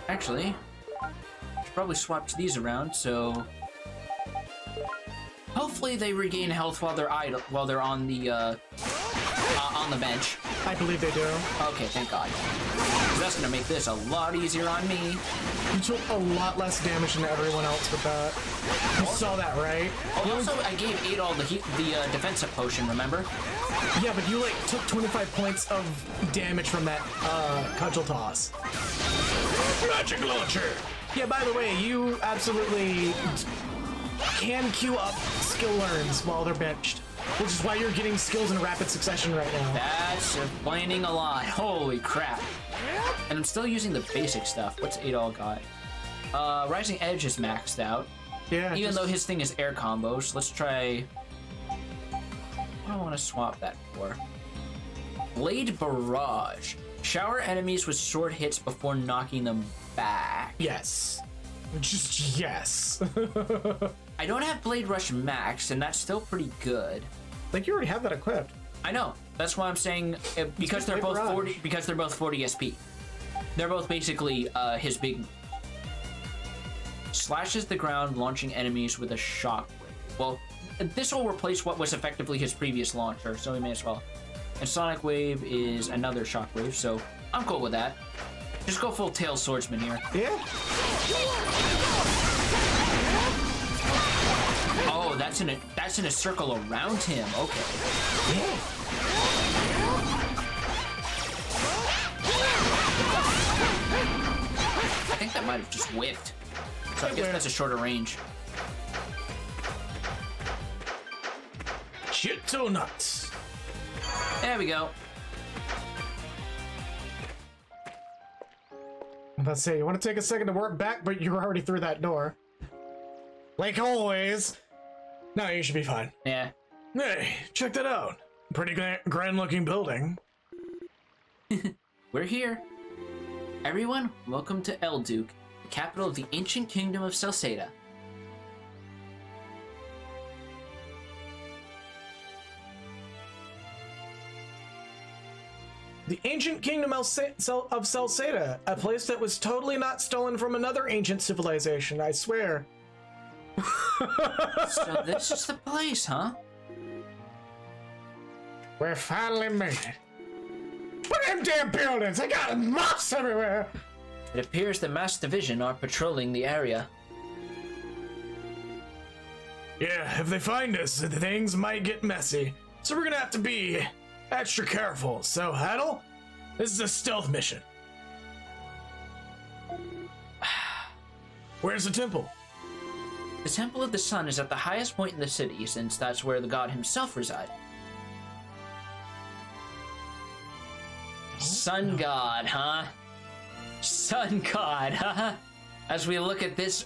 Actually, I should probably swap these around, so hopefully they regain health while they're idle, while they're on the bench. I believe they do. Okay, thank God. That's gonna make this a lot easier on me. You took a lot less damage than everyone else with that. You saw that, right? Oh, also, I gave Adol the defensive potion, remember? Yeah, but you, like, took 25 points of damage from that, cudgel toss. Magic launcher! Yeah, by the way, you absolutely can queue up skill learns while they're benched. Which is why you're getting skills in rapid succession right now. That's explaining a lot. Holy crap. And I'm still using the basic stuff. What's Adol got? Rising Edge is maxed out. Yeah. Even though his thing is air combos. Let's try... What do I want to swap that for? Blade Barrage. Shower enemies with short hits before knocking them back. Yes. Just yes. I don't have Blade Rush max, and that's still pretty good. Like, you already have that equipped. I know, That's why I'm saying because they're both 40. Because they're both 40 SP. They're both basically his big. Slashes the ground, launching enemies with a shock wave. Well, this will replace what was effectively his previous launcher, so we may as well. And Sonic Wave is another shock wave, so I'm cool with that. Just go full tail swordsman here. Yeah. Oh, that's in a circle around him. Okay. Yeah. I think that might have just whiffed. So I guess that's a shorter range. Shitto nuts. There we go. Let's see. You want to take a second to work back, but you're already through that door. Like always. No, you should be fine. Yeah. Hey, check that out. Pretty grand-looking building. We're here. Everyone, welcome to Elduke, the capital of the ancient kingdom of Celceta. The ancient kingdom of Celceta, a place that was totally not stolen from another ancient civilization, I swear. So this is the place, huh? We're finally made it. Look at them damn buildings! They got mops everywhere! It appears the Mass Division are patrolling the area. Yeah, if they find us, things might get messy. So we're gonna have to be extra careful. So, Haddle, this is a stealth mission. Where's the temple? The Temple of the Sun is at the highest point in the city, since that's where the god himself resides. Sun god, huh? Sun god, huh? As we look at this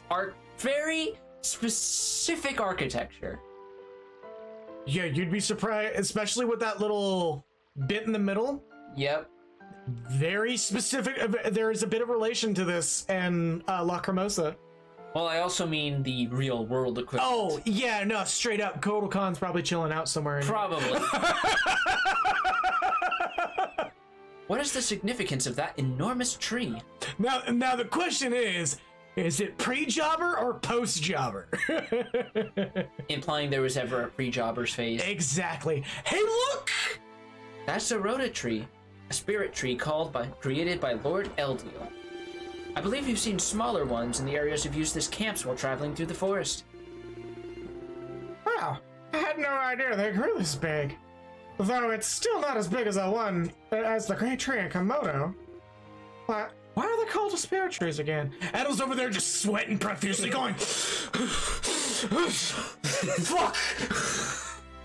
very specific architecture. Yeah, you'd be surprised, especially with that little bit in the middle. Yep. Very specific. There is a bit of relation to this and Lacrimosa. Well, I also mean the real world equivalent. Oh, yeah, no, straight up. Kotal Khan's probably chilling out somewhere. Probably. What is the significance of that enormous tree? Now the question is it pre-jobber or post-jobber? Implying there was ever a pre-jobber's phase. Exactly. Hey, look! That's a Rhoda tree, a spirit tree created by Lord Eldiel. I believe you've seen smaller ones in the areas you've used as camps while traveling through the forest. Wow, I had no idea they grew this big. Though it's still not as big as the great tree in Komodo. But why are they called the spirit trees again? Adel's over there just sweating profusely going, fuck!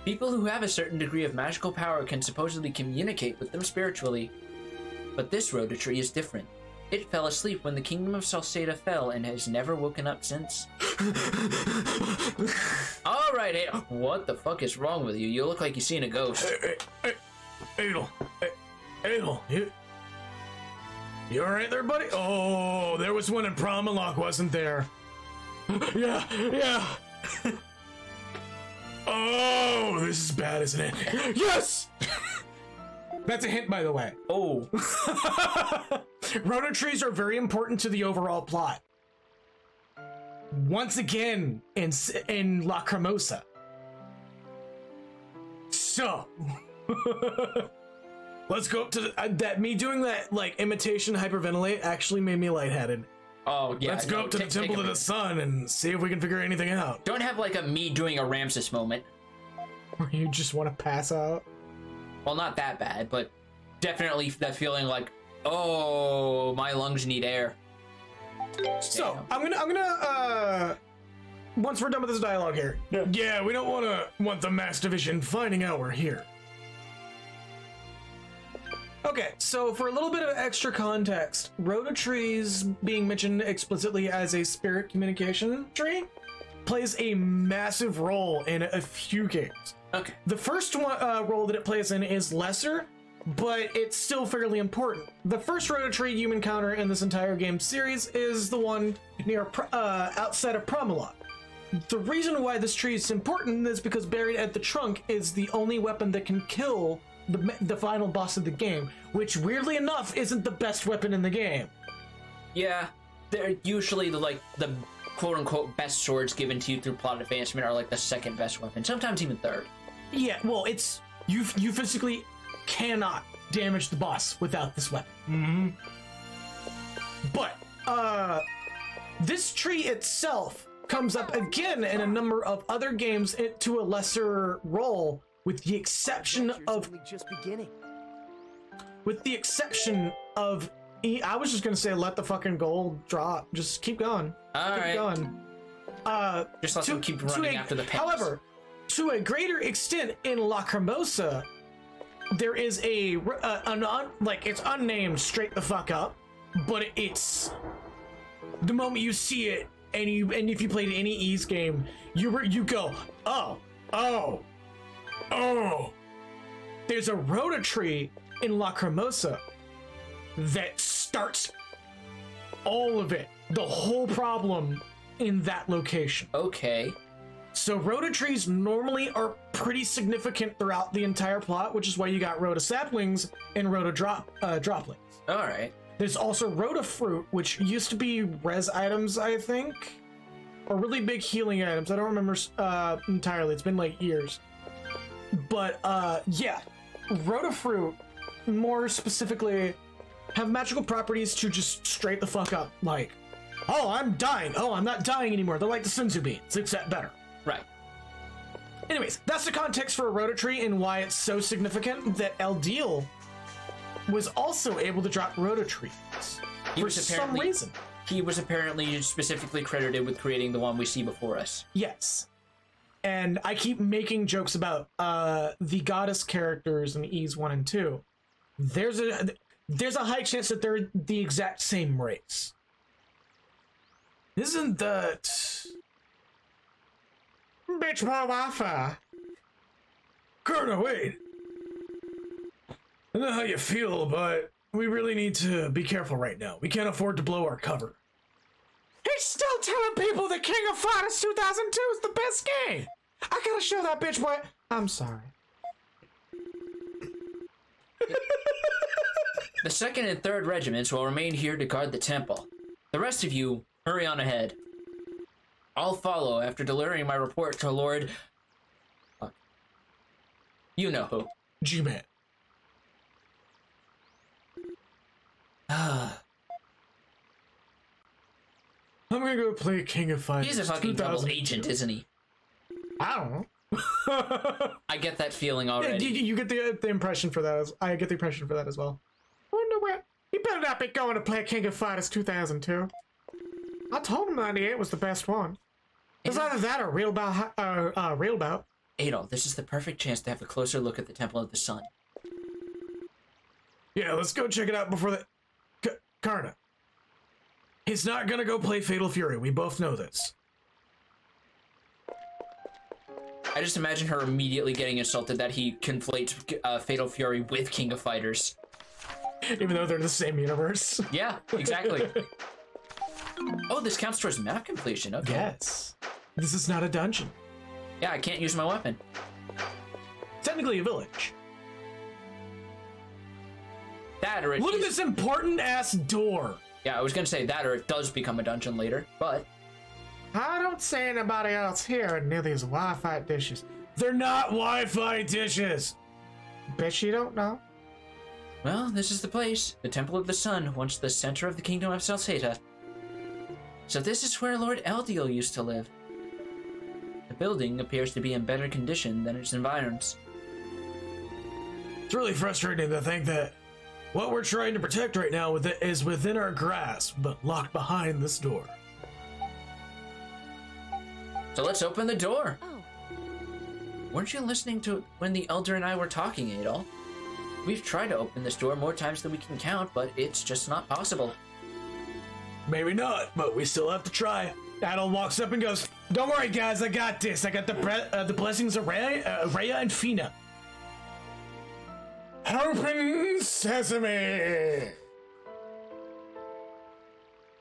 People who have a certain degree of magical power can supposedly communicate with them spiritually. But this Rhoda tree is different. It fell asleep when the kingdom of Celceta fell and has never woken up since. Alright, what the fuck is wrong with you? You look like you've seen a ghost. Adel, you alright there, buddy? Oh, there was one in Promenlock, wasn't there? Yeah. Oh, this is bad, isn't it? Yes! That's a hint, by the way. Oh. Rhoda trees are very important to the overall plot. Once again, in Lacrimosa. So, let's go up to that. Me doing that, like, imitation hyperventilate actually made me lightheaded. Oh, yeah. Let's go up to the Temple of the Sun and see if we can figure anything out. Don't have, like, a me doing a Ramses moment. Where you just want to pass out. Well, not that bad, but definitely that feeling like, oh, my lungs need air. So, I'm gonna, once we're done with this dialogue here. Yeah, we don't want the Mass Division finding out we're here. Okay, so for a little bit of extra context, Rhoda trees being mentioned explicitly as a spirit communication tree plays a massive role in a few games. Okay. The first one, role that it plays in is lesser, but it's still fairly important. The first Rhoda tree you encounter in this entire game series is the one near outside of Promenlock. The reason why this tree is important is because buried at the trunk is the only weapon that can kill the final boss of the game, which weirdly enough isn't the best weapon in the game. Yeah, they're usually the quote-unquote best swords given to you through plot advancement are like the second best weapon, sometimes even third. Yeah, well, it's you physically cannot damage the boss without this weapon. Mm-hmm. But this tree itself comes up again in a number of other games to a lesser role, with the exception of I was just gonna say, let the fucking gold drop. Just keep going. All right. Going. Just let them keep running after the pennies. However, to a greater extent in Lacrimosa, there is it's unnamed straight the fuck up, but it's the moment you see it, and if you played any Ys game, you go, oh. There's a Rhoda tree in Lacrimosa that starts all of it, the whole problem in that location. Okay. So Rhoda trees normally are pretty significant throughout the entire plot, which is why you got Rhoda saplings and Rhoda droplings. All right. There's also Rhoda fruit, which used to be res items, I think, or really big healing items. I don't remember entirely. It's been like years. But yeah, Rhoda fruit, more specifically, have magical properties to just straight the fuck up. Like, oh, I'm dying. Oh, I'm not dying anymore. They're like the Senzu beans, except better. Right. Anyways, that's the context for a Rhoda tree and why it's so significant that Eldiel was also able to drop Rhoda trees for some reason. He was apparently specifically credited with creating the one we see before us. Yes. And I keep making jokes about the goddess characters in Ys 1 and 2. There's a high chance that they're the exact same race. Isn't that... Bitch Wafa. Karna, wait. I know how you feel, but we really need to be careful right now. We can't afford to blow our cover. He's still telling people that King of Fighters 2002 is the best game. I gotta show that bitch boy. I'm sorry. The 2nd and 3rd regiments will remain here to guard the temple. The rest of you, hurry on ahead. I'll follow after delivering my report to Lord... You know who. G-Man. I'm gonna go play King of Fighters. He's a fucking double agent, isn't he? I don't know. I get that feeling already. You get the impression for that. I get the impression for that as well. Wonder where he better not be going to play King of Fighters 2002. I told him 98 was the best one. It's either that or Real Bout. Adol, this is the perfect chance to have a closer look at the Temple of the Sun. Yeah, let's go check it out before the... Karna. He's not gonna go play Fatal Fury. We both know this. I just imagine her immediately getting insulted that he conflates Fatal Fury with King of Fighters. Even though they're the same universe. Yeah, exactly. Oh, this counts towards map completion. Okay. Yes. This is not a dungeon. Yeah, I can't use my weapon. Technically a village. That or it Look at this important ass door. Yeah, I was gonna say that or it does become a dungeon later, but... I don't see anybody else here near these Wi-Fi dishes. They're not Wi-Fi dishes! Bet you don't know. Well, this is the place. The Temple of the Sun, once the center of the Kingdom of Celceta. So this is where Lord Eldiel used to live. The building appears to be in better condition than its environs. It's really frustrating to think that what we're trying to protect right now is within our grasp, but locked behind this door. So let's open the door. Oh, Weren't you listening to when the Elder and I were talking, Adol? We've tried to open this door more times than we can count, but it's just not possible. Maybe not, but we still have to try. Adol walks up and goes, "Don't worry, guys, I got this. I got the blessings of Rhea and Fina." Open sesame!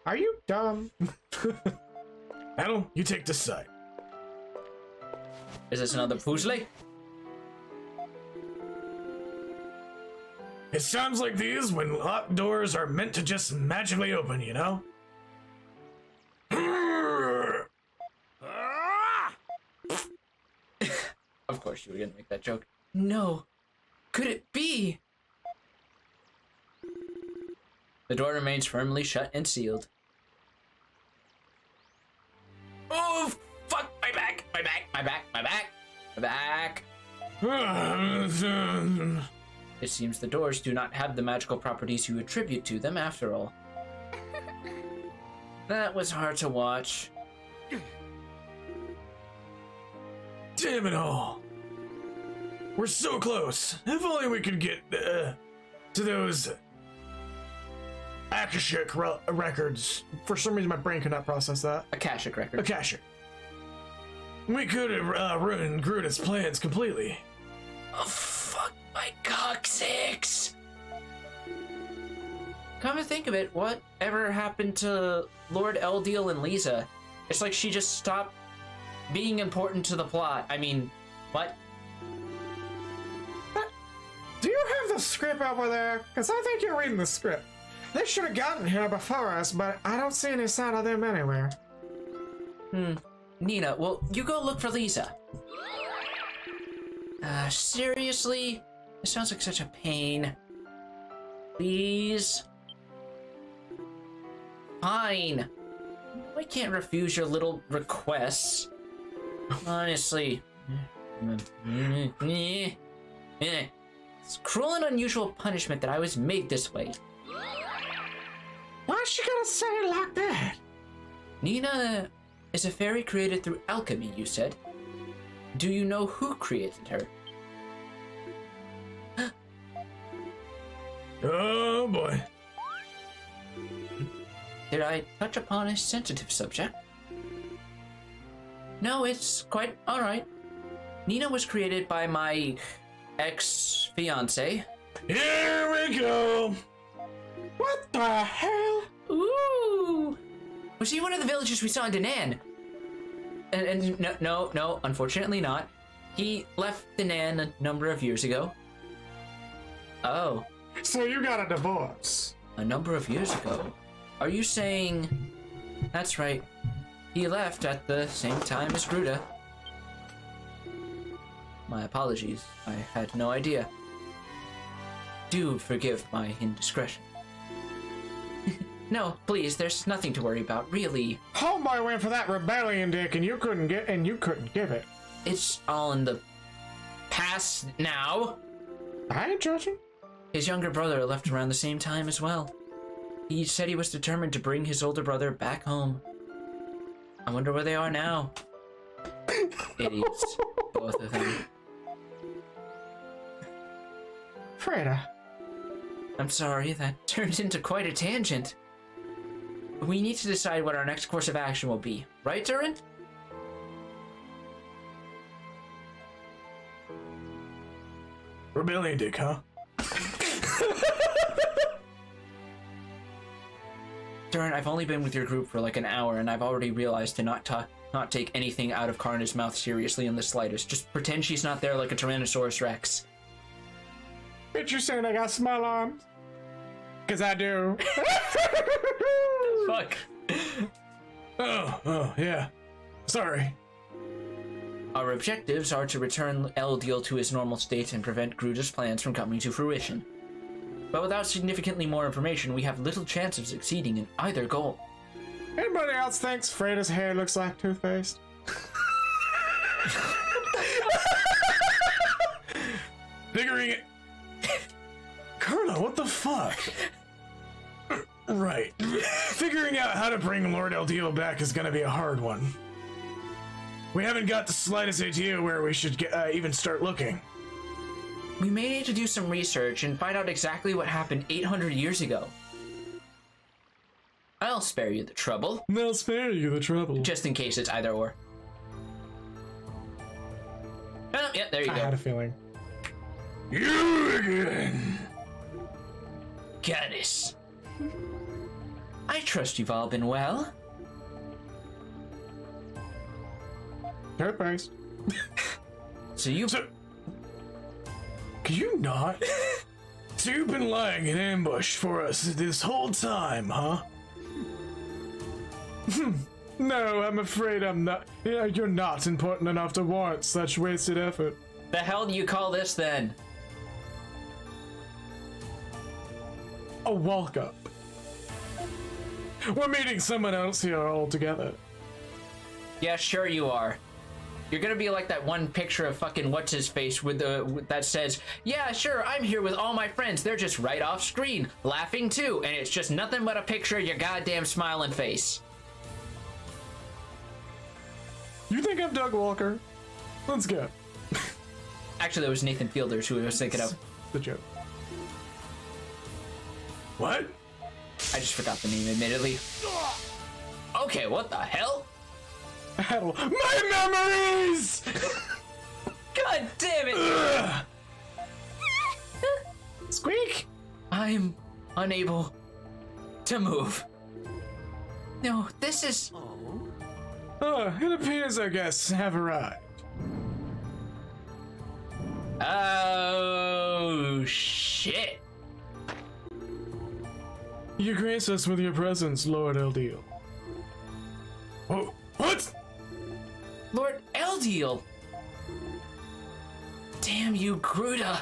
Are you dumb? Adol, you take this side. Is this another puzzle? It sounds like these when locked doors are meant to just magically open, you know? Of course you were gonna make that joke. No. Could it be? The door remains firmly shut and sealed. Oh, fuck! My back! My back! My back! My back! My back! It seems the doors do not have the magical properties you attribute to them after all. That was hard to watch. Damn it all. We're so close. If only we could get to those Akashic records. For some reason, my brain could not process that. Akashic record. Akashic. We could have ruined Gruda's plans completely. Oh, fuck my coccyx! Come to think of it, whatever happened to Lord Eldiel and Lisa? It's like she just stopped being important to the plot. I mean, what? Do you have the script over there? Because I think you're reading the script. They should have gotten here before us, but I don't see any sign of them anywhere. Nina, well, you go look for Lisa. Seriously? This sounds like such a pain. Please? Fine. I can't refuse your little requests. Honestly. It's cruel and unusual punishment that I was made this way. Why's she gonna say it like that? Nina is a fairy created through alchemy, you said. Do you know who created her? Oh boy. Did I touch upon a sensitive subject? No, it's quite alright. Nina was created by my ex-fiancé. Here we go. What the hell? Ooh! Was he one of the villagers we saw in Danan? And no, unfortunately not. He left Danan a number of years ago. Oh. So you got a divorce? A number of years ago? Are you saying... That's right. He left at the same time as Gruda. My apologies. I had no idea. Do forgive my indiscretion. No, please, there's nothing to worry about, really. Homeboy went for that rebellion dick and you couldn't give it. It's all in the past now. I ain't judging. His younger brother left around the same time as well. He said he was determined to bring his older brother back home. I wonder where they are now. Idiots, both of them. Freda. I'm sorry, that turned into quite a tangent. We need to decide what our next course of action will be. Right, Durin? Rebellion dick, huh? Durin, I've only been with your group for like an hour, and I've already realized to not take anything out of Karna's mouth seriously in the slightest. Just pretend she's not there like a Tyrannosaurus Rex. Bitch, you saying I got small arms? Cause I do. Fuck. Oh, yeah. Sorry. Our objectives are to return Eldiel to his normal state and prevent Gruda's plans from coming to fruition. But without significantly more information, we have little chance of succeeding in either goal. Anybody else thinks Freda's hair looks like toothpaste? Figuring it. Karna, what the fuck? Right. Figuring out how to bring Lord Eldiel back is gonna be a hard one. We haven't got the slightest idea where we should even start looking. We may need to do some research and find out exactly what happened 800 years ago. I'll spare you the trouble. I'll spare you the trouble. Just in case it's either or. Oh, yeah, there you go. I had a feeling. You again. Goddess. I trust you've all been well. Toothpaste. So you... Can you not? So you've been lying in ambush for us this whole time, huh? No, I'm afraid I'm not. Yeah, you're not important enough to warrant such wasted effort. The hell do you call this then? A walk-up. We're meeting someone else here altogether. Yeah, sure you are. You're gonna be like that one picture of fucking what's-his-face with that says, yeah, sure, I'm here with all my friends. They're just right off screen, laughing too, and it's just nothing but a picture of your goddamn smiling face. You think I'm Doug Walker? Let's go. Actually, that was Nathan Fielders who I was thinking of. The joke. What? I just forgot the name, admittedly. Okay, what the hell? My memories! God damn it! Squeak! I'm unable to move. No, this is... It appears our guests have arrived. Oh, shit. You grace us with your presence, Lord Eldiel. Oh, what? Lord Eldiel! Damn you, Gruda!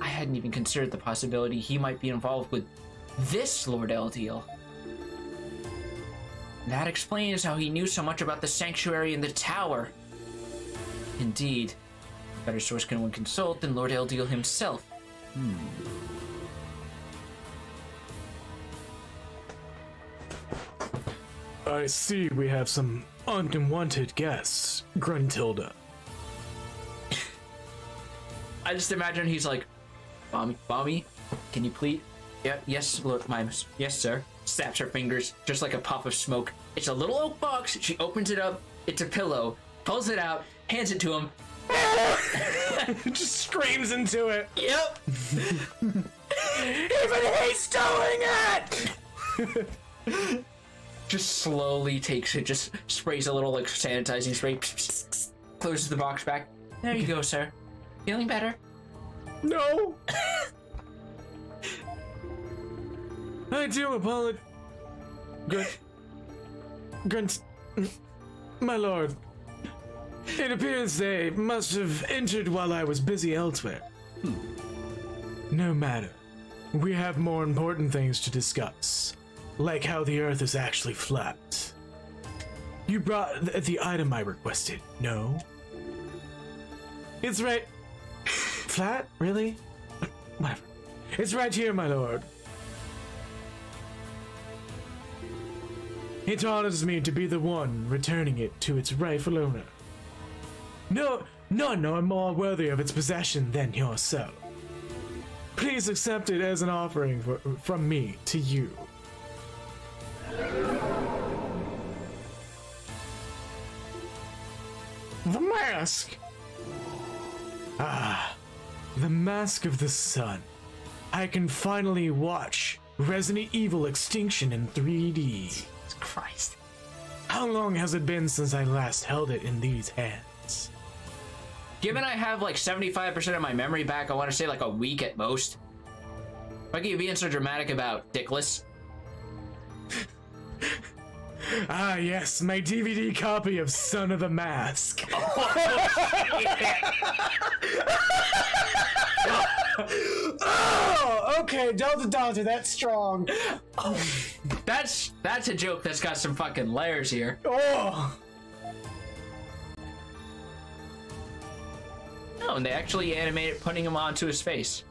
I hadn't even considered the possibility he might be involved with this Lord Eldiel. That explains how he knew so much about the sanctuary and the tower. Indeed. Better source can one consult than Lord Eldiel himself. I see we have some unwanted guests, Gruntilda. I just imagine he's like, Mommy, can you please? Yeah, yes, Lord, yes, sir. Snaps her fingers, just like a puff of smoke. It's a little oak box. She opens it up. It's a pillow. Pulls it out, hands it to him. Just screams into it. Yep. Even he's doing it! Just slowly takes it, just sprays a little like sanitizing spray, closes the box back. There you go, sir. Feeling better? No! I do apologize. Grunt. My lord. It appears they must have entered while I was busy elsewhere. No matter. We have more important things to discuss. Like how the Earth is actually flat. You brought the item I requested, no? It's right... Flat? Really? Whatever. It's right here, my lord. It honors me to be the one returning it to its rightful owner. No, none are more worthy of its possession than yourself. Please accept it as an offering from me to you. The mask! Ah, the Mask of the Sun. I can finally watch Resident Evil Extinction in 3D. Christ. How long has it been since I last held it in these hands? Given I have like 75% of my memory back, I want to say like a week at most. What are you being so dramatic about, Dickless? Ah, yes, my DVD copy of Son of the Mask. Oh, okay, Delta, that's strong. That's a joke that's got some fucking layers here. Oh. Oh, and they actually animated putting him onto his face.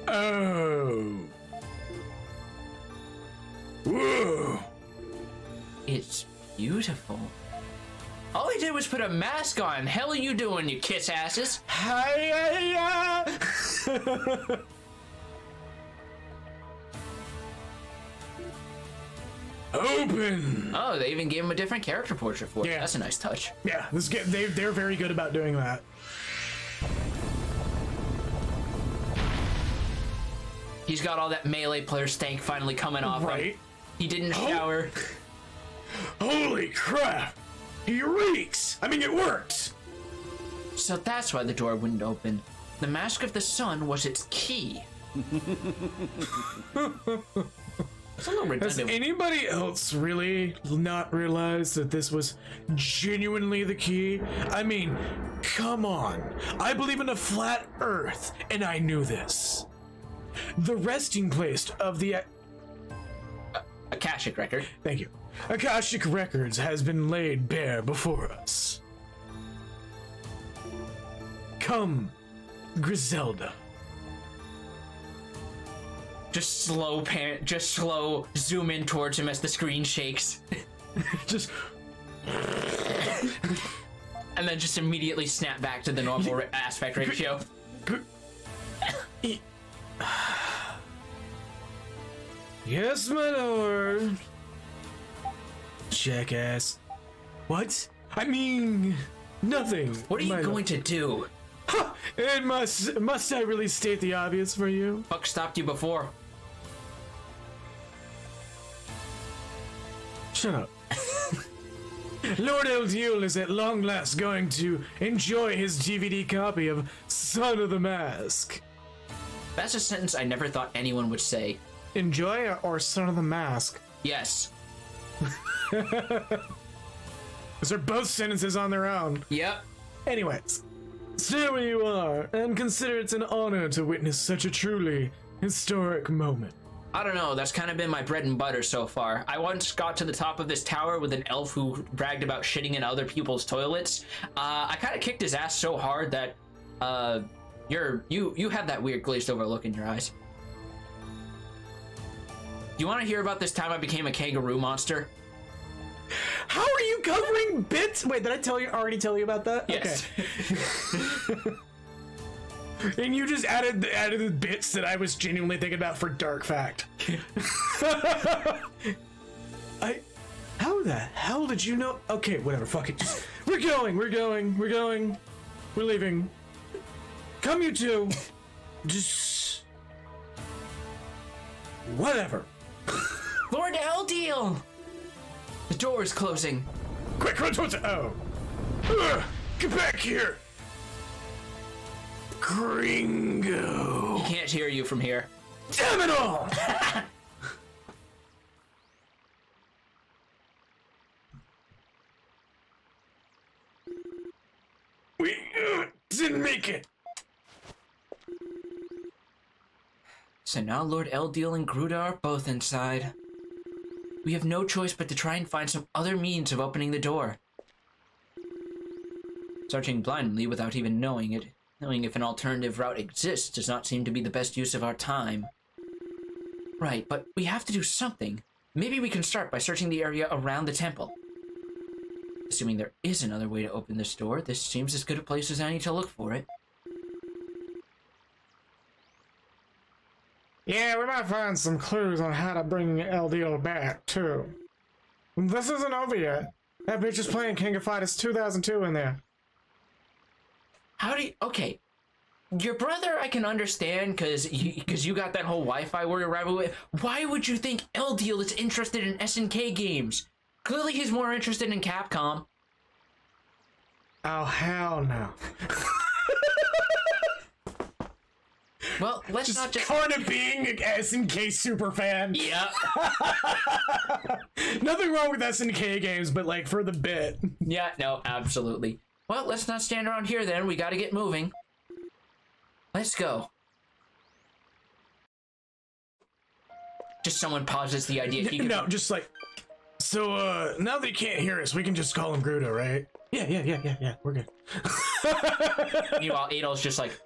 Oh. Whoa. It's beautiful. All he did was put a mask on. Hell are you doing, you kiss asses? Hi-ya! Open! Oh, they even gave him a different character portrait for it. Yeah. That's a nice touch. Yeah, they're very good about doing that. He's got all that melee player stank finally coming off. Right? He didn't shower. Holy crap! He reeks! I mean, it works! So that's why the door wouldn't open. The Mask of the Sun was its key. It's a little redundant. Has anybody else really not realized that this was genuinely the key? I mean, come on. I believe in a flat earth, and I knew this. The resting place of the... Akashic record. Thank you. Akashic Records has been laid bare before us. Come, Griselda. Just slow zoom in towards him as the screen shakes. Just... And then just immediately snap back to the normal aspect ratio. Yes, my lord. Jackass. What? I mean, nothing. What are you going to do? Ha! And must I really state the obvious for you? Fuck stopped you before. Shut up. Lord Eldiel is at long last going to enjoy his DVD copy of Son of the Mask. That's a sentence I never thought anyone would say. Enjoy or Son of the Mask? Yes. Those are both sentences on their own. Yep. Anyways, stay where you are and consider it's an honor to witness such a truly historic moment. I don't know, that's kind of been my bread and butter so far. I once got to the top of this tower with an elf who bragged about shitting in other people's toilets. I kind of kicked his ass so hard that you have that weird glazed over look in your eyes. Do you want to hear about this time I became a kangaroo monster? How are you covering bits? Wait, did I already tell you about that? Yes. Okay. And you just added the bits that I was genuinely thinking about for Dark Fact. How the hell did you know? Okay, whatever, fuck it. We're going. We're leaving. Come you two. Just... whatever. Lord Eldiel! The door is closing. Quick, run towards it. Oh. Get back here. Gringo. He can't hear you from here. Damn it all! We didn't make it. So now Lord Eldiel and Gruda are both inside. We have no choice but to try and find some other means of opening the door. Searching blindly without even knowing if an alternative route exists does not seem to be the best use of our time. Right, but we have to do something. Maybe we can start by searching the area around the temple. Assuming there is another way to open this door, this seems as good a place as any to look for it. Yeah, we might find some clues on how to bring LDO back, too. This isn't over yet. That bitch is playing King of Fighters 2002 in there. How do you... Okay. Your brother, I can understand, because you got that whole Wi-Fi worry rival with. Why would you think Eldiel is interested in SNK games? Clearly he's more interested in Capcom. Oh, hell no. Well, let's not just... kind of being an SNK super fan. Yeah. Nothing wrong with SNK games, but like for the bit. Yeah, no, absolutely. Well, let's not stand around here then. We gotta get moving. Let's go. Just someone pauses the idea. No, just like... So, now that he can't hear us, we can just call him Gruda, right? Yeah, we're good. Meanwhile, Adol's just like...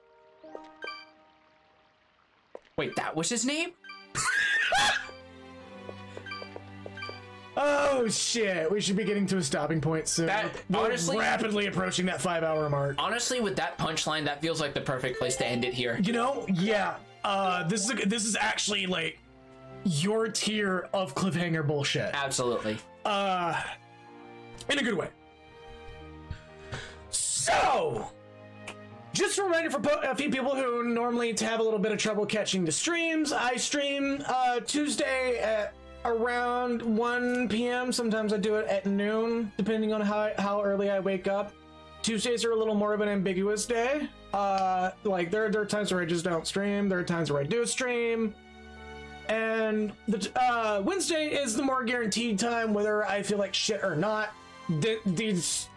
Wait, that was his name? Oh shit, we should be getting to a stopping point soon. We're rapidly approaching that 5-hour mark. Honestly, with that punchline, that feels like the perfect place to end it here. You know, yeah. This is actually like your tier of cliffhanger bullshit. Absolutely. In a good way. So, just a reminder for a few people who normally have a little bit of trouble catching the streams, I stream Tuesday at around 1 p.m. Sometimes I do it at noon, depending on how early I wake up. Tuesdays are a little more of an ambiguous day. Like there are times where I just don't stream. There are times where I do stream. And the Wednesday is the more guaranteed time, whether I feel like shit or not. These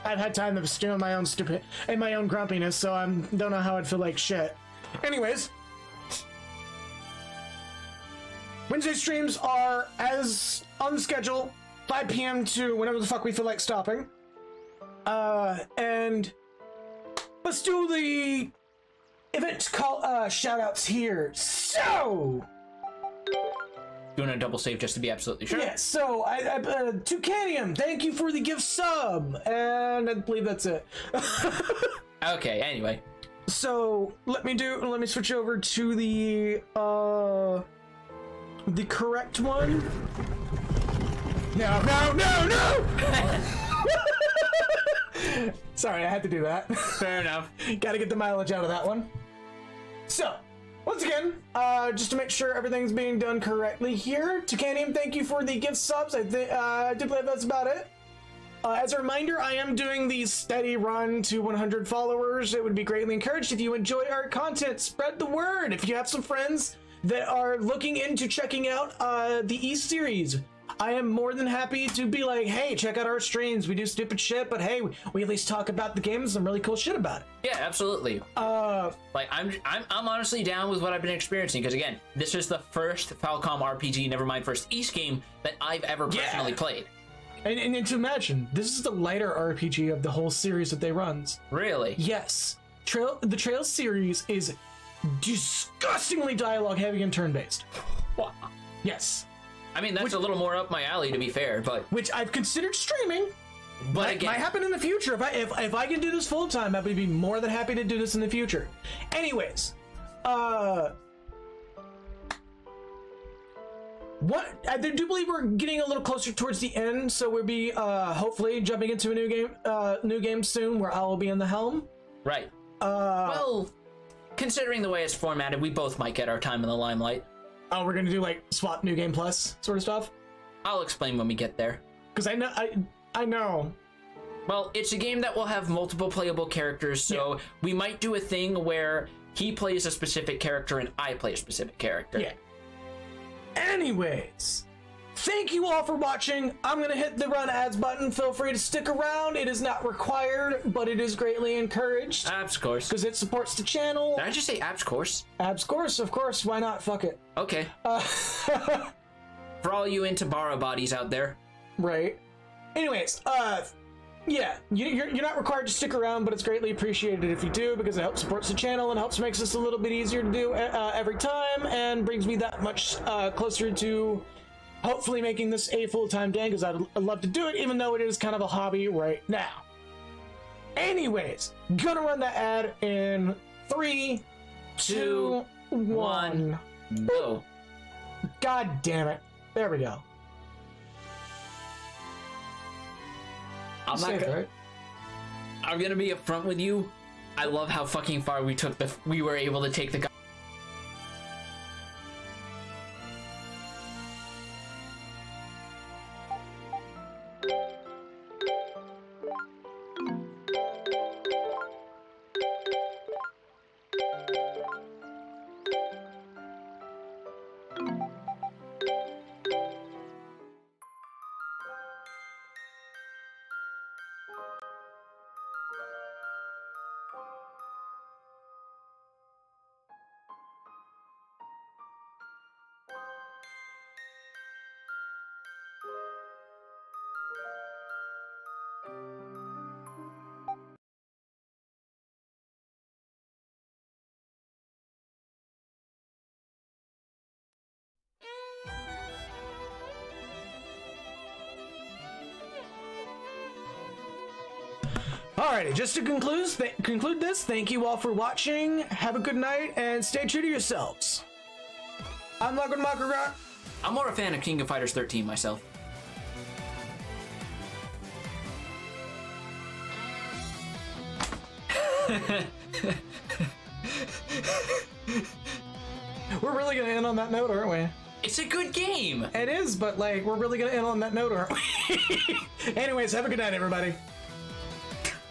I've had time to stew in my own stupid and my own grumpiness, so I don't know how I'd feel like shit. Anyways, Wednesday streams are as on the schedule, 5 p.m. to whenever the fuck we feel like stopping. And let's do the event call shout outs here. So doing a double save just to be absolutely sure. Yeah, so Tucanium, thank you for the gift sub, and I believe that's it. Okay, anyway. So let me switch over to the correct one. No. Sorry, I had to do that. Fair enough. Gotta get the mileage out of that one. So, once again, just to make sure everything's being done correctly here, Tucanium, thank you for the gift subs. I do believe that's about it. As a reminder, I am doing the steady run to 100 followers. It would be greatly encouraged if you enjoy our content. Spread the word. If you have some friends that are looking into checking out the E-Series, I am more than happy to be like, hey, check out our streams. We do stupid shit, but hey, we at least talk about the game and some really cool shit about it. Yeah, absolutely. Like I'm honestly down with what I've been experiencing, because again, this is the first Falcom RPG, never mind first East game that I've ever personally played. And to imagine, this is the lighter RPG of the whole series that they runs. Really? Yes. The Trails series is disgustingly dialogue heavy and turn-based. Wow. Yes. I mean, that's a little more up my alley, to be fair, but... Which I've considered streaming. But again... Might happen in the future. If I can do this full-time, I would be more than happy to do this in the future. Anyways. I do believe we're getting a little closer towards the end, so we'll be hopefully jumping into a new game soon where I will be in the helm. Right. Well, considering the way it's formatted, we both might get our time in the limelight. Oh, we're gonna do like swap new game plus sort of stuff? I'll explain when we get there. Because I know. Well, it's a game that will have multiple playable characters, so we might do a thing where he plays a specific character and I play a specific character. Yeah. Anyways, thank you all for watching. I'm gonna hit the run ads button. Feel free to stick around. It is not required, but it is greatly encouraged. Abs course. Because it supports the channel. Did I just say abs course? Abs course, of course. Why not? Fuck it. Okay. For all you into borrow bodies out there. Right. Anyways, yeah, you're not required to stick around, but it's greatly appreciated if you do, because it helps support the channel and helps makes this a little bit easier to do every time, and brings me that much closer to hopefully making this a full-time day, because I'd love to do it, even though it is kind of a hobby right now. Anyways, gonna run that ad in 3, 2, 1. Go. God damn it. There we go. I'm gonna be upfront with you. I love how fucking far we were able to take the Alrighty, just to conclude this, thank you all for watching. Have a good night and stay true to yourselves. I'm not gonna mock around. I'm more a fan of King of Fighters 13 myself. We're really gonna end on that note, aren't we? It's a good game. It is, but like, we're really gonna end on that note, aren't we? Anyways, have a good night, everybody.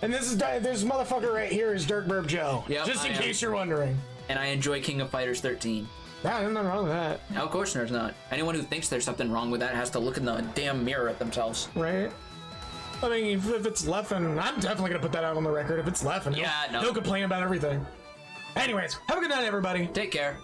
And this motherfucker right here is Dirk Burb Joe. Yep, just in case you're wondering. And I enjoy King of Fighters 13. Yeah, there's nothing wrong with that. Of course there's not. Anyone who thinks there's something wrong with that has to look in the damn mirror at themselves. Right? I mean, if it's Leffen, I'm definitely gonna put that out on the record. If it's Leffen, yeah, he'll complain about everything. Anyways, have a good night, everybody. Take care.